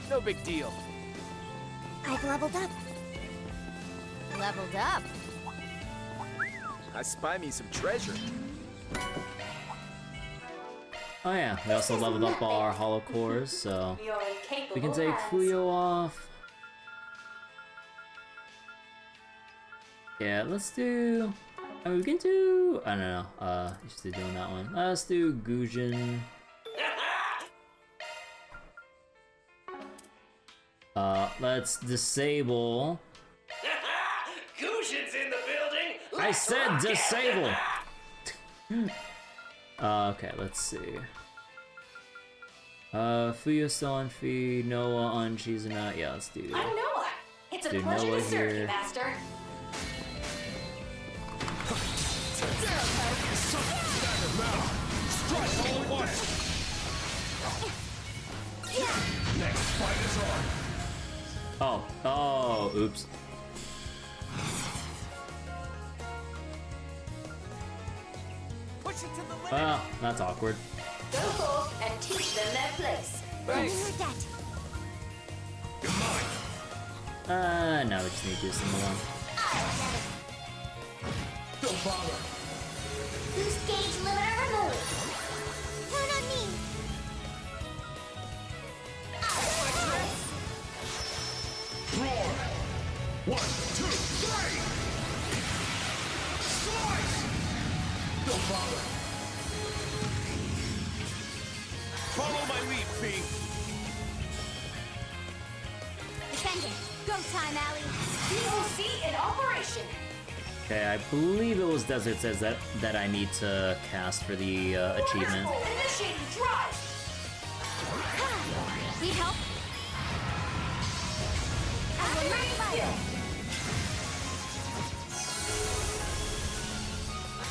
No big deal. I've leveled up. Leveled up. I spy me some treasure. Oh yeah, we also leveled up our hollow cores, so we can take Fuyo off. Yeah, let's do... I mean, we can do... I don't know, used to doing that one. Let's do Gujin. Let's disable... Gujin's in the building! I said disable! Okay, let's see. Fuyo still on feed, Noah on Chizuna. Yeah, let's do... I'm Noah. It's a do pleasure Noah to serve you, here. Master. Strike all at once! Next fight is on! Oh, oops. Well, that's awkward. Go forth and teach them their place. Thanks. You're mine. No, we just need to do some more. Don't bother. Boost gauge limiter removed. Turn on me. Roar. 1, 2, 3. Slice. Don't bother. Follow my lead, Fee. Defending. Go time, Allie. POC in operation. Okay, I believe it was Desert Says that I need to cast for the achievement. Initiating drive. Need help?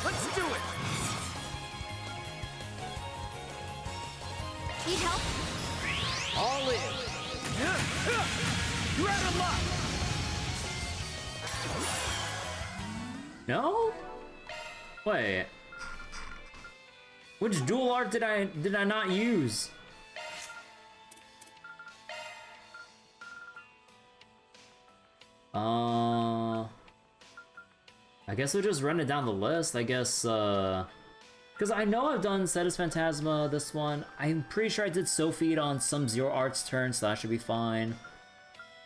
Let's do it! Need help? All in! You're out of luck! No? Wait. Which dual art did I not use? I guess we'll just run it down the list. I guess, because I know I've done Cetus Phantasma, this one. I'm pretty sure I did Sophie on some Zero Arts turn, so that should be fine.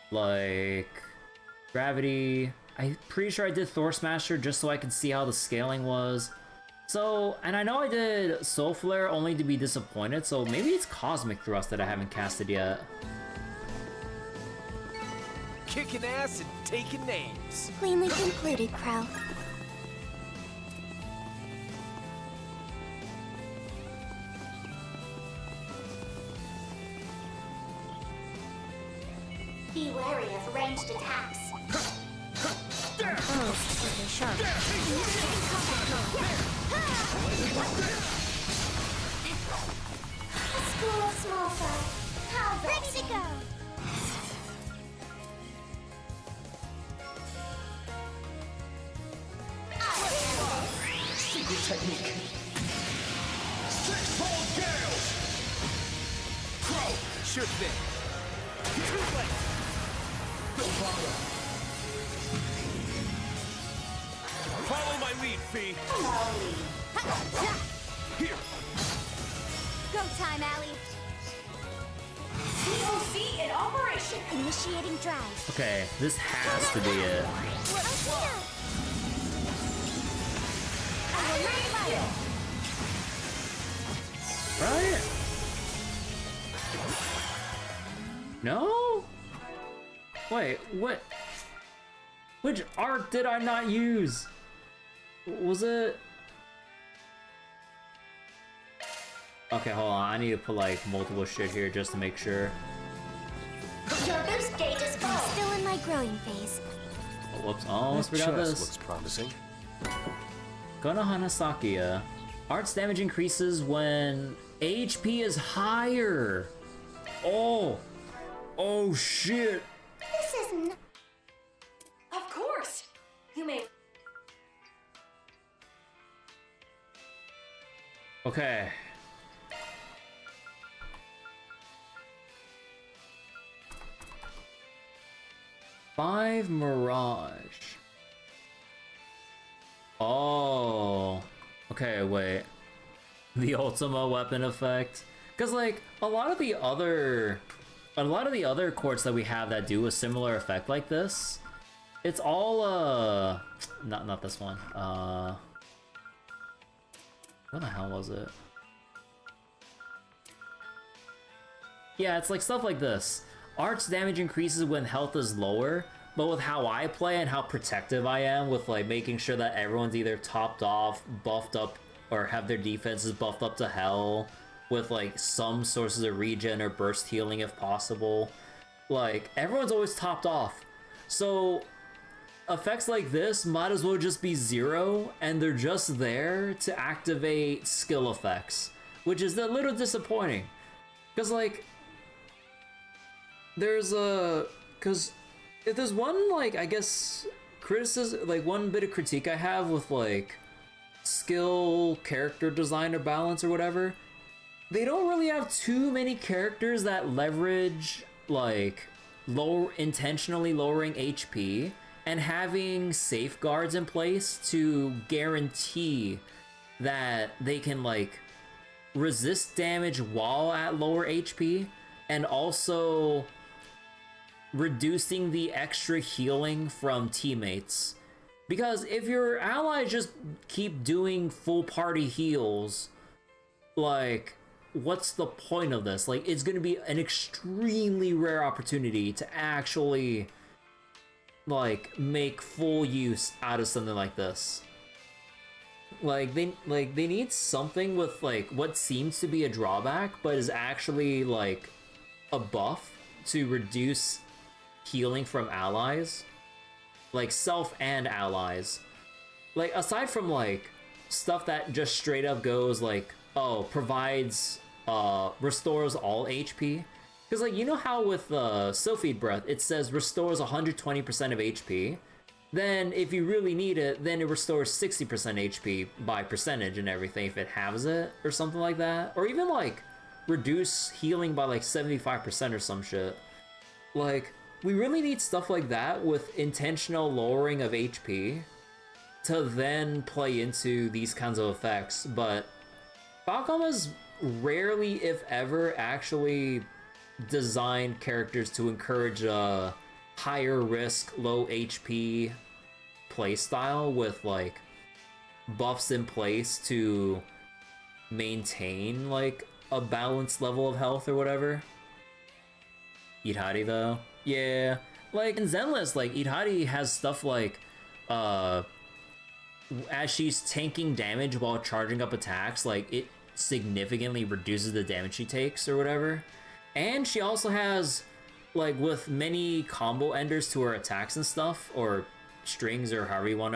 Like, Gravity. I'm pretty sure I did Thor Smasher just so I could see how the scaling was. So, and I know I did Soul Flare only to be disappointed, so maybe it's Cosmic Thrust that I haven't casted yet. Kicking ass and taking names. Cleanly concluded, Crow. Be wary of ranged attacks. Oh, super sharp. A school of small fry. How ready to go. Secret technique. 6-fold gales. Crow. Sure thing. Too late. Don't bother. Follow my lead, Fee. Here. Go time, Allie. POC in operation. Initiating drive. Okay, this has to be it. Right? No? Wait, what? Which art did I not use? Was it? Okay, hold on. I need to put like multiple shit here just to make sure. Your boost gauge is full. I'm still in my growing phase. Oh, whoops, almost forgot this. Looks promising. Konohana Sakuya. Art's damage increases when HP is higher. Oh. Oh shit. This isn't. Of course. You may. Okay. Five Mirage. Oh. Okay, wait. The Ultima weapon effect. Because like a lot of the other quartz that we have that do a similar effect like this, it's all not this one. What the hell was it? Yeah, it's like stuff like this. Art's damage increases when health is lower, but with how I play and how protective I am with like making sure that everyone's either topped off, buffed up, or have their defenses buffed up to hell, with like some sources of regen or burst healing if possible. Like, everyone's always topped off. So effects like this might as well just be zero, and they're just there to activate skill effects, which is a little disappointing. Because like, because if there's one, like, I guess, criticism, like, one bit of critique I have with, like, skill, character design, or balance, or whatever, they don't really have too many characters that leverage, like, intentionally lowering HP and having safeguards in place to guarantee that they can like resist damage while at lower HP, and also reducing the extra healing from teammates. Because if your allies just keep doing full party heals, like, what's the point of this? Like, it's gonna be an extremely rare opportunity to actually, like, make full use out of something like this. Like, they need something with, like, what seems to be a drawback, but is actually, like, a buff to reduce healing from allies. Like, self and allies. Like, aside from, like, stuff that just straight up goes, like, oh, provides, restores all HP. Because, like, you know how with, Sylphid Breath, it says restores 120% of HP? Then, if you really need it, then it restores 60% HP by percentage and everything if it has it, or something like that. Or even, like, reduce healing by, like, 75% or some shit. Like, we really need stuff like that with intentional lowering of HP to then play into these kinds of effects, but Falcom has rarely, if ever, actually designed characters to encourage a higher risk, low HP playstyle with, like, buffs in place to maintain, like, a balanced level of health or whatever. Idhari, though. Yeah, like, in Zenless, like, Idhari has stuff like, as she's tanking damage while charging up attacks, like, it significantly reduces the damage she takes or whatever. And she also has, like, with many combo enders to her attacks and stuff, or strings, or however you want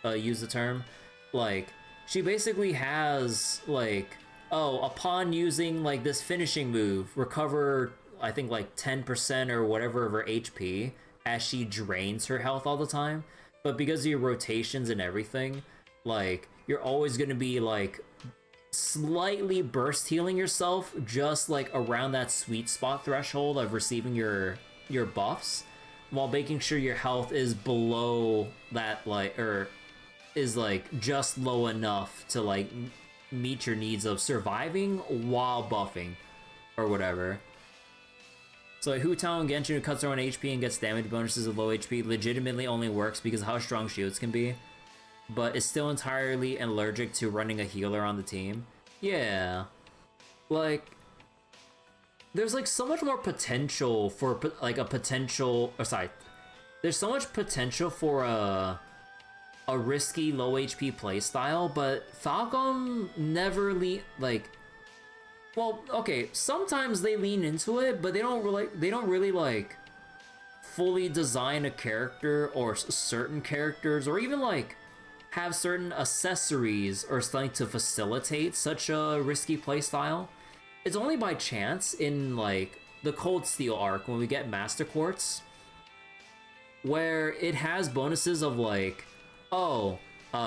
to use the term, like, she basically has, like, oh, upon using, like, this finishing move, recover, I think, like 10% or whatever of her HP as she drains her health all the time. But because of your rotations and everything, like, you're always going to be, like, slightly burst healing yourself just, like, around that sweet spot threshold of receiving your buffs, while making sure your health is below that, like, or is, like, just low enough to, like, meet your needs of surviving while buffing or whatever. So, like, Hu Tao in Genshin, who cuts her own HP and gets damage bonuses of low HP, legitimately only works because of how strong shields can be, but is still entirely allergic to running a healer on the team. Yeah. Like, there's, like, so much more potential for, like, a potential, or sorry, there's so much potential for a risky low HP playstyle, but Falcom never like, well, okay, sometimes they lean into it, but they don't really like fully design a character or certain characters, or even like have certain accessories or something to facilitate such a risky playstyle. It's only by chance in like the Cold Steel arc when we get Master Quartz, where it has bonuses of like, oh,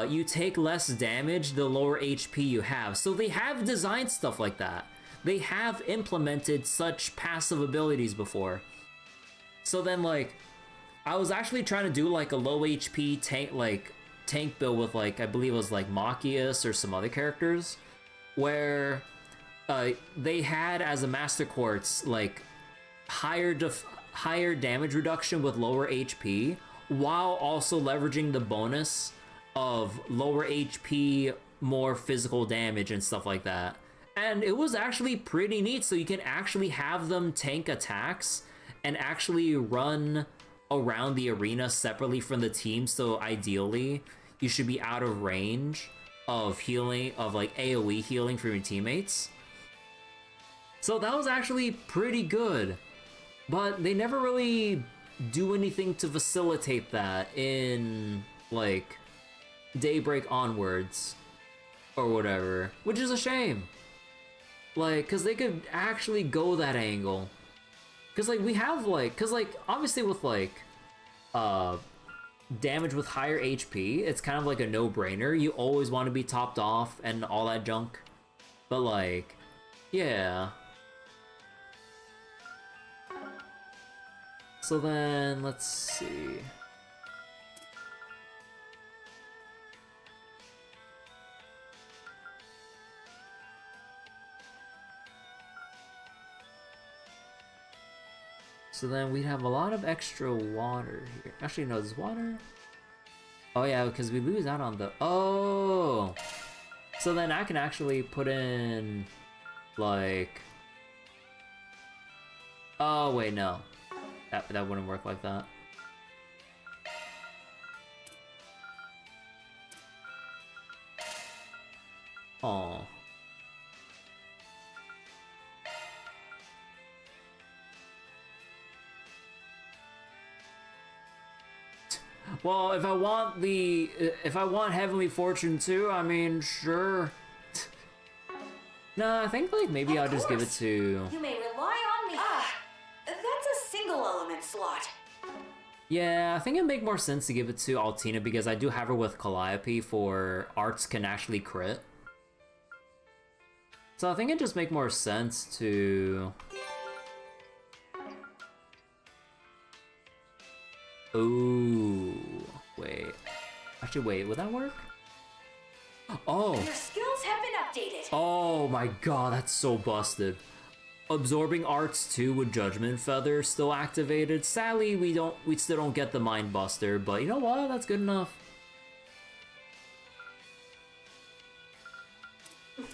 you take less damage the lower HP you have. So they have designed stuff like that. They have implemented such passive abilities before. So then, like, I was actually trying to do like a low HP tank build with, like, I believe it was like Machias or some other characters, where they had as a Master Quartz like higher damage reduction with lower HP, while also leveraging the bonus of lower HP, more physical damage and stuff like that. And it was actually pretty neat, so you can actually have them tank attacks and actually run around the arena separately from the team, so ideally you should be out of range of healing, of like AoE healing from your teammates. So that was actually pretty good, but they never really do anything to facilitate that in like Daybreak onwards or whatever, which is a shame. Like, cause they could actually go that angle. Cause like we have like, cause like obviously with like damage with higher HP, it's kind of like a no-brainer. You always want to be topped off and all that junk. But like, yeah. So then, let's see. So then we'd have a lot of extra water here. Actually, no, there's water. Oh yeah, because we lose out on the... Oh! So then I can actually put in... like... Oh, wait, no. That wouldn't work like that. Oh. Well, if I want Heavenly Fortune too, I mean, sure. No, I think like maybe I'll just give it to... You may rely on me. That's a single element slot. Yeah, I think it'd make more sense to give it to Altina because I do have her with Calliope for arts can actually crit. So I think it'd just make more sense to... Ooh, wait. Actually, wait, would that work? Oh! Your skills have been updated. Oh my god, that's so busted. Absorbing Arts 2 with Judgment Feather still activated. Sadly, we still don't get the Mind Buster, but you know what? That's good enough. This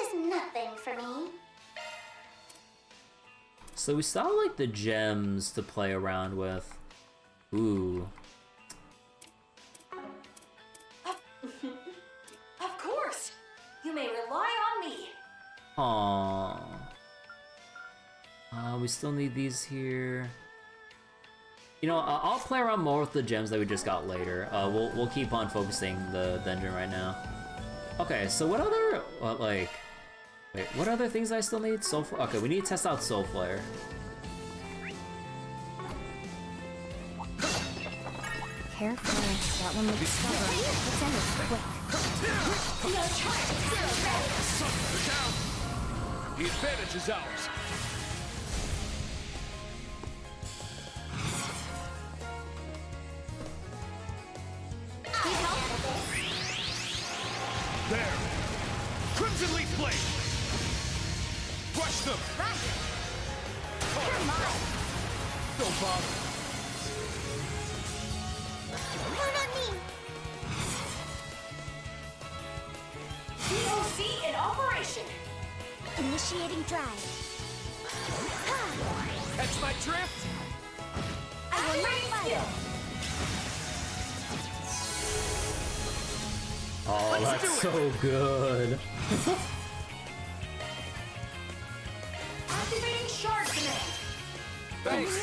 is nothing for me. So we still have, like, the gems to play around with. Ooh. Of course. You may rely on me. Aww. We still need these here. You know, I'll play around more with the gems that we just got later. We'll keep on focusing the dungeon right now. Okay, so what other wait, what other things I still need? Soul Flare. Okay, we need to test out Soul Flare. Careful, that one looks stubborn. Let's end it quick. The advantage is ours. There! Crimson Leaf Blade! Crush them! Come on. Don't bother. Count on me. DOC in operation. Initiating drive. Catch my drift? I will not fire. Oh, that's so good. Activating Shard Command. Thanks.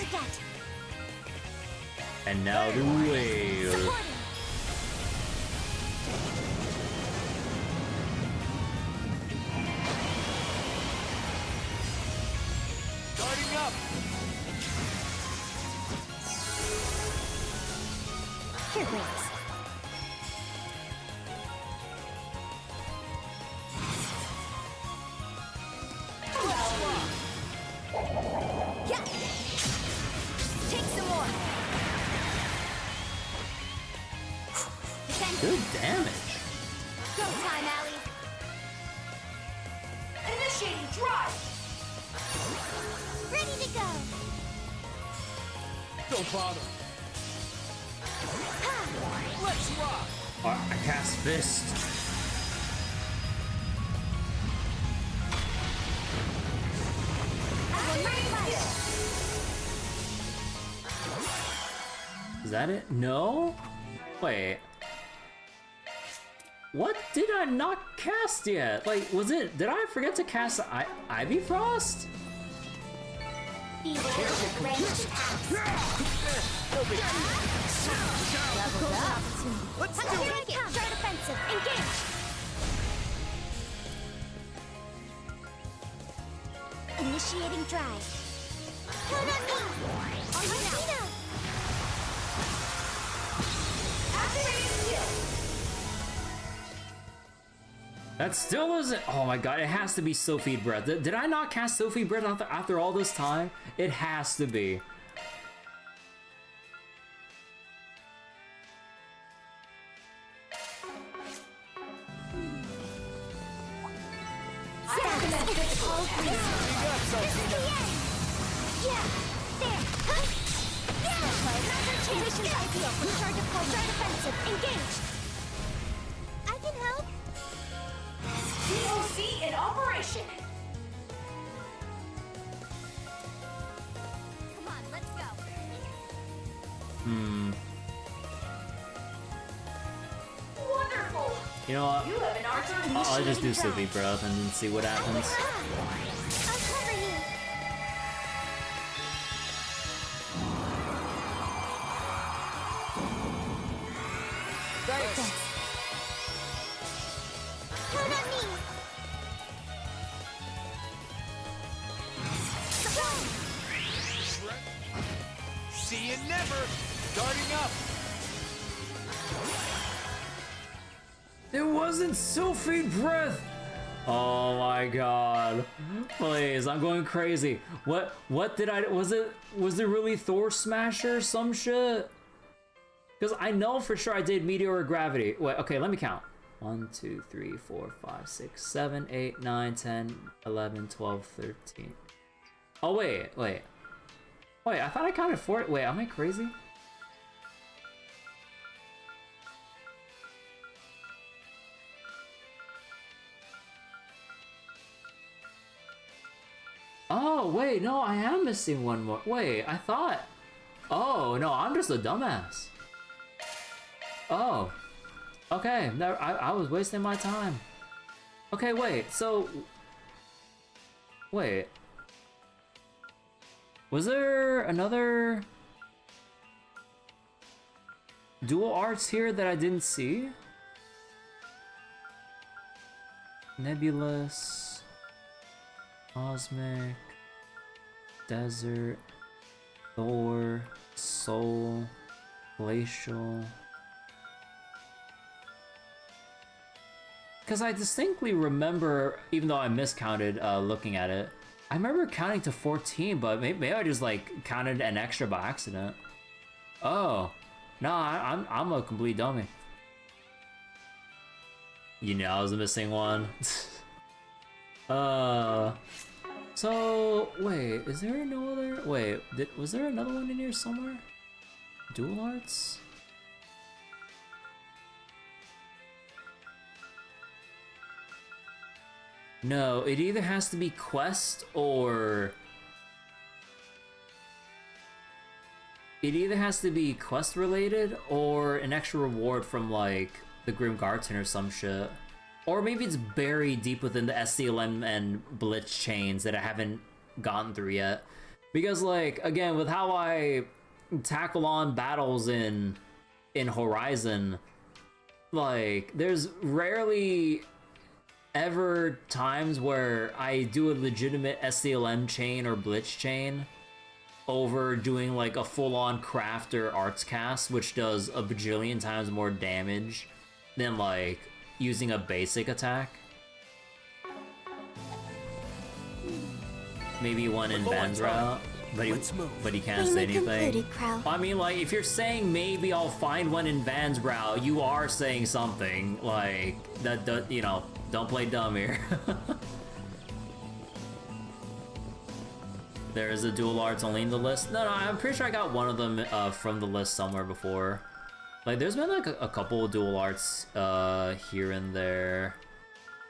And now the whale. Starting up. Here goes. Yeah. Take some more. Good damage. Go time, Allie. Initiating drive. Ready to go. Don't bother. Let's rock. I cast Fist. Is that it? No? Wait. What did I not cast yet? Like, did I forget to cast Ivy Frost? Be ready to range Let's do it. Try defensive. Engage. Initiating drive. Count on me. On my now. Activating skill. That still isn't. Oh my god, it has to be Sophie Breath. Did I not cast Sophie Breath after all this time? It has to be. Conditions ideal for charge defensive. Engage! I can help. DOC in operation. Come on, let's go. Wonderful. You know what? You have an archer I'll just do initiating Sleepy Breath and see what happens. I'll cover you. Thanks. Count on me. See you never. Starting up. It wasn't Sylphie Breath! Oh my god. Please, I'm going crazy. What did I, was it really Thor Smasher or some shit? Because I know for sure I did Meteor Gravity. Wait, okay, let me count. 1, 2, 3, 4, 5, 6, 7, 8, 9, 10, 11, 12, 13. Oh, wait, I thought I counted 4. Wait, am I crazy? Oh, wait, no, I am missing one more. Wait, I thought... Oh, no, I'm just a dumbass. Oh. Okay, I was wasting my time. Okay, wait, so... Wait. Was there another... Dual arts here that I didn't see? Nebulous... Cosmic, Desert, Thor, Soul, Glacial. Because I distinctly remember, even though I miscounted looking at it, I remember counting to 14, but maybe I just like counted an extra by accident. Oh, no, I'm a complete dummy. You know, I was missing one. So, wait, is there no other... Wait, was there another one in here somewhere? Dual arts? No, it either has to be quest or... It either has to be quest related or an extra reward from like the Grim Guardian or some shit. Or maybe it's buried deep within the SCLM and Blitz chains that I haven't gotten through yet. Because, like, again, with how I tackle on battles in Horizon, like, there's rarely ever times where I do a legitimate SCLM chain or Blitz chain over doing, like, a full-on craft or arts cast, which does a bajillion times more damage than, like, using a basic attack. Maybe one in Ben's route, but he can't say anything. I mean, like, if you're saying maybe I'll find one in Van's route, you are saying something. Like, that you know, don't play dumb here. There is a dual arts only in the list. No, I'm pretty sure I got one of them from the list somewhere before. Like, there's been like a couple of dual arts here and there,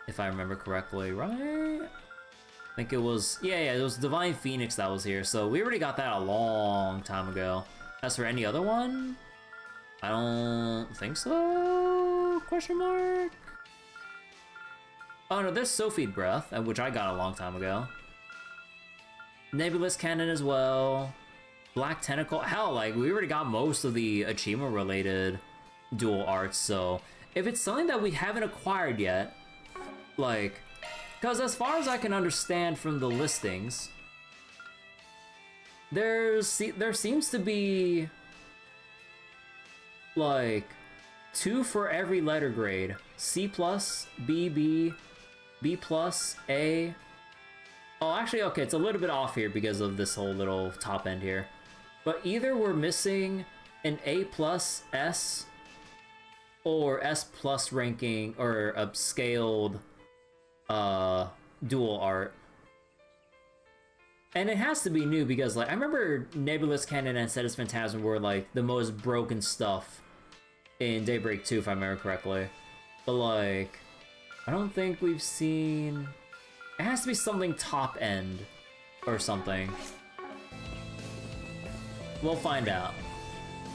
if I remember correctly, right? I think it was, yeah, it was Divine Phoenix that was here, so we already got that a long time ago. As for any other one, I don't think so, question mark? Oh no, there's Sylphie Breath, which I got a long time ago. Nebulous Cannon as well. Black Tentacle, hell, like, we already got most of the achievement-related dual arts, so if it's something that we haven't acquired yet, like, because as far as I can understand from the listings, there seems to be, like, 2 for every letter grade. C+, B, B, B+, A. Oh, actually, okay, it's a little bit off here because of this whole little top end here. But either we're missing an A+, S, or S+ ranking, or a scaled dual art. And it has to be new because, like, I remember Nebulous Cannon and Cetus Phantasm were, like, the most broken stuff in Daybreak 2, if I remember correctly. But, like, I don't think we've seen... It has to be something top-end or something. We'll find out.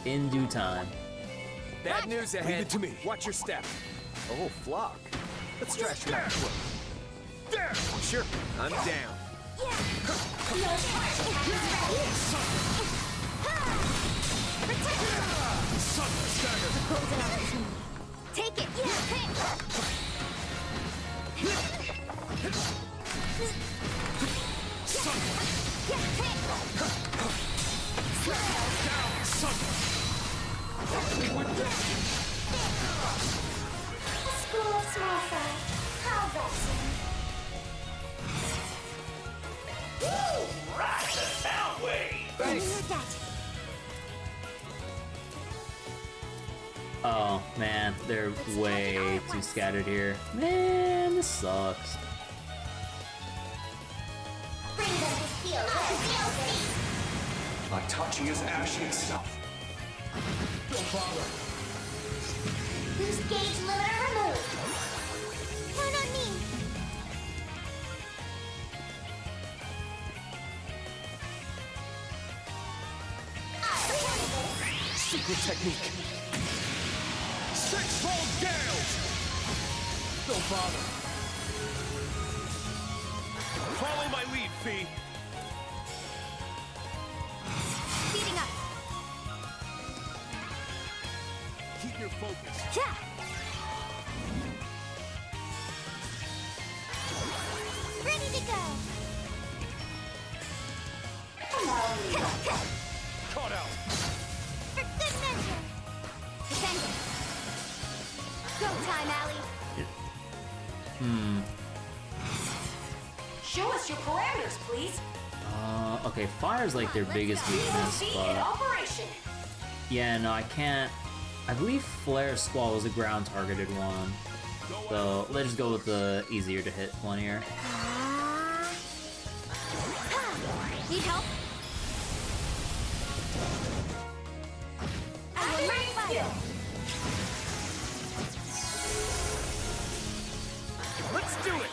In due time. Bad news ahead. Leave it to me. Watch your step. Oh, flock. Let's trash that. There! Sure, I'm down. Take it! School of Small Fry. How vexing. Woo! Right the sound wave! Thanks. Oh, man, they're way too scattered here. Man, this sucks. Bring them to feel Like touching his ashy itself. Don't bother. Boost gauge limiter removed. Count on me! Secret technique. Six-fold gales! Don't bother. Follow my lead, Fee. Speeding up! Keep your focus. Yeah! Ready to go! Caught out. For good measure! Defend it! Go time, Allie! Show us your parameters, please. Okay, fire's like their biggest weakness, in but... operation. Yeah, no, I can't... I believe Flare Squall was a ground-targeted one. So, let's just go with the easier to hit one here. Need help? I'm ready fire! Let's do it!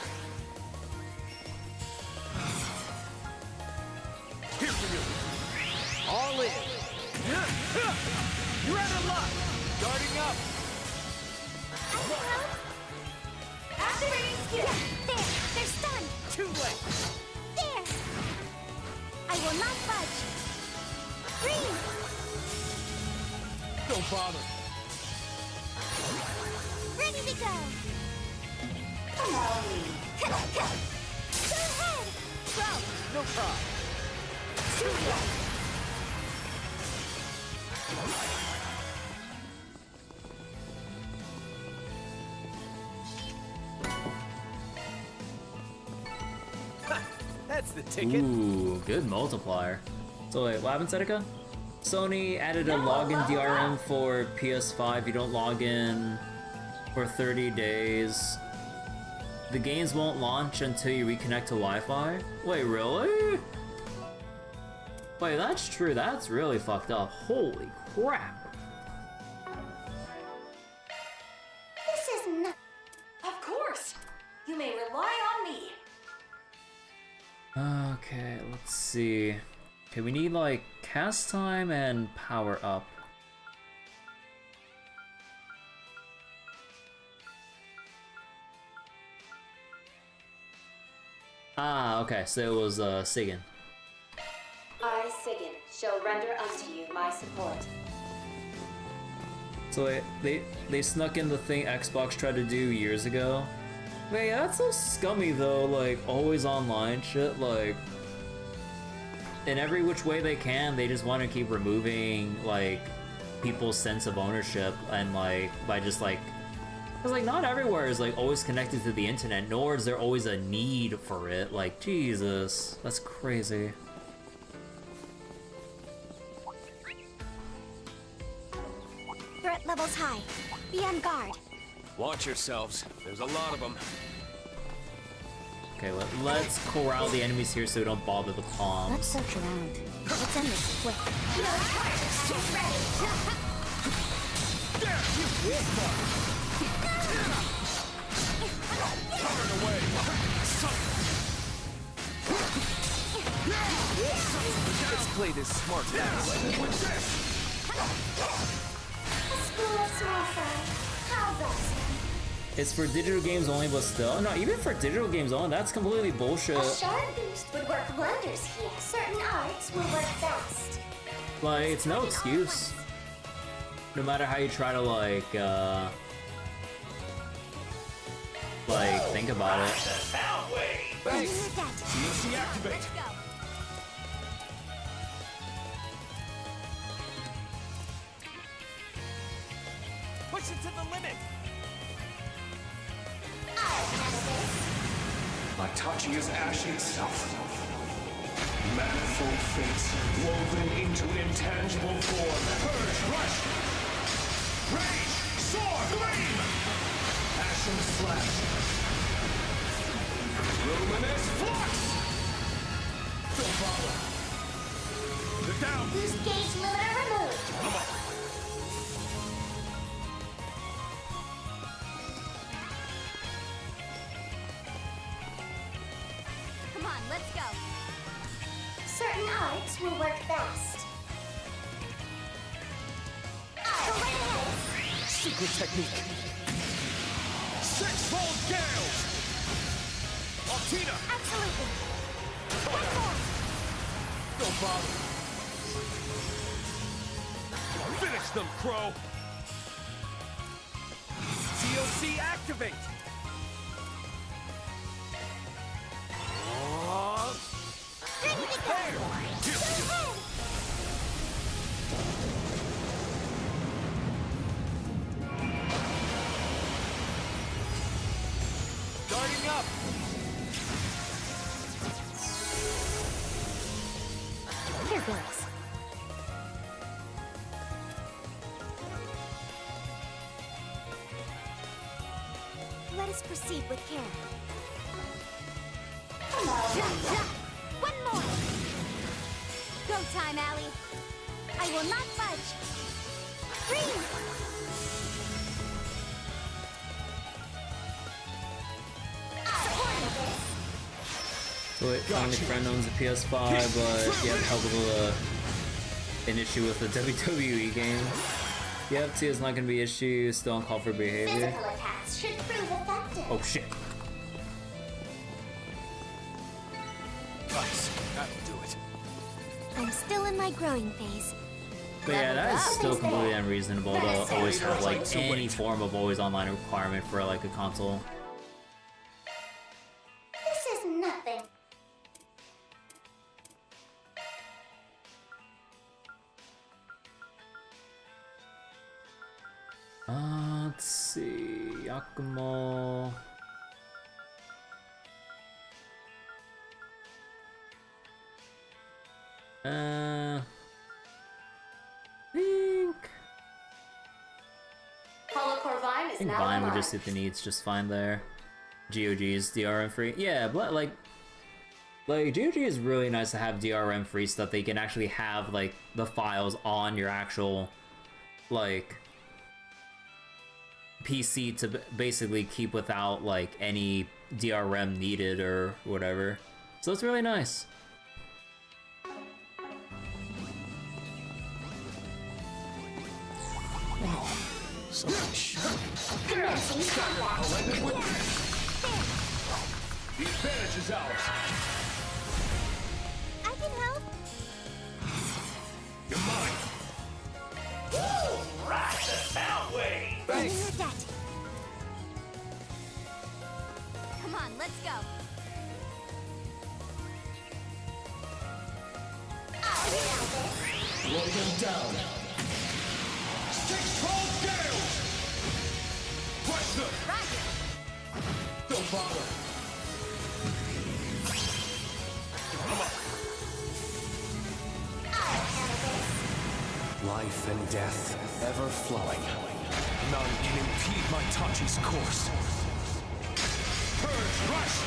Here for you. All in. You're out of luck. Guarding up. I can help? Activating skill. There! They're stunned! Too late. There! I will not budge! Rean! Don't bother. Ready to go! Go ahead! Go! No problem. That's the ticket. Ooh, good multiplier. So wait, what happened, Seneca? Sony added a login DRM for PS5. You don't log in for 30 days. The games won't launch until you reconnect to Wi-Fi? Wait, really? Wait, that's true. That's really fucked up. Holy crap. This is not. Of course. You may rely on me. Okay, let's see. Okay, we need like cast time and power up. Ah, okay, so it was Sigyn. I, Sigyn, shall render unto you my support. So they snuck in the thing Xbox tried to do years ago. Wait, that's so scummy though, like always online shit, like in every which way they can, they just want to keep removing like people's sense of ownership and like by just like, because like not everywhere is like always connected to the internet, nor is there always a need for it. Like Jesus, that's crazy. Threat levels high. Be on guard. Watch yourselves. There's a lot of them. Okay, let's corral the enemies here so we don't bother the palms. Let's search around. Let's end this quick. Let's play this smart fast. A school of small fry. How vast. It's for digital games only, but still. No, even for digital games only, that's completely bullshit. A shard boost would work wonders here. Certain arts will work best. Like, it's no excuse. No matter how you try to, like, think about it. Thanks. TNC activate. Push it to the limit. Itachi is ash itself. Manifold fates woven into intangible form. Purge, rush! Rage, soar, gleam! Ashen slash. Luminous flux! Silvala. Get down! Boost gauge limiter removed. Come on. Come on, let's go. Certain arts will work best. Go right ahead. Secret technique. Six-fold gales! Altina! Absolutely. Don't bother. Finish them, Crow! TOC activate. Starting up. Here goes. Let us proceed with care. One more. Go time, Allie. I will not budge. Rean! So wait, only friend owns a PS5, but you have help with an issue with the WWE game. Yep, T is not gonna be issue, still on call for behavior. Physical attacks should prove effective. Oh shit. Nice. That'll do it. I'm still in my growing phase. But yeah, that is still completely unreasonable to always have like any form of always online requirement for like a console. This is nothing. Let's see, Yakumo. Holocore I is think now Vine would online. just hit the needs just fine there. GOG's DRM free. Yeah, but like GOG is really nice to have DRM free so that they can actually have like the files on your actual like PC to basically keep without like any DRM needed or whatever. So it's really nice. Commencing combat. The advantage is ours. I can help. You're mine. Woo! Ride the sound wave. Thanks. Debt. Come on, let's go. Slow them down. Six-fold gales! Crush them! Roger. Don't bother. Come on. Life and death, ever flowing. None can impede my Tachi's course. Purge, rush!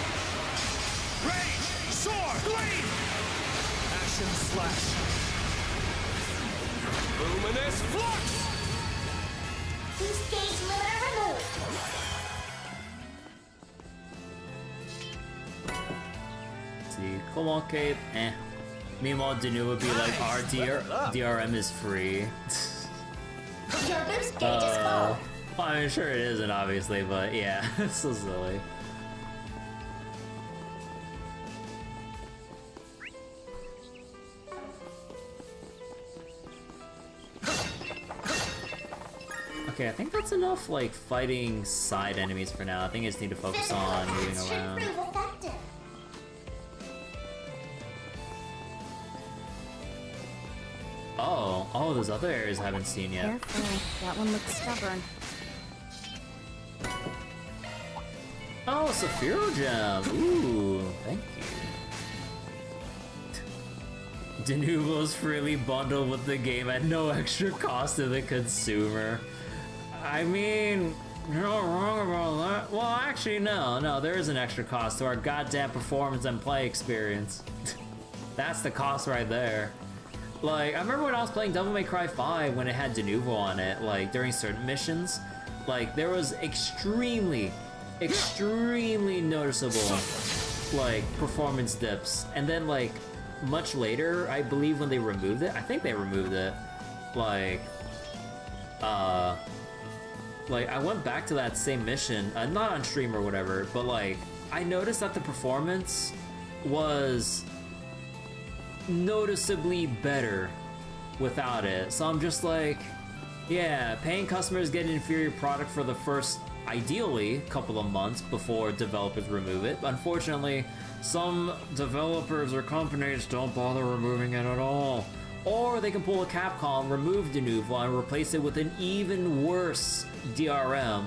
Rage! Soar! Gleam! Action slash! Luminous flux! Boost gauge limiter removed. See, Cobalt Cape, eh. Meanwhile, Danu would be like, our DRM is free. Your boost gauge is full. Well, I mean, sure it isn't, obviously, but yeah, it's so silly. Okay, I think that's enough, like, fighting side enemies for now. I think I just need to focus on moving around. Oh, those other areas I haven't seen yet. Careful, that one looks stubborn. Oh, Saphiro Gem! Ooh, thank you. Denuvo's freely bundled with the game at no extra cost to the consumer. I mean, you're not wrong about that. Well, actually, no, there is an extra cost to our goddamn performance and play experience. That's the cost right there. Like, I remember when I was playing Devil May Cry 5 when it had Denuvo on it, like, during certain missions, like, there was extremely noticeable, like, performance dips. And then, like, much later, I believe when they removed it, I think they removed it, like, I went back to that same mission, not on stream or whatever, but, like, I noticed that the performance was noticeably better without it. So I'm just like, yeah, paying customers get an inferior product for the first, ideally, couple of months before developers remove it. Unfortunately, some developers or companies don't bother removing it at all. Or they can pull a Capcom, remove Denuvo, and replace it with an even worse DRM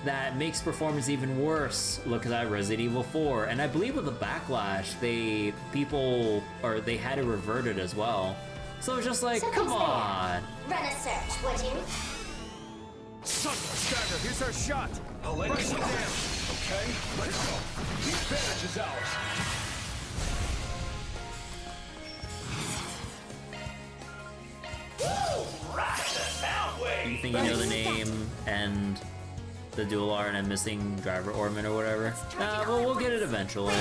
that makes performance even worse. Look at that, Resident Evil 4. And I believe with the backlash, they had it reverted as well. So it's just like, come on! Run a search, would you? Stagger, here's our shot! I'll let you down, okay? Let's go! The advantage is ours! You think you know the name and the dual art and missing driver ornament or whatever? Well, we'll get it eventually.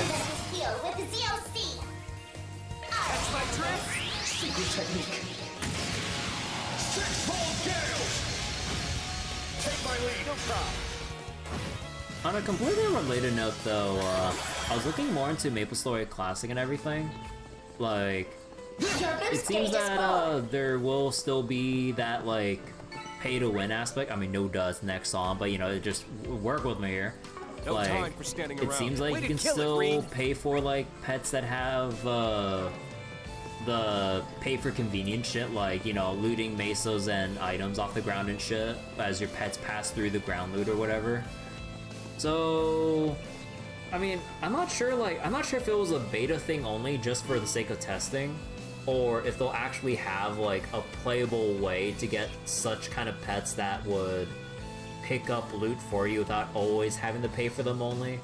That's my trick! Secret technique! Six-fold gales! Take my lead! No problem. On a completely unrelated note, though, I was looking more into MapleStory Classic and everything. Like, it seems that there will still be that, like, pay-to-win aspect. I mean, no does next on, but, you know, just work with me here. No like, time for standing it around. seems like you can still pay for, like, pets that have, the pay-for-convenience shit, like, you know, looting mesos and items off the ground and shit as your pets pass through the ground loot or whatever. So, I mean, I'm not sure if it was a beta thing only just for the sake of testing, or if they'll actually have, like, a playable way to get such kind of pets that would pick up loot for you without always having to pay for them only,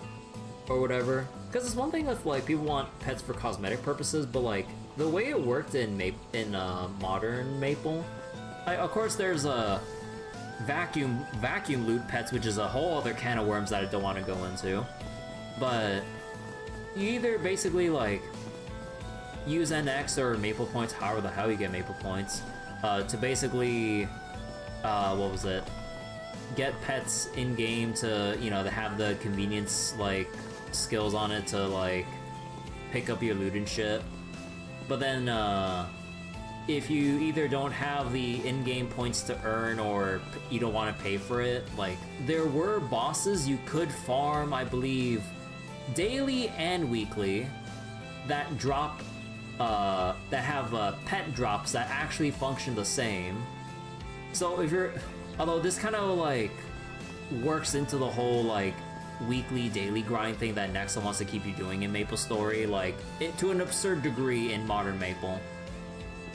or whatever. Because it's one thing if, like, people want pets for cosmetic purposes, but, like, the way it worked in modern Maple, of course there's a vacuum loot pets, which is a whole other can of worms that I don't want to go into. But you either basically, like, use NX or Maple points, however the hell you get Maple points, to basically, what was it? Get pets in game to, you know, to have the convenience, like, skills on it to, like, pick up your loot and shit. But then, if you either don't have the in-game points to earn or you don't want to pay for it, like, there were bosses you could farm, I believe, daily and weekly that drop, that have pet drops that actually function the same. So if you're, although this kind of, like, works into the whole, like, weekly, daily grind thing that Nexa wants to keep you doing in MapleStory, like, to an absurd degree in modern Maple.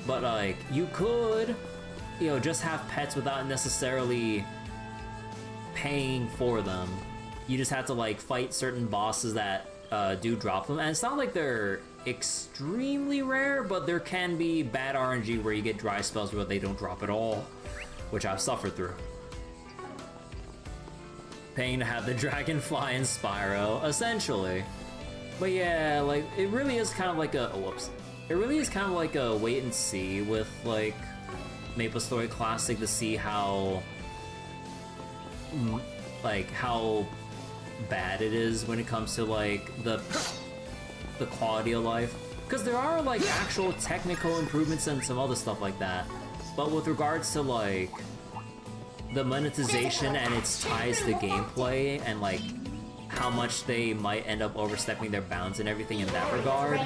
But, like, you could, you know, just have pets without necessarily paying for them. You just have to, like, fight certain bosses that do drop them, and it's not like they're extremely rare, but there can be bad RNG where you get dry spells where they don't drop at all, which I've suffered through. Paying to have the dragonfly in Spyro, essentially. But yeah, like, it really is kind of like a, it really is kind of like a wait and see with, like, MapleStory Classic to see how, like, how bad it is when it comes to, like, the quality of life. Because there are, like, actual technical improvements and some other stuff like that. But with regards to, like, the monetization and its ties to gameplay and, like, how much they might end up overstepping their bounds and everything in that regard,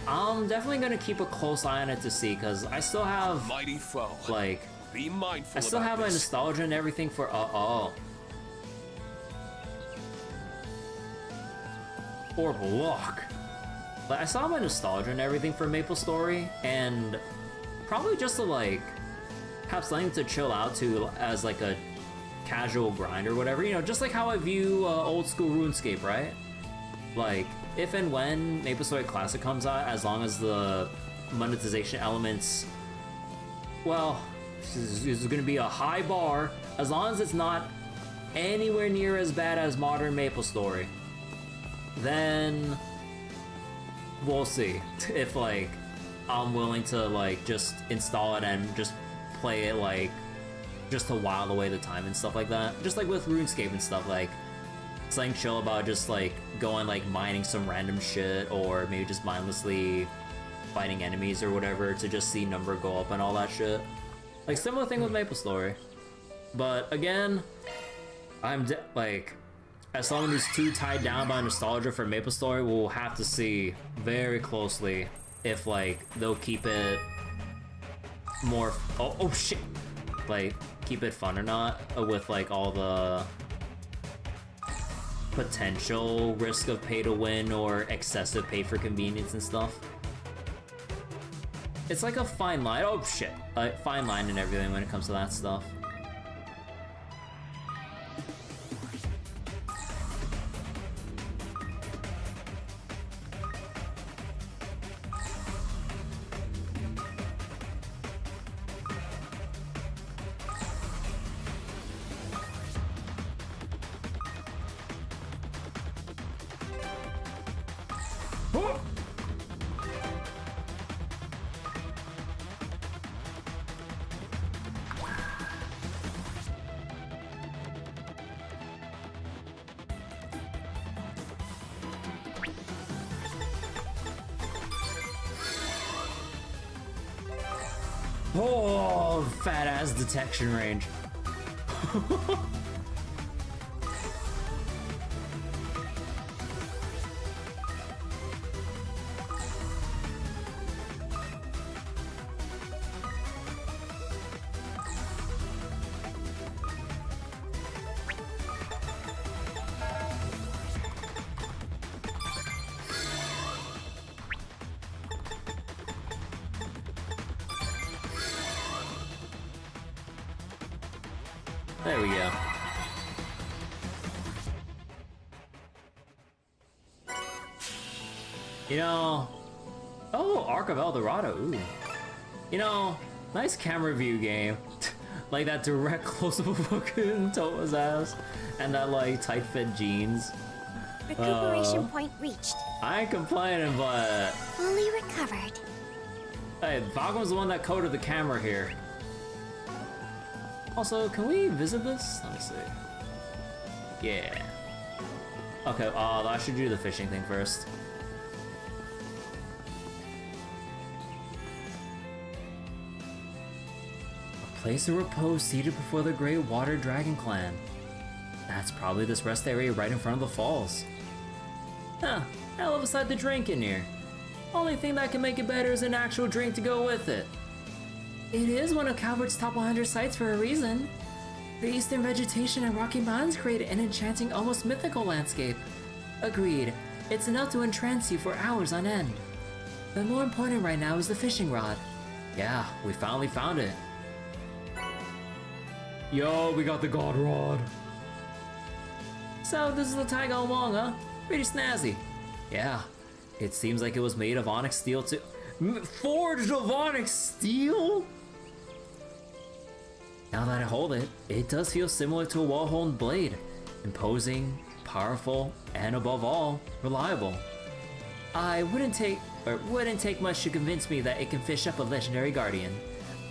I'm definitely gonna keep a close eye on it to see, because I still have, Mighty foe. Like, Be mindful I still about have my this. nostalgia and everything for, horrible luck. But I saw my nostalgia and everything for MapleStory, and probably just to, like, have something to chill out to as, like, a casual grind or whatever, you know, just like how I view old school RuneScape, right? Like, if and when MapleStory Classic comes out, as long as the monetization elements, well, this is gonna be a high bar, as long as it's not anywhere near as bad as modern MapleStory, then we'll see if, like, I'm willing to, like, just install it and just play it, like, just to while away the time and stuff like that. Just like with RuneScape and stuff, like, something chill about just, like, going, like, mining some random shit, or maybe just mindlessly fighting enemies or whatever to just see number go up and all that shit. Like, similar thing with MapleStory. But, again, I'm, like, as someone who's too tied down by nostalgia for MapleStory, we'll have to see very closely if, like, they'll keep it more, oh shit, like, keep it fun or not, with, like, all the potential risk of pay to win or excessive pay for convenience and stuff. It's like a fine line, oh shit, fine line and everything when it comes to that stuff. Oh, fat ass detection range. There we go. You know, oh, Arc of El Dorado, ooh. You know, nice camera view game. Like that direct close-up of fucking Toma's ass, and that, like, tight-fit jeans. Recuperation point reached. I ain't complaining, but... Fully recovered. Hey, Vagon's the one that coded the camera here. Also, can we visit this? Let me see. Yeah. Okay, I should do the fishing thing first. A place of repose seated before the Great Water Dragon Clan. That's probably this rest area right in front of the falls. Huh, hell of a sight to drink in here. Only thing that can make it better is an actual drink to go with it. It is one of Calvert's top 100 sites for a reason. The eastern vegetation and rocky mountains create an enchanting, almost mythical landscape. Agreed, it's enough to entrance you for hours on end. But more important right now is the fishing rod. Yeah, we finally found it. Yo, we got the god rod. So this is the tag all along, huh? Pretty snazzy. Yeah, it seems like it was made of onyx steel too. Forged of onyx steel? Now that I hold it, it does feel similar to a well-honed blade. Imposing, powerful, and above all, reliable. I wouldn't take much to convince me that it can fish up a legendary guardian.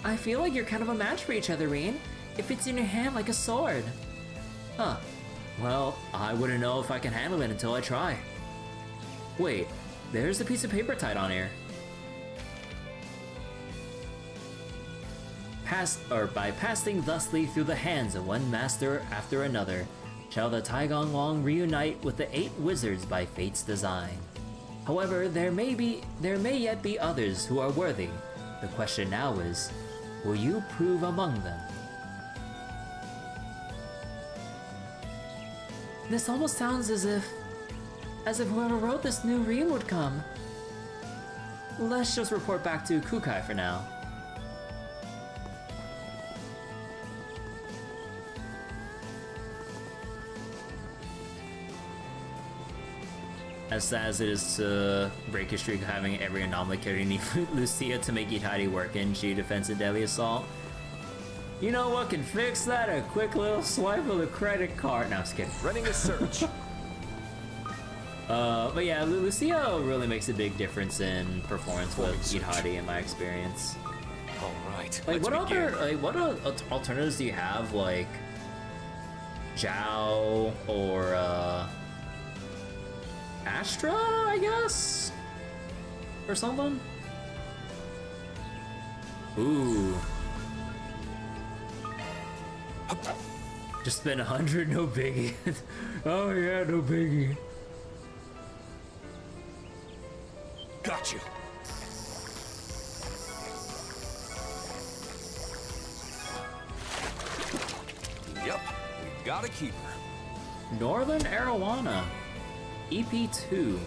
I feel like you're kind of a match for each other, Rean. It fits in your hand like a sword. Huh. Well, I wouldn't know if I can handle it until I try. Wait, there's a piece of paper tied on here. By passing thusly through the hands of one master after another, shall the Taigong Long reunite with the 8 wizards by fate's design. However, there may yet be others who are worthy. The question now is, will you prove among them? This almost sounds as if whoever wrote this knew Rean would come. Let's just report back to Kukai for now. As sad as it is to break your streak of having every anomaly carry need Lucia to make Itari work in G defensive deadly assault. You know what can fix that? A quick little swipe of the credit card. No, I'm just kidding. Running a search. But yeah, Lucia really makes a big difference in performance with Itari in my experience. Alright, like what alternatives do you have? Like Zhao or Astra, I guess? Or something? Ooh. Just spend 100, no biggie. Oh yeah, no biggie. Got you. Yep, we got a keeper. Northern Arowana. EP2.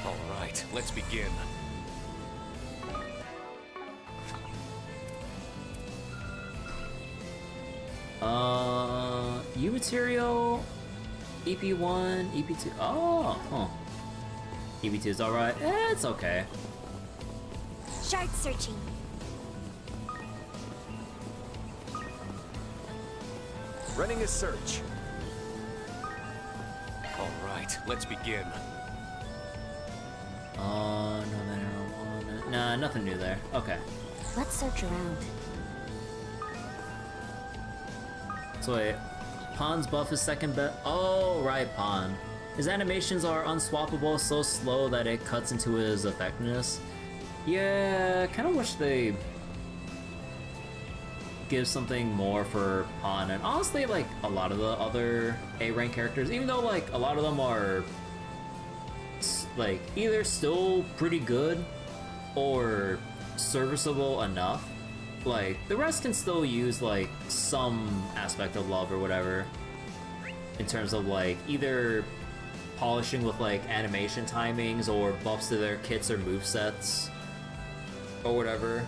Alright, let's begin. U material, EP1, EP2. Oh, huh. EP2 is alright. It's okay. Shard searching. Running a search. Alright, let's begin. No, marijuana. Nah, nothing new there. Okay. Let's search around. So wait, Pon's buff is second best. Oh, right, Pon. His animations are unswappable, so slow that it cuts into his effectiveness. Yeah, kind of wish they give something more for Pon, and honestly, like a lot of the other A-rank characters, even though like a lot of them are like either still pretty good or serviceable enough, like the rest can still use like some aspect of love or whatever in terms of like either polishing with like animation timings or buffs to their kits or movesets or whatever.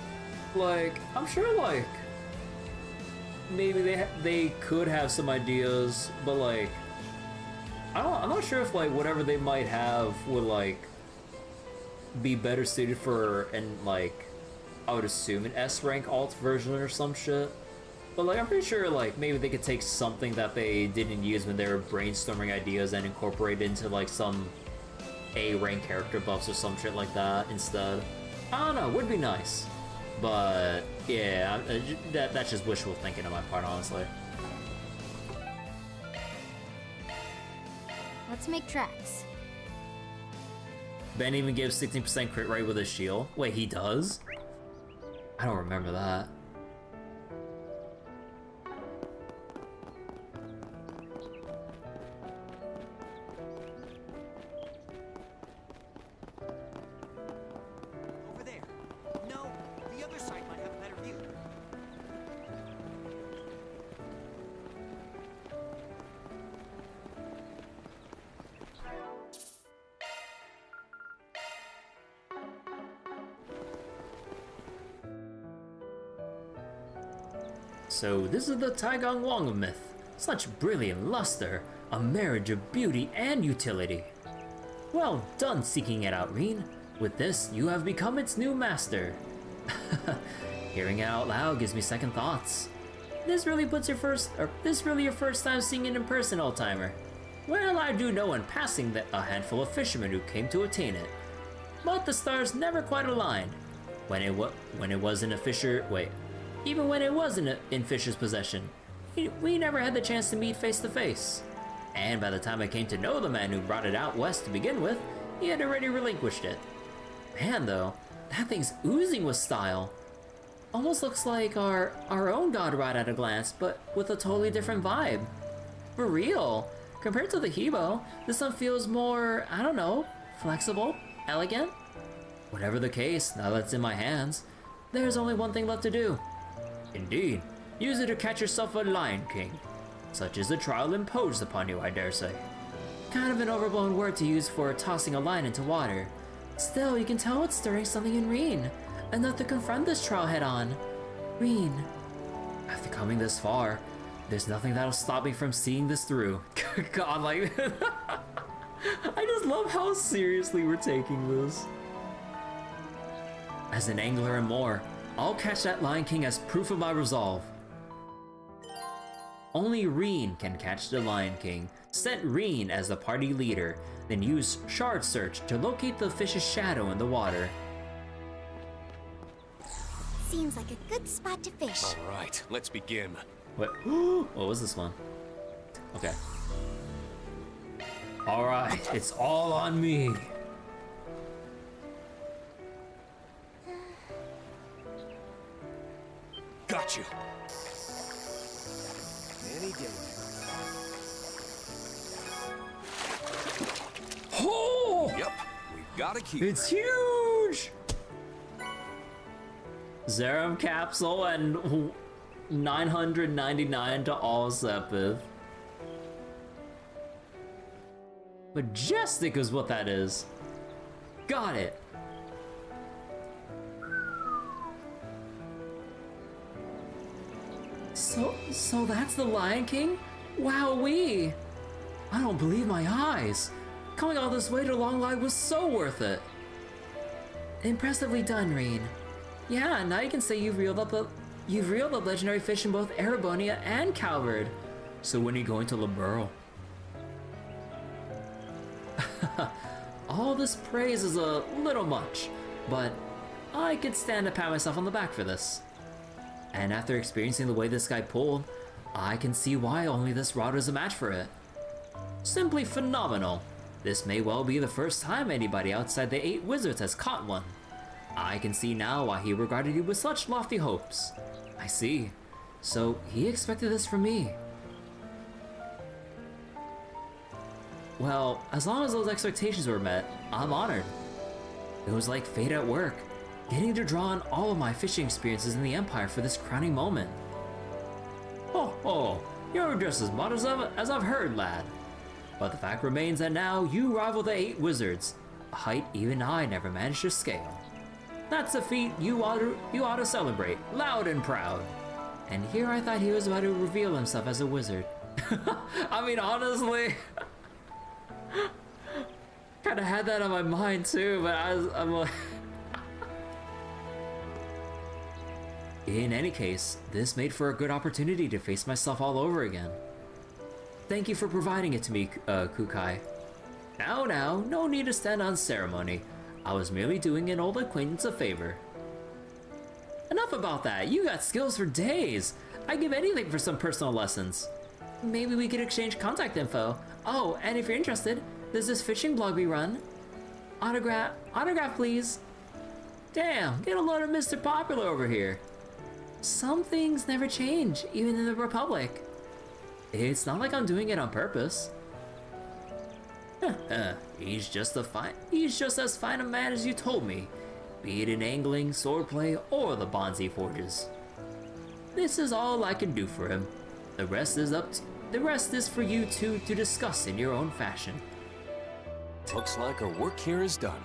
Like I'm sure like maybe they could have some ideas, but like I'm not sure if like whatever they might have would like be better suited for an like I would assume an S rank alt version or some shit. But like I'm pretty sure like maybe they could take something that they didn't use when they were brainstorming ideas and incorporate it into like some A rank character buffs or some shit like that instead. I don't know, would be nice. But yeah, that's just wishful thinking on my part, honestly. Let's make tracks. Ben even gives 16% crit rate with his shield. Wait, he does? I don't remember that. Over there. No, the other side might have a better view. So this is the Taigong Wong myth. Such brilliant luster, a marriage of beauty and utility. Well done seeking it out, Rean. With this, you have become its new master. Hearing it out loud gives me second thoughts. This really your first time seeing it in person, old-timer? Well, I do know in passing that a handful of fishermen who came to attain it. But the stars never quite aligned. Even when it wasn't in Fisher's possession, we never had the chance to meet face to face. And by the time I came to know the man who brought it out west to begin with, he had already relinquished it. Man though, that thing's oozing with style. Almost looks like our own god right at a glance, but with a totally different vibe. For real, compared to the Hebo, this one feels more, I don't know, flexible, elegant? Whatever the case, now that it's in my hands, there's only one thing left to do. Indeed, use it to catch yourself a Lion King. Such is the trial imposed upon you, I dare say. Kind of an overblown word to use for tossing a lion into water. Still, you can tell it's stirring something in Rean, enough to confront this trial head-on. Rean, after coming this far, there's nothing that'll stop me from seeing this through. God, like, I just love how seriously we're taking this. As an angler and more, I'll catch that Lion King as proof of my resolve. Only Rean can catch the Lion King. Set Rean as the party leader, then use Shard Search to locate the fish's shadow in the water. Seems like a good spot to fish. All right, let's begin. What? What was this one? Okay. All right, it's all on me. Got you. Any day. Oh! Yep, we've got a key. It's huge! Zerum capsule and 999 to all Sepith. Majestic is what that is. Got it. So that's the Lion King? Wowee! I don't believe my eyes. Coming all this way to Longlai was so worth it. Impressively done, Rean. Yeah, now you can say you've reeled up legendary fish in both Erebonia and Calvard. So when are you going to Liberl? All this praise is a little much, but I could stand to pat myself on the back for this. And after experiencing the way this guy pulled, I can see why only this rod is a match for it. Simply phenomenal. This may well be the first time anybody outside the 8 wizards has caught one. I can see now why he regarded you with such lofty hopes. I see. So he expected this from me. Well, as long as those expectations were met, I'm honored. It was like fate at work, getting to draw on all of my fishing experiences in the Empire for this crowning moment. Oh, you're just as modest as I've heard, lad. But the fact remains that now you rival the 8 wizards, a height even I never managed to scale. That's a feat you ought to celebrate, loud and proud. And here I thought he was about to reveal himself as a wizard. I mean, honestly, kind of had that on my mind too, but I'm like... In any case, this made for a good opportunity to face myself all over again. Thank you for providing it to me, Kukai. Now, no need to stand on ceremony. I was merely doing an old acquaintance a favor. Enough about that, you got skills for days. I'd give anything for some personal lessons. Maybe we could exchange contact info. Oh, and if you're interested, there's this fishing blog we run. Autograph please. Damn, get a load of Mr. Popular over here. Some things never change, even in the Republic. It's not like I'm doing it on purpose. He's just as fine a man as you told me, be it in angling, swordplay, or the bonds he forges. This is all I can do for him. The rest is for you two to discuss in your own fashion. Looks like our work here is done.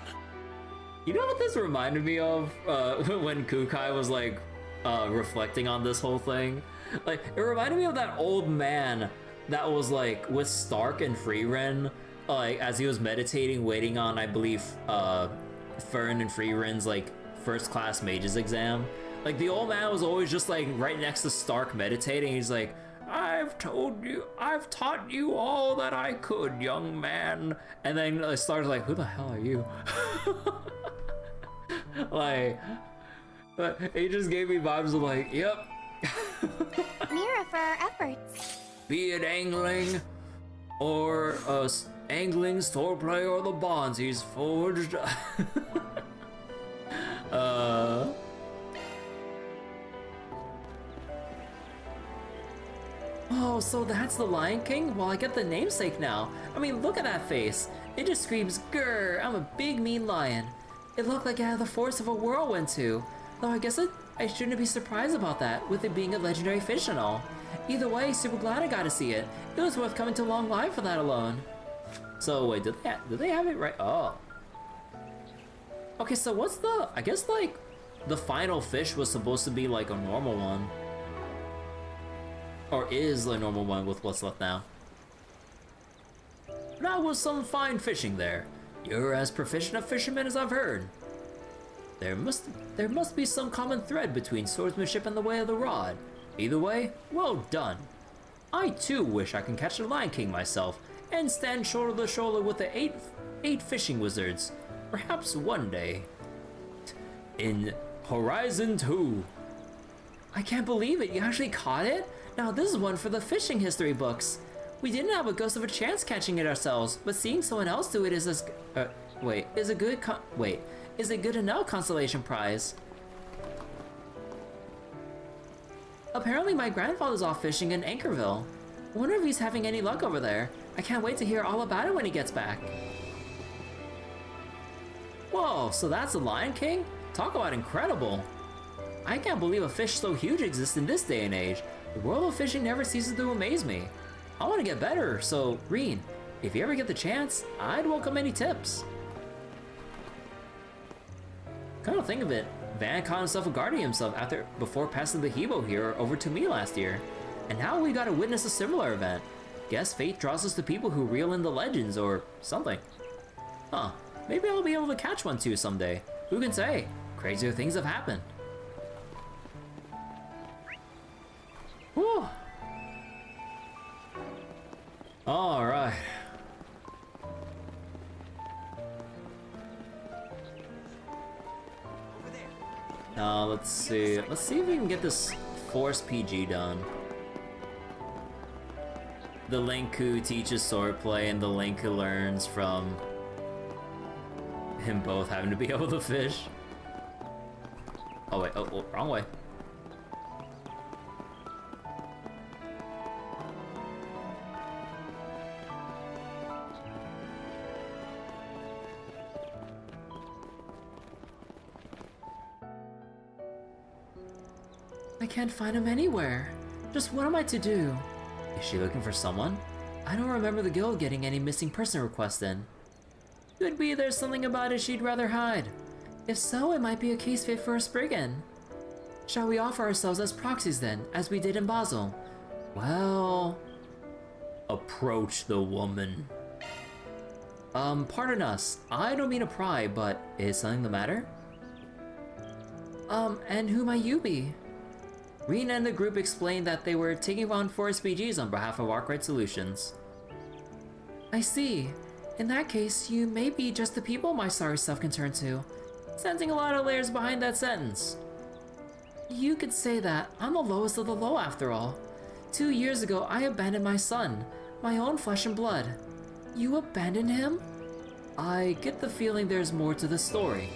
You know what this reminded me of? When Kukai was like reflecting on this whole thing. Like, it reminded me of that old man that was like with Stark and Rean, like as he was meditating, waiting on, I believe, Fern and Rean's like first class mages exam. Like the old man was always just like right next to Stark meditating. He's like, I've taught you all that I could, young man. And then Stark's like, who the hell are you? Like, but he just gave me vibes of like, yep. Mira for our efforts. Be it angling, or angling, swordplay, or the bonds he's forged. Oh, so that's the Lion King? Well, I get the namesake now. I mean, look at that face. It just screams, grrr, I'm a big mean lion. It looked like it had the force of a whirlwind too. Though I guess I shouldn't be surprised about that, with it being a legendary fish and all. Either way, super glad I got to see it. It was worth coming to Longlai for that alone. So wait, did they have it right? Oh. Okay, so what's the, I guess like, the final fish was supposed to be like a normal one. Or is a normal one with what's left now. That was some fine fishing there. You're as proficient a fisherman as I've heard. There must be some common thread between swordsmanship and the way of the rod. Either way, well done. I too wish I can catch the Lion King myself and stand shoulder to shoulder with the eight fishing wizards. Perhaps one day. In Horizon 2. I can't believe it, you actually caught it? Now this is one for the fishing history books. We didn't have a ghost of a chance catching it ourselves, but seeing someone else do it is is a good enough consolation prize. Apparently my grandfather's off fishing in Anchorville. I wonder if he's having any luck over there. I can't wait to hear all about it when he gets back. Whoa, so that's the Lion King? Talk about incredible. I can't believe a fish so huge exists in this day and age. The world of fishing never ceases to amaze me. I want to get better, so Rean, if you ever get the chance, I'd welcome any tips. Come to think of it, Van caught himself a guardian himself before passing the Hebo here over to me last year. And now we got to witness a similar event. Guess fate draws us to people who reel in the legends or something. Huh, maybe I'll be able to catch one too someday. Who can say? Crazier things have happened. Whew. All right. Now let's see if we can get this Force PG done. The Link who teaches swordplay and the Link who learns from him both having to be able to fish. Oh wait, oh, wrong way. I can't find him anywhere. Just what am I to do? Is she looking for someone? I don't remember the guild getting any missing person requests in. Could be there's something about it she'd rather hide. If so, it might be a case fit for a Spriggan. Shall we offer ourselves as proxies then, as we did in Basel? Well... Approach the woman. Pardon us. I don't mean to pry, but is something the matter? And who might you be? Rean and the group explained that they were taking on Forest BGs on behalf of Arkwright Solutions. I see. In that case, you may be just the people my sorry self can turn to. Sensing a lot of layers behind that sentence. You could say that. I'm the lowest of the low after all. 2 years ago, I abandoned my son, my own flesh and blood. You abandoned him? I get the feeling there's more to the story.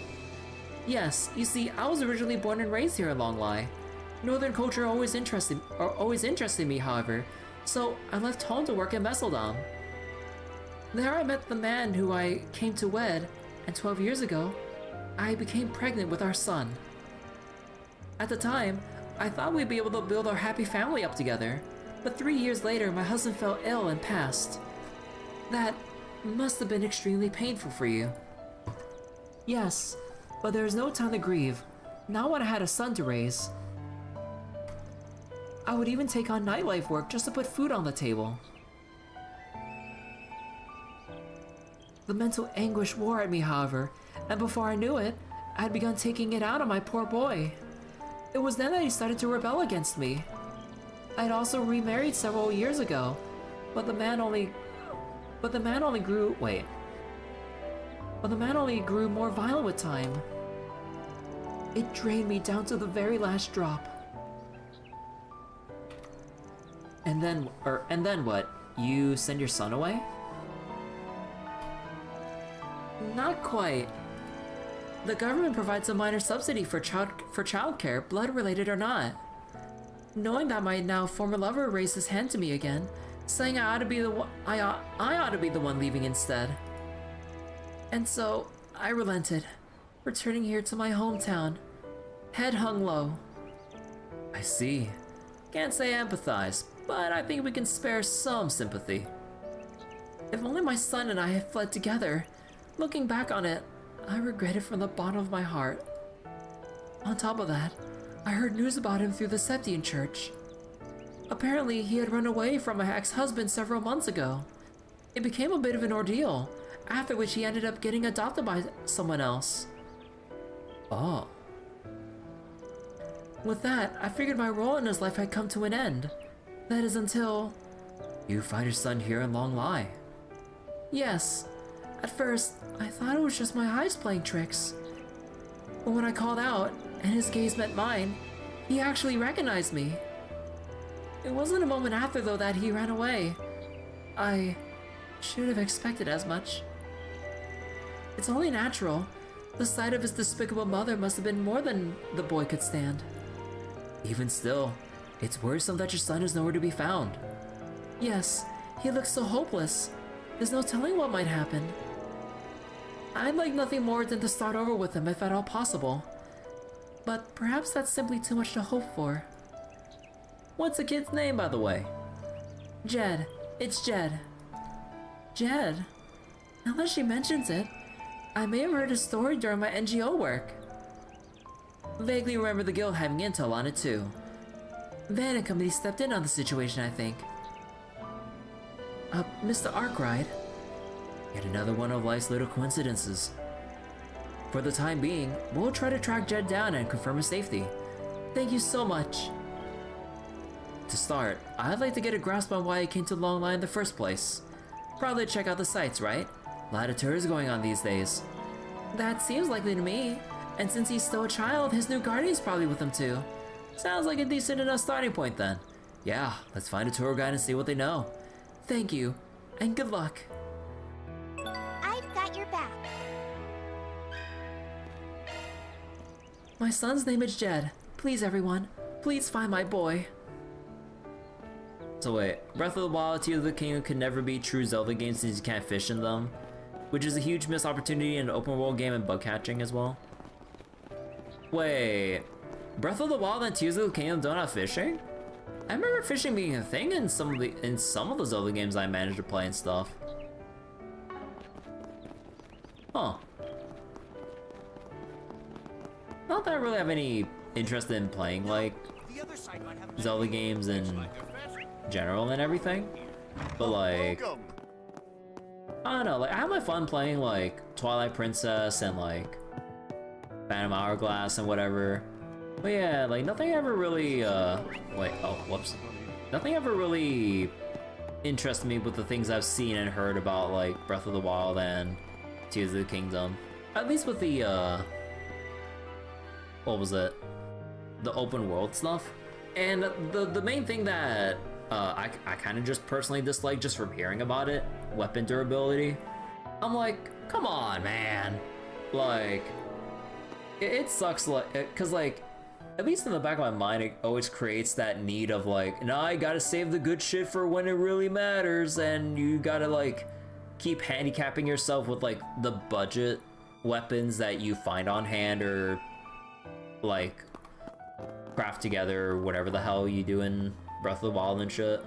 Yes, you see, I was originally born and raised here in Longlai. Northern culture always interested me, however, so I left home to work in Messeldom. There I met the man who I came to wed, and 12 years ago, I became pregnant with our son. At the time, I thought we'd be able to build our happy family up together, but 3 years later my husband fell ill and passed. That must have been extremely painful for you. Yes, but there's no time to grieve, not when I had a son to raise. I would even take on nightlife work just to put food on the table. The mental anguish wore at me, however, and before I knew it, I had begun taking it out on my poor boy. It was then that he started to rebel against me. I had also remarried several years ago, but the man only grew more violent with time. It drained me down to the very last drop. And then what? You send your son away? Not quite. The government provides a minor subsidy for childcare, blood-related or not. Knowing that my now former lover raised his hand to me again, saying I ought to be the one leaving instead. And so, I relented, returning here to my hometown, head hung low. I see. Can't say I empathize, but I think we can spare some sympathy. If only my son and I had fled together. Looking back on it, I regret it from the bottom of my heart. On top of that, I heard news about him through the Septian Church. Apparently, he had run away from my ex-husband several months ago. It became a bit of an ordeal, after which he ended up getting adopted by someone else. Oh. With that, I figured my role in his life had come to an end. That is until... You find your son here in Longlai? Yes. At first, I thought it was just my eyes playing tricks. But when I called out, and his gaze met mine, he actually recognized me. It wasn't a moment after, though, that he ran away. I should have expected as much. It's only natural. The sight of his despicable mother must have been more than the boy could stand. Even still, it's worrisome that your son is nowhere to be found. Yes, he looks so hopeless. There's no telling what might happen. I'd like nothing more than to start over with him if at all possible. But perhaps that's simply too much to hope for. What's the kid's name, by the way? Jed. It's Jed. Jed? Now that she mentions it, I may have heard his story during my NGO work. Vaguely remember the guild having intel on it too. Van and company stepped in on the situation, I think. Mr. Arkwright. Yet another one of life's little coincidences. For the time being, we'll try to track Jed down and confirm his safety. Thank you so much. To start, I'd like to get a grasp on why he came to Longlai in the first place. Probably check out the sights, right? A lot of tours going on these days. That seems likely to me. And since he's still a child, his new guardian's probably with him too. Sounds like a decent enough starting point then. Yeah, let's find a tour guide and see what they know. Thank you, and good luck. I've got your back. My son's name is Jed. Please, everyone, please find my boy. So wait, Breath of the Wild, Tears of the Kingdom could never be true Zelda games since you can't fish in them, which is a huge missed opportunity in an open world game and bug catching as well. Wait, Breath of the Wild and Tears of the Kingdom don't have fishing? I remember fishing being a thing in some of the Zelda games I managed to play and stuff. Huh. Not that I really have any interest in playing like Zelda games in general and everything, but like I don't know, like I have my fun playing like Twilight Princess and like Phantom Hourglass and whatever. But yeah, like nothing ever really nothing ever really interested me with the things I've seen and heard about like Breath of the Wild and Tears of the Kingdom. At least with the what was it? The open world stuff. And the main thing that I kind of just personally dislike just from hearing about it, weapon durability. I'm like, come on, man. Like, it sucks, like, cause like, at least in the back of my mind, it always creates that need of like, nah, I gotta save the good shit for when it really matters, and you gotta like keep handicapping yourself with like the budget weapons that you find on hand or like craft together or whatever the hell you do in Breath of the Wild and shit.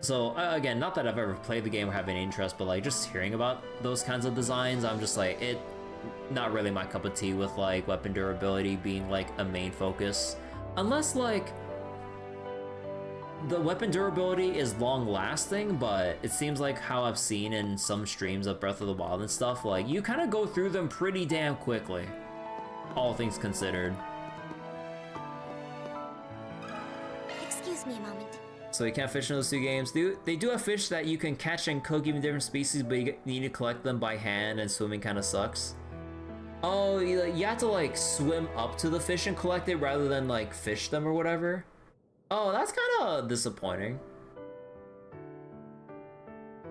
So again, not that I've ever played the game or have any interest, but like just hearing about those kinds of designs, I'm just like, not really my cup of tea with like weapon durability being like a main focus. Unless like the weapon durability is long lasting, but it seems like how I've seen in some streams of Breath of the Wild and stuff, like you kind of go through them pretty damn quickly, all things considered. Excuse me a moment. So you can't fish in those two games. They do have fish that you can catch and cook, even different species, but you need to collect them by hand, and swimming kind of sucks. Oh, you have to like swim up to the fish and collect it rather than like fish them or whatever. Oh, that's kind of disappointing.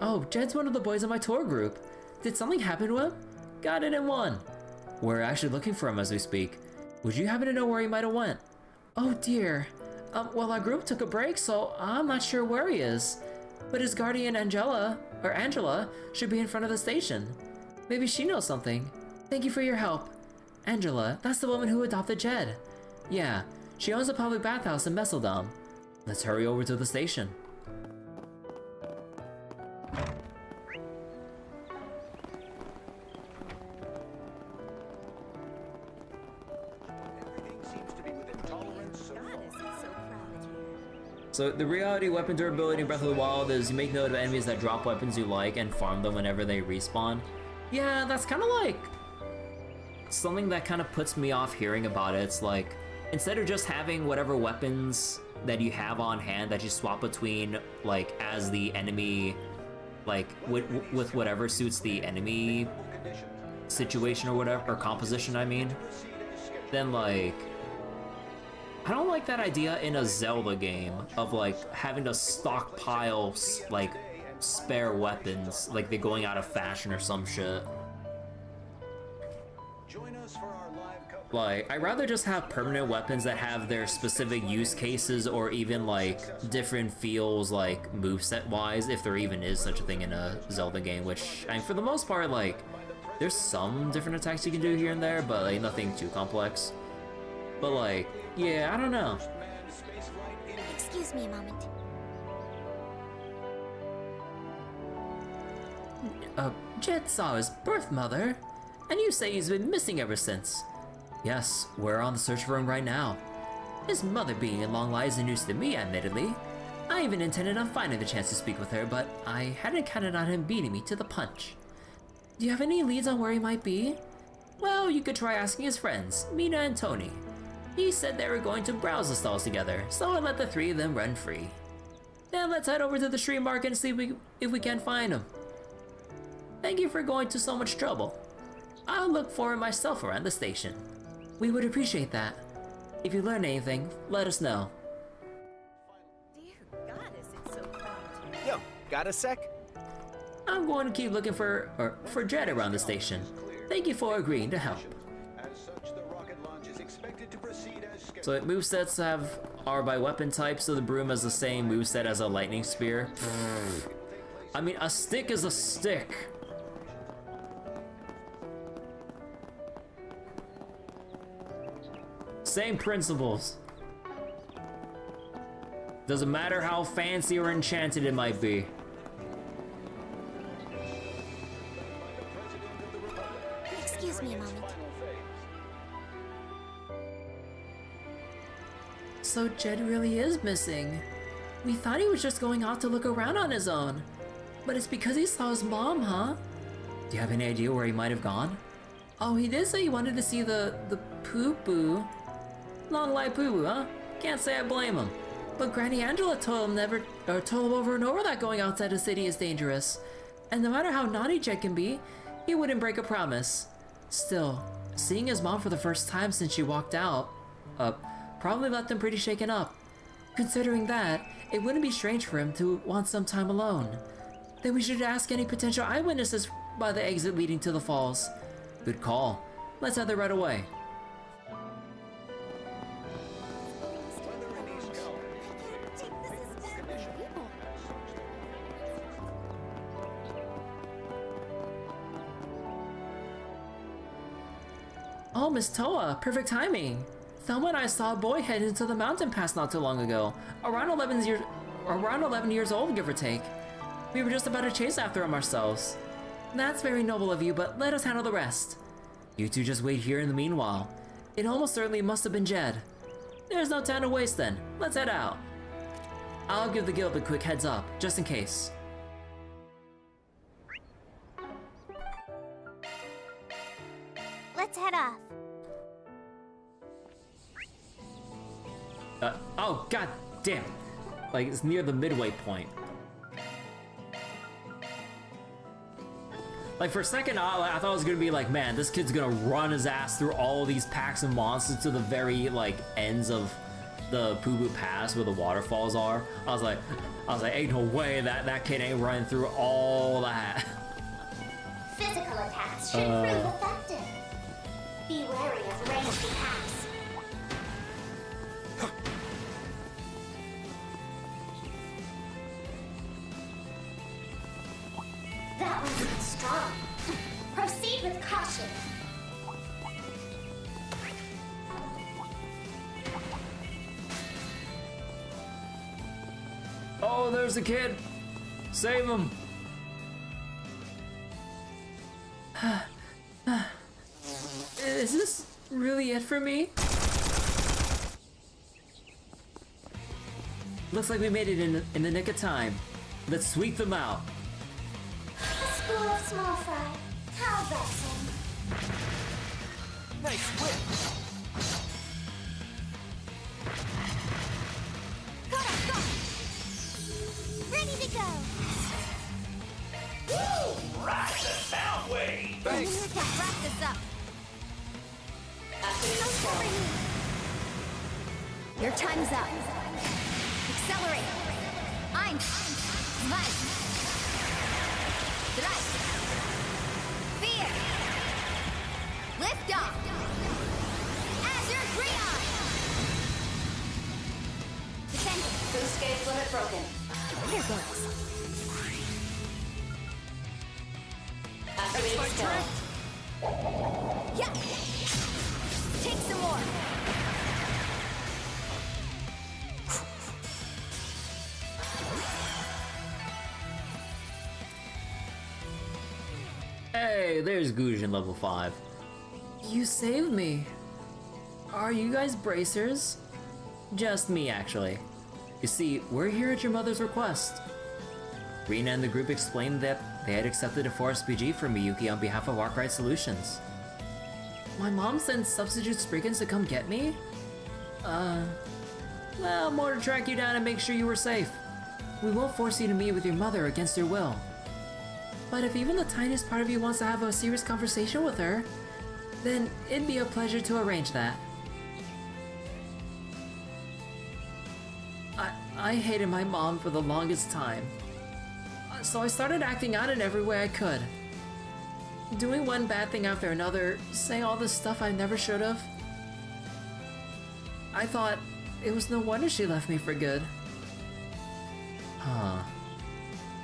Oh, Jed's one of the boys in my tour group. Did something happen to him? Got it in one. We're actually looking for him as we speak. Would you happen to know where he might have went? Oh dear. Well, our group took a break, so I'm not sure where he is. But his guardian Angela should be in front of the station. Maybe she knows something. Thank you for your help. Angela, that's the woman who adopted Jed. Yeah, she owns a public bathhouse in Messeldom. Let's hurry over to the station. So the reality weapon durability in Breath of the Wild is you make note of enemies that drop weapons you like and farm them whenever they respawn. Yeah, that's kind of like something that kind of puts me off hearing about it. It's like, instead of just having whatever weapons that you have on hand that you swap between, like, as the enemy, like, with whatever suits the enemy situation or whatever, or composition, I mean, then, like, I don't like that idea in a Zelda game of, like, having to stockpile, like, spare weapons, like they're going out of fashion or some shit. Like, I'd rather just have permanent weapons that have their specific use cases or even like different feels, like moveset wise, if there even is such a thing in a Zelda game, which, I mean, for the most part, like, there's some different attacks you can do here and there, but like nothing too complex. But like, yeah, I don't know. Excuse me a moment. Jed saw his birth mother, and you say he's been missing ever since. Yes, we're on the search for him right now. His mother being in Longlai isn't news to me, admittedly. I even intended on finding the chance to speak with her, but I hadn't counted on him beating me to the punch. Do you have any leads on where he might be? Well, you could try asking his friends, Mina and Tony. He said they were going to browse the stalls together, so I let the three of them run free. Now let's head over to the street market and see if we can find him. Thank you for going to so much trouble. I'll look for him myself around the station. We would appreciate that. If you learn anything, let us know. Dear goddess, it's so crowded. Yo, got a sec? I'm going to keep looking for Jed around the station. Thank you for agreeing to help. So movesets are by weapon type, so the broom has the same moveset as a lightning spear. I mean, a stick is a stick. Same principles. Doesn't matter how fancy or enchanted it might be. Excuse me a moment. So Jed really is missing. We thought he was just going off to look around on his own. But it's because he saw his mom, huh? Do you have any idea where he might have gone? Oh, he did say he wanted to see the Pubu. Longlai Pubu, huh? Can't say I blame him. But Granny Angela told him over and over that going outside the city is dangerous. And no matter how naughty Jed can be, he wouldn't break a promise. Still, seeing his mom for the first time since she walked out, probably left him pretty shaken up. Considering that, it wouldn't be strange for him to want some time alone. Then we should ask any potential eyewitnesses by the exit leading to the falls. Good call. Let's head there right away. Oh, Miss Toa, perfect timing. Thelma and I saw a boy head into the mountain pass not too long ago, around 11 years old, give or take. We were just about to chase after him ourselves. That's very noble of you, but let us handle the rest. You two just wait here in the meanwhile. It almost certainly must have been Jed. There's no time to waste then. Let's head out. I'll give the guild a quick heads up, just in case. Let's head off. Oh, god damn. Like, it's near the midway point. Like, for a second, I thought it was gonna be like, man, this kid's gonna run his ass through all these packs of monsters to the very, like, ends of the Pubu Pass where the waterfalls are. I was like, ain't no way that kid ain't running through all that. Physical attacks should prove effective. Be wary of ranged attacks. That one's strong. Proceed with caution. Oh, there's the kid. Save him. Is this really it for me? Looks like we made it in the nick of time. Let's sweep them out. A school of small fry. How vexing. Nice whip. Ready to go. Woo! Ride the sound wave! Thanks. Let's wrap this up. Your time's up. Accelerate. Zwei. Drei. Vier. Lift off. Azure Rean. Defending. Boost gauge limit broken. Here goes. Activate spell. Yeah. Take some more. Hey, there's Gujin level 5. You saved me. Are you guys bracers? Just me, actually. You see, we're here at your mother's request. Rean and the group explained that they had accepted a forest PG from Miyuki on behalf of Arkwright Solutions. My mom sent substitute Spriggans to come get me? Well, more to track you down and make sure you were safe. We won't force you to meet with your mother against your will. But if even the tiniest part of you wants to have a serious conversation with her, then it'd be a pleasure to arrange that. I hated my mom for the longest time. So I started acting out in every way I could. Doing one bad thing after another, saying all this stuff I never should have. I thought it was no wonder she left me for good. Huh.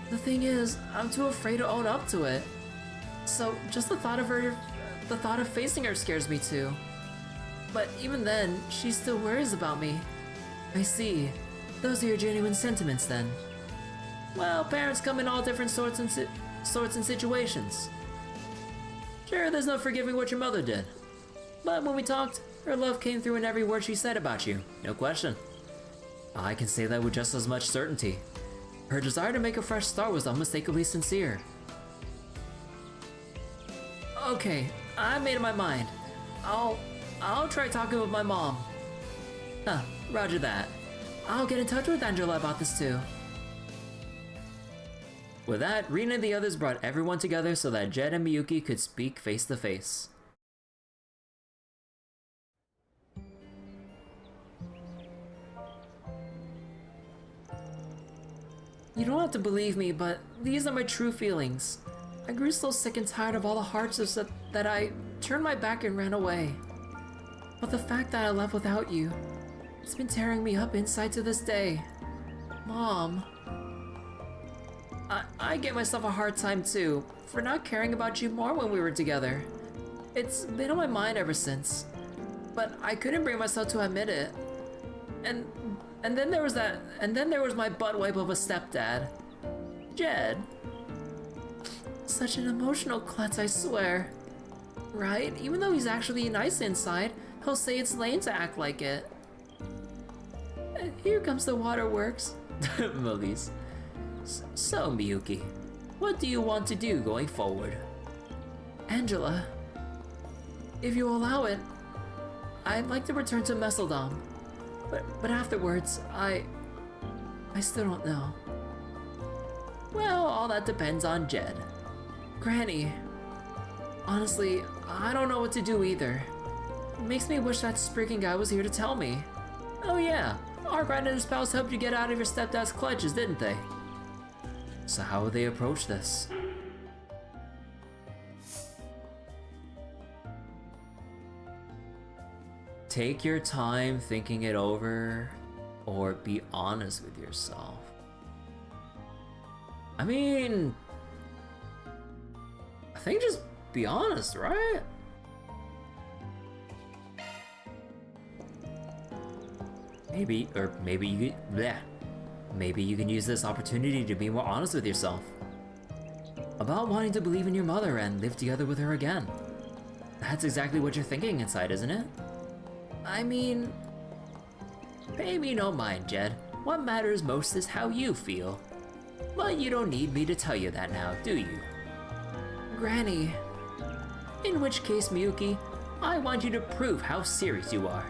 The thing is, I'm too afraid to own up to it. So just the thought of facing her scares me too. But even then, she still worries about me. I see. Those are your genuine sentiments then. Well, parents come in all different sorts and situations. Sure, there's no forgiving what your mother did. But when we talked, her love came through in every word she said about you. No question. I can say that with just as much certainty. Her desire to make a fresh start was unmistakably sincere. Okay, I made up my mind. I'll try talking with my mom. Huh, roger that. I'll get in touch with Angela about this too. With that, Rean and the others brought everyone together so that Jed and Miyuki could speak face to face. You don't have to believe me, but these are my true feelings. I grew so sick and tired of all the hardships that I turned my back and ran away. But the fact that I left without you, it's been tearing me up inside to this day. Mom. I gave myself a hard time too, for not caring about you more when we were together. It's been on my mind ever since, but I couldn't bring myself to admit it. And then there was my butt wipe of a stepdad. Jed. Such an emotional klutz, I swear. Right? Even though he's actually nice inside, he'll say it's lame to act like it. Here comes the waterworks. Melise. So, Miyuki, what do you want to do going forward? Angela, if you allow it, I'd like to return to Messeldom. But afterwards, I still don't know. Well, all that depends on Jed. Granny, honestly, I don't know what to do either. It makes me wish that Spriggan guy was here to tell me. Oh yeah, our Grand and his pals helped you get out of your stepdad's clutches, didn't they? So how would they approach this? Take your time thinking it over, or be honest with yourself. I mean, I think just be honest, right? Maybe you can use this opportunity to be more honest with yourself. About wanting to believe in your mother and live together with her again. That's exactly what you're thinking inside, isn't it? I mean, pay me no mind, Jed. What matters most is how you feel. But you don't need me to tell you that now, do you? Granny. In which case, Miyuki, I want you to prove how serious you are.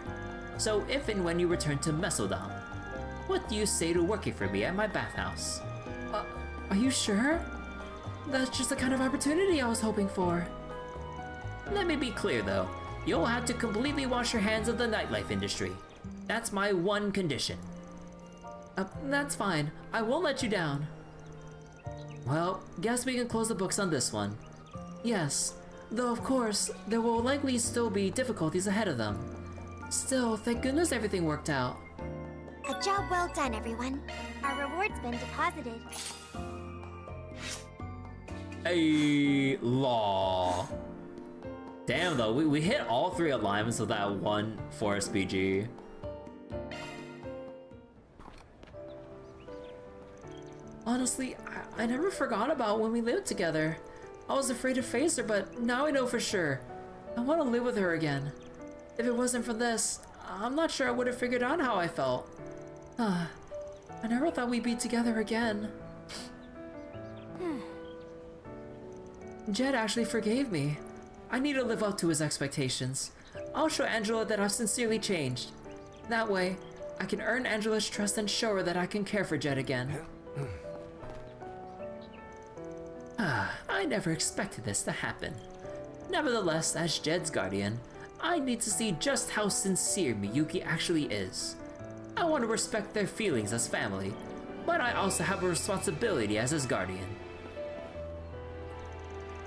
So if and when you return to Messeldom, what do you say to working for me at my bathhouse? Are you sure? That's just the kind of opportunity I was hoping for. Let me be clear though, you'll have to completely wash your hands of the nightlife industry. That's my one condition. That's fine, I won't let you down. Well, guess we can close the books on this one. Yes, though of course, there will likely still be difficulties ahead of them. Still, thank goodness everything worked out. A job well done, everyone. Our reward's been deposited. Hey, law. Damn though, we hit all 3 alignments of that one Forest PG. Honestly, I never forgot about when we lived together. I was afraid to face her, but now I know for sure. I want to live with her again. If it wasn't for this, I'm not sure I would have figured out how I felt. I never thought we'd be together again. Jed actually forgave me. I need to live up to his expectations. I'll show Angela that I've sincerely changed. That way, I can earn Angela's trust and show her that I can care for Jed again. I never expected this to happen. Nevertheless, as Jed's guardian, I need to see just how sincere Miyuki actually is. I want to respect their feelings as family, but I also have a responsibility as his guardian.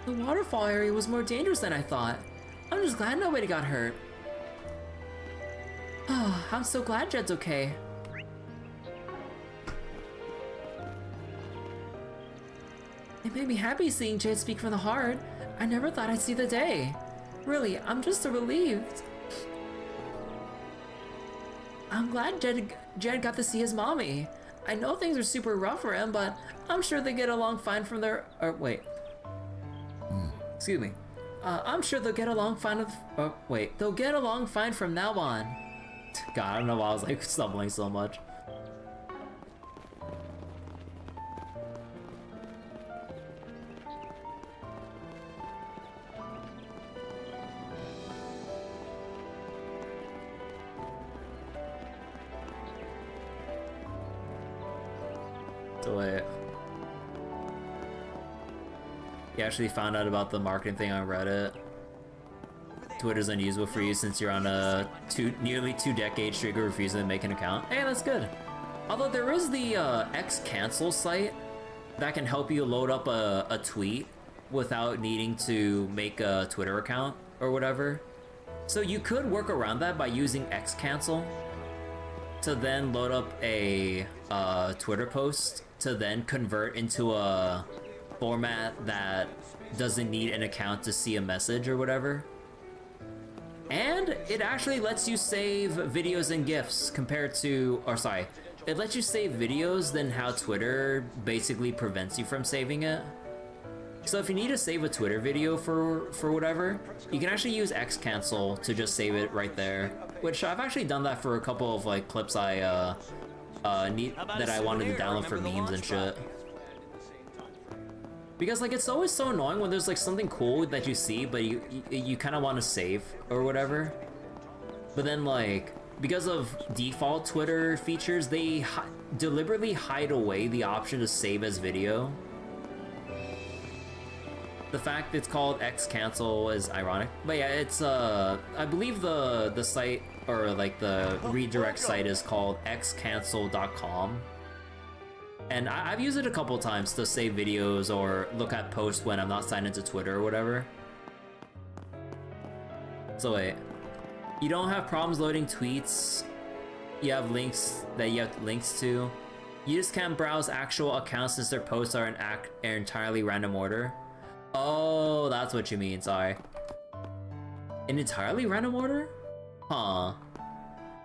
The waterfall area was more dangerous than I thought. I'm just glad nobody got hurt. Oh, I'm so glad Jed's okay. It made me happy seeing Jed speak from the heart. I never thought I'd see the day. Really, I'm just so relieved. I'm glad Jed got to see his mommy. I know things are super rough for him, but I'm sure they get along fine from their... Excuse me. I'm sure they'll get along fine with... They'll get along fine from now on. God, I don't know why I was like stumbling so much. So wait. You actually found out about the marketing thing on Reddit. Twitter's unusable for you since you're on a nearly 2-decade streak of refusing to make an account. Hey, that's good. Although there is the X-Cancel site that can help you load up a tweet without needing to make a Twitter account or whatever. So you could work around that by using X-Cancel to then load up a Twitter post to then convert into a format that doesn't need an account to see a message or whatever. And it actually lets you save videos and GIFs compared to, it lets you save videos than how Twitter basically prevents you from saving it. So if you need to save a Twitter video for whatever, you can actually use X-Cancel to just save it right there. Which I've actually done that for a couple of like clips I that I wanted to download for memes and shit. Because like it's always so annoying when there's like something cool that you see, but you kind of want to save or whatever. But then like because of default Twitter features, they deliberately hide away the option to save as video. The fact it's called X Cancel is ironic, but yeah, it's I believe the site or like the redirect site is called xcancel.com. And I've used it a couple times to save videos or look at posts when I'm not signed into Twitter or whatever. So wait, you don't have problems loading tweets? You have links that you have links to? You just can't browse actual accounts since their posts are in entirely random order? Oh, that's what you mean, sorry. In entirely random order? Huh.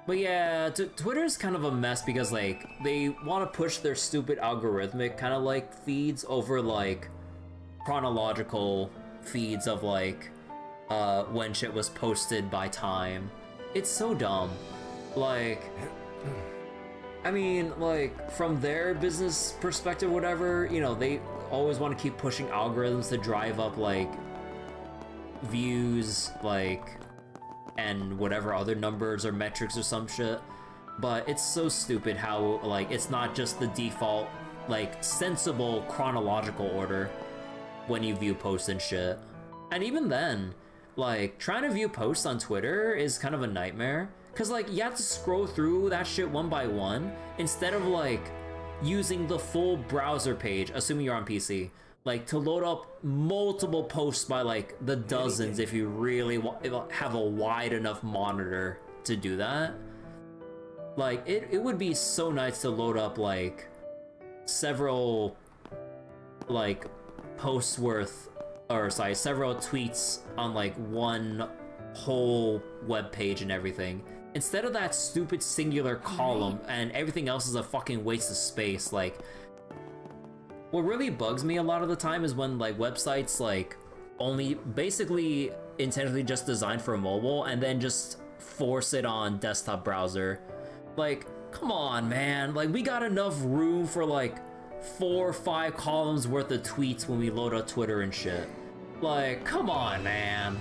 But yeah, Twitter's kind of a mess because like they want to push their stupid algorithmic kind of like feeds over like chronological feeds of like when shit was posted by time. It's so dumb. Like, I mean, like from their business perspective, whatever, you know, they always want to keep pushing algorithms to drive up like views, like, and whatever other numbers or metrics or some shit. But it's so stupid how like it's not just the default like sensible chronological order when you view posts and shit. And even then, like trying to view posts on Twitter is kind of a nightmare because like you have to scroll through that shit one by one instead of like using the full browser page, assuming you're on PC, like to load up multiple posts by like the dozens if you really have a wide enough monitor to do that. Like it would be so nice to load up like several like posts worth, or sorry, several tweets on like one whole web page and everything, instead of that stupid singular column and everything else is a fucking waste of space. Like what really bugs me a lot of the time is when like websites like only basically intentionally just designed for mobile and then just force it on desktop browser. Like, come on, man. Like we got enough room for like 4 or 5 columns worth of tweets when we load up Twitter and shit. Like, come on, man.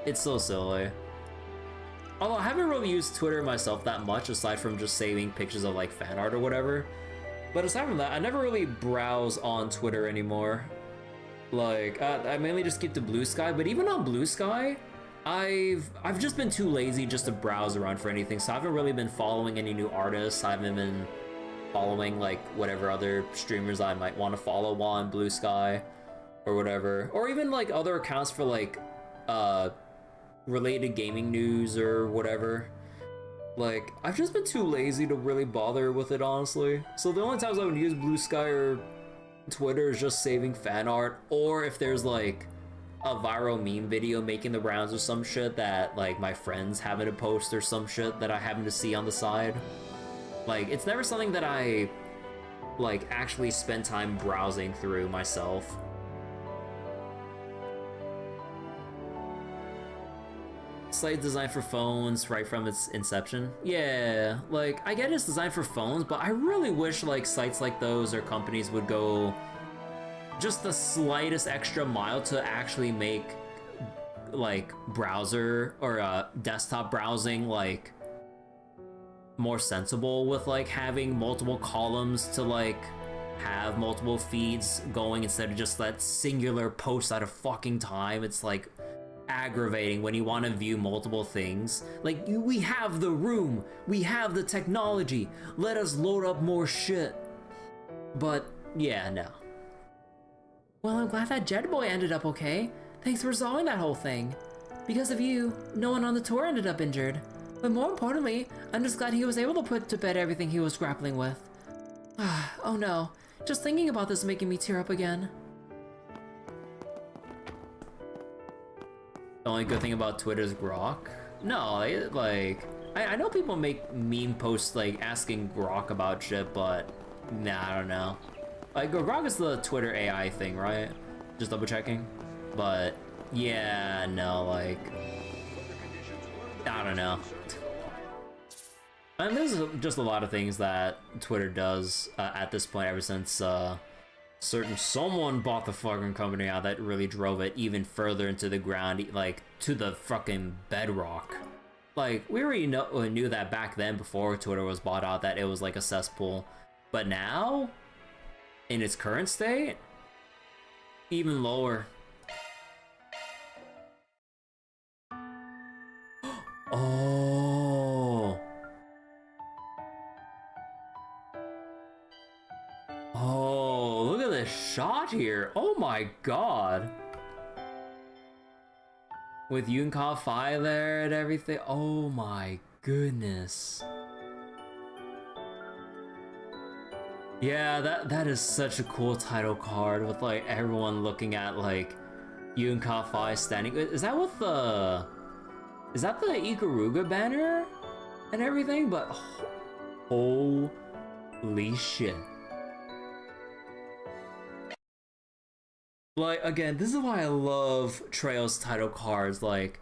It's so silly. Although I haven't really used Twitter myself that much aside from just saving pictures of like fan art or whatever. But aside from that, I never really browse on Twitter anymore. Like, I mainly just keep to Blue Sky, but even on Blue Sky, I've just been too lazy just to browse around for anything, so I haven't really been following any new artists. I haven't been following like whatever other streamers I might want to follow on Blue Sky or whatever. Or even like other accounts for like related gaming news or whatever. Like, I've just been too lazy to really bother with it, honestly. So the only times I would use Blue Sky or Twitter is just saving fan art, or if there's like a viral meme video making the rounds or some shit that like my friends happen to post or some shit that I happen to see on the side. Like, it's never something that I like actually spend time browsing through myself. Site designed for phones right from its inception. Yeah, like I get it's designed for phones, but I really wish like sites like those or companies would go just the slightest extra mile to actually make like browser or desktop browsing like more sensible, with like having multiple columns to like have multiple feeds going instead of just that singular post at a fucking time. It's like aggravating when you want to view multiple things. Like, we have the room, we have the technology, let us load up more shit. But yeah, no. Well, I'm glad that Jet Boy ended up okay. Thanks for resolving that whole thing. Because of you, no one on the tour ended up injured. But more importantly, I'm just glad he was able to put to bed everything he was grappling with. Oh no, just thinking about this is making me tear up again. The only good thing about Twitter is Grok? No, like, I know people make meme posts like asking Grok about shit, but nah, I don't know. Like, Grok is the Twitter AI thing, right? Just double checking. But yeah, no, like, I don't know. And there's just a lot of things that Twitter does at this point, ever since someone bought the fucking company out that really drove it even further into the ground, like to the fucking bedrock. Like, we already knew that back then, before Twitter was bought out, that it was like a cesspool. But now, in its current state, even lower. Oh. Oh, look at this shot here. Oh my god. With Yunka Fi there and everything. Oh my goodness. Yeah, that is such a cool title card with like everyone looking at like Yunka Fi standing. Is that what the... Is that the Ikaruga banner and everything? But holy shit. Like, again, this is why I love Trails title cards. Like,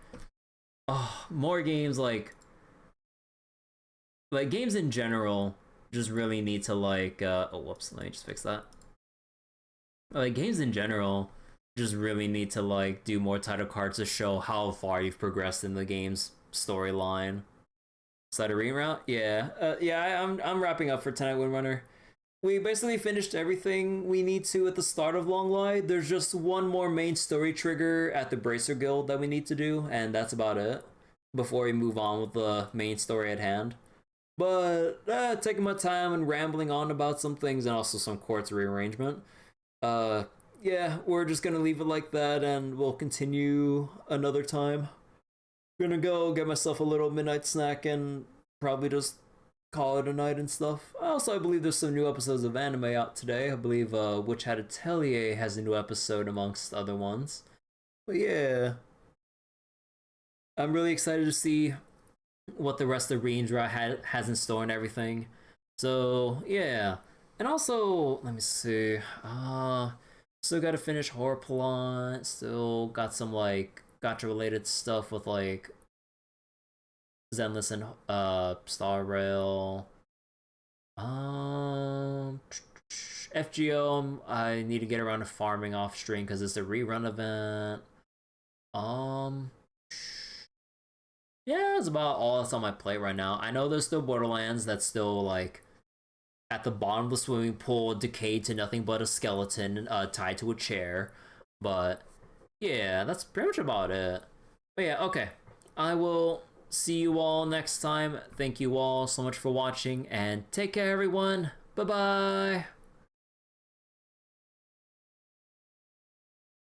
oh, more games like games in general just really need to like, oh, whoops, let me just fix that. Like, games in general just really need to like do more title cards to show how far you've progressed in the game's storyline. Is that a Rean route? Yeah, yeah. I'm wrapping up for Tonight Windrunner. We basically finished everything we need to at the start of Longlai. There's just one more main story trigger at the Bracer Guild that we need to do, and that's about it before we move on with the main story at hand. But taking my time and rambling on about some things and also some Quartz rearrangement. Yeah, we're just gonna leave it like that, and we'll continue another time. Gonna go get myself a little midnight snack and probably just call it a night and stuff. Also, I believe there's some new episodes of anime out today. I believe Witch Hat Atelier has a new episode amongst other ones. But yeah, I'm really excited to see what the rest of Rean's has in store and everything. So yeah, and also let me see. Still got to finish Horror Plot. Still got some like gacha related stuff with like Zenless and Star Rail. FGO, I need to get around to farming off stream because it's a rerun event. Yeah, that's about all that's on my plate right now. I know there's still Borderlands that's still like at the bottom of the swimming pool, decayed to nothing but a skeleton tied to a chair. But yeah, that's pretty much about it. But yeah, okay. I will see you all next time. Thank you all so much for watching, and take care, everyone. Bye-bye.